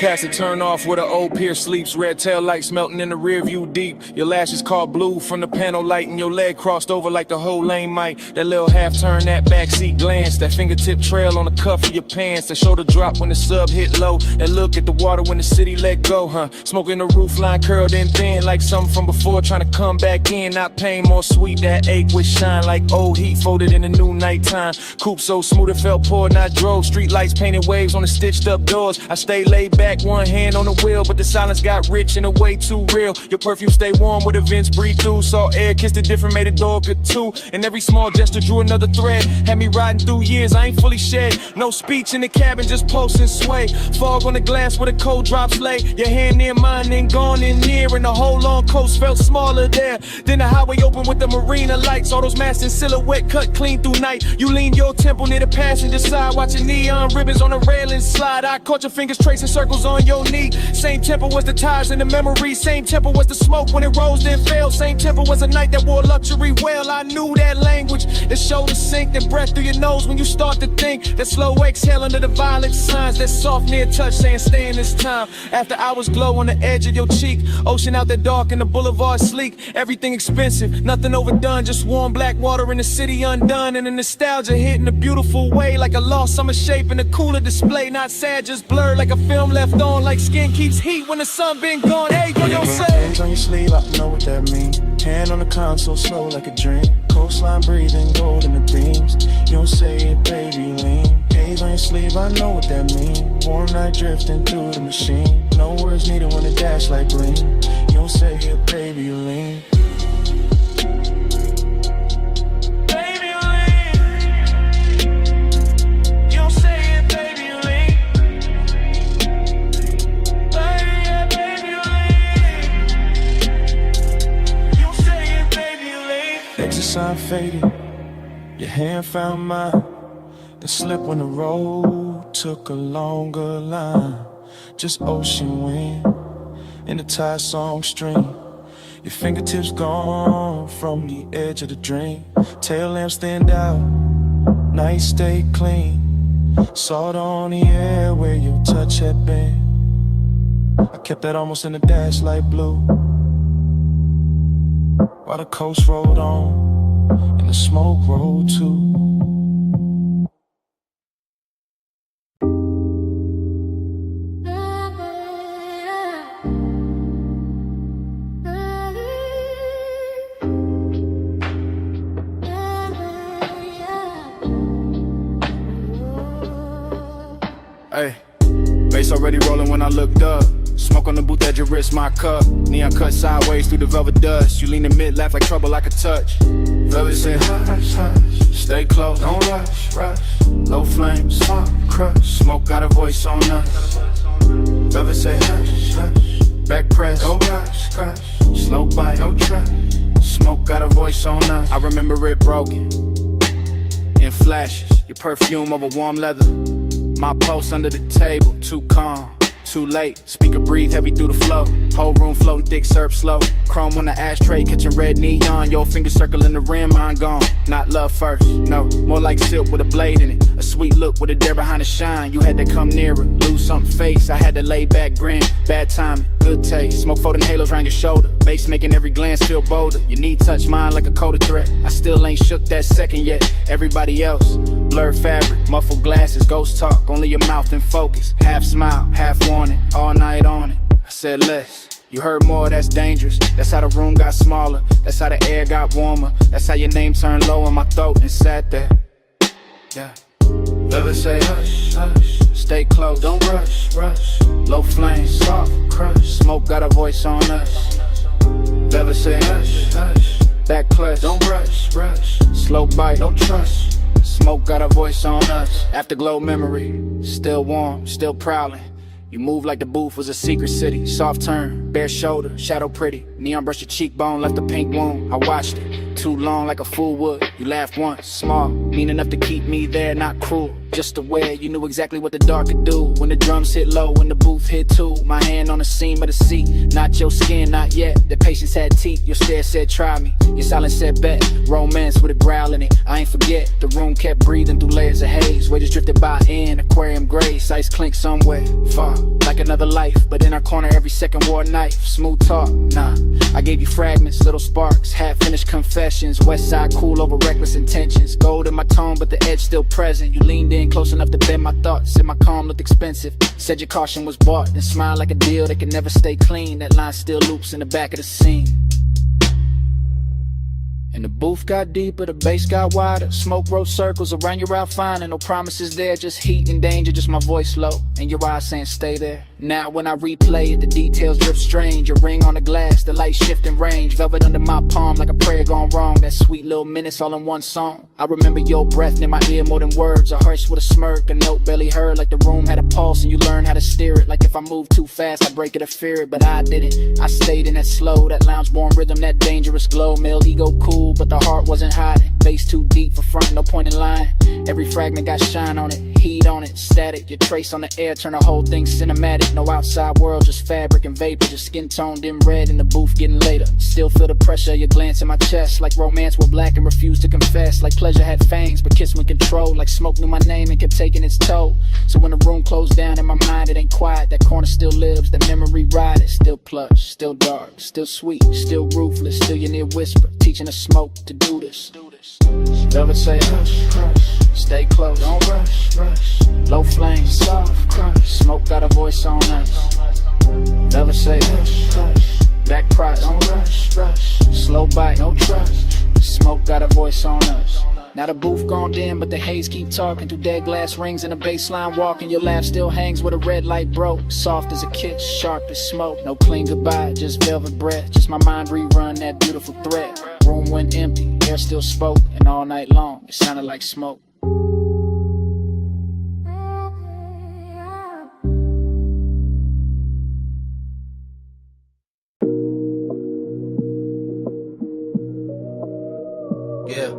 Past the turn off where the old pier sleeps. Red tail lights melting in the rear view deep. Your lashes caught blue from the panel light, and your leg crossed over like the whole lane might. That little half turn, that backseat glance, that fingertip trail on the cuff of your pants, that shoulder drop when the sub hit low, that look at the water when the city let go, huh? Smoking the roof line curled in thin like something from before, trying to come back in. Not pain, more sweet, that ache with shine like old heat folded in the new nighttime. Coupe so smooth it felt poor, not drove. Street lights painted waves on the stitched up doors. I stay laid back, one hand on the wheel, but the silence got rich in a way too real. Your perfume stay warm where the vents breathe through. Saw air, kissed it different, made a door good too. And every small gesture drew another thread. Had me riding through years, I ain't fully shed. No speech in the cabin, just pulse and sway. Fog on the glass where the cold drops lay. Your hand near mine, then gone in near. And the whole long coast felt smaller there. Then the highway opened with the marina lights. All those masts in silhouette cut clean through night. You lean your temple near the passenger side, watching neon ribbons on the railing slide. I caught your fingers tracing circles on your knee. Same tempo was the tires in the memory. Same tempo was the smoke when it rose then fell. Same tempo was a night that wore luxury well. I knew that language. The shoulder sink, that breath through your nose when you start to think. That slow exhale under the violet signs. That soft near touch saying stay in this time. After hours glow on the edge of your cheek. Ocean out there dark and the boulevard sleek. Everything expensive, nothing overdone. Just warm black water in the city undone. And the nostalgia hit in a beautiful way. Like a lost summer shape in a cooler display. Not sad, just blurred like a film left on. Like skin keeps heat when the sun been gone. Hey, yo, yo, say. Hands on your sleeve, I know what that mean. Hand on the console, slow like a dream. Coastline breathing gold in the beams. You don't say it, baby, lean. Haze on your sleeve, I know what that mean. Warm night drifting through the machine. No words needed when the dash light gleam. You don't say it, baby, lean. Sign faded, your hand found mine. The slip when the road took a longer line. Just ocean wind in the Thai song stream. Your fingertips gone from the edge of the dream. Tail lamps stand out, night stay clean. Salt on the air where your touch had been. I kept that almost in the dash light blue. While the coast rolled on and the smoke rolled too. Hey, bass already rolling when I looked up. Smoke on the booth edge, your wrist, my cup. Neon cut sideways through the velvet dust. You lean in mid, laugh like trouble I could touch. Velvet say hush, hush. Stay close, don't rush, rush. Low flame, smoke, crush. Smoke got a voice on us. Velvet say hush, hush. Back press, go rush, crush. Slow bite, no trust. Smoke got a voice on us. I remember it broken in flashes. Your perfume over warm leather. My pulse under the table, too calm. Too late, speaker breathe heavy through the flow. Whole room floating thick, serve slow. Chrome on the ashtray, catching red neon. Your finger circling the rim, mine gone. Not love first, no, more like silk with a blade in it. A sweet look with a dare behind the shine. You had to come nearer, lose something face. I had to lay back, grin. Bad timing, good taste. Smoke folding halos around your shoulder. Bass making every glance feel bolder. Your knee touch mine like a coded threat. I still ain't shook that second yet. Everybody else, blurred fabric, muffled glasses, ghost talk, only your mouth in focus. Half smile, half warning, all night on it. I said less. You heard more, that's dangerous. That's how the room got smaller. That's how the air got warmer. That's how your name turned low in my throat and sat there. Yeah. Never say hush, hush. Stay close, don't rush, rush. Low flame, soft crush. Smoke got a voice on us. Never say hush, hush. Back clutch, don't rush, rush. Slow bite, don't trust. Smoke got a voice on us. Afterglow memory, still warm, still prowling. You move like the booth was a secret city. Soft turn, bare shoulder, shadow pretty. Neon brushed your cheekbone, left a pink wound. I watched it, too long like a fool would. You laughed once, small, mean enough to keep me there, not cruel. Just aware, you knew exactly what the dark could do. When the drums hit low, when the booth hit too. My hand on the seam of the seat, not your skin, not yet. The patience had teeth, your stare said try me. Your silence said bet, romance with a growl in it. I ain't forget, the room kept breathing through layers of haze. Waiters drifted by in aquarium grace, ice clink somewhere far. Like another life, but in our corner every second wore a knife. Smooth talk, nah. I gave you fragments, little sparks, half-finished confessions. West side cool over reckless intentions. Gold in my tone, but the edge still present. You leaned in close enough to bend my thoughts. Said my calm looked expensive. Said your caution was bought. Then smiled like a deal that can never stay clean. That line still loops in the back of the scene. And the booth got deeper, the bass got wider. Smoke wrote circles around your outfinding. No promises there, just heat and danger. Just my voice low, and your eyes saying stay there. Now when I replay it, the details drip strange. Your ring on the glass, the light shifting range. Velvet under my palm like a prayer gone wrong. That sweet little minutes all in one song. I remember your breath in my ear more than words. A hush with a smirk, a note barely heard. Like the room had a pulse and you learned how to steer it. Like if I moved too fast, I'd break it or fear it. But I didn't, I stayed in that slow, that lounge-born rhythm, that dangerous glow. Male ego cool, but the heart wasn't hiding. Bass too deep for front, no point in lying. Every fragment got shine on it, heat on it, static. Your trace on the air, turn the whole thing cinematic. No outside world, just fabric and vapor. Just skin tone dim red in the booth getting later. Still feel the pressure of your glance in my chest. Like romance were black and refused to confess. Like pleasure had fangs but kissed with control. Like smoke knew my name and kept taking its toll. So when the room closed down in my mind, it ain't quiet. That corner still lives, that memory ride it. Still plush, still dark, still sweet, still ruthless. Still your near whisper, teaching the smoke to do this. Velvet say hush, hush. Stay close, don't rush, rush. Low flame, soft crush. Smoke got a voice on us. Velvet say hush, hush. Back price, don't rush, rush. Slow bite, no trust. Smoke got a voice on us. Now the booth gone dim, but the haze keep talking through dead glass rings and a baseline walking. Your laugh still hangs where the red light broke. Soft as a kiss, sharp as smoke. No clean goodbye, just velvet breath. Just my mind rerun that beautiful thread. Room went empty, air still spoke, and all night long it sounded like smoke. Yeah.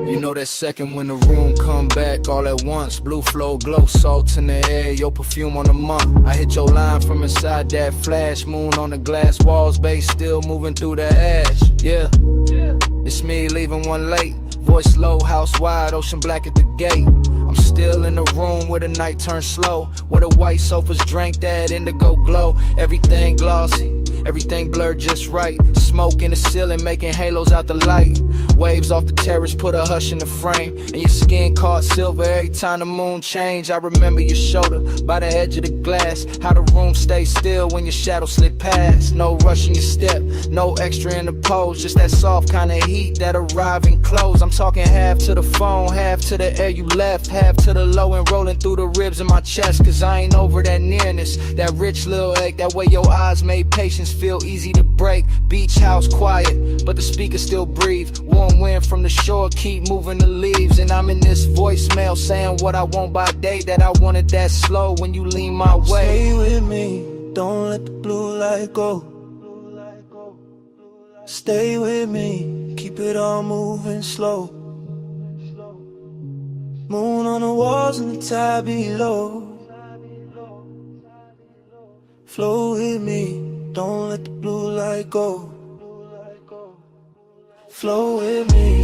You know that second when the room come back all at once. Blue flow, glow, salt in the air, your perfume on the month. I hit your line from inside that flash. Moon on the glass walls, bass still moving through the ash. Yeah, it's me leaving one late. Voice low, house wide, ocean black at the gate. I'm still in the room where the night turns slow. Where the white sofas drank that indigo glow. Everything glossy, everything blurred just right. Smoke in the ceiling making halos out the light. Waves off the terrace put a hush in the frame. And your skin caught silver every time the moon changed. I remember your shoulder by the edge of the glass. How the room stayed still when your shadow slid past. No rush in your step, no extra in the pose. Just that soft kind of heat that arrive and close. I'm talking half to the phone, half to the air you left, half to the low and rolling through the ribs in my chest. Cause I ain't over that nearness, that rich little ache. That way your eyes made patience feel easy to break. Beach house quiet, but the speakers still breathe. Warm wind from the shore keep moving the leaves. And I'm in this voicemail saying what I want by day. That I wanted that slow when you lean my way. Stay with me, don't let the blue light go. Stay with me, keep it all moving slow. Moon on the walls and the tide below. Flow with me, don't let the blue light go. Flow with me,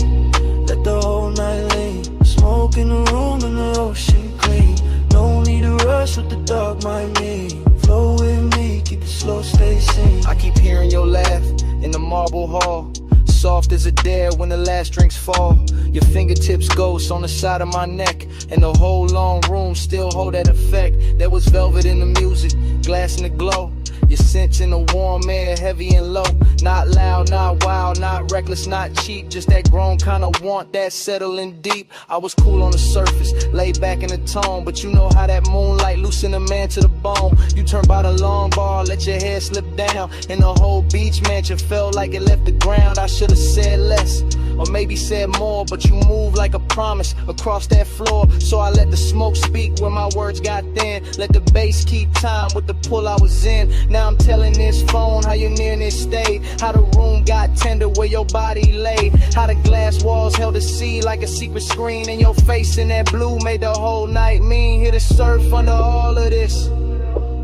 the whole night lean. Smoke in the room and the ocean clean. No need to rush. rush what the dark might mean. Flow with me, keep it slow, stay sane. I keep hearing your laugh in the marble hall, soft as a dare when the last drinks fall. Your fingertips ghost on the side of my neck, and the whole long room still hold that effect. There was velvet in the music, glass in the glow. Your scent in the warm air, heavy and low. Not loud, not wild, not reckless, not cheap. Just that grown kind of want, that settling deep. I was cool on the surface, laid back in the tone, but you know how that moonlight loosen a man to the bone. You turn by the long bar, let your hair slip down, and the whole beach mansion felt like it left the ground. I should've said less, or maybe said more, but you move like a promise across that floor. So I let the smoke speak when my words got thin. Let the bass keep time with the pull I was in. Now I'm telling this phone how your nearness stayed, how the room got tender where your body lay, how the glass walls held the sea like a secret screen, and your face in that blue made the whole night mean. Hear the surf under all of this,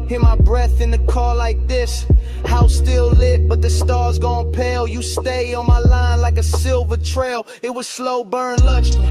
hear my breath in the car like this. House still lit, but the stars gone pale. You stay on my line like a silver trail. It was slow burn luxury,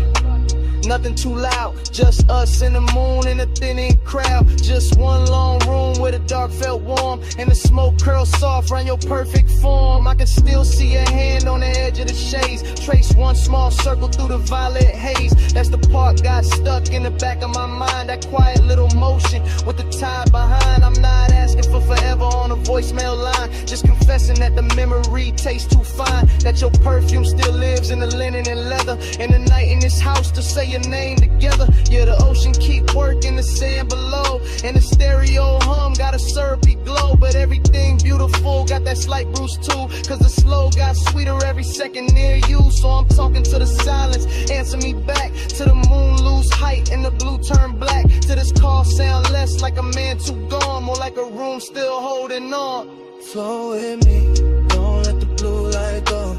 nothing too loud, just us and the moon and a thinning crowd. Just one long room where the dark felt warm, and the smoke curled soft around your perfect form. I can still see your hand on the edge of the shades, trace one small circle through the violet haze. That's the part got stuck in the back of my mind, that quiet little motion with the tide behind. I'm not asking for forever on a voicemail line, just confessing that the memory tastes too fine, that your perfume still lives in the linen and leather, and the night in this house to say your name together. Yeah, the ocean keep working, the sand below, and the stereo hum got a syrupy glow. But everything beautiful got that slight bruise too, cause the slow got sweeter every second near you. So I'm talking to the silence, answer me back, to the moon lose height and the blue turn black, to this call sound less like a man too gone, more like a room still holding on. Flow with me, don't let the blue light go.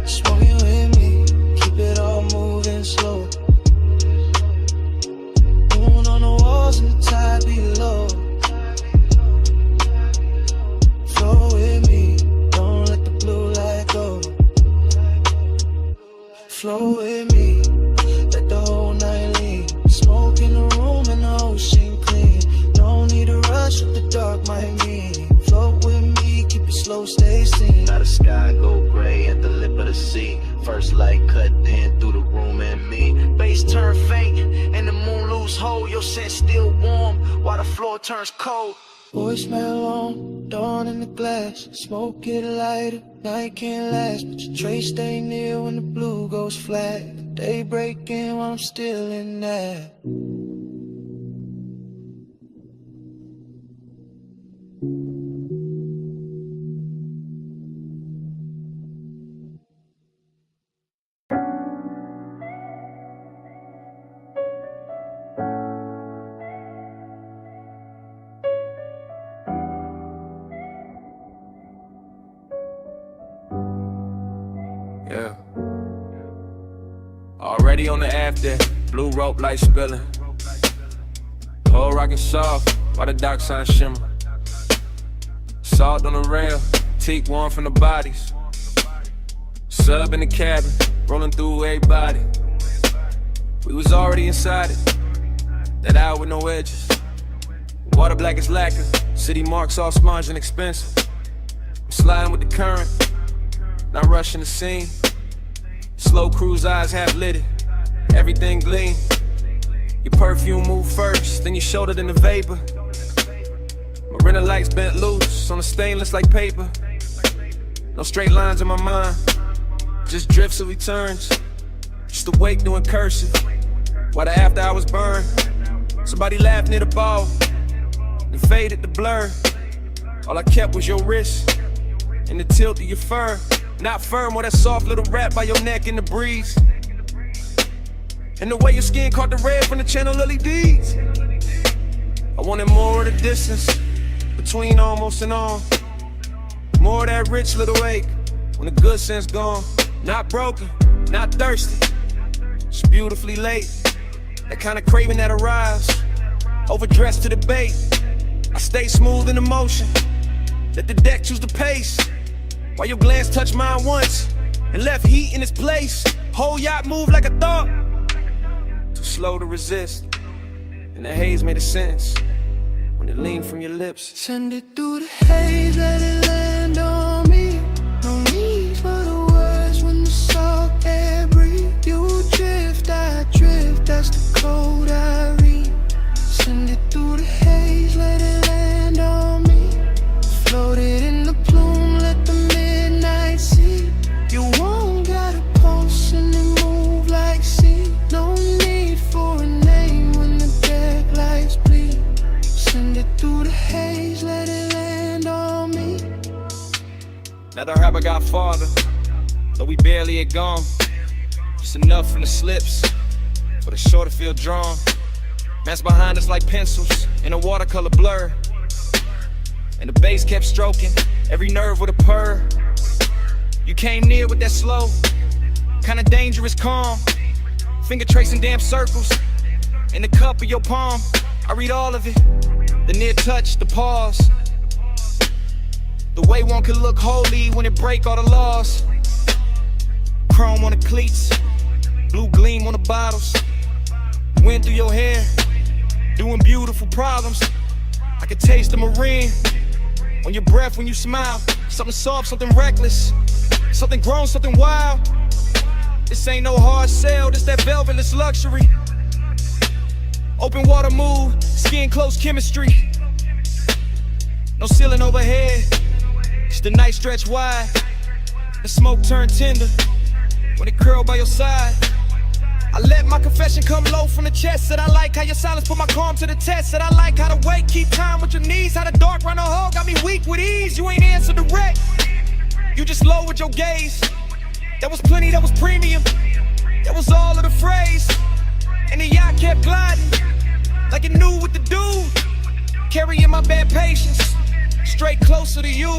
Smoking with me, keep it all moving slow. Moon on the walls and the tide below. Flow with me, don't let the blue light go. Flow with me, let the whole night lean. Smoke in the room and the ocean clean. No need to rush what the dark might mean. Float with me, keep it slow, stay seen. Now the sky go gray at the lip of the sea. First light cut in through the room and me. Bass turn faint and the moon lose hold. Your scent still warm while the floor turns cold. Voicemail on, dawn in the glass. Smoke it lighter, night can't last, but your trace stay near when the blue goes flat. Day breaking while I'm still in that. Yeah. Already on the after, blue rope light spilling. Whole rockin' soft, while the dock sign shimmer. Salt on the rail, teak warm from the bodies. Sub in the cabin, rolling through everybody. We was already inside it, that hour with no edges. Water black as lacquer, city marks all sponge and expensive. I'm sliding with the current, not rushing the scene. Slow cruise eyes half lit, everything gleam. Your perfume move first, then your shoulder, then the vapor. Marina lights bent loose on the stainless like paper. No straight lines in my mind, just drifts of returns. Just awake doing cursive, while the after hours burn. Somebody laughed near the ball, then faded the blur. All I kept was your wrist and the tilt of your fur. Not firm or that soft little wrap by your neck in the breeze. And the way your skin caught the red from the channel LEDs. I wanted more of the distance between almost and on. More of that rich little ache when the good sense gone. Not broken, not thirsty, just beautifully late. That kind of craving that arrives, overdressed to the bait. I stay smooth in the motion, let the deck choose the pace. While your glance touched mine once and left heat in its place. Whole yacht move like a thought, too slow to resist. and the haze made a sense when it leaned from your lips. Send it through the haze, let it land on me. No need for the words when the salt air breathe. You drift, I drift, that's the code I read. Send it through the haze, let it land on me. Floated in the plume, let the midnight see. You won't got a pulse and it move like sea. No need for a name when the dead lights bleed. Send it through the haze, let it land on me. Now the rapper got farther, though we barely had gone. Just enough from the slips for the shore to feel drawn. Man's behind us like pencils in a watercolor blur, and the bass kept stroking every nerve with a purr. You came near with that slow, kinda dangerous calm. Finger tracing damn circles in the cup of your palm. I read all of it, the near touch, the pause. The way one can look holy when it break all the laws. Chrome on the cleats, blue gleam on the bottles. Wind through your hair, doing beautiful problems. I can taste the marine on your breath when you smile. Something soft, something reckless, something grown, something wild. This ain't no hard sell, this that velvetless luxury. Open water move, skin close chemistry. No ceiling overhead, it's the night stretch wide. The smoke turn tender when it curl by your side. I let my confession come low from the chest. Said I like how your silence put my calm to the test. Said I like how the weight keep time with your knees. How the dark run a hole got me weak with ease. You ain't answer direct, you just lowered your gaze. That was plenty, that was premium, that was all of the phrase. And the yacht kept gliding like it knew what to do. Carrying my bad patience straight closer to you.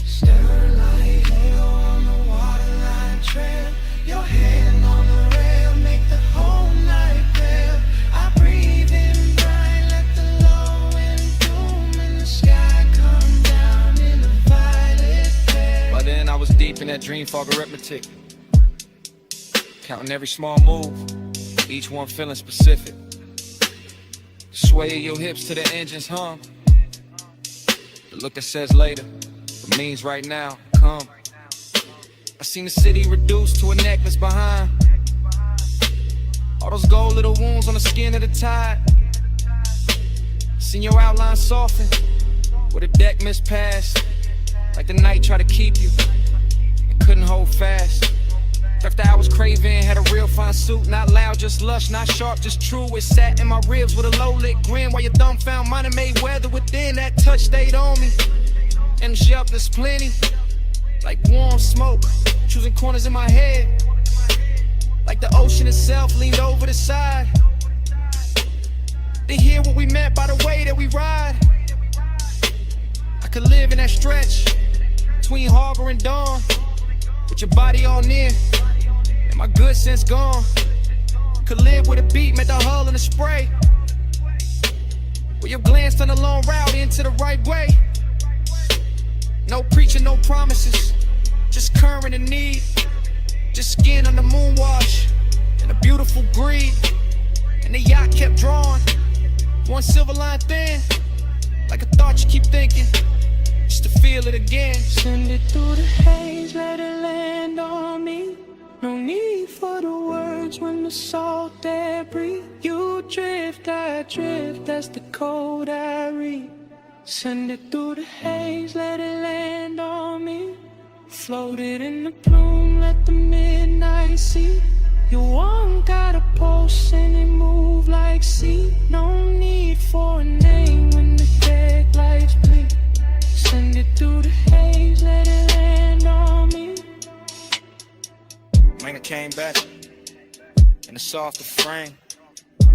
Starlight halo on the waterline trail. Your hand on the rail, make the whole night pale. I breathe in bright, let the low wind boom, and the sky come down in a violet flare. By then I was deep in that dream fog arithmetic, counting every small move, each one feeling specific. Sway your hips to the engine's hum. The look that says later, but means right now, come. I seen the city reduced to a necklace behind. All those gold little wounds on the skin of the tide. Seen your outline soften with a deck mispassed, like the night tried to keep you and couldn't hold fast. After I was craving, had a real fine suit, not loud, just lush, not sharp, just true. It sat in my ribs with a low lit grin, while your thumb found mine and made weather within. That touch stayed on me, and the sharpness plenty, like warm smoke, choosing corners in my head, like the ocean itself leaned over the side to hear what we meant by the way that we ride. I could live in that stretch between harbor and dawn, with your body all near and my good sense gone. Could live with a beat, met the hull and the spray, where your glance turned a long route into the right way. No preaching, no promises, just current and need, just skin on the moon wash and a beautiful greed. And the yacht kept drawing, one silver line thin, like a thought you keep thinking, just to feel it again. Send it through the haze, let it land on me. No need for the words when the salt air breathe. You drift, I drift, that's the code I read. Send it through the haze, let it land on me. Floated in the plume, let the midnight see. You won't got a pulse and it move like sea. No need for a name when the dead lights bleed. Send it through the haze, let it land on me. Man, I came back in a softer frame.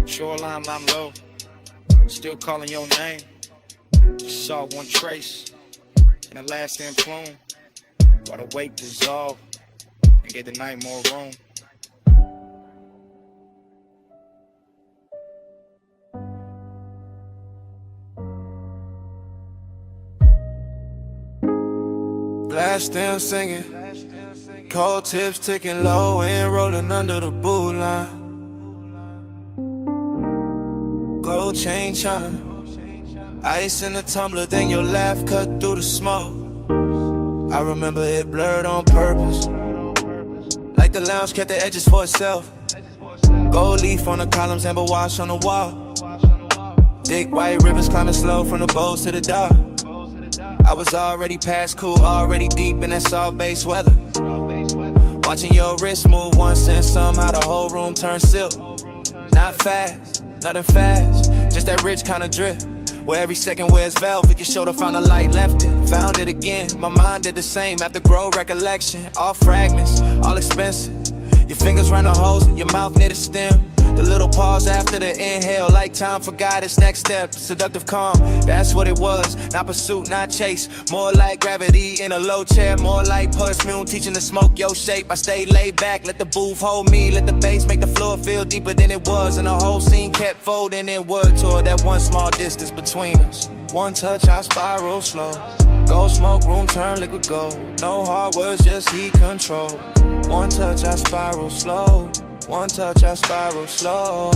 Shoreline, I'm low, still calling your name. Just saw one trace in the last end plume, while the weight dissolved and gave the night more room. Blast them singing, cold tips ticking low and rolling under the boot line. chain chime. Ice in the tumbler, then your laugh cut through the smoke. I remember it blurred on purpose, like the lounge kept the edges for itself. Gold leaf on the columns, amber wash on the wall. Thick white rivers climbing slow from the bows to the dock. I was already past cool, already deep in that soft bass weather. Watching your wrist move once and somehow the whole room turned silk. Not fast, nothing fast, just that rich kind of drift. Where every second wears velvet, your shoulder found a light, left it, found it again. My mind did the same after grow recollection. All fragments, all expensive. Your fingers round the holes, your mouth near the stem. The little pause after the inhale, like time forgot its next step. Seductive calm, that's what it was. Not pursuit, not chase. More like gravity in a low chair. More like perfume, teaching to smoke your shape. I stayed laid back, let the booth hold me. Let the bass make the floor feel deeper than it was. And the whole scene kept folding inward toward that one small distance between us. One touch, I spiral slow. Go smoke room, turn liquid gold. No hard words, just heat control. One touch, I spiral slow. One touch, I spiral slow.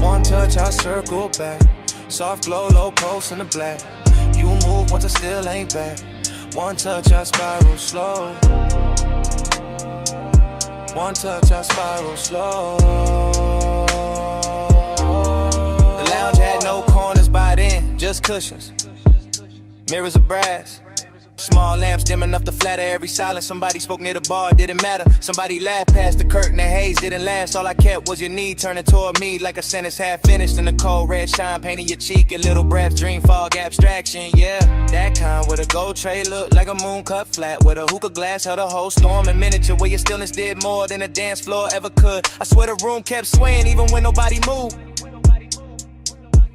One touch, I circle back. Soft glow, low pulse in the black. You move once I still ain't back. One touch, I spiral slow. One touch, I spiral slow. The lounge had no corners by then, just cushions. Mirrors of brass. Small lamps dim enough to flatter every silence. Somebody spoke near the bar, didn't matter. Somebody laughed past the curtain, the haze didn't last. All I kept was your knee turning toward me like a sentence half finished. And the cold red shine painting your cheek. A little breath, dream fog, abstraction, yeah. That kind with a gold tray looked like a moon cut flat. With a hookah glass held a whole storm in miniature. Where your stillness did more than a dance floor ever could. I swear the room kept swaying even when nobody moved.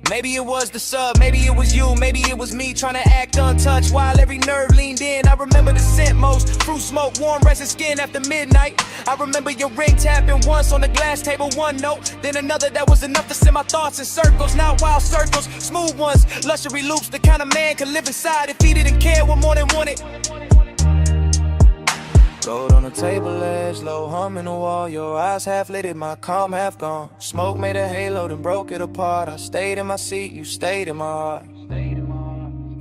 Maybe it was the sub, maybe it was you, maybe it was me trying to act untouched while every nerve leaned in. I remember the scent most, fruit smoke, warm resting skin after midnight. I remember your ring tapping once on the glass table, one note, then another that was enough to send my thoughts in circles. Not wild circles, smooth ones, luxury loops, the kind of man could live inside if he didn't care what more than wanted. Gold on the table edge, low hum in the wall. Your eyes half lit, my calm half gone. Smoke made a halo, then broke it apart. I stayed in my seat, you stayed in my heart.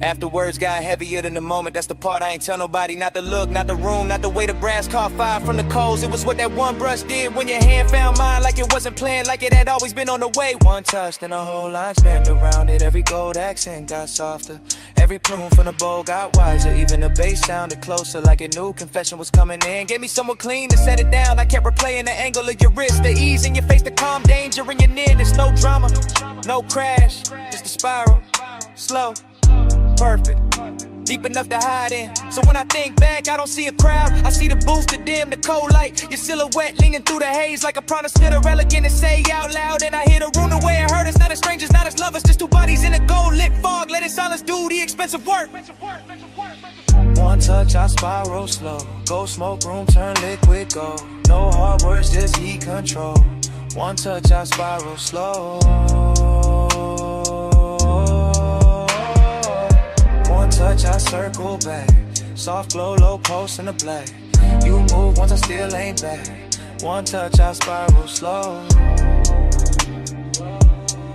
After words got heavier than the moment, that's the part I ain't tell nobody. Not the look, not the room, not the way the brass caught fire from the coals. It was what that one brush did when your hand found mine. Like it wasn't planned, like it had always been on the way. One touch, then the whole line spanned around it. Every gold accent got softer. Every plume from the bowl got wiser. Even the bass sounded closer, like a new confession was coming in. Gave me someone clean to set it down. I kept replaying the angle of your wrist, the ease in your face, the calm danger in your nearness. No drama, no crash, just a spiral, slow, perfect, deep enough to hide in. So when I think back, I don't see a crowd. I see the booth, the dim, the cold light. Your silhouette leaning through the haze like a promise to the elegant to say out loud. And I hear the room the way it hurt us. Not as strangers, not as lovers, just two bodies in a gold lit fog. Let it silence do the expensive work. One touch, I spiral slow. Go smoke room, turn liquid gold. No hard words, just heat control. One touch, I spiral slow. One touch, I circle back. Soft glow, low pulse in the black. You move once I still ain't back. One touch, I spiral slow.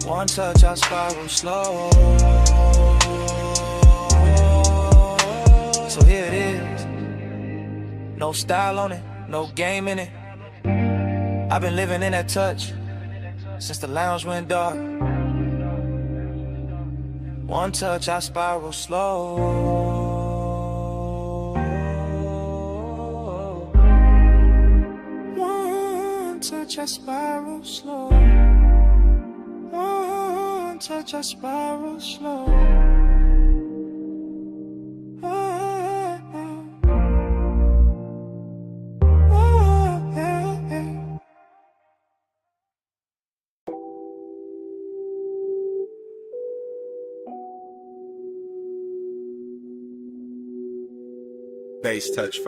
One touch, I spiral slow. So here it is. No style on it, no game in it. I've been living in that touch since the lounge went dark. One touch, I spiral slow. One touch, I spiral slow. One touch, I spiral slow. Bass touch first.